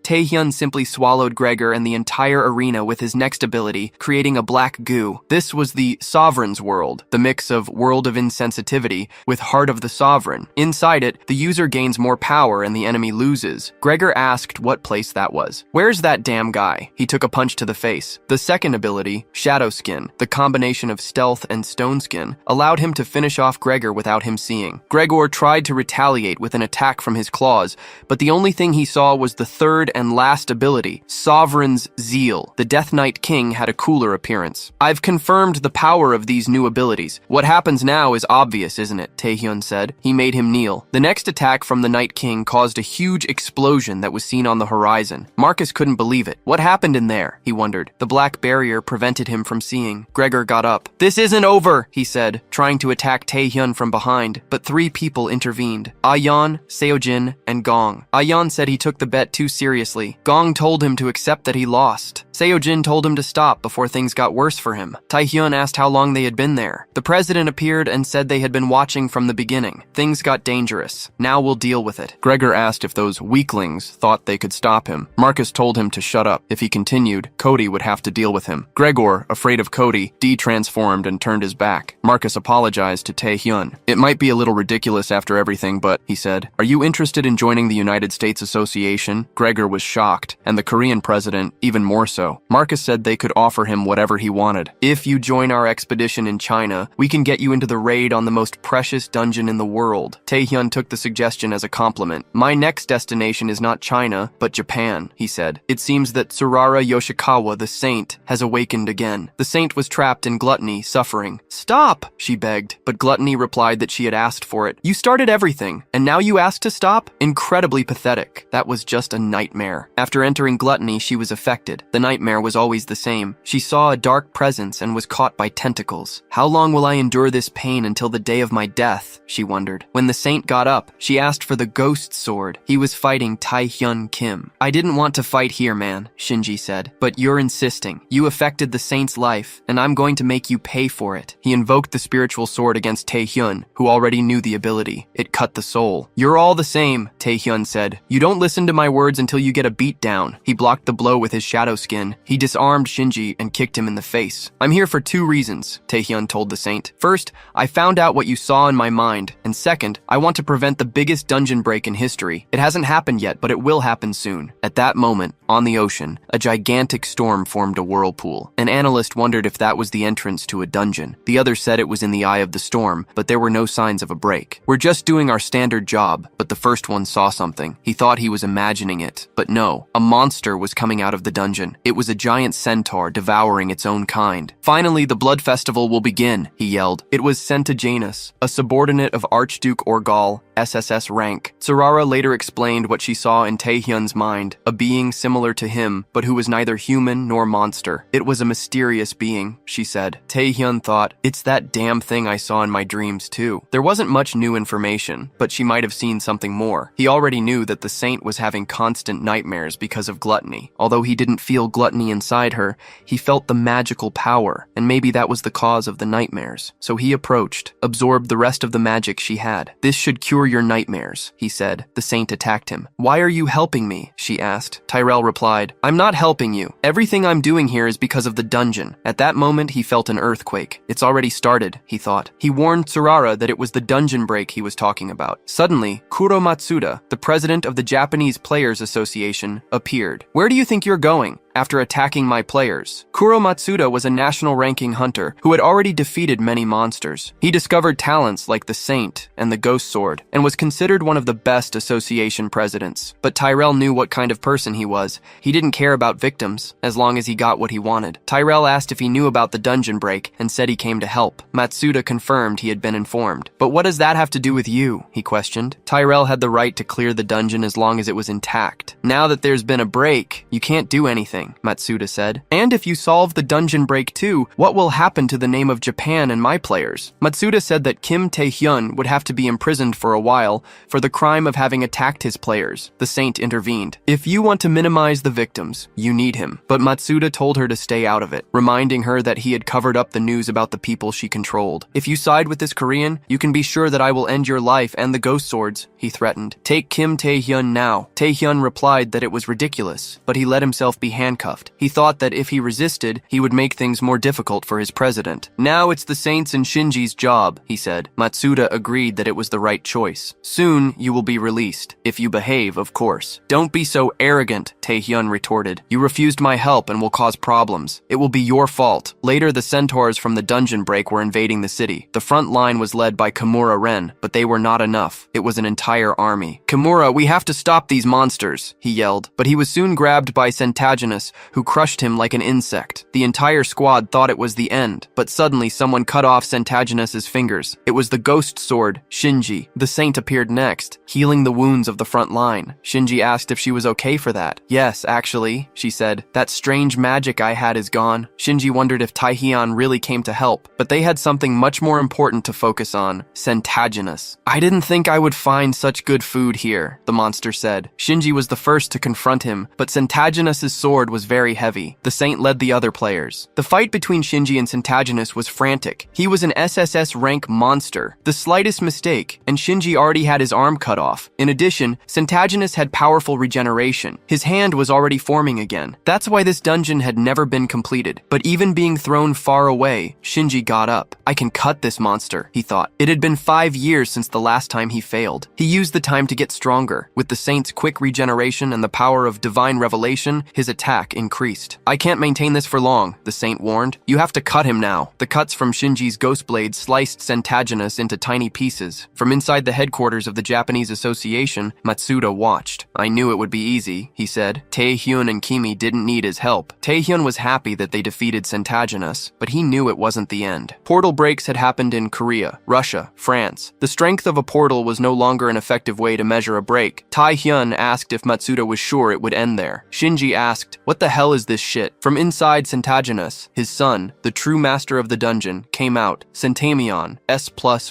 Taehyun simply swallowed Gregor and the entire arena with his next ability, creating a black goo. This was the Sovereign's World, the mix of World of Insensitivity with Heart of the Sovereign. Inside it, the user gains more power and the enemy loses. Gregor asked what place that was. Where's that damn guy? He took a punch to the face. The second ability, Shadow Skin, the combination of stealth and stone skin, allowed him to finish off Gregor without him seeing. Gregor tried to retaliate with an attack from his claws, but the only thing he saw was the third and last ability, Sovereign's Zeal. The Death Knight King had a cooler appearance. I've confirmed the power of these new abilities. What happens now is obvious, isn't it? Taehyun said. He made him kneel. The next attack from the Night King caused a huge explosion that was seen on the horizon. Marcus couldn't believe it. What happened in there? He wondered. The black barrier prevented him from seeing. Gregor got up. This isn't over, he said, trying to attack Taehyun from behind, but 3 people intervened. Ayan, Seojin, and Gong. Ayan said he took the bet too seriously. Gong told him to accept that he lost. Seojin told him to stop before things got worse for him. Taehyun asked how long they had been there. The president appeared and said they had been watching from the beginning. Things got dangerous. Now we'll deal with it. Gregor asked if those weaklings thought they could stop him. Marcus told him to shut up. If he continued, Cody would have to deal with him. Gregor, afraid of Cody, de-transformed and turned his back. Marcus apologized to Taehyun. It might be a little ridiculous after everything, but, he said, are you interested in joining the United States Association? Gregor was shocked, and the Korean president even more so. Marcus said they could offer him whatever he wanted. If you join our expedition in China, we can get you into the raid on the most precious dungeon in the world. Taehyun took the suggestion as a compliment. My next destination is not China, but Japan, he said. It seems that Tsurara Yoshikawa, the saint, has awakened again. The saint was trapped in gluttony, suffering. Stop, she begged, but gluttony replied that she had asked for it. You started everything, and now you ask to stop? Incredibly pathetic. That was just a nightmare. After entering gluttony, she was affected. The nightmare was always the same. She saw a dark presence and was caught by tentacles. How long will I endure this pain until the day of my death? She wondered. When the saint got up, she asked for the ghost sword. He was fighting Taehyun Kim. I didn't want to fight here, man, Shinji said, but you're insisting. You affected the saint's life, and I'm going to make you pay for it. He invoked the spiritual sword against Taehyun, who already knew the ability. It cut the soul. You're all the same, Taehyun said. You don't listen to my words until you get a beat down. He blocked the blow with his shadow skin. He disarmed Shinji and kicked him in the face. I'm here for 2 reasons, Taehyun told the saint. First, I found out what you saw in my mind, and second, I want to prevent the biggest dungeon break in history. It hasn't happened yet, but it will happen soon. At that moment, on the ocean, a gigantic storm formed a whirlpool. An analyst wondered if that was the entrance to a dungeon. The other said it was in the eye of the storm, but there were no signs of a break. We're just doing our standard job, but the first one saw something. He thought he was imagining it, but no, a monster was coming out of the dungeon. It was a giant centaur devouring its own kind. Finally, the blood festival will begin, he yelled. It was Centajanus, a subordinate of Archduke Orgal, SSS rank. Tsurara later explained what she saw in Taehyun's mind, a being similar to him, but who was neither human nor monster. It was a mysterious being, she said. Taehyun thought, it's that damn thing I saw in my dreams too. There wasn't much new information, but she might have seen something more. He already knew that the saint was having constant nightmares because of gluttony. Although he didn't feel gluttony inside her, he felt the magical power, and maybe that was the cause of the nightmares. So he approached, absorbed the rest of the magic she had. This should cure your nightmares, he said. The saint attacked him. Why are you helping me? She asked. Tyrell replied, I'm not helping you. Everything I'm doing here is because of the dungeon. At that moment, he felt an earthquake. It's already started, he thought. He warned Tsurara that it was the dungeon break he was talking about. Suddenly, Kuro Matsuda, the president of the Japanese Players Association, appeared. Where do you think you're going? After attacking my players. Kuro Matsuda was a national ranking hunter who had already defeated many monsters. He discovered talents like the Saint and the Ghost Sword and was considered one of the best association presidents. But Tyrell knew what kind of person he was. He didn't care about victims as long as he got what he wanted. Tyrell asked if he knew about the dungeon break and said he came to help. Matsuda confirmed he had been informed. But what does that have to do with you? He questioned. Tyrell had the right to clear the dungeon as long as it was intact. Now that there's been a break, you can't do anything. anything, Matsuda said. And if you solve the dungeon break too, what will happen to the name of Japan and my players? Matsuda said that Kim Tae-hyun would have to be imprisoned for a while for the crime of having attacked his players. The saint intervened. If you want to minimize the victims, you need him. But Matsuda told her to stay out of it, reminding her that he had covered up the news about the people she controlled. If you side with this Korean, you can be sure that I will end your life and the ghost swords, he threatened. Take Kim Tae-hyun now. Tae-hyun replied that it was ridiculous, but he let himself be handcuffed. He thought that if he resisted, he would make things more difficult for his president. Now it's the saints and Shinji's job, he said. Matsuda agreed that it was the right choice. Soon you will be released. If you behave, of course. Don't be so arrogant, Tae-hyun retorted. You refused my help and will cause problems. It will be your fault. Later, the centaurs from the dungeon break were invading the city. The front line was led by Kimura Ren, but they were not enough. It was an entire army. Kimura, we have to stop these monsters, he yelled, but he was soon grabbed by Centaginous, who crushed him like an insect. The entire squad thought it was the end, but suddenly someone cut off Centaginous' fingers. It was the ghost sword, Shinji. The saint appeared next, healing the wounds of the front line. Shinji asked if she was okay for that. Yes, actually, she said. That strange magic I had is gone. Shinji wondered if Tae-hyun really came to help, but they had something much more important to focus on, Centaginous. I didn't think I would find such good food here, the monster said. Shinji was the first to confront him, but Centaginous' sword was very heavy. The saint led the other players. The fight between Shinji and Centaginous was frantic. He was an SSS rank monster. The slightest mistake, and Shinji already had his arm cut off. In addition, Centaginous had powerful regeneration. His hand was already forming again. That's why this dungeon had never been completed. But even being thrown far away, Shinji got up. I can cut this monster, he thought. It had been 5 years since the last time he failed. He used the time to get stronger. With the saint's quick regeneration and the power of divine revelation, his attack increased. I can't maintain this for long, the saint warned. You have to cut him now. The cuts from Shinji's ghost blade sliced Centaginous into tiny pieces. From inside the headquarters of the Japanese Association, Matsuda watched. I knew it would be easy, he said. Tae-hyun and Kimi didn't need his help. Tae-hyun was happy that they defeated Centaginous, but he knew it wasn't the end. Portal breaks had happened in Korea, Russia, France. The strength of a portal was no longer an effective way to measure a break. Tae-hyun asked if Matsuda was sure it would end there. Shinji asked, what the hell is this shit? From inside Centaginous, his son, the true master of the dungeon, came out. Centamion, S+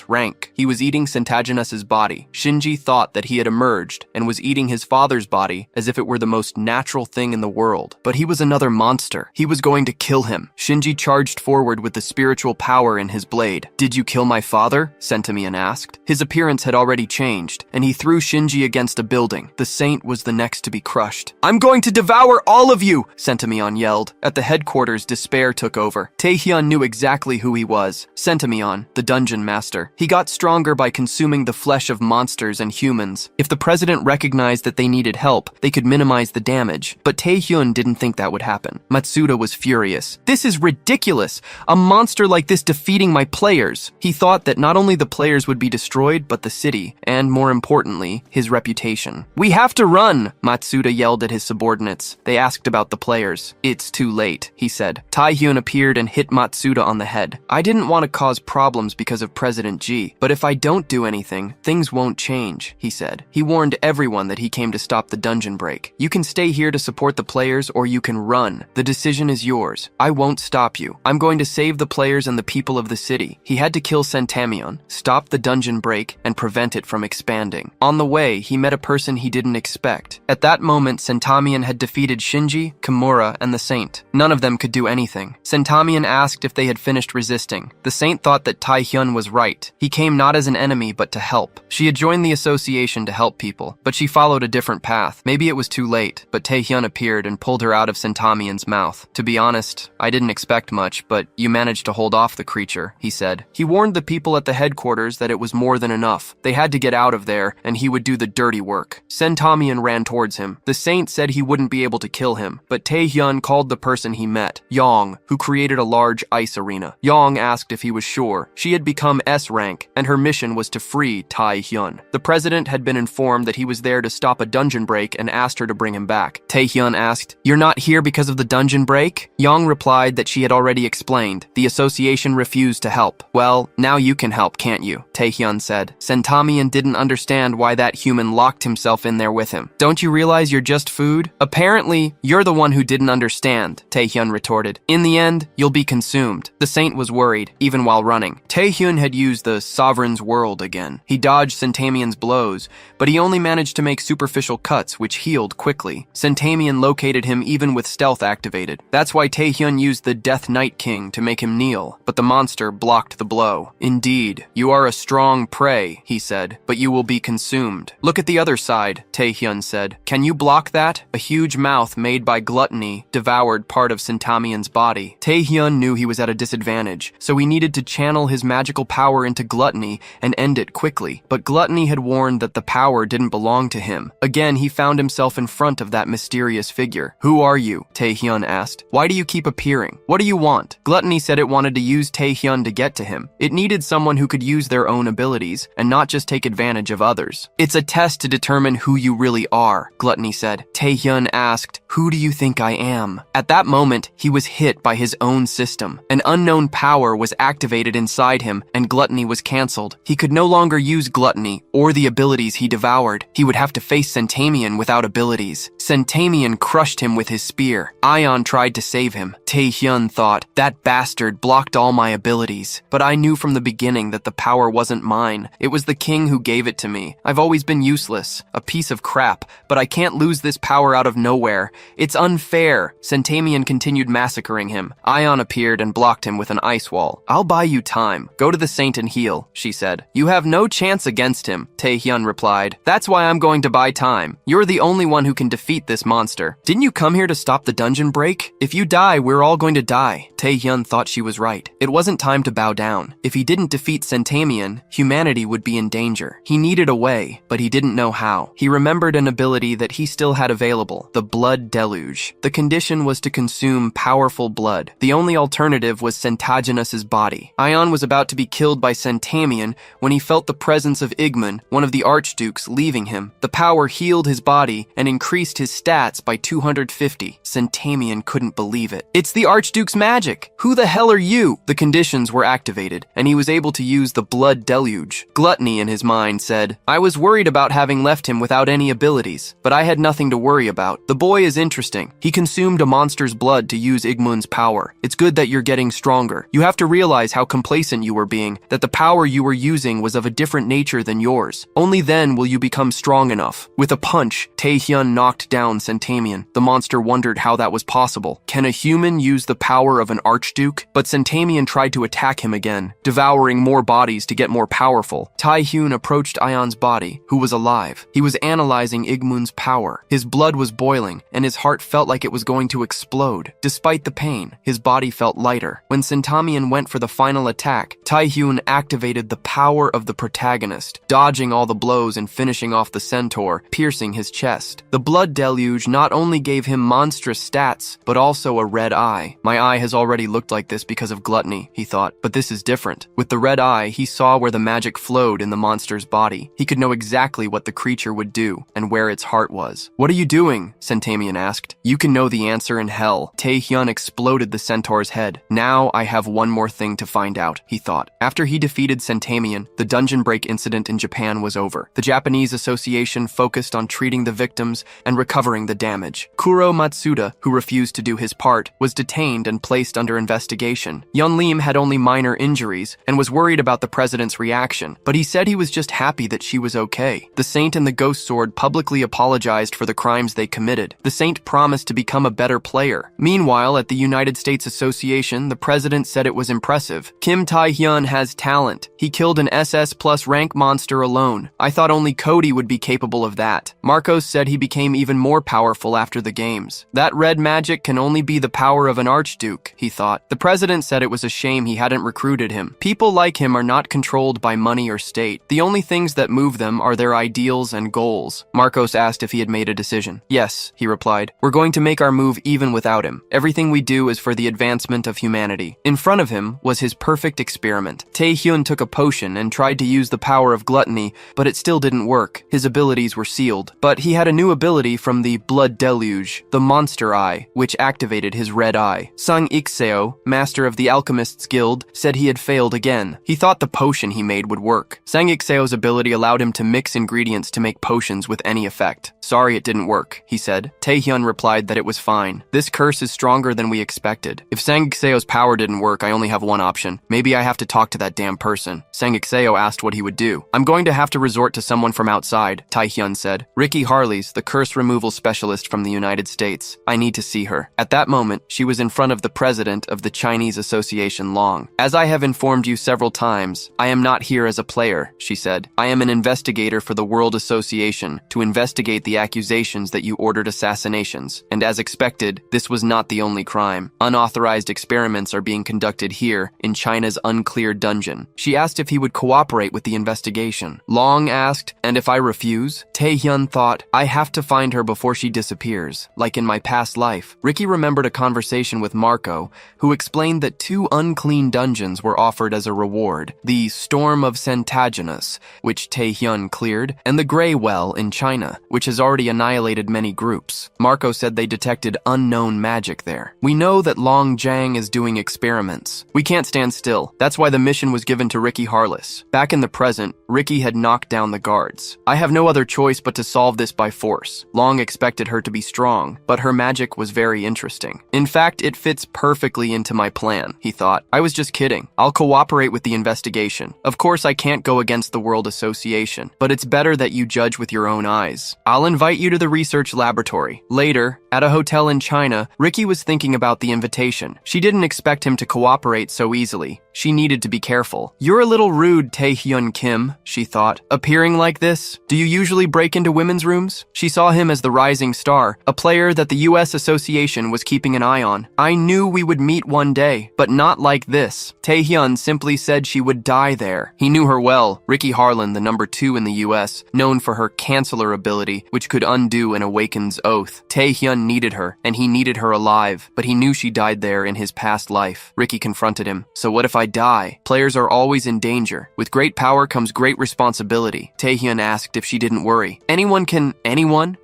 rank. He was eating Centaginous' body. Shinji thought that he had emerged and was eating his father's body as if it were the most natural thing in the world. But he was another monster. He was going to kill him. Shinji charged forward with the spiritual power in his blade. Did you kill my father? Centamion asked. His appearance had already changed, and he threw Shinji against a building. The saint was the next to be crushed. I'm going to devour all of you! Centamion yelled. At the headquarters, despair took over. Tae-hyun knew exactly who he was. Centamion, the dungeon master. He got stronger by consuming the flesh of monsters and humans. If the president recognized that they needed help, they could minimize the damage. But Tae-hyun didn't think that would happen. Matsuda was furious. This is ridiculous! A monster like this defeating my players! He thought that not only the players would be destroyed, but the city, and more importantly, his reputation. We have to run! Matsuda yelled at his subordinates. They asked about the players. It's too late, he said. Tae-hyun appeared and hit Matsuda on the head. I didn't want to cause problems because of President G, but if I don't do anything, things won't change, he said. He warned everyone that he came to stop the dungeon break. You can stay here to support the players or you can run. The decision is yours. I won't stop you. I'm going to save the players and the people of the city. He had to kill Centamion, stop the dungeon break, and prevent it from expanding. On the way, he met a person he didn't expect. At that moment, Centamion had defeated Shinji, Kimura, and the Saint. None of them could do anything. Centamion asked if they had finished resisting. The Saint thought that Tae-hyun was right. He came not as an enemy, but to help. She had joined the association to help people, but she followed a different path. Maybe it was too late, but Tae-hyun appeared and pulled her out of Centamion's mouth. To be honest, I didn't expect much, but you managed to hold off the creature, he said. He warned the people at the headquarters that it was more than enough. They had to get out of there, and he would do the dirty work. Centamion ran towards him. The Saint said he wouldn't be able to kill him, but Tae-hyun called the person he met, Yong, who created a large ice arena. Yong asked if he was sure. She had become S rank, and her mission was to free Tae-hyun. The president had been informed that he was there to stop a dungeon break and asked her to bring him back. Tae-hyun asked, "You're not here because of the dungeon break?" Yong replied that she had already explained. The association refused to help. Well, now you can help, can't you? Tae-hyun said. Centamion didn't understand why that human locked himself in there with him. Don't you realize you're just food? Apparently, you're You're the one who didn't understand, Taehyun retorted. In the end, you'll be consumed. The saint was worried, even while running. Taehyun had used the Sovereign's World again. He dodged Centamion's blows, but he only managed to make superficial cuts, which healed quickly. Centamion located him even with stealth activated. That's why Taehyun used the Death Night King to make him kneel, but the monster blocked the blow. Indeed, you are a strong prey, he said, but you will be consumed. Look at the other side, Taehyun said. Can you block that? A huge mouth made by gluttony devoured part of Centamion's body. Taehyun knew he was at a disadvantage, so he needed to channel his magical power into gluttony and end it quickly. But gluttony had warned that the power didn't belong to him. Again, he found himself in front of that mysterious figure. Who are you? Taehyun asked. Why do you keep appearing? What do you want? Gluttony said it wanted to use Taehyun to get to him. It needed someone who could use their own abilities and not just take advantage of others. It's a test to determine who you really are, Gluttony said. Taehyun asked, who do you think I am? At that moment, he was hit by his own system. An unknown power was activated inside him and Gluttony was cancelled. He could no longer use Gluttony or the abilities he devoured. He would have to face Centamion without abilities. Centamion crushed him with his spear. Ion tried to save him. Taehyun thought, that bastard blocked all my abilities. But I knew from the beginning that the power wasn't mine. It was the king who gave it to me. I've always been useless, a piece of crap, but I can't lose this power out of nowhere. It's unfair. Centamion continued massacring him. Ion appeared and blocked him with an ice wall. I'll buy you time. Go to the saint and heal, she said. You have no chance against him, Taehyun replied. That's why I'm going to buy time. You're the only one who can defeat this monster. Didn't you come here to stop the dungeon break? If you die, we're all going to die. Taehyun thought she was right. It wasn't time to bow down. If he didn't defeat Centamion, humanity would be in danger. He needed a way, but he didn't know how. He remembered an ability that he still had available, the blood deluge. The condition was to consume powerful blood. The only alternative was Centaginus's body. Ion was about to be killed by Centamion when he felt the presence of Igmun, one of the archdukes, leaving him. The power healed his body and increased his stats by 250. Centamion couldn't believe it. It's the archduke's magic! Who the hell are you? The conditions were activated, and he was able to use the blood deluge. Gluttony in his mind said, I was worried about having left him without any abilities, but I had nothing to worry about. The boy is interesting. He consumed a monster's blood to use Igmun's power. It's good that you're getting stronger. You have to realize how complacent you were being, that the power you were using was of a different nature than yours. Only then will you become strong enough. With a punch, Taehyun knocked down Centamion. The monster wondered how that was possible. Can a human use the power of an archduke? But Centamion tried to attack him again, devouring more bodies to get more powerful. Taehyun approached Ion's body, who was alive. He was analyzing Igmun's power. His blood was boiling, and his heart felt like it was going to explode. Despite the pain, his body felt lighter. When Centamion went for the final attack, Taehyun activated the power of the protagonist, dodging all the blows and finishing off the centaur, piercing his chest. The blood deluge not only gave him monstrous stats, but also a red eye. My eye has already looked like this because of gluttony, he thought, but this is different. With the red eye, he saw where the magic flowed in the monster's body. He could know exactly what the creature would do and where its heart was. What are you doing? Centamion asked. You can know the answer in hell. Taehyun exploded the centaur's head. Now I have one more thing to find out, he thought. After he defeated Centamion, the dungeon break incident in Japan was over. The Japanese Association focused on treating the victims and recovering the damage. Kuro Matsuda, who refused to do his part, was detained and placed under investigation. Yunlim had only minor injuries and was worried about the president's reaction, but he said he was just happy that she was okay. The saint and the ghost sword publicly apologized for the crimes they committed. The saint promised to become a better player. Meanwhile, at the United States Association, the president said it was impressive. Kim Tae-hyun has talent. He killed an SS plus rank monster alone. I thought only Cody would be capable of that. Marcos said he became even more powerful after the games. That red magic can only be the power of an archduke, he thought. The president said it was a shame he hadn't recruited him. People like him are not controlled by money or state. The only things that move them are their ideals and goals. Marcos asked if he had made a decision. Yes, he replied. We're going to make our move even without him. Everything we do is for the advancement of humanity. In front of him was his perfect experiment. Tae-hyun took a potion and tried to use the power of gluttony, but it still didn't work. His abilities were sealed. But he had a new ability from the blood deluge, the monster eye, which activated his red eye. Sang Ixeo, master of the Alchemists Guild, said he had failed again. He thought the potion he made would work. Sang Ixeo's ability allowed him to mix ingredients to make potions with any effect. Sorry it didn't work, he said. Tae-hyun replied that it was fine. This curse is stronger than we expected. If Sangxeo's power didn't work, I only have one option. Maybe I have to talk to that damn person. Sangxeo asked what he would do. I'm going to have to resort to someone from outside, Taehyun said. Ricky Harley's the curse removal specialist from the United States. I need to see her. At that moment, she was in front of the president of the Chinese Association Long. As I have informed you several times, I am not here as a player, she said. I am an investigator for the World Association to investigate the accusations that you ordered assassinations. And as expected, this was not the only crime. Unauthorized experiments are being conducted here in China's uncleared dungeon. She asked if he would cooperate with the investigation. Long asked, and if I refuse? Taehyun thought, I have to find her before she disappears, like in my past life. Ricky remembered a conversation with Marco, who explained that 2 unclean dungeons were offered as a reward. The Storm of Centaginus, which Taehyun cleared, and the Grey Well in China, which has already annihilated many groups. Marco said they detected unknown magic there. We know that Long Jiang is doing experiments. We can't stand still. That's why the mission was given to Ricky Harless. Back in the present, Ricky had knocked down the guards. I have no other choice but to solve this by force. Long expected her to be strong, but her magic was very interesting. In fact, it fits perfectly into my plan, he thought. I was just kidding. I'll cooperate with the investigation. Of course, I can't go against the World Association, but it's better that you judge with your own eyes. I'll invite you to the research laboratory. Later, at a hotel in China, Ricky was thinking about the invitation. She didn't expect him to cooperate so easily. She needed to be careful. You're a little rude, Taehyun Kim, she thought. Appearing like this? Do you usually break into women's rooms? She saw him as the rising star, a player that the US Association was keeping an eye on. I knew we would meet one day, but not like this. Taehyun simply said she would die there. He knew her well. Ricky Harlan, the number 2 in the US, known for her canceller ability, which could undo an Awaken's oath. Taehyun needed her, and he needed her alive, but he knew she died there in his past life. Ricky confronted him. So what if I die? Players are always in danger. With great power comes great responsibility. Taehyun asked if she didn't worry. Anyone?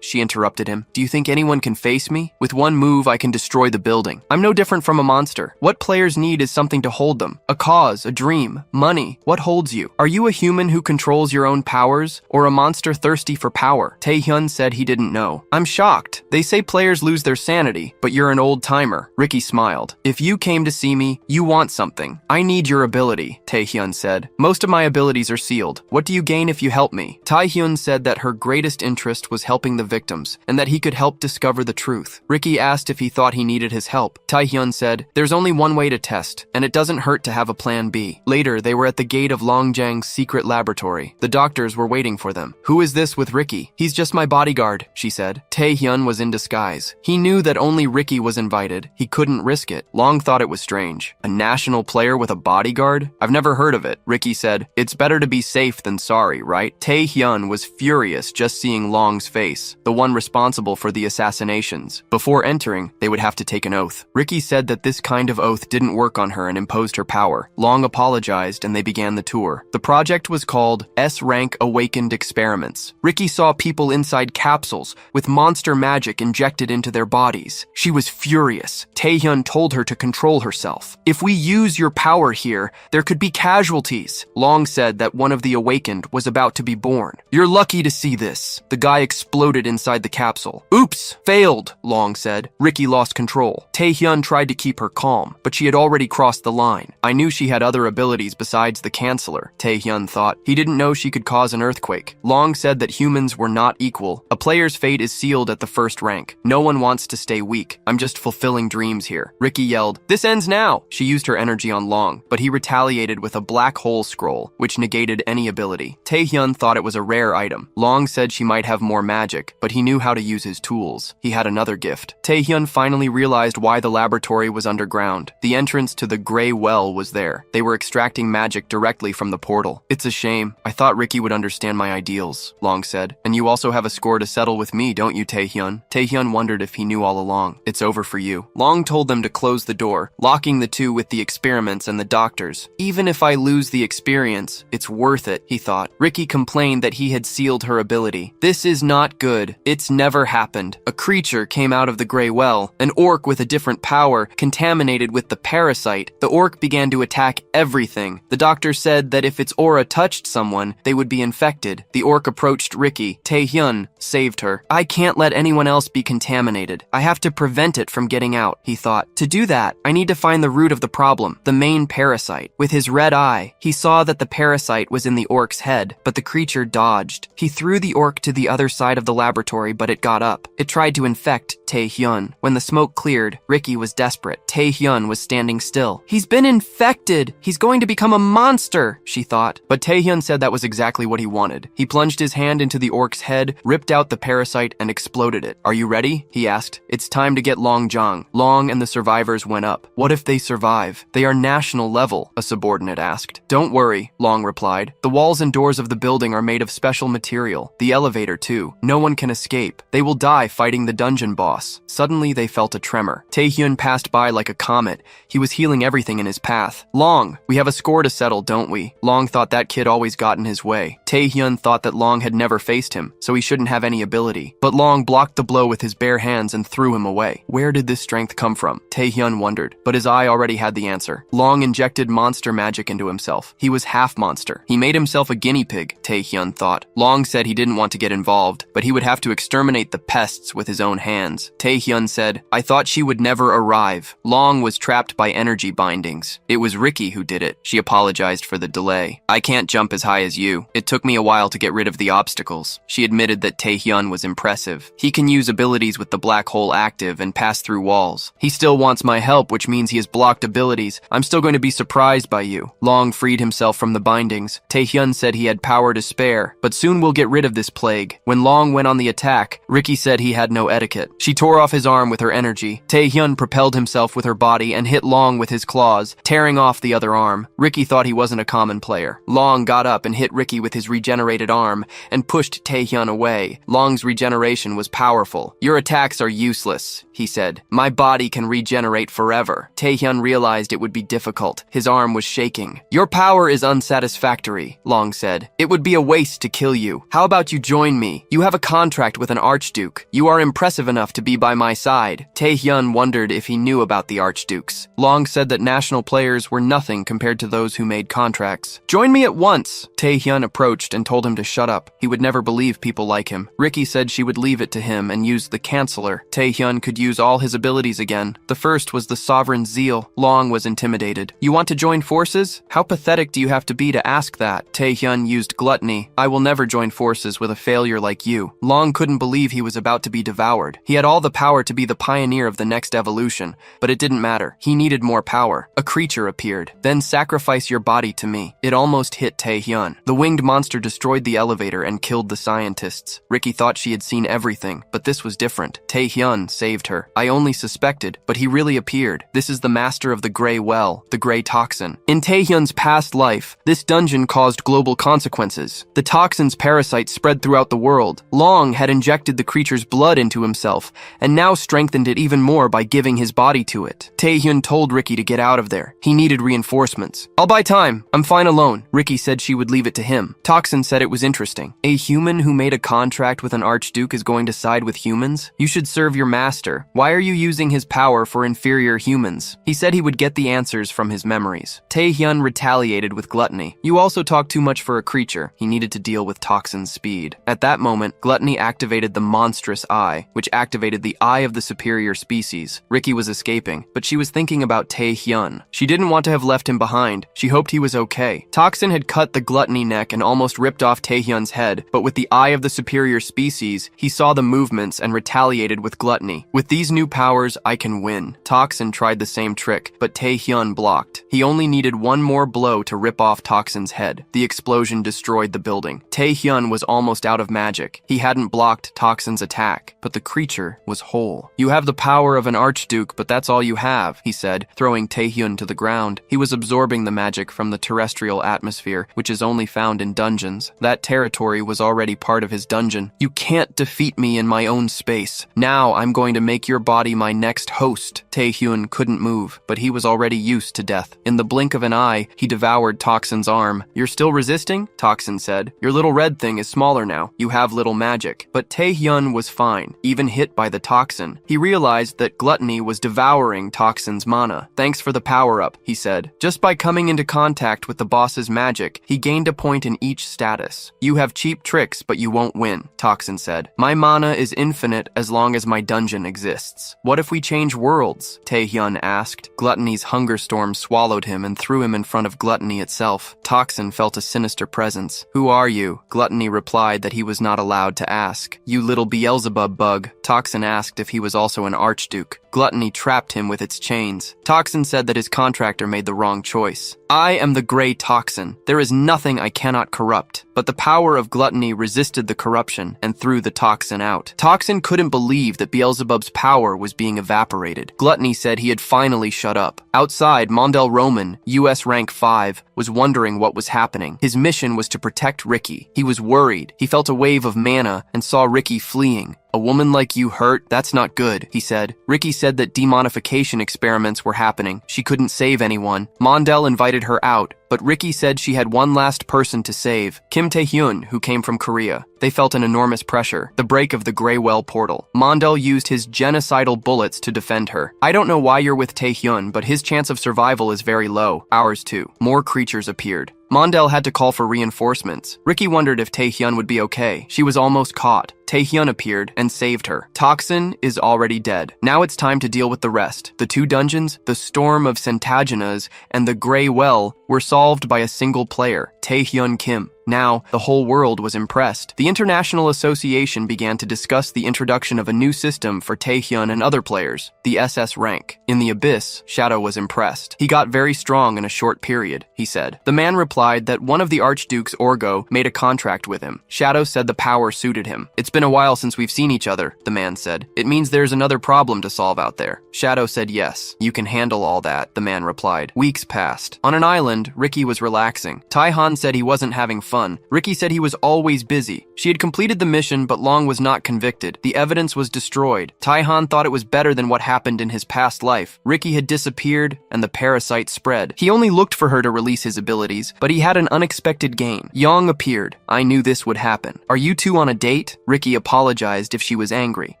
She interrupted him. Do you think anyone can face me? With one move, I can destroy the building. I'm no different from a monster. What players need is something to hold them. A cause, a dream, money. What holds you? Are you a human who controls your own powers, or a monster thirsty for power? Taehyun said he didn't know. I'm shocked. They say players lose their sanity, but you're an old timer. Ricky smiled. If you came to see me, you want something. I need your ability, Taehyun said. Most of my abilities are sealed. What do you gain if you help me? Taehyun said that her greatest interest was helping the victims, and that he could help discover the truth. Ricky asked if he thought he needed his help. Taehyun said, there's only one way to test, and it doesn't hurt to have a plan B. Later, they were at the gate of Longjiang's secret laboratory. The doctors were waiting for them. Who is this with Ricky? He's just my bodyguard, she said. Taehyun was in disguise. He knew that only Ricky was invited. He couldn't risk it. Long thought it was strange. A national player with a bodyguard? I've never heard of it. Ricky said, it's better to be safe than sorry, right? Taehyun was furious just seeing Long's face, the one responsible for the assassinations. Before entering, they would have to take an oath. Ricky said that this kind of oath didn't work on her and imposed her power. Long apologized and they began the tour. The project was called S-Rank Awakened Experiments. Ricky saw people inside capsules with monster magic injected into their bodies. She was furious. Taehyun told her to control herself. If we use your power here, there could be casualties. Long said that one of the awakened was about to be born. You're lucky to see this. The guy exploded inside the capsule. Oops, failed, Long said. Ricky lost control. Taehyun tried to keep her calm, but she had already crossed the line. I knew she had other abilities besides the canceller, Taehyun thought. He didn't know she could cause an earthquake. Long said that humans were not equal. A player's fate is sealed at the first rank. No one wants to stay weak. I'm just fulfilling dreams here. Ricky yelled, this ends now. She used her energy on Long, but he retaliated with a black hole scroll, which negated any ability. Taehyun thought it was a rare item. Long said she might have more magic, but he knew how to use his tools. He had another gift. Taehyun finally realized why the laboratory was underground. The entrance to the Grey Well was there. They were extracting magic directly from the portal. It's a shame. I thought Ricky would understand my ideals, Long said. And you also have a score to settle with me, don't you, Taehyun? Taehyun wondered if he knew all along. It's over for you. Long told them to close the door, locking the two with the experiments and the doctors. Even if I lose the experience, it's worth it, he thought. Ricky complained that he had sealed her ability. This is not good. It's never happened. A creature came out of the Grey Well, an orc with a different power, contaminated with the parasite. The orc began to attack everything. The doctor said that if its aura touched someone, they would be infected. The orc approached Ricky. Taehyun saved her. I can't let anyone else be contaminated contaminated. I have to prevent it from getting out, he thought. To do that, I need to find the root of the problem, the main parasite. With his red eye, he saw that the parasite was in the orc's head, but the creature dodged. He threw the orc to the other side of the laboratory, but it got up. It tried to infect Tae-hyun. When the smoke cleared, Ricky was desperate. Tae-hyun was standing still. He's been infected! He's going to become a monster, she thought. But Tae-hyun said that was exactly what he wanted. He plunged his hand into the orc's head, ripped out the parasite, and exploded it. Are you ready? He asked. It's time to get Long Jang. Long and the survivors went up. What if they survive? They are national level, a subordinate asked. Don't worry, Long replied. The walls and doors of the building are made of special material. The elevator, too. No one can escape. They will die fighting the dungeon boss. Suddenly, they felt a tremor. Tae-hyun passed by like a comet. He was healing everything in his path. Long, we have a score to settle, don't we? Long thought that kid always got in his way. Tae-hyun thought that Long had never faced him, so he shouldn't have any ability. But Long blocked the blow with his bare hands and threw him away. Where did this strength come from? Tae-hyun wondered, but his eye already had the answer. Long injected monster magic into himself. He was half monster. He made himself a guinea pig, Tae-hyun thought. Long said he didn't want to get involved, but he would have to exterminate the pests with his own hands. Tae-hyun said, I thought she would never arrive. Long was trapped by energy bindings. It was Ricky who did it. She apologized for the delay. I can't jump as high as you. It took me a while to get rid of the obstacles. She admitted that Tae-hyun was impressive. He can use abilities with the black hole active and pass through walls. He still wants my help, which means he has blocked abilities. I'm still going to be surprised by you. Long freed himself from the bindings. Tae-hyun said he had power to spare, but soon we'll get rid of this plague. When Long went on the attack, Ricky said he had no etiquette. She tore off his arm with her energy. Tae-hyun propelled himself with her body and hit Long with his claws, tearing off the other arm. Ricky thought he wasn't a common player. Long got up and hit Ricky with his regenerated arm and pushed Tae-hyun away. Long's regeneration was powerful. Your attacks are useless, he said. My body can regenerate forever. Tae-hyun realized it would be difficult. His arm was shaking. Your power is unsatisfactory, Long said. It would be a waste to kill you. How about you join me? You have a contract with an archduke. You are impressive enough to be by my side. Tae-hyun wondered if he knew about the archdukes. Long said that national players were nothing compared to those who made contracts. Join me at once. Tae-hyun approached and told him to shut up. He would never believe people like him. Ricky said she would leave it to him and use the Chancellor. Tae-hyun could use all his abilities again. The first was the Sovereign Zeal. Long was intimidated. You want to join forces? How pathetic do you have to be to ask that? Tae-hyun used gluttony. I will never join forces with a failure like you. Long couldn't believe he was about to be devoured. He had all the power to be the pioneer of the next evolution, but it didn't matter. He needed more power. A creature appeared. Then sacrifice your body to me. It almost hit Tae-hyun. The winged monster destroyed the elevator and killed the scientists. Ricky thought she had seen everything, but this was different. Tae-hyun saved her. I only suspected, but he really appeared. This is the master of the Grey Well, the Grey Toxin. In Tae-hyun's past life, this dungeon caused global consequences. The toxin's parasites spread throughout the world. Long had injected the creature's blood into himself, and now strengthened it even more by giving his body to it. Tae-hyun told Ricky to get out of there. He needed reinforcements. I'll buy time. I'm fine alone. Ricky said she would leave it to him. Toxin said it was interesting. A human who made a contract with an archduke is going to side with humans? You should serve your master. Why are you using his power for inferior humans? He said he would get the answers from his memories. Tae-hyun retaliated with gluttony. You also talk too much for a creature. He needed to deal with Toxin's speed. At that moment, gluttony activated the monstrous eye, which activated the eye of the superior species. Ricky was escaping, but she was thinking about Tae-hyun. She didn't want to have left him behind. She hoped he was okay. Toxin had cut the gluttony neck and almost ripped off Tae-hyun's head, but with the eye of the superior species, he saw the movements and retaliated with gluttony. With these new powers, I can win. Toxin tried the same trick, but Tae-hyun blocked. He only needed one more blow to rip off Toxin's head. The explosion destroyed the building. Tae-hyun was almost out of magic. He hadn't blocked Toxin's attack, but the creature was whole. You have the power of an archduke, but that's all you have, he said, throwing Tae-hyun to the ground. He was absorbing the magic from the terrestrial atmosphere, which is only found in dungeons. That territory was already part of his dungeon. You can't defeat me in my own space. Now I'm going to make your body my next host. Tae-hyun couldn't move, but he was already used to death. In the blink of an eye, he devoured Toxin's arm. You're still resisting? Toxin said. Your little red thing is smaller now. You have little magic. But Tae-hyun was fine, even hit by the toxin. He realized that gluttony was devouring Toxin's mana. Thanks for the power-up, he said. Just by coming into contact with the boss's magic, he gained a point in each status. You have cheap tricks, but you won't win, Toxin said. My mana is infinite as long as my dungeon exists. What if we change worlds? Taehyun asked. Gluttony's hunger storm swallowed him and threw him in front of Gluttony itself. Toxin felt a sinister presence. Who are you? Gluttony replied that he was not allowed to ask. You little Beelzebub bug. Toxin asked if he was also an archduke. Gluttony trapped him with its chains. Toxin said that his contractor made the wrong choice. I am the Grey Toxin. There is nothing I cannot corrupt. But the power of Gluttony resisted the corruption and threw the Toxin out. Toxin couldn't believe that Beelzebub's power was being evaporated. Gluttony said he had finally shut up. Outside, Mondel Roman, US rank 5, was wondering what was happening. His mission was to protect Ricky. He was worried. He felt a wave of mana and saw Ricky fleeing. A woman like you hurt? That's not good, he said. Ricky said that demonification experiments were happening. She couldn't save anyone. Mondel invited her out, but Ricky said she had one last person to save, Kim Tae-hyun, who came from Korea. They felt an enormous pressure, the break of the Grey Well portal. Mondel used his genocidal bullets to defend her. I don't know why you're with Tae-hyun, but his chance of survival is very low. Ours too. More creatures appeared. Mondel had to call for reinforcements. Ricky wondered if Taehyun would be okay. She was almost caught. Taehyun appeared and saved her. Toxin is already dead. Now it's time to deal with the rest. The 2 dungeons, the Storm of Centaginas, and the Grey Well were solved by a single player, Taehyun Kim. Now, the whole world was impressed. The International Association began to discuss the introduction of a new system for Taehyun and other players, the SS rank. In the Abyss, Shadow was impressed. He got very strong in a short period, he said. The man replied that one of the Archdukes, Orgo, made a contract with him. Shadow said the power suited him. It's been a while since we've seen each other, the man said. It means there's another problem to solve out there. Shadow said yes. You can handle all that, the man replied. Weeks passed. On an island, Ricky was relaxing. Taehyun said he wasn't having fun. Ricky said he was always busy. She had completed the mission, but Long was not convicted. The evidence was destroyed. Taehyun thought it was better than what happened in his past life. Ricky had disappeared, and the parasite spread. He only looked for her to release his abilities, but he had an unexpected gain. Yong appeared. I knew this would happen. Are you 2 on a date? Ricky apologized if she was angry.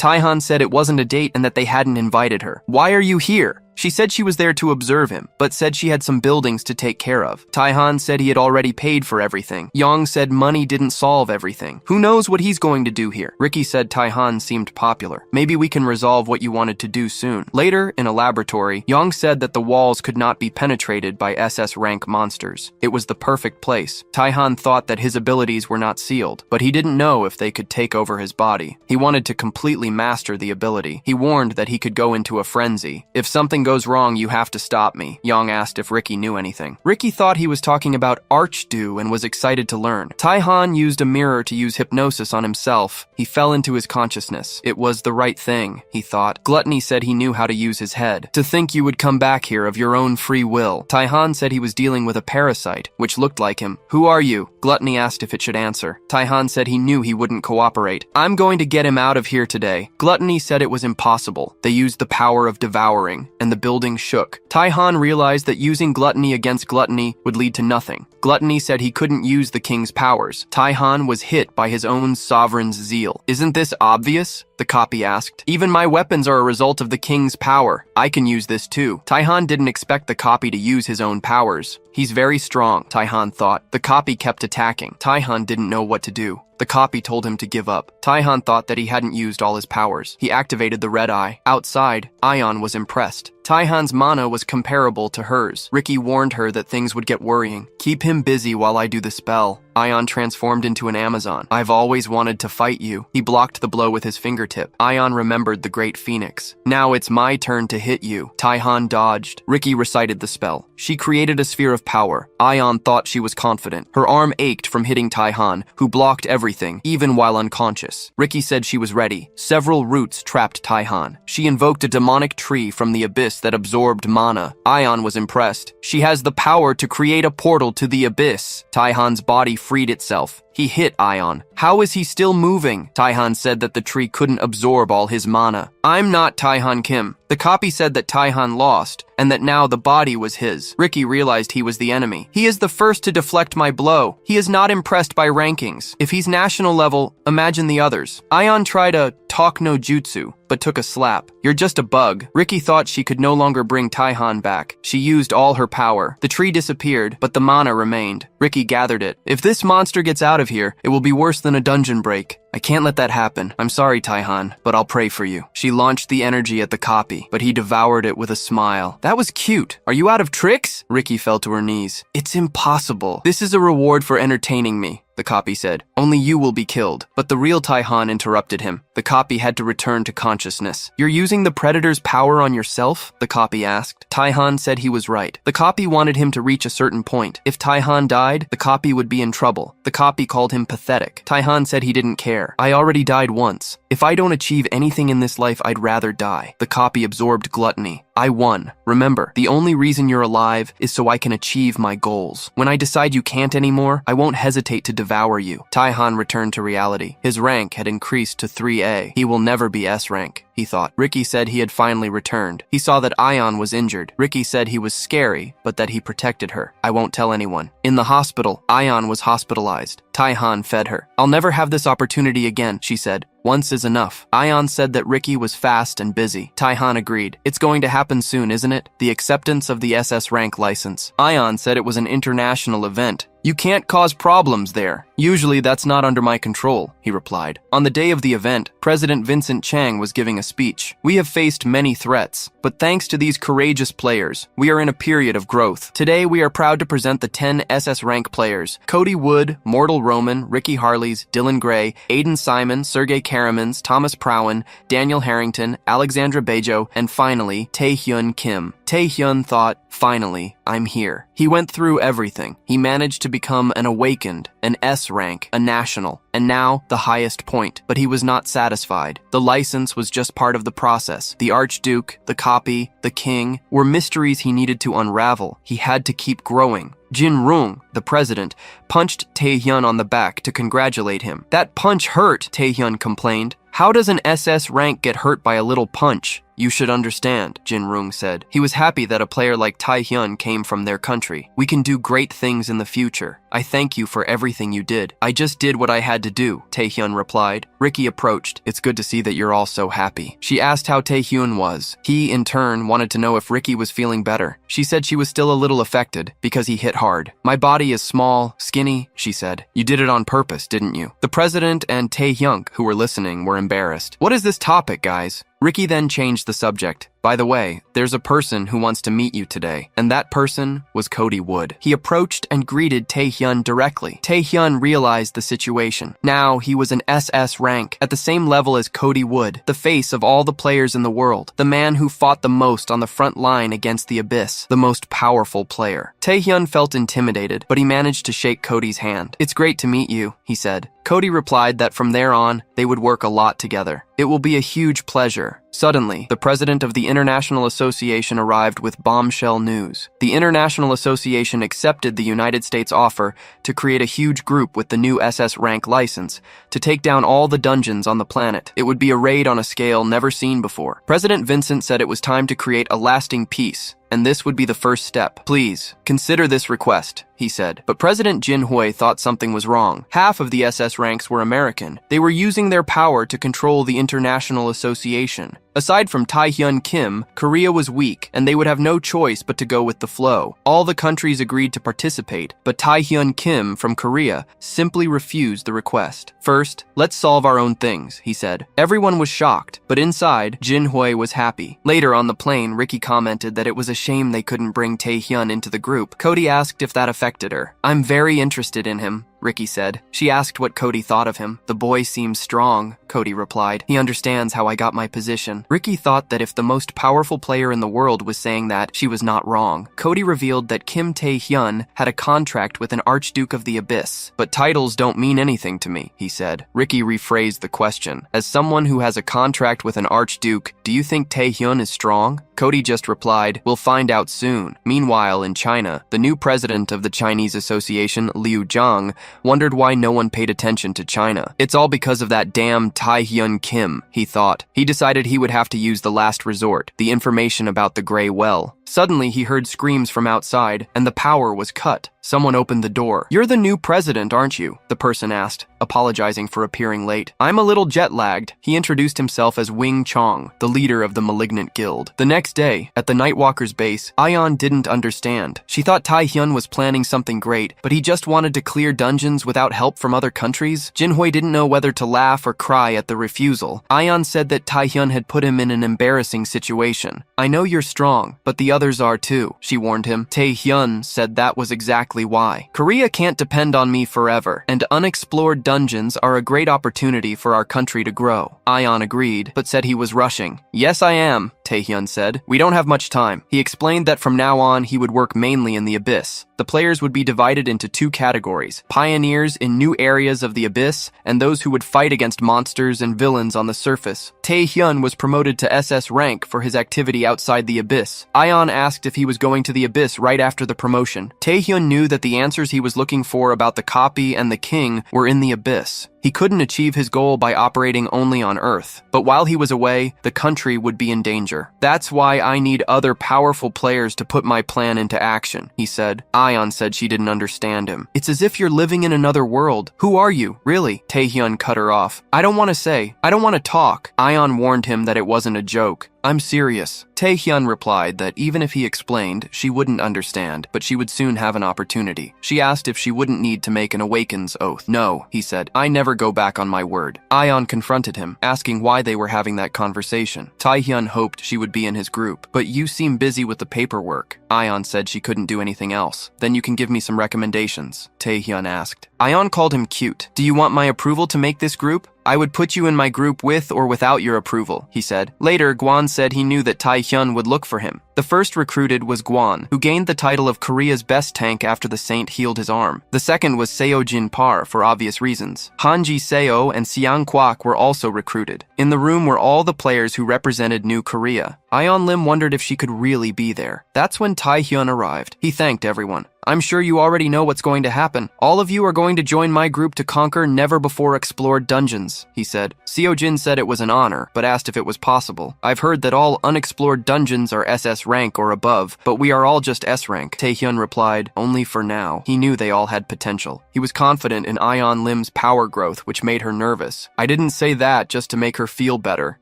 Taehyun said it wasn't a date and that they hadn't invited her. Why are you here? She said she was there to observe him, but said she had some buildings to take care of. Taehyun said he had already paid for everything. Yong said money didn't solve everything. Who knows what he's going to do here? Ricky said Taehyun seemed popular. Maybe we can resolve what you wanted to do soon. Later, in a laboratory, Yong said that the walls could not be penetrated by SS rank monsters. It was the perfect place. Taehyun thought that his abilities were not sealed, but he didn't know if they could take over his body. He wanted to completely master the ability. He warned that he could go into a frenzy. If something goes wrong, you have to stop me. Yong asked if Ricky knew anything. Ricky thought he was talking about Archdew and was excited to learn. Taehyun used a mirror to use hypnosis on himself. He fell into his consciousness. It was the right thing, he thought. Gluttony said he knew how to use his head. To think you would come back here of your own free will. Taehyun said he was dealing with a parasite, which looked like him. Who are you? Gluttony asked if it should answer. Taehyun said he knew he wouldn't cooperate. I'm going to get him out of here today. Gluttony said it was impossible. They used the power of devouring, and the building shook. Taehyun realized that using Gluttony against Gluttony would lead to nothing. Gluttony said he couldn't use the king's powers. Taehyun was hit by his own sovereign's zeal. Isn't this obvious? The copy asked. Even my weapons are a result of the king's power. I can use this too. Taehyun didn't expect the copy to use his own powers. He's very strong, Taehyun thought. The copy kept attacking. Taehyun didn't know what to do. The copy told him to give up. Taehyun thought that he hadn't used all his powers. He activated the red eye. Outside, Ion was impressed. Taehyun's mana was comparable to hers. Ricky warned her that things would get worrying. Keep him busy while I do the spell. Ion transformed into an Amazon. I've always wanted to fight you. He blocked the blow with his fingertip. Ion remembered the great phoenix. Now it's my turn to hit you. Taehyun dodged. Ricky recited the spell. She created a sphere of power. Ion thought she was confident. Her arm ached from hitting Taehyun, who blocked everything, even while unconscious. Ricky said she was ready. Several roots trapped Taehyun. She invoked a demonic tree from the abyss that absorbed mana. Ion was impressed. She has the power to create a portal to the abyss. Taehyun's body freed itself. He hit Ion. How is he still moving? Taehyun said that the tree couldn't absorb all his mana. I'm not Taehyun Kim. The copy said that Taehyun lost, and that now the body was his. Ricky realized he was the enemy. He is the first to deflect my blow. He is not impressed by rankings. If he's national level, imagine the others. Ion tried a talk no jutsu, but took a slap. You're just a bug. Ricky thought she could no longer bring Taihan back. She used all her power. The tree disappeared, but the mana remained. Ricky gathered it. If this monster gets out of here, it will be worse than a dungeon break. I can't let that happen. I'm sorry, Taihan, but I'll pray for you. She launched the energy at the copy, but he devoured it with a smile. That was cute. Are you out of tricks? Ricky fell to her knees. It's impossible. This is a reward for entertaining me, the copy said. Only you will be killed. But the real Taihan interrupted him. The copy had to return to consciousness. You're using the predator's power on yourself? The copy asked. Taihan said he was right. The copy wanted him to reach a certain point. If Taihan died, the copy would be in trouble. The copy called him pathetic. Taihan said he didn't care. I already died once. If I don't achieve anything in this life, I'd rather die. The copy absorbed gluttony. I won. Remember, the only reason you're alive is so I can achieve my goals. When I decide you can't anymore, I won't hesitate to devour you. Taihan returned to reality. His rank had increased to 3A. He will never be S rank, he thought. Ricky said he had finally returned. He saw that Ion was injured. Ricky said he was scary, but that he protected her. I won't tell anyone. In the hospital, Ion was hospitalized. Taihan fed her. I'll never have this opportunity again, she said. Once is enough. Ion said that Ricky was fast and busy. Taihan agreed. It's going to happen soon, isn't it? The acceptance of the SS rank license. Ion said it was an international event. You can't cause problems there. Usually that's not under my control, he replied. On the day of the event, President Vincent Chang was giving a speech. We have faced many threats, but thanks to these courageous players, we are in a period of growth. Today we are proud to present the 10 SS rank players: Cody Wood, Mortal Roman, Ricky Harleys, Dylan Gray, Aiden Simon, Sergey Karamans, Thomas Prowan, Daniel Harrington, Alexandra Bejo, and finally, Taehyun Kim. Taehyun thought, finally, I'm here. He went through everything. He managed to become an awakened, an S rank, a national, and now the highest point. But he was not satisfied. The license was just part of the process. The Archduke, the copy, the king were mysteries he needed to unravel. He had to keep growing. Jin Rung, the president, punched Taehyun on the back to congratulate him. That punch hurt, Taehyun complained. How does an SS rank get hurt by a little punch? You should understand, Jin Rung said. He was happy that a player like Taehyun came from their country. We can do great things in the future. I thank you for everything you did. I just did what I had to do, Taehyun replied. Ricky approached. It's good to see that you're all so happy. She asked how Taehyun was. He, in turn, wanted to know if Ricky was feeling better. She said she was still a little affected because he hit hard. My body is small, skinny, she said. You did it on purpose, didn't you? The president and Taehyung, who were listening, were embarrassed. What is this topic, guys? Ricky then changed the subject. By the way, there's a person who wants to meet you today, and that person was Cody Wood. He approached and greeted Taehyun directly. Taehyun realized the situation. Now he was an SS rank, at the same level as Cody Wood, the face of all the players in the world, the man who fought the most on the front line against the Abyss, the most powerful player. Taehyun felt intimidated, but he managed to shake Cody's hand. It's great to meet you, he said. Cody replied that from there on, they would work a lot together. It will be a huge pleasure. Suddenly, the president of the International Association arrived with bombshell news. The International Association accepted the United States offer to create a huge group with the new SS rank license to take down all the dungeons on the planet. It would be a raid on a scale never seen before. President Vincent said it was time to create a lasting peace, and this would be the first step. Please, consider this request, he said. But President Jin Hui thought something was wrong. Half of the SS ranks were American. They were using their power to control the International Association. Aside from Taehyun Kim, Korea was weak, and they would have no choice but to go with the flow. All the countries agreed to participate, but Taehyun Kim from Korea simply refused the request. First, let's solve our own things, he said. Everyone was shocked, but inside, Jin Hui was happy. Later on the plane, Ricky commented that it was a shame they couldn't bring Taehyun into the group. Cody asked if that affected her. I'm very interested in him, Ricky said. She asked what Cody thought of him. The boy seems strong, Cody replied. He understands how I got my position. Ricky thought that if the most powerful player in the world was saying that, she was not wrong. Cody revealed that Kim Tae-hyun had a contract with an Archduke of the Abyss. But titles don't mean anything to me, he said. Ricky rephrased the question. As someone who has a contract with an Archduke, do you think Tae-hyun is strong? Cody just replied, we'll find out soon. Meanwhile, in China, the new president of the Chinese Association, Liu Zhang, wondered why no one paid attention to China. It's all because of that damn Taehyun Kim, he thought. He decided he would have to use the last resort, the information about the Grey Well. Suddenly, he heard screams from outside, and the power was cut. Someone opened the door. "You're the new president, aren't you?" the person asked, apologizing for appearing late. "I'm a little jet-lagged." He introduced himself as Wing Chong, the leader of the Malignant Guild. The next day, at the Nightwalker's base, Ayan didn't understand. She thought Taehyun was planning something great, but he just wanted to clear dungeons without help from other countries. Jinhui didn't know whether to laugh or cry at the refusal. Ayan said that Taehyun had put him in an embarrassing situation. "I know you're strong, but the others are too," she warned him. Taehyun said that was exactly why. "Korea can't depend on me forever, and unexplored dungeons are a great opportunity for our country to grow." Ayan agreed, but said he was rushing. "Yes, I am," Taehyun said. "We don't have much time." He explained that from now on, he would work mainly in the abyss. The players would be divided into two categories: pioneers in new areas of the abyss, and those who would fight against monsters and villains on the surface. Taehyun was promoted to SS rank for his activity outside the abyss. Ayan asked if he was going to the abyss right after the promotion. Taehyun knew that the answers he was looking for about the copy and the king were in the abyss. He couldn't achieve his goal by operating only on Earth, but while he was away, the country would be in danger. "That's why I need other powerful players to put my plan into action," he said. Ayan said she didn't understand him. "It's as if you're living in another world. Who are you, really?" Taehyun cut her off. "I don't want to say. I don't want to talk." Ayan warned him that it wasn't a joke. "I'm serious." Taehyun replied that even if he explained, she wouldn't understand, but she would soon have an opportunity. She asked if she wouldn't need to make an Awaken's oath. "No," he said. "I never go back on my word." Ayan confronted him, asking why they were having that conversation. Taehyun hoped she would be in his group. "But you seem busy with the paperwork." Ayan said she couldn't do anything else. "Then you can give me some recommendations," Taehyun asked. Ayan called him cute. "Do you want my approval to make this group?" "I would put you in my group with or without your approval," he said. Later, Guan said he knew that Taehyun would look for him. The first recruited was Guan, who gained the title of Korea's best tank after the saint healed his arm. The second was Seo Jin Par, for obvious reasons. Hanji Seo and Siang Kwak were also recruited. In the room were all the players who represented New Korea. Ayan Lim wondered if she could really be there. That's when Taehyun arrived. He thanked everyone. "I'm sure you already know what's going to happen. All of you are going to join my group to conquer never-before-explored dungeons," he said. Seo Jin said it was an honor, but asked if it was possible. "I've heard that all unexplored dungeons are SS rank or above, but we are all just S rank." Taehyun replied, "Only for now." He knew they all had potential. He was confident in Ayan Lim's power growth, which made her nervous. "I didn't say that just to make her feel better,"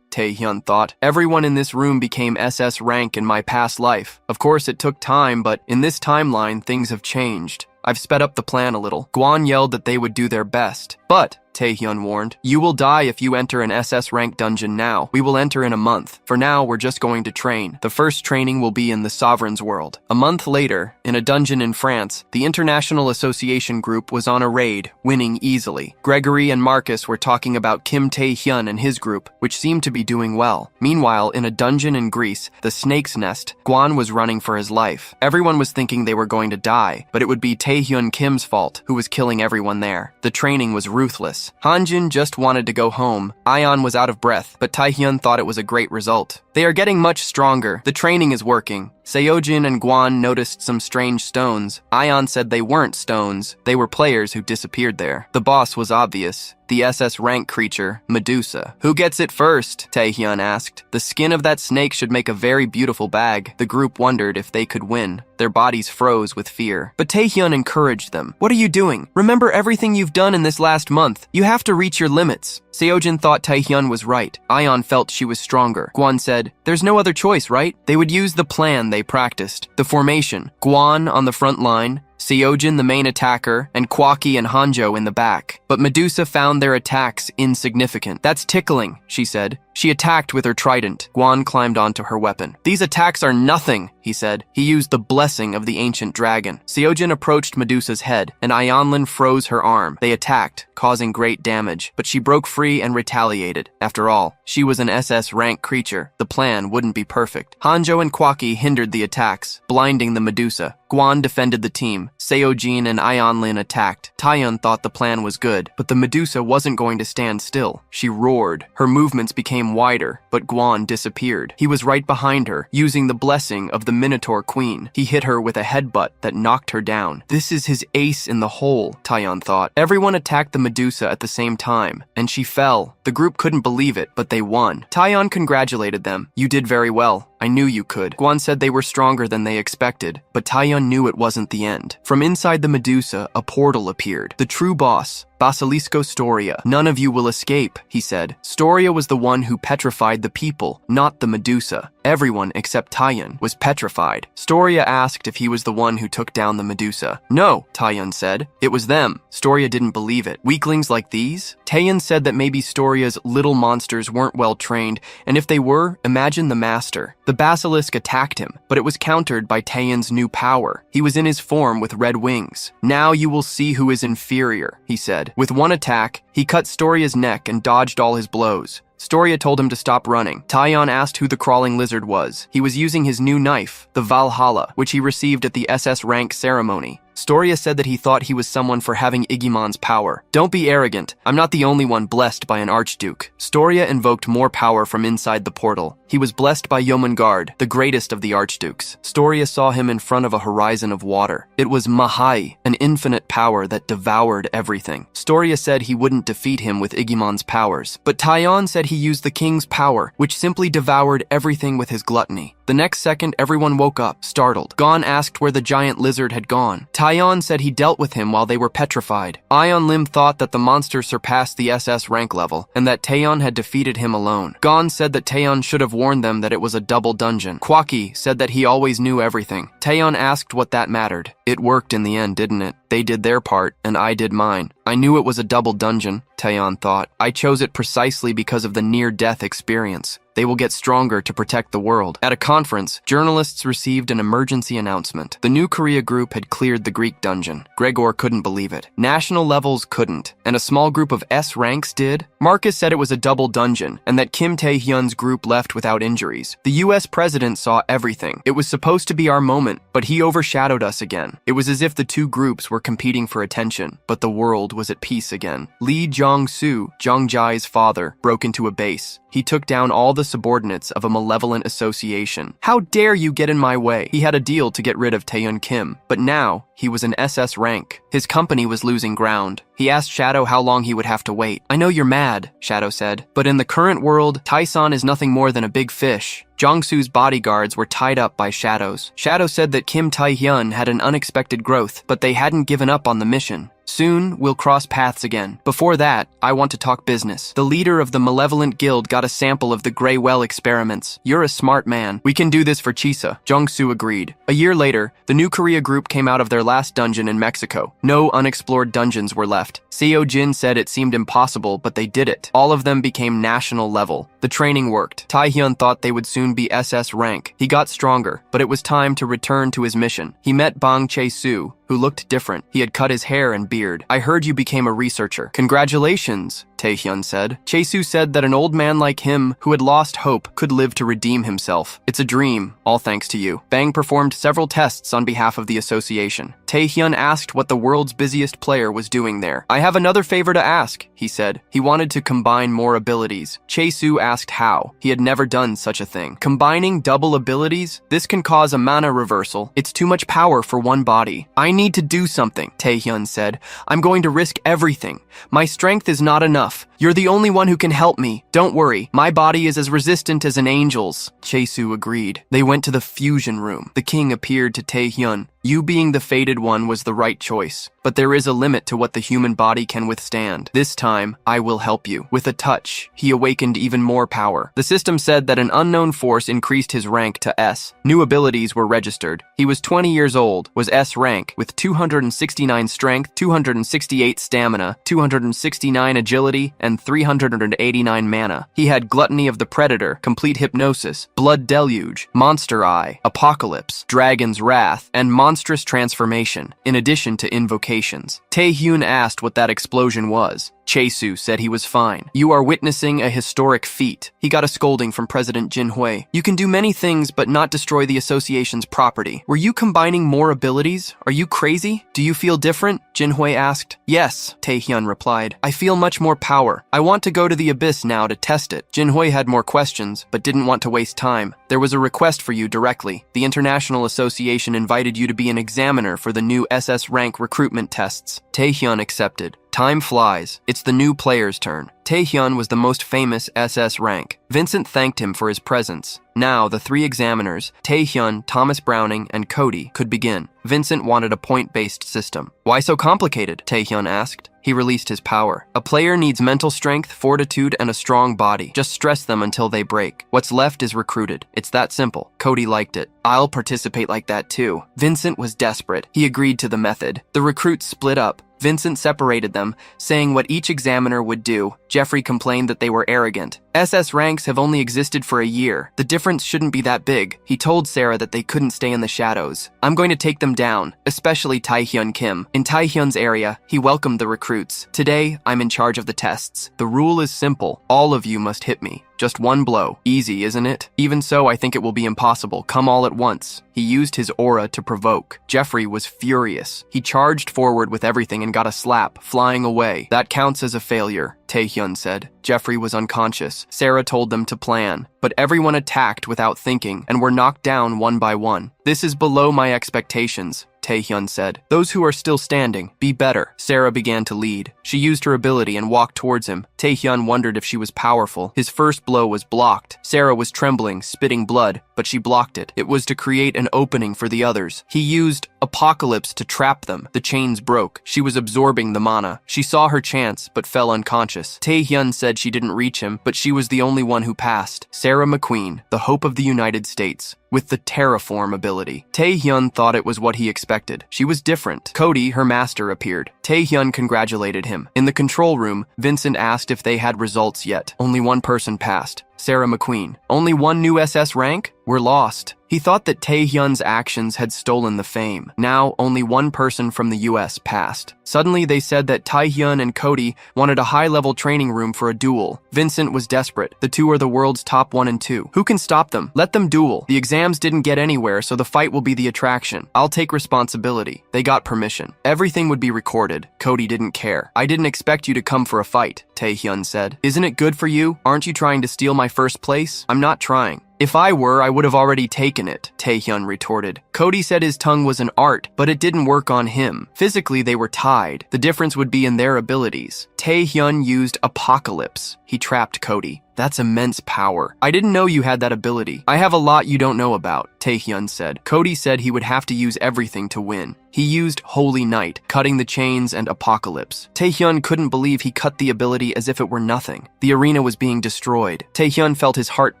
Taehyun thought. "Everyone in this room became SS rank in my past life. Of course, it took time, but in this timeline, things have changed. I've sped up the plan a little." Guan yelled that they would do their best. "But," Taehyun warned, "you will die if you enter an SS rank dungeon now. We will enter in a month. For now, we're just going to train. The first training will be in the Sovereign's world." A month later, in a dungeon in France, the International Association group was on a raid, winning easily. Gregory and Marcus were talking about Kim Taehyun and his group, which seemed to be doing well. Meanwhile, in a dungeon in Greece, the Snake's Nest, Guan was running for his life. Everyone was thinking they were going to die, but it would be Taehyun Kim's fault, who was killing everyone there. The training was ruthless. Hanjin just wanted to go home. Ayan was out of breath, but Taehyun thought it was a great result. "They are getting much stronger. The training is working." Seojin and Guan noticed some strange stones. Ayan said they weren't stones. They were players who disappeared there. The boss was obvious. The SS rank creature, Medusa. "Who gets it first?" Taehyun asked. "The skin of that snake should make a very beautiful bag." The group wondered if they could win. Their bodies froze with fear. But Taehyun encouraged them. "What are you doing? Remember everything you've done in this last month. You have to reach your limits." Seojin thought Taehyun was right. Ayan felt she was stronger. Guan said, "There's no other choice, right?" They would use the plan they practiced. The formation. Guan on the front line, Seojin the main attacker, and Kwaki and Hanjo in the back. But Medusa found their attacks insignificant. "That's tickling," she said. She attacked with her trident. Guan climbed onto her weapon. "These attacks are nothing," he said. He used the blessing of the ancient dragon. Seojin approached Medusa's head, and Ayanlin froze her arm. They attacked, causing great damage, but she broke free and retaliated. After all, she was an SS rank creature. The plan wouldn't be perfect. Hanjo and Kwaki hindered the attacks, blinding the Medusa. Guan defended the team. Seojin and Ayanlin attacked. Taehyun thought the plan was good, but the Medusa wasn't going to stand still. She roared. Her movements became wider, but Guan disappeared. He was right behind her, using the blessing of the Minotaur Queen. He hit her with a headbutt that knocked her down. This is his ace in the hole, Taehyun thought. Everyone attacked the Medusa at the same time, and she fell. The group couldn't believe it, but they won. Taehyun congratulated them. "You did very well. I I knew you could. Guan said they were stronger than they expected, but Taehyun knew it wasn't the end. From inside the Medusa, a portal appeared. The true boss, Basilisco Storia. None of you will escape, he said. Storia was the one who petrified the people, not the Medusa. Everyone except Taehyun was petrified. Storia asked if he was the one who took down the Medusa. No, Taehyun said. It was them. Storia didn't believe it. Weaklings like these? Taehyun said that maybe Storia's little monsters weren't well trained, and if they were, imagine the master. The basilisk attacked him, but it was countered by Taehyun's new power. He was in his form with red wings. Now you will see who is inferior, he said. With one attack, he cut Storia's neck and dodged all his blows. Storia told him to stop running. Taehyun asked who the crawling lizard was. He was using his new knife, the Valhalla, which he received at the SS rank ceremony. Storia said that he thought he was someone for having Igimon's power. Don't be arrogant. I'm not the only one blessed by an archduke. Storia invoked more power from inside the portal. He was blessed by Jomungard, the greatest of the archdukes. Storia saw him in front of a horizon of water. It was Mahai, an infinite power that devoured everything. Storia said he wouldn't defeat him with Igimon's powers, but Taehyun said he used the king's power, which simply devoured everything with his gluttony. The next second, everyone woke up, startled. Gon asked where the giant lizard had gone. Taehyun said he dealt with him while they were petrified. Ion Lim thought that the monster surpassed the SS rank level, and that Taehyun had defeated him alone. Gon said that Taehyun should have warned them that it was a double dungeon. Kwaki said that he always knew everything. Taehyun asked what that mattered. It worked in the end, didn't it? They did their part, and I did mine. I knew it was a double dungeon, Taehyun thought. I chose it precisely because of the near-death experience. They will get stronger to protect the world. At a conference, journalists received an emergency announcement. The New Korea group had cleared the Greek dungeon. Gregor couldn't believe it. National levels couldn't, and a small group of S ranks did. Marcus said it was a double dungeon, and that Kim Tae-hyun's group left without injuries. The US president saw everything. It was supposed to be our moment, but he overshadowed us again. It was as if the two groups were competing for attention, but the world was at peace again. Lee Jong-soo, Jong-jae's father, broke into a base. He took down all the subordinates of a malevolent association. How dare you get in my way? He had a deal to get rid of Taehyun Kim, but now he was an SS rank. His company was losing ground. He asked Shadow how long he would have to wait. I know you're mad, Shadow said, but in the current world, Taeson is nothing more than a big fish. Jong-soo's bodyguards were tied up by Shadows. Shadow said that Kim Tae-hyun had an unexpected growth, but they hadn't given up on the mission. Soon, we'll cross paths again. Before that, I want to talk business. The leader of the malevolent guild got a sample of the Grey Well experiments. You're a smart man. We can do this for Chisa. Jong-soo agreed. A year later, the New Korea group came out of their last dungeon in Mexico. No unexplored dungeons were left. Seo Jin said it seemed impossible, but they did it. All of them became national level. The training worked. Taehyun thought they would soon be SS rank. He got stronger, but it was time to return to his mission. He met Bang Chae-soo, who looked different. He had cut his hair and beard. I heard you became a researcher. Congratulations, Taehyun said. Chae-soo said that an old man like him, who had lost hope, could live to redeem himself. It's a dream, all thanks to you. Bang performed several tests on behalf of the association. Taehyun asked what the world's busiest player was doing there. I have another favor to ask, he said. He wanted to combine more abilities. Chae-soo asked how. He had never done such a thing. Combining double abilities? This can cause a mana reversal. It's too much power for one body. I need to do something, Taehyun said. I'm going to risk everything. My strength is not enough. You're the only one who can help me. Don't worry, my body is as resistant as an angel's. Chae-soo agreed. They went to the fusion room. The king appeared to Taehyun. You being the fated one was the right choice, but there is a limit to what the human body can withstand. This time, I will help you. With a touch, he awakened even more power. The system said that an unknown force increased his rank to S. New abilities were registered. He was 20 years old, was S rank, with 269 strength, 268 stamina, 269 agility, and 389 mana. He had Gluttony of the Predator, Complete Hypnosis, Blood Deluge, Monster Eye, Apocalypse, Dragon's Wrath, and Monstrous Transformation, in addition to invocations. Taehyun asked what that explosion was. Chae-soo said he was fine. You are witnessing a historic feat. He got a scolding from President Jin Hui. You can do many things but not destroy the association's property. Were you combining more abilities? Are you crazy? Do you feel different? Jin Hui asked. Yes, Taehyun replied. I feel much more power. I want to go to the abyss now to test it. Jin Hui had more questions, but didn't want to waste time. There was a request for you directly. The International Association invited you to be an examiner for the new SS rank recruitment tests. Taehyun accepted. Time flies. It's the new player's turn. Taehyun was the most famous SS rank. Vincent thanked him for his presence. Now, the three examiners, Taehyun, Thomas Browning, and Cody, could begin. Vincent wanted a point-based system. Why so complicated? Taehyun asked. He released his power. A player needs mental strength, fortitude, and a strong body. Just stress them until they break. What's left is recruited. It's that simple. Cody liked it. I'll participate like that too. Vincent was desperate. He agreed to the method. The recruits split up. Vincent separated them, saying what each examiner would do. Jeffrey complained that they were arrogant. SS ranks have only existed for a year. The difference shouldn't be that big. He told Sarah that they couldn't stay in the shadows. I'm going to take them down, especially Taehyun Kim. In Taehyun's area, he welcomed the recruits. Today, I'm in charge of the tests. The rule is simple. All of you must hit me. Just one blow. Easy, isn't it? Even so, I think it will be impossible. Come all at once. He used his aura to provoke. Jeffrey was furious. He charged forward with everything and got a slap, flying away. That counts as a failure, Taehyun said. Jeffrey was unconscious. Sarah told them to plan, but everyone attacked without thinking and were knocked down one by one. This is below my expectations, Taehyun said. Those who are still standing, be better. Sarah began to lead. She used her ability and walked towards him. Taehyun wondered if she was powerful. His first blow was blocked. Sarah was trembling, spitting blood, but she blocked it. It was to create an opening for the others. He used Apocalypse to trap them. The chains broke. She was absorbing the mana. She saw her chance, but fell unconscious. Taehyun said she didn't reach him, but she was the only one who passed. Sarah McQueen, the hope of the United States, with the Terraform ability. Taehyun thought it was what he expected. She was different. Cody, her master, appeared. Taehyun congratulated him. In the control room, Vincent asked if they had results yet. Only one person passed. Sarah McQueen. Only one new SS rank? We're lost. He thought that Taehyun's actions had stolen the fame. Now, only one person from the US passed. Suddenly, they said that Taehyun and Cody wanted a high-level training room for a duel. Vincent was desperate. The two are the world's top 1 and 2. Who can stop them? Let them duel. The exams didn't get anywhere, so the fight will be the attraction. I'll take responsibility. They got permission. Everything would be recorded. Cody didn't care. I didn't expect you to come for a fight, Taehyun said. Isn't it good for you? Aren't you trying to steal my first place? I'm not trying. If I were, I would have already taken it, Taehyun retorted. Cody said his tongue was an art, but it didn't work on him. Physically, they were tied. The difference would be in their abilities. Taehyun used Apocalypse. He trapped Cody. That's immense power. I didn't know you had that ability. I have a lot you don't know about, Taehyun said. Cody said he would have to use everything to win. He used Holy Night, cutting the chains and Apocalypse. Taehyun couldn't believe he cut the ability as if it were nothing. The arena was being destroyed. Taehyun felt his heart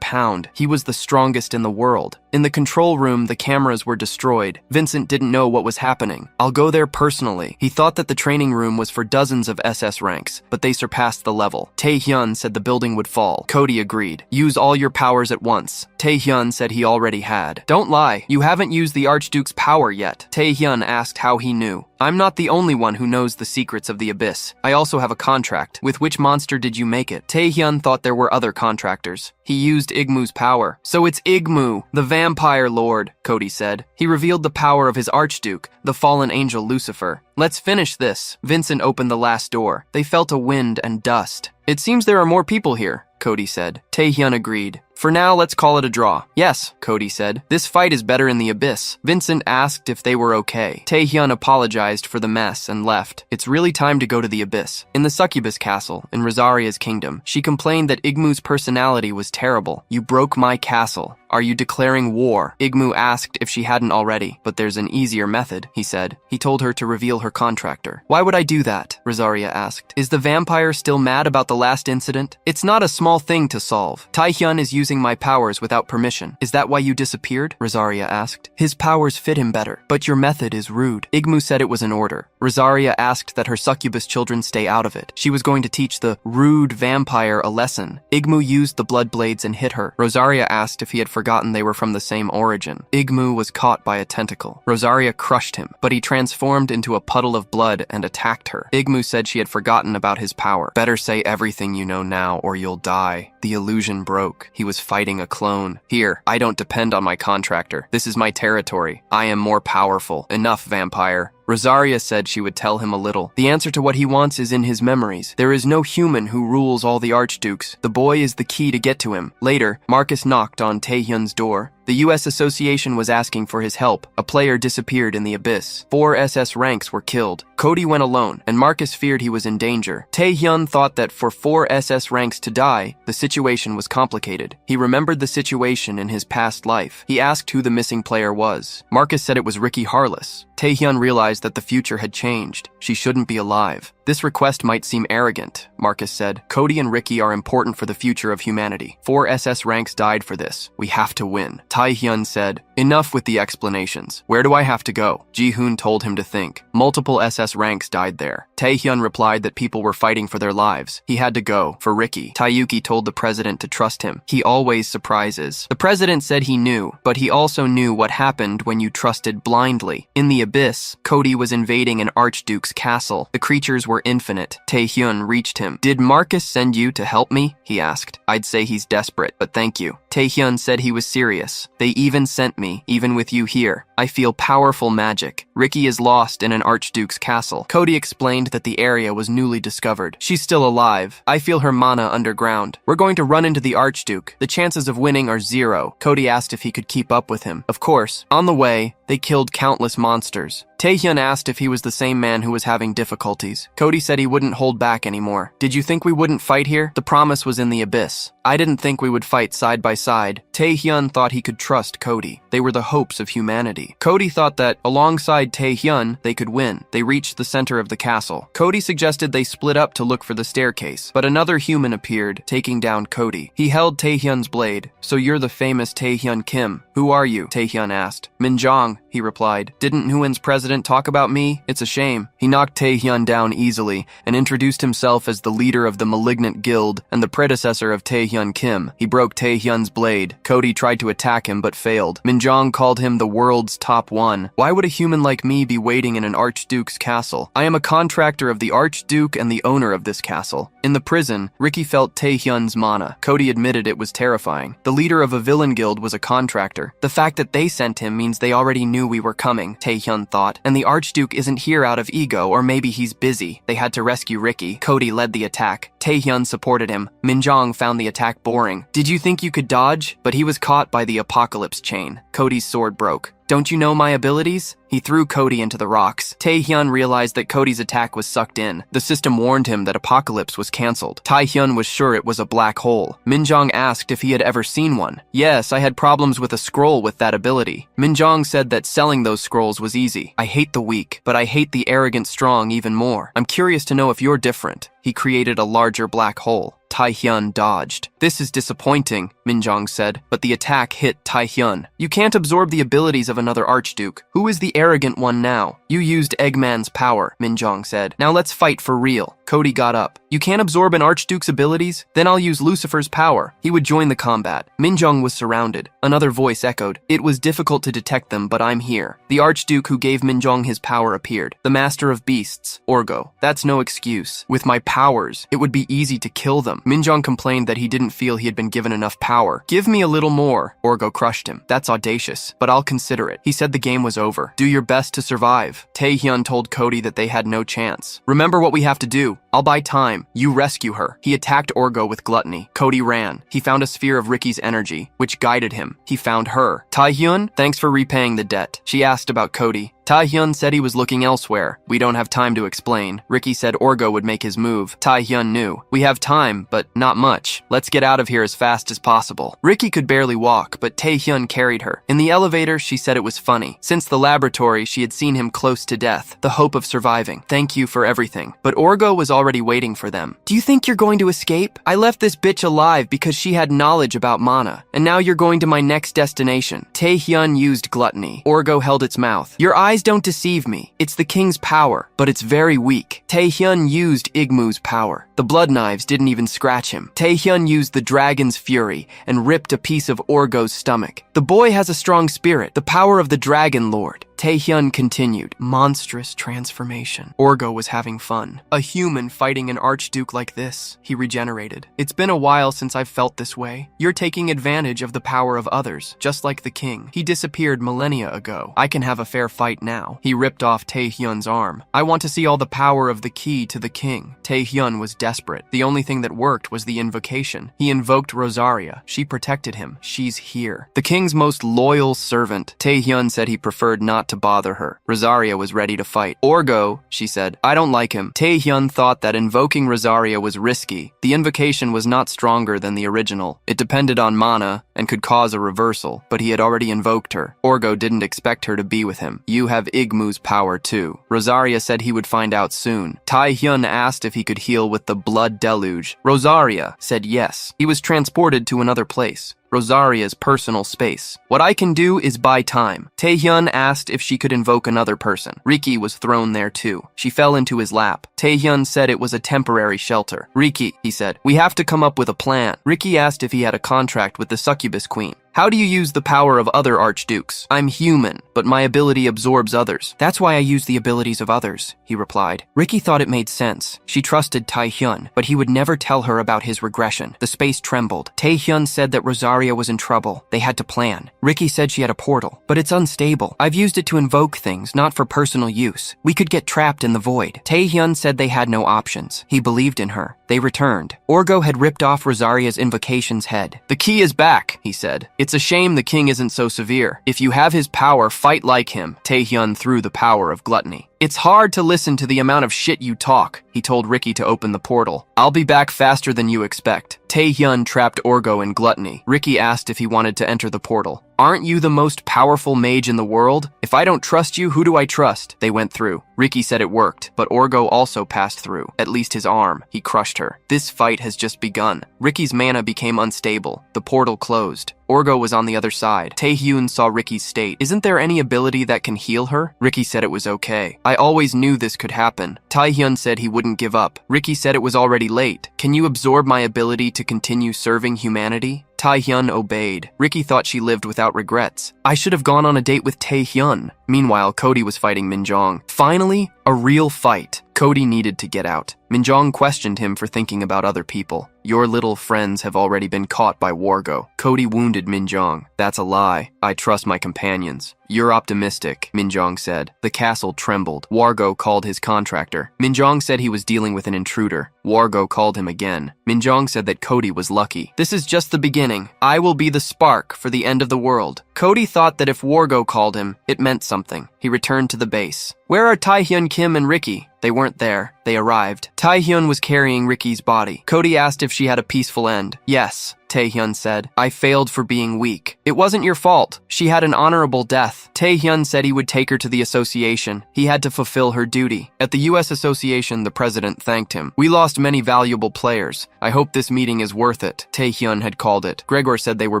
pound. He was the strongest in the world. In the control room, the cameras were destroyed. Vincent didn't know what was happening. I'll go there personally. He thought that the training room was for dozens of SS ranks, but they surpassed the level. Taehyun said the building would fall. Cody agreed. Use all your powers at once. Taehyun said he already had. Don't lie. You haven't used the Archduke's power yet. Taehyun asked how he knew. I'm not the only one who knows the secrets of the Abyss. I also have a contract. With which monster did you make it? Taehyun thought there were other contractors. He used Igmu's power. So it's Igmu, the vampire lord, Cody said. He revealed the power of his Archduke, the fallen angel Lucifer. Let's finish this. Vincent opened the last door. They felt a wind and dust. It seems there are more people here, Cody said. Taehyun agreed. For now, let's call it a draw. Yes, Cody said. This fight is better in the Abyss. Vincent asked if they were okay. Taehyun apologized for the mess and left. It's really time to go to the Abyss. In the Succubus Castle, in Rosaria's kingdom, she complained that Igmu's personality was terrible. You broke my castle. Are you declaring war? Igmu asked if she hadn't already, but there's an easier method, he said. He told her to reveal her contractor. Why would I do that? Rosaria asked. Is the vampire still mad about the last incident? It's not a small thing to solve. Taehyun is using my powers without permission. Is that why you disappeared? Rosaria asked. His powers fit him better, but your method is rude. Igmu said it was an order. Rosaria asked that her succubus children stay out of it. She was going to teach the rude vampire a lesson. Igmu used the blood blades and hit her. Rosaria asked if he had forgotten they were from the same origin. Igmu was caught by a tentacle. Rosaria crushed him, but he transformed into a puddle of blood and attacked her. Igmu said she had forgotten about his power. Better say everything you know now or you'll die. The illusion broke. He was fighting a clone. Here, I don't depend on my contractor. This is my territory. I am more powerful. Enough, vampire. Rosaria said she would tell him a little. The answer to what he wants is in his memories. There is no human who rules all the archdukes. The boy is the key to get to him. Later, Marcus knocked on Taehyun's door. The US association was asking for his help. A player disappeared in the abyss. 4 SS ranks were killed. Cody went alone, and Marcus feared he was in danger. Taehyun thought that for 4 SS ranks to die, the situation was complicated. He remembered the situation in his past life. He asked who the missing player was. Marcus said it was Ricky Harless. Taehyun realized that the future had changed. She shouldn't be alive. This request might seem arrogant, Marcus said. Cody and Ricky are important for the future of humanity. 4 SS ranks died for this. We have to win. Taehyun said, enough with the explanations. Where do I have to go? Ji-hoon told him to think. Multiple SS ranks died there. Taehyun replied that people were fighting for their lives. He had to go. For Ricky, Taeyuki told the president to trust him. He always surprises. The president said he knew, but he also knew what happened when you trusted blindly. In the abyss, Cody was invading an archduke's castle. The creatures were infinite. Taehyun reached him. Did Marcus send you to help me? He asked. I'd say he's desperate, but thank you. Taehyun said he was serious. They even sent me, even with you here. I feel powerful magic. Ricky is lost in an archduke's castle. Cody explained that the area was newly discovered. She's still alive. I feel her mana underground. We're going to run into the archduke. The chances of winning are 0. Cody asked if he could keep up with him. Of course. On the way, they killed countless monsters. Taehyun asked if he was the same man who was having difficulties. Cody said he wouldn't hold back anymore. Did you think we wouldn't fight here? The promise was in the abyss. I didn't think we would fight side by side. Taehyun thought he could trust Cody. They were the hopes of humanity. Cody thought that, alongside Taehyun, they could win. They reached the center of the castle. Cody suggested they split up to look for the staircase, but another human appeared, taking down Cody. He held Taehyun's blade. So you're the famous Taehyun Kim. Who are you? Taehyun asked. Minjong, he replied. Didn't Nguyen's president talk about me? It's a shame. He knocked Taehyun down easily and introduced himself as the leader of the Malignant Guild and the predecessor of Taehyun Kim. He broke Taehyun's blade. Cody tried to attack him but failed. Minjong called him the world's top one. Why would a human like me be waiting in an archduke's castle? I am a contractor of the archduke and the owner of this castle. In the prison, Ricky felt Taehyun's mana. Cody admitted it was terrifying. The leader of a villain guild was a contractor. The fact that they sent him means they already knew we were coming, Taehyun thought. And the archduke isn't here out of ego, or maybe he's busy. They had to rescue Ricky. Cody led the attack. Taehyun supported him. Minjong found the attack boring. Did you think you could dodge? But he was caught by the apocalypse chain. Cody's sword broke. Don't you know my abilities? He threw Cody into the rocks. Taehyun realized that Cody's attack was sucked in. The system warned him that Apocalypse was cancelled. Taehyun was sure it was a black hole. Minjong asked if he had ever seen one. Yes, I had problems with a scroll with that ability. Minjong said that selling those scrolls was easy. I hate the weak, but I hate the arrogant strong even more. I'm curious to know if you're different. He created a larger black hole. Taehyun dodged. This is disappointing, Minjong said, but the attack hit Taehyun. You can't absorb the abilities of another archduke. Who is the arrogant one now? You used Eggman's power, Minjong said. Now let's fight for real. Cody got up. You can't absorb an archduke's abilities? Then I'll use Lucifer's power. He would join the combat. Minjong was surrounded. Another voice echoed. It was difficult to detect them, but I'm here. The archduke who gave Minjong his power appeared. The master of beasts, Orgo. That's no excuse. With my powers, it would be easy to kill them. Minjong complained that he didn't feel he had been given enough power. Give me a little more. Orgo crushed him. That's audacious, but I'll consider it. He said the game was over. Do your best to survive. Taehyun told Cody that they had no chance. Remember what we have to do. I'll buy time. You rescue her. He attacked Orgo with gluttony. Cody ran. He found a sphere of Ricky's energy, which guided him. He found her. Taehyun, thanks for repaying the debt. She asked about Cody. Taehyun said he was looking elsewhere. We don't have time to explain. Ricky said Orgo would make his move. Taehyun knew. We have time, but not much. Let's get out of here as fast as possible. Ricky could barely walk, but Taehyun carried her. In the elevator, she said it was funny. Since the laboratory, she had seen him close to death. The hope of surviving. Thank you for everything. But Orgo was already waiting for them. Do you think you're going to escape? I left this bitch alive because she had knowledge about mana. And now you're going to my next destination. Taehyun used gluttony. Orgo held its mouth. Your eyes don't deceive me. It's the king's power, but it's very weak. Taehyun used Igmu's power. The blood knives didn't even scratch him. Taehyun used the dragon's fury and ripped a piece of Orgo's stomach. The boy has a strong spirit, the power of the dragon lord. Taehyun continued. Monstrous transformation. Orgo was having fun. A human fighting an archduke like this. He regenerated. It's been a while since I've felt this way. You're taking advantage of the power of others, just like the king. He disappeared millennia ago. I can have a fair fight now. He ripped off Taehyun's arm. I want to see all the power of the key to the king. Taehyun was desperate. The only thing that worked was the invocation. He invoked Rosaria. She protected him. She's here. The king's most loyal servant. Taehyun said he preferred not to bother her. Rosaria was ready to fight. Orgo, she said, I don't like him. Taehyun thought that invoking Rosaria was risky. The invocation was not stronger than the original. It depended on mana and could cause a reversal, but he had already invoked her. Orgo didn't expect her to be with him. You have Igmu's power too. Rosaria said he would find out soon. Taehyun asked if he could heal with the blood deluge. Rosaria said yes. He was transported to another place. Rosaria's personal space. What I can do is buy time. Taehyun asked if she could invoke another person. Riki was thrown there too. She fell into his lap. Taehyun said it was a temporary shelter. Riki, he said, we have to come up with a plan. Riki asked if he had a contract with the succubus queen. How do you use the power of other archdukes? I'm human, but my ability absorbs others. That's why I use the abilities of others, he replied. Riki thought it made sense. She trusted Taehyun, but he would never tell her about his regression. The space trembled. Taehyun said that Rosaria was in trouble. They had to plan. Riki said she had a portal, but it's unstable. I've used it to invoke things, not for personal use. We could get trapped in the void. Taehyun said they had no options. He believed in her. They returned. Orgo had ripped off Rosaria's invocation's head. The key is back, he said. It's a shame the king isn't so severe. If you have his power, fight like him. Taehyun threw the power of gluttony. It's hard to listen to the amount of shit you talk, he told Riki to open the portal. I'll be back faster than you expect. Taehyun trapped Orgo in gluttony. Riki asked if he wanted to enter the portal. Aren't you the most powerful mage in the world? If I don't trust you, who do I trust? They went through. Riki said it worked, but Orgo also passed through. At least his arm. He crushed her. This fight has just begun. Riki's mana became unstable. The portal closed. Orgo was on the other side. Taehyun saw Riki's state. Isn't there any ability that can heal her? Riki said it was okay. I always knew this could happen. Taehyun said he wouldn't give up. Riki said it was already late. Can you absorb my ability to continue serving humanity? Taehyun obeyed. Riki thought she lived without regrets. I should have gone on a date with Taehyun. Meanwhile, Cody was fighting Minjong. Finally, a real fight. Cody needed to get out. Minjong questioned him for thinking about other people. Your little friends have already been caught by Wargo. Cody wounded Minjong. That's a lie. I trust my companions. You're optimistic, Minjong said. The castle trembled. Wargo called his contractor. Minjong said he was dealing with an intruder. Wargo called him again. Minjong said that Cody was lucky. This is just the beginning. I will be the spark for the end of the world. Cody thought that if Wargo called him, it meant something. He returned to the base. Where are Taehyun, Kim, and Riki? They weren't there. They arrived. Taehyun was carrying Riki's body. Cody asked if she had a peaceful end. Yes, Taehyun said. I failed for being weak. It wasn't your fault. She had an honorable death. Taehyun said he would take her to the association. He had to fulfill her duty. At the U.S. Association, the president thanked him. We lost many valuable players. I hope this meeting is worth it. Taehyun had called it. Gregor said they were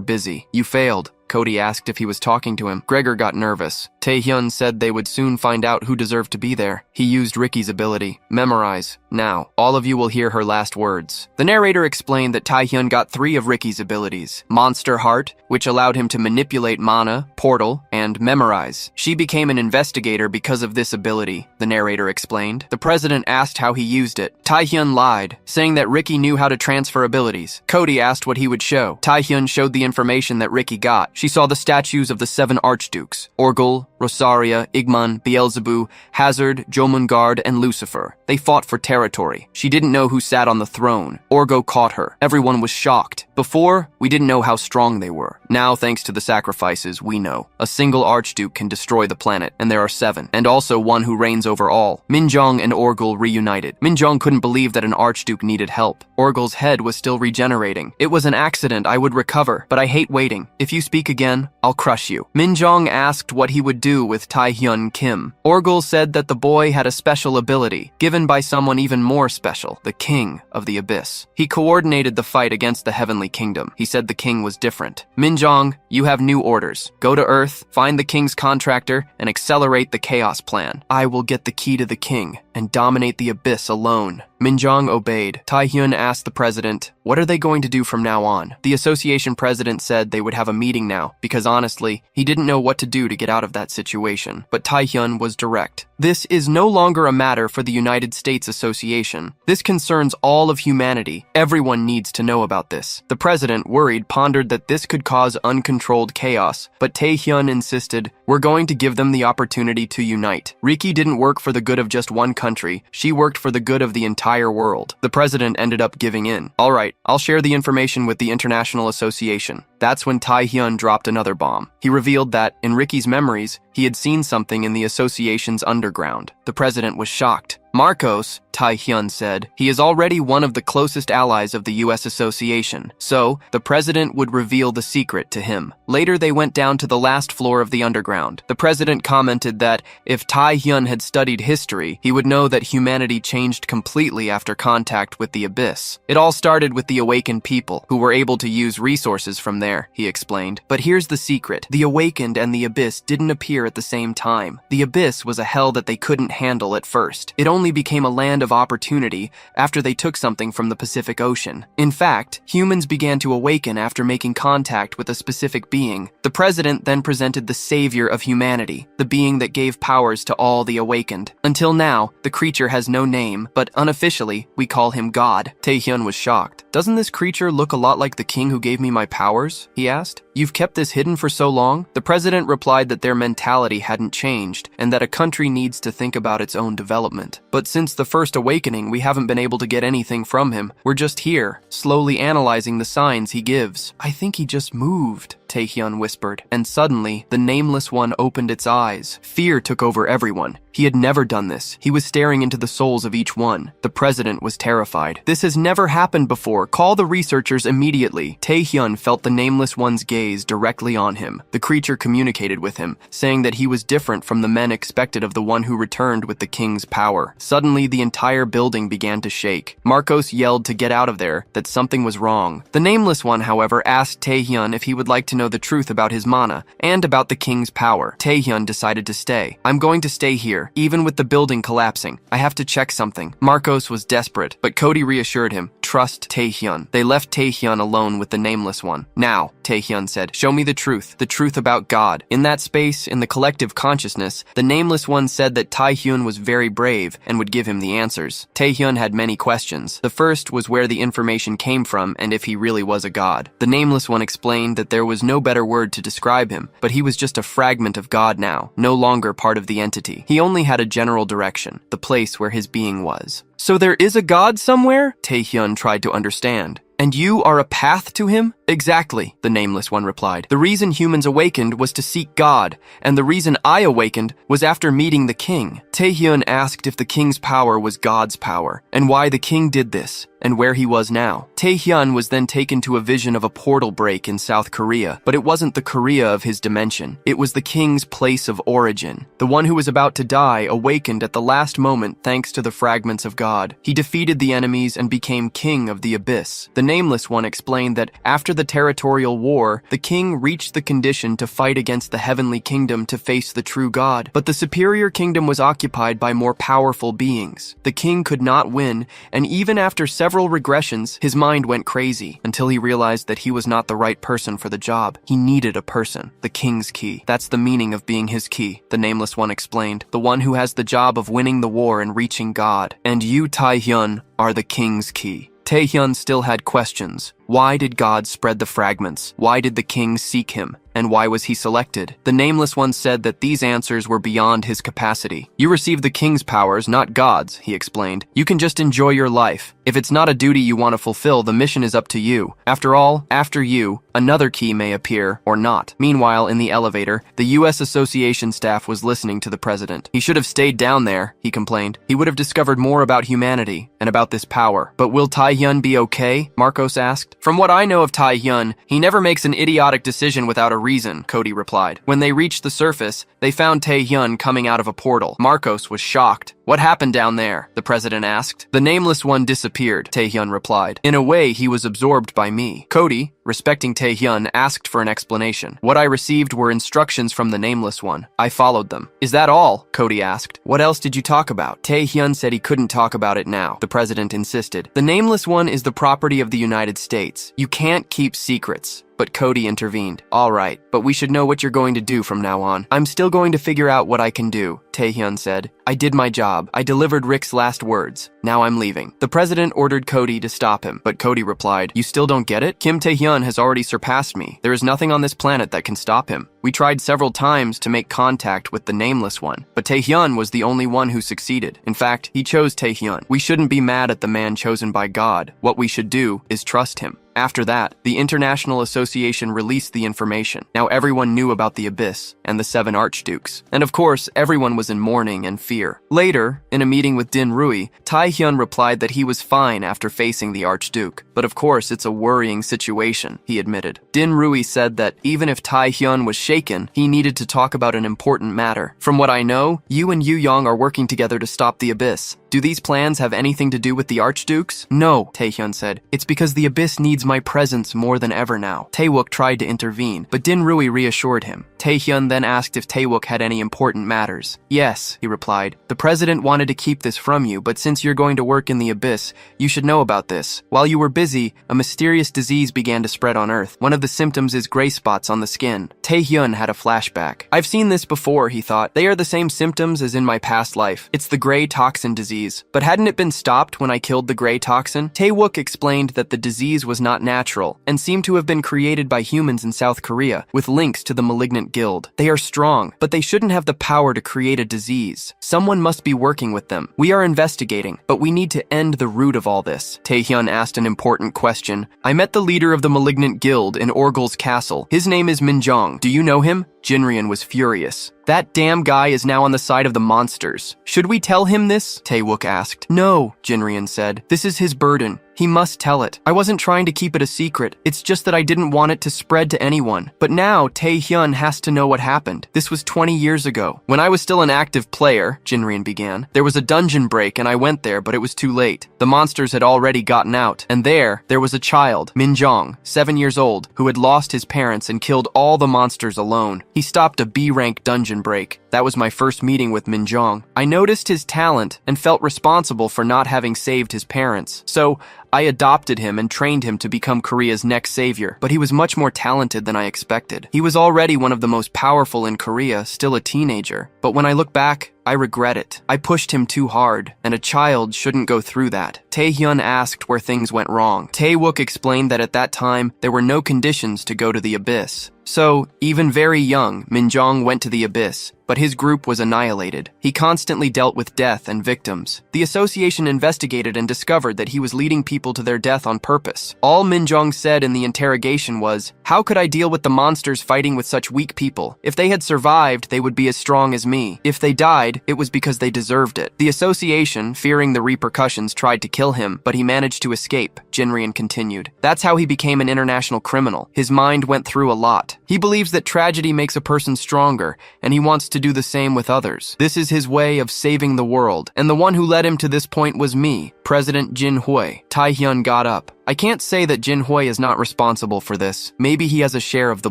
busy. You failed. Cody asked if he was talking to him. Gregor got nervous. Taehyun said they would soon find out who deserved to be there. He used Riki's ability. Memorize. Now, all of you will hear her last words. The narrator explained that Taehyun got 3 of Riki's abilities. Monster Heart, which allowed him to manipulate mana, portal, and memorize. She became an investigator because of this ability, the narrator explained. The president asked how he used it. Taehyun lied, saying that Riki knew how to transfer abilities. Cody asked what he would show. Taehyun showed the information that Riki got. She saw the statues of the 7 archdukes, Orgul, Rosaria, Igman, Beelzebub, Hazard, Jomungard, and Lucifer. They fought for territory. She didn't know who sat on the throne. Orgo caught her. Everyone was shocked. Before, we didn't know how strong they were. Now, thanks to the sacrifices, we know. A single archduke can destroy the planet, and there are 7, and also one who reigns over all. Minjong and Orgul reunited. Minjong couldn't believe that an archduke needed help. Orgul's head was still regenerating. It was an accident. I would recover, but I hate waiting. If you speak again, I'll crush you. Minjong asked what he would do with Taehyun Kim. Orgul said that the boy had a special ability, given by someone even more special, the King of the Abyss. He coordinated the fight against the Heavenly Kingdom. He said the king was different. Minjong, you have new orders. Go to Earth, find the king's contractor, and accelerate the chaos plan. I will get the key to the king. and dominate the abyss alone. Minjong obeyed. Taehyun asked the president, "What are they going to do from now on?" The association president said they would have a meeting now, because honestly, he didn't know what to do to get out of that situation. But Taehyun was direct. "This is no longer a matter for the United States Association. This concerns all of humanity. Everyone needs to know about this." The president, worried, pondered that this could cause uncontrolled chaos, but Taehyun insisted, "We're going to give them the opportunity to unite." Riki didn't work for the good of just one country. She worked for the good of the entire world. The president ended up giving in. "All right, I'll share the information with the International Association." That's when Taehyun dropped another bomb. He revealed that, in Riki's memories, he had seen something in the association's underground. The president was shocked. "Marcos," Taehyun said, "he is already one of the closest allies of the US Association." So, the president would reveal the secret to him. Later, they went down to the last floor of the underground. The president commented that if Taehyun had studied history, he would know that humanity changed completely after contact with the abyss. It all started with the awakened people, who were able to use resources from there, he explained. But here's the secret. The awakened and the abyss didn't appear at the same time. The abyss was a hell that they couldn't handle at first. It only became a land of opportunity after they took something from the Pacific Ocean. In fact, humans began to awaken after making contact with a specific being. The president then presented the savior of humanity, the being that gave powers to all the awakened. Until now, the creature has no name, but unofficially, we call him God. Taehyun was shocked. "Doesn't this creature look a lot like the king who gave me my powers?" he asked. "You've kept this hidden for so long?" The president replied that their mentality hadn't changed, and that a country needs to think about its own development. "But since the first awakening, we haven't been able to get anything from him. We're just here, slowly analyzing the signs he gives." "I think he just moved," Taehyun whispered, and suddenly, the Nameless One opened its eyes. Fear took over everyone. He had never done this. He was staring into the souls of each one. The president was terrified. "This has never happened before. Call the researchers immediately." Taehyun felt the Nameless One's gaze directly on him. The creature communicated with him, saying that he was different from the men expected of the one who returned with the king's power. Suddenly, the entire building began to shake. Marcos yelled to get out of there, that something was wrong. The Nameless One, however, asked Taehyun if he would like to know the truth about his mana and about the king's power. Taehyun decided to stay. "I'm going to stay here, even with the building collapsing. I have to check something." Marcos was desperate, but Cody reassured him, "Trust Taehyun." They left Taehyun alone with the Nameless One. "Now," Taehyun said, "show me the truth about God." In that space, in the collective consciousness, the Nameless One said that Taehyun was very brave and would give him the answers. Taehyun had many questions. The first was where the information came from and if he really was a god. The Nameless One explained that there was no better word to describe him, but he was just a fragment of God now, no longer part of the entity. He only had a general direction, the place where his being was. "So there is a god somewhere?" Taehyun tried to understand. "And you are a path to him?" "Exactly," the Nameless One replied. "The reason humans awakened was to seek God, and the reason I awakened was after meeting the king." Taehyun asked if the king's power was God's power, and why the king did this, and where he was now. Taehyun was then taken to a vision of a portal break in South Korea, but it wasn't the Korea of his dimension. It was the king's place of origin. The one who was about to die awakened at the last moment thanks to the fragments of God. He defeated the enemies and became king of the abyss. The Nameless One explained that after the territorial war, the king reached the condition to fight against the heavenly kingdom to face the true God, but the superior kingdom was occupied by more powerful beings. The king could not win, and even after several regressions, his mind went crazy until he realized that he was not the right person for the job. He needed a person, the king's key. That's the meaning of being his key, the Nameless One explained. The one who has the job of winning the war and reaching God. And you, Taehyun, are the king's key. Taehyun still had questions. Why did God spread the fragments? Why did the king seek him? And why was he selected? The Nameless One said that these answers were beyond his capacity. "You receive the king's powers, not God's," he explained. "You can just enjoy your life. If it's not a duty you want to fulfill, the mission is up to you. After all, after you, another key may appear, or not." Meanwhile, in the elevator, the US Association staff was listening to the president. "He should have stayed down there," he complained. "He would have discovered more about humanity and about this power." "But will Taehyun be okay?" Marcos asked. From what I know of Tae-hyun, he never makes an idiotic decision without a reason, Cody replied. When they reached the surface, they found Tae-hyun coming out of a portal. Marcos was shocked. What happened down there? The president asked. The nameless one disappeared, Tae-hyun replied. In a way, he was absorbed by me. Cody, respecting Tae-hyun, asked for an explanation. What I received were instructions from the nameless one. I followed them. Is that all? Cody asked. What else did you talk about? Tae-hyun said he couldn't talk about it now. The president insisted. The nameless one is the property of the United States. You can't keep secrets. But Cody intervened. All right, but we should know what you're going to do from now on. I'm still going to figure out what I can do, Tae-hyun said. I did my job. I delivered Rick's last words. Now I'm leaving. The president ordered Cody to stop him, but Cody replied, you still don't get it? Kim Tae-hyun has already surpassed me. There is nothing on this planet that can stop him. We tried several times to make contact with the nameless one, but Tae-hyun was the only one who succeeded. In fact, he chose Tae-hyun. We shouldn't be mad at the man chosen by God. What we should do is trust him. After that, the International Association released the information. Now everyone knew about the Abyss and the 7 Archdukes. And of course, everyone was in mourning and fear. Later, in a meeting with Din Rui, Tae-hyun replied that he was fine after facing the Archduke. But of course, it's a worrying situation, he admitted. Din Rui said that even if Tae-hyun was shaken, he needed to talk about an important matter. From what I know, you and Yu Yong are working together to stop the Abyss. Do these plans have anything to do with the Archdukes? No, Tae-hyun said. It's because the Abyss needs my presence more than ever now. Tae-wook tried to intervene, but Din Rui reassured him. Tae-hyun then asked if Tae-wook had any important matters. Yes, he replied. The president wanted to keep this from you, but since you're going to work in the Abyss, you should know about this. While you were busy, a mysterious disease began to spread on Earth. One of the symptoms is gray spots on the skin. Tae-hyun had a flashback. I've seen this before, he thought. They are the same symptoms as in my past life. It's the gray toxin disease. But hadn't it been stopped when I killed the gray toxin? Tae-wook explained that the disease was not natural and seemed to have been created by humans in South Korea with links to the malignant guild. They are strong, but they shouldn't have the power to create a disease. Someone must be working with them. We are investigating, but we need to end the root of all this. Tae-hyun asked an important question. I met the leader of the malignant guild in Orgul's castle. His name is Minjong. Do you know him? Jinrian was furious. That damn guy is now on the side of the monsters. Should we tell him this? Tae-wook asked. No, Jinrian said. This is his burden. He must tell it. I wasn't trying to keep it a secret. It's just that I didn't want it to spread to anyone. But now, Tae-hyun has to know what happened. This was 20 years ago. When I was still an active player, Jinrian began, there was a dungeon break and I went there, but it was too late. The monsters had already gotten out. And there was a child, Minjong, 7 years old, who had lost his parents and killed all the monsters alone. He stopped a B-rank dungeon break. That was my first meeting with Minjong. I noticed his talent and felt responsible for not having saved his parents. So, I adopted him and trained him to become Korea's next savior, but he was much more talented than I expected. He was already one of the most powerful in Korea, still a teenager. But when I look back, I regret it. I pushed him too hard, and a child shouldn't go through that. Tae-hyun asked where things went wrong. Tae-wook explained that at that time, there were no conditions to go to the Abyss. So, even very young, Minjong went to the Abyss, but his group was annihilated. He constantly dealt with death and victims. The association investigated and discovered that he was leading people to their death on purpose. All Minjong said in the interrogation was, "How could I deal with the monsters fighting with such weak people? If they had survived, they would be as strong as me. If they died, it was because they deserved it." The association, fearing the repercussions, tried to kill him, but he managed to escape, Jinrian continued. That's how he became an international criminal. His mind went through a lot. He believes that tragedy makes a person stronger, and he wants to do the same with others. This is his way of saving the world, and the one who led him to this point was me, President Jin Hui. Tae-hyun got up. I can't say that Jin Hui is not responsible for this. Maybe he has a share of the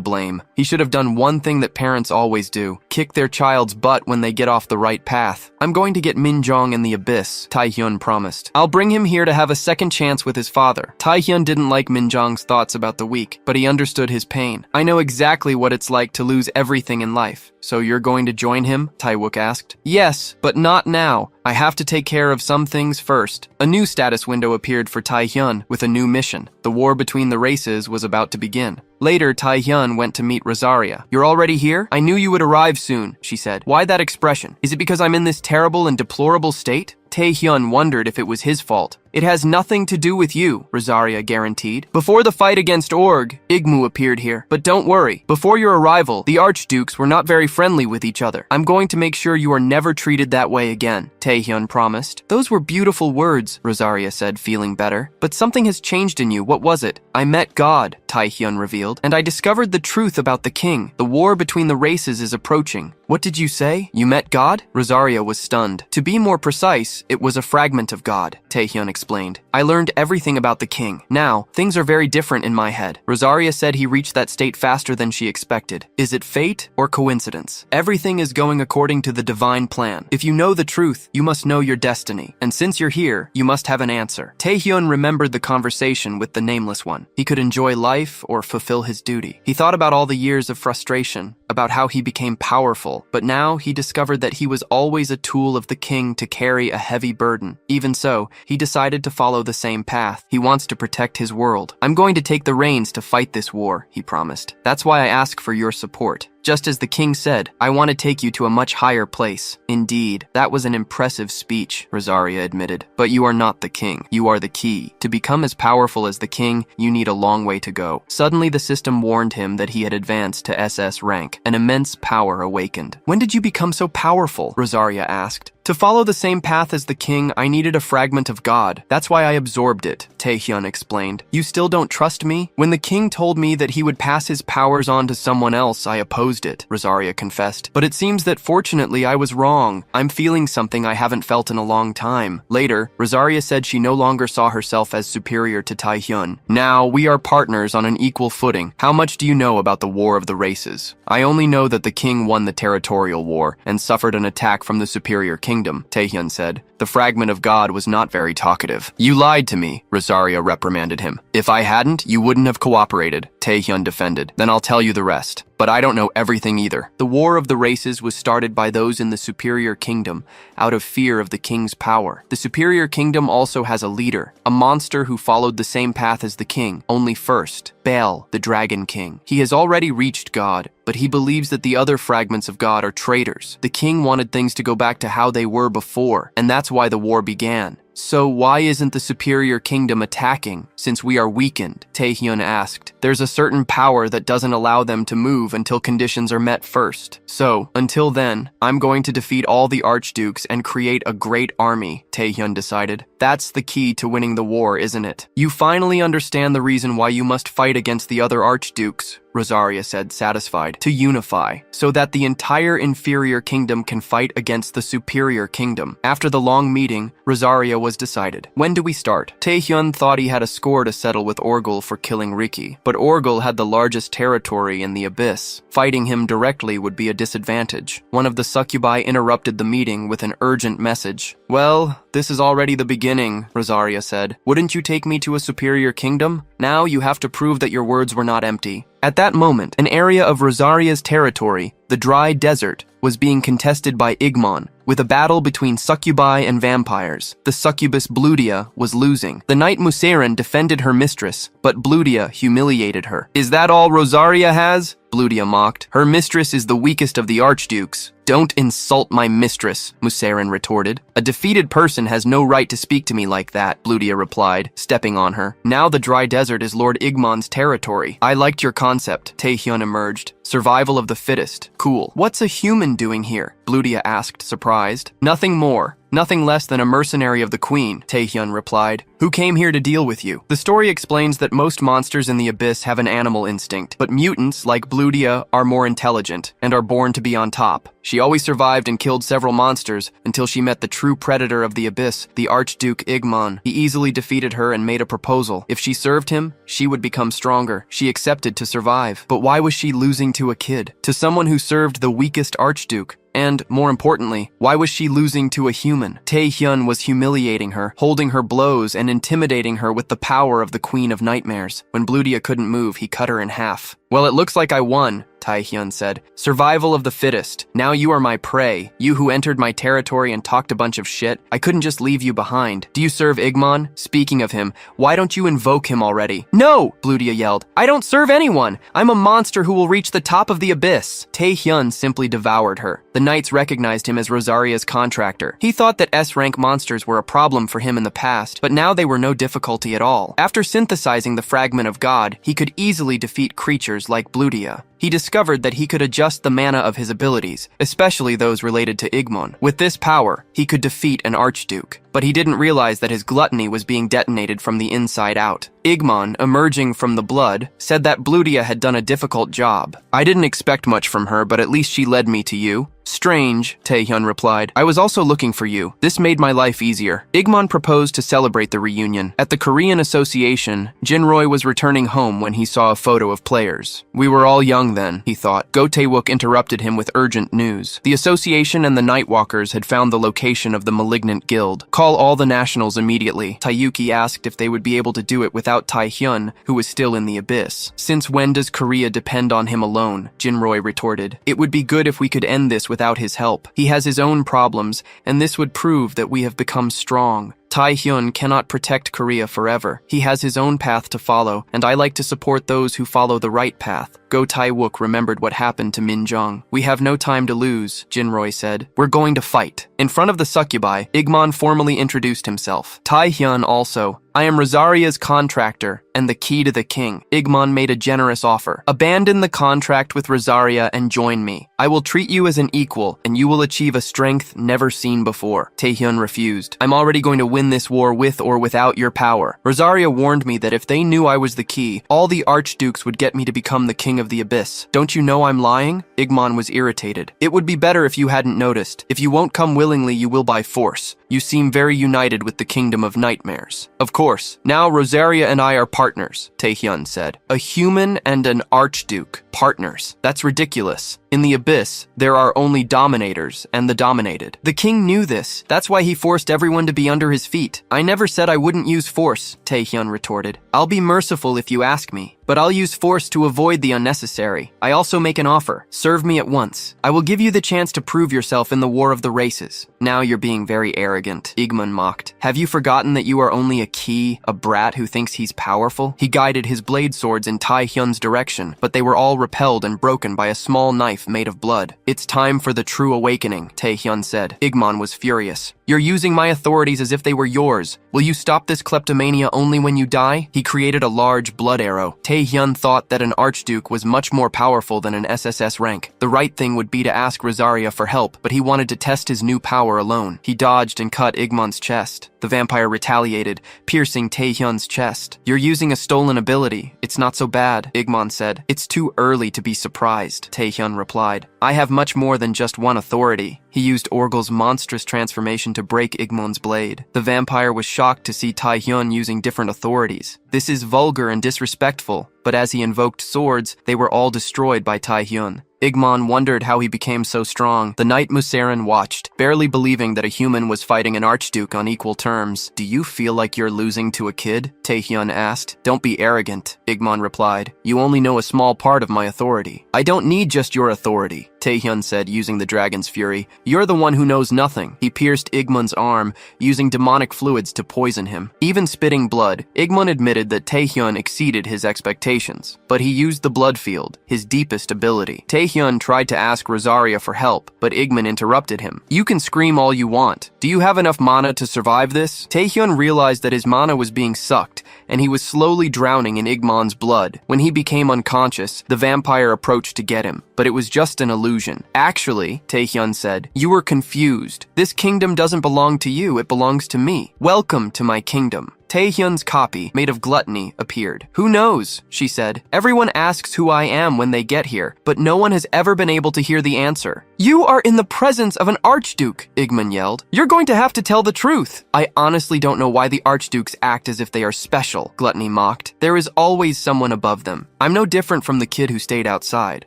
blame. He should have done one thing that parents always do, kick their child's butt when they get off the right path. I'm going to get Minjong in the Abyss, Tae-hyun promised. I'll bring him here to have a second chance with his father. Tae-hyun didn't like Minjong's thoughts about the weak, but he understood his pain. I know exactly what it's like to lose everything in life. So you're going to join him? Tae-wook asked. Yes, but not now. I have to take care of some things first. A new status window appeared for Tae-hyun with a new mission. The war between the races was about to begin. Later, Tae-hyun went to meet Rosaria. You're already here? I knew you would arrive soon, she said. Why that expression? Is it because I'm in this terrible and deplorable state? Tae-hyun wondered if it was his fault. It has nothing to do with you, Rosaria guaranteed. Before the fight against Org, Igmu appeared here. But don't worry, before your arrival, the Archdukes were not very friendly with each other. I'm going to make sure you are never treated that way again, Taehyun promised. Those were beautiful words, Rosaria said, feeling better. But something has changed in you. What was it? I met God, Taehyun revealed, and I discovered the truth about the king. The war between the races is approaching. What did you say? You met God? Rosaria was stunned. To be more precise, it was a fragment of God, Taehyun explained. I learned everything about the king. Now, things are very different in my head. Rosaria said he reached that state faster than she expected. Is it fate or coincidence? Everything is going according to the divine plan. If you know the truth, you must know your destiny. And since you're here, you must have an answer. Taehyun remembered the conversation with the nameless one. He could enjoy life or fulfill his duty. He thought about all the years of frustration, about how he became powerful, but now he discovered that he was always a tool of the king to carry a heavy burden. Even so, he decided to follow the same path. He wants to protect his world. I'm going to take the reins to fight this war, he promised. That's why I ask for your support. Just as the king said, I want to take you to a much higher place. Indeed, that was an impressive speech, Rosaria admitted. But you are not the king. You are the key. To become as powerful as the king, you need a long way to go. Suddenly, the system warned him that he had advanced to SS rank. An immense power awakened. When did you become so powerful? Rosaria asked. To follow the same path as the king, I needed a fragment of God. That's why I absorbed it, Taehyun explained. You still don't trust me? When the king told me that he would pass his powers on to someone else, I opposed it, Rosaria confessed. But it seems that fortunately I was wrong. I'm feeling something I haven't felt in a long time. Later, Rosaria said she no longer saw herself as superior to Taehyun. Now, we are partners on an equal footing. How much do you know about the War of the Races? I only know that the king won the territorial war and suffered an attack from the superior kingdom, Taehyun said. The fragment of God was not very talkative. You lied to me, Rosaria reprimanded him. If I hadn't, you wouldn't have cooperated, Taehyun defended. Then I'll tell you the rest. But I don't know everything either. The War of the Races was started by those in the superior kingdom out of fear of the king's power. The superior kingdom also has a leader, a monster who followed the same path as the king, only first, Baal, the dragon king. He has already reached God, but he believes that the other fragments of God are traitors. The king wanted things to go back to how they were before, and that's why the war began. So why isn't the superior kingdom attacking, since we are weakened? Taehyun asked. There's a certain power that doesn't allow them to move until conditions are met first. So, until then, I'm going to defeat all the archdukes and create a great army, Taehyun decided. That's the key to winning the war, isn't it? You finally understand the reason why you must fight against the other archdukes, Rosaria said, satisfied. To unify, so that the entire inferior kingdom can fight against the superior kingdom. After the long meeting, Rosaria was decided. When do we start? Taehyun thought he had a score to settle with Orgul for killing Riki, but Orgul had the largest territory in the abyss. Fighting him directly would be a disadvantage. One of the succubi interrupted the meeting with an urgent message. Well, this is already the beginning, Rosaria said. Wouldn't you take me to a superior kingdom? Now you have to prove that your words were not empty. At that moment, an area of Rosaria's territory, the dry desert, was being contested by Igmon, with a battle between succubi and vampires. The succubus Bludia was losing. The knight Museren defended her mistress, but Bludia humiliated her. Is that all Rosaria has? Bludia mocked. Her mistress is the weakest of the archdukes. Don't insult my mistress, Museren retorted. A defeated person has no right to speak to me like that, Bludia replied, stepping on her. Now the dry desert is Lord Igmon's territory. I liked your concept, Taehyun emerged. Survival of the fittest. Cool. What's a human doing here? Bludia asked, surprised. Nothing more. Nothing less than a mercenary of the queen, Taehyun replied. Who came here to deal with you? The story explains that most monsters in the abyss have an animal instinct, but mutants, like Bludia, are more intelligent and are born to be on top. She always survived and killed several monsters until she met the true predator of the abyss, the Archduke Igmon. He easily defeated her and made a proposal. If she served him, she would become stronger. She accepted to survive. But why was she losing to a kid? To someone who served the weakest Archduke? And, more importantly, why was she losing to a human? Taehyun was humiliating her, holding her blows and intimidating her with the power of the Queen of Nightmares. When Bludia couldn't move, he cut her in half. Well, it looks like I won, Taehyun said. Survival of the fittest. Now you are my prey. You who entered my territory and talked a bunch of shit. I couldn't just leave you behind. Do you serve Igmon? Speaking of him, why don't you invoke him already? No! Bludia yelled. I don't serve anyone. I'm a monster who will reach the top of the abyss. Taehyun simply devoured her. The knights recognized him as Rosaria's contractor. He thought that S-rank monsters were a problem for him in the past, but now they were no difficulty at all. After synthesizing the fragment of God, he could easily defeat creatures like Bludia. He discovered that he could adjust the mana of his abilities, especially those related to Igmon. With this power, he could defeat an archduke. But he didn't realize that his gluttony was being detonated from the inside out. Igmon, emerging from the blood, said that Bludia had done a difficult job. I didn't expect much from her, but at least she led me to you. Strange, Taehyun replied. I was also looking for you. This made my life easier. Igmon proposed to celebrate the reunion. At the Korean Association, Jinroy was returning home when he saw a photo of players. We were all young then, he thought. Go Tae-wook interrupted him with urgent news. The association and the Nightwalkers had found the location of the malignant guild. Call all the nationals immediately. Taeyuki asked if they would be able to do it without Taehyun, who was still in the abyss. Since when does Korea depend on him alone? Jinroy retorted. It would be good if we could end this without his help. He has his own problems, and this would prove that we have become strong. Taehyun cannot protect Korea forever. He has his own path to follow, and I like to support those who follow the right path. Go Tae-wook remembered what happened to Min Jung. We have no time to lose, Jinroy said. We're going to fight. In front of the succubi, Igmon formally introduced himself. Taehyun also. I am Rosaria's contractor and the key to the king. Igmon made a generous offer. Abandon the contract with Rosaria and join me. I will treat you as an equal, and you will achieve a strength never seen before. Taehyun refused. I'm already going to win this war with or without your power. Rosaria warned me that if they knew I was the key, all the archdukes would get me to become the king of the abyss. Don't you know I'm lying? Igmon was irritated. It would be better if you hadn't noticed. If you won't come willingly, you will by force. You seem very united with the kingdom of nightmares. Of course. Now Rosaria and I are partners, Taehyun said. A human and an archduke. Partners. That's ridiculous. In the abyss, there are only dominators and the dominated. The king knew this. That's why he forced everyone to be under his feet. I never said I wouldn't use force, Taehyun retorted. I'll be merciful if you ask me, but I'll use force to avoid the unnecessary. I also make an offer. Serve me at once. I will give you the chance to prove yourself in the war of the races. Now you're being very arrogant, Igmon mocked. Have you forgotten that you are only a key, a brat who thinks he's powerful? He guided his blade swords in Taehyun's direction, but they were all repelled and broken by a small knife made of blood. It's time for the true awakening, Taehyun said. Igmon was furious. You're using my authorities as if they were yours. Will you stop this kleptomania only when you die? He created a large blood arrow. Taehyun thought that an archduke was much more powerful than an SSS rank. The right thing would be to ask Rosaria for help, but he wanted to test his new power alone. He dodged and cut Igmon's chest. The vampire retaliated, piercing Taehyun's chest. You're using a stolen ability. It's not so bad, Igmon said. It's too early to be surprised, Taehyun replied. I have much more than just one authority. He used Orgel's monstrous transformation to break Igmon's blade. The vampire was shocked to see Taehyun using different authorities. This is vulgar and disrespectful, but as he invoked swords, they were all destroyed by Taehyun. Igmon wondered how he became so strong. The Knight Musarin watched, barely believing that a human was fighting an archduke on equal terms. Do you feel like you're losing to a kid? Taehyun asked. Don't be arrogant, Igmon replied. You only know a small part of my authority. I don't need just your authority, Taehyun said, using the dragon's fury. You're the one who knows nothing. He pierced Igmon's arm, using demonic fluids to poison him. Even spitting blood, Igmon admitted that Taehyun exceeded his expectations. But he used the blood field, his deepest ability. Taehyun tried to ask Rosaria for help, but Igmon interrupted him. You can scream all you want. Do you have enough mana to survive this? Taehyun realized that his mana was being sucked, and he was slowly drowning in Igmon's blood. When he became unconscious, the vampire approached to get him, but it was just an illusion. Actually, Taehyun said, you were confused. This kingdom doesn't belong to you, it belongs to me. Welcome to my kingdom. Taehyun's copy, made of gluttony, appeared. Who knows, she said. Everyone asks who I am when they get here, but no one has ever been able to hear the answer. You are in the presence of an archduke, Igmon yelled. You're going to have to tell the truth. I honestly don't know why the archdukes act as if they are special, Gluttony mocked. There is always someone above them. I'm no different from the kid who stayed outside.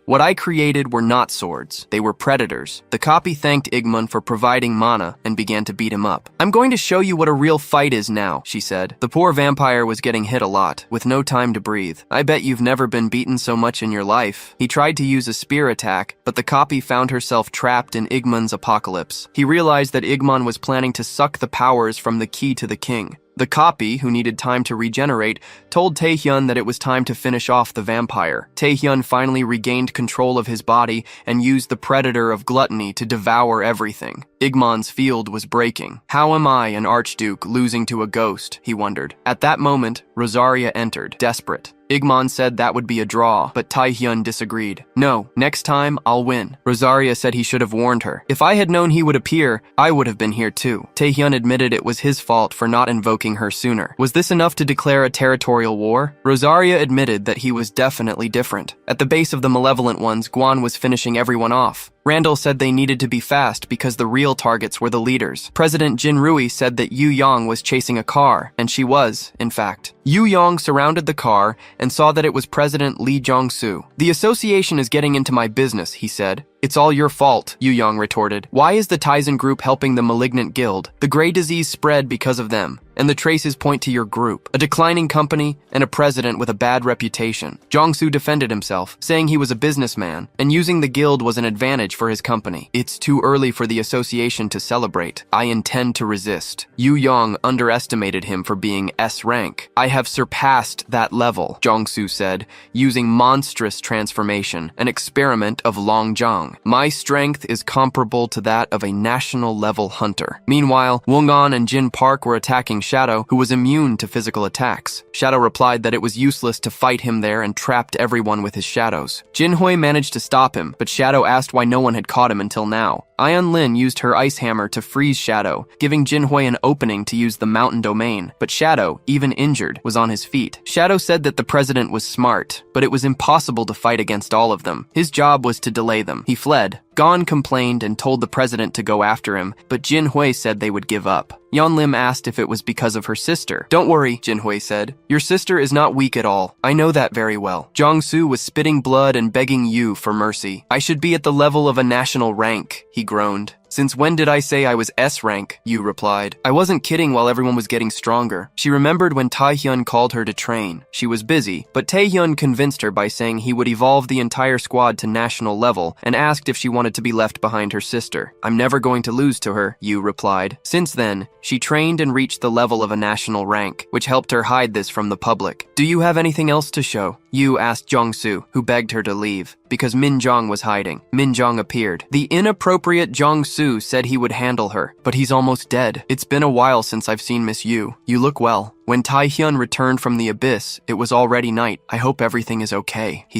What I created were not swords. They were predators. The copy thanked Igmon for providing mana and began to beat him up. I'm going to show you what a real fight is now, she said. The poor vampire was getting hit a lot, with no time to breathe. I bet you've never been beaten so much in your life. He tried to use a spear attack, but the copy found herself trapped in Igmon's apocalypse. He realized that Igmon was planning to suck the powers from the key to the king. The copy, who needed time to regenerate, told Taehyun that it was time to finish off the vampire. Taehyun finally regained control of his body and used the predator of gluttony to devour everything. Igmon's field was breaking. How am I, an archduke, losing to a ghost? He wondered. At that moment, Rosaria entered, desperate. Igmon said that would be a draw, but Taehyun disagreed. No, next time, I'll win. Rosaria said he should have warned her. If I had known he would appear, I would have been here too. Taehyun admitted it was his fault for not invoking her sooner. Was this enough to declare a territorial war? Rosaria admitted that he was definitely different. At the base of the malevolent ones, Guan was finishing everyone off. Randall said they needed to be fast because the real targets were the leaders. President Jin Rui said that Yu Yong was chasing a car, and she was, in fact. Yu Yong surrounded the car and saw that it was President Lee Jong-soo. The association is getting into my business, he said. It's all your fault, Yu Yong retorted. Why is the Tizen group helping the malignant guild? The gray disease spread because of them, and the traces point to your group. A declining company and a president with a bad reputation. Jong-soo defended himself, saying he was a businessman, and using the guild was an advantage for his company. It's too early for the association to celebrate. I intend to resist. Yu Yong underestimated him for being S rank. I have surpassed that level, Jong-soo said, using monstrous transformation, an experiment of Long Zhang. My strength is comparable to that of a national-level hunter. Meanwhile, Wongan and Jin Park were attacking Shadow, who was immune to physical attacks. Shadow replied that it was useless to fight him there and trapped everyone with his shadows. Jinhui managed to stop him, but Shadow asked why no one had caught him until now. Ayan Lin used her ice hammer to freeze Shadow, giving Jinhui an opening to use the mountain domain, but Shadow, even injured, was on his feet. Shadow said that the president was smart, but it was impossible to fight against all of them. His job was to delay them. He fled. Gon complained and told the president to go after him, but Jinhui said they would give up. Yan Lim asked if it was because of her sister. Don't worry, Jinhui said. Your sister is not weak at all. I know that very well. Jong-soo was spitting blood and begging you for mercy. I should be at the level of a national rank, he groaned. Since when did I say I was S rank? Yu replied. I wasn't kidding while everyone was getting stronger. She remembered when Taehyun called her to train. She was busy, but Taehyun convinced her by saying he would evolve the entire squad to national level and asked if she wanted to be left behind her sister. I'm never going to lose to her, Yu replied. Since then, she trained and reached the level of a national rank, which helped her hide this from the public. Do you have anything else to show? Yu asked Jong-soo, who begged her to leave, because Min Jong was hiding. Min Jong appeared. The inappropriate Jong-soo said he would handle her, but he's almost dead. It's been a while since I've seen Miss Yu. You look well. When Taehyun returned from the abyss, it was already night. I hope everything is okay, he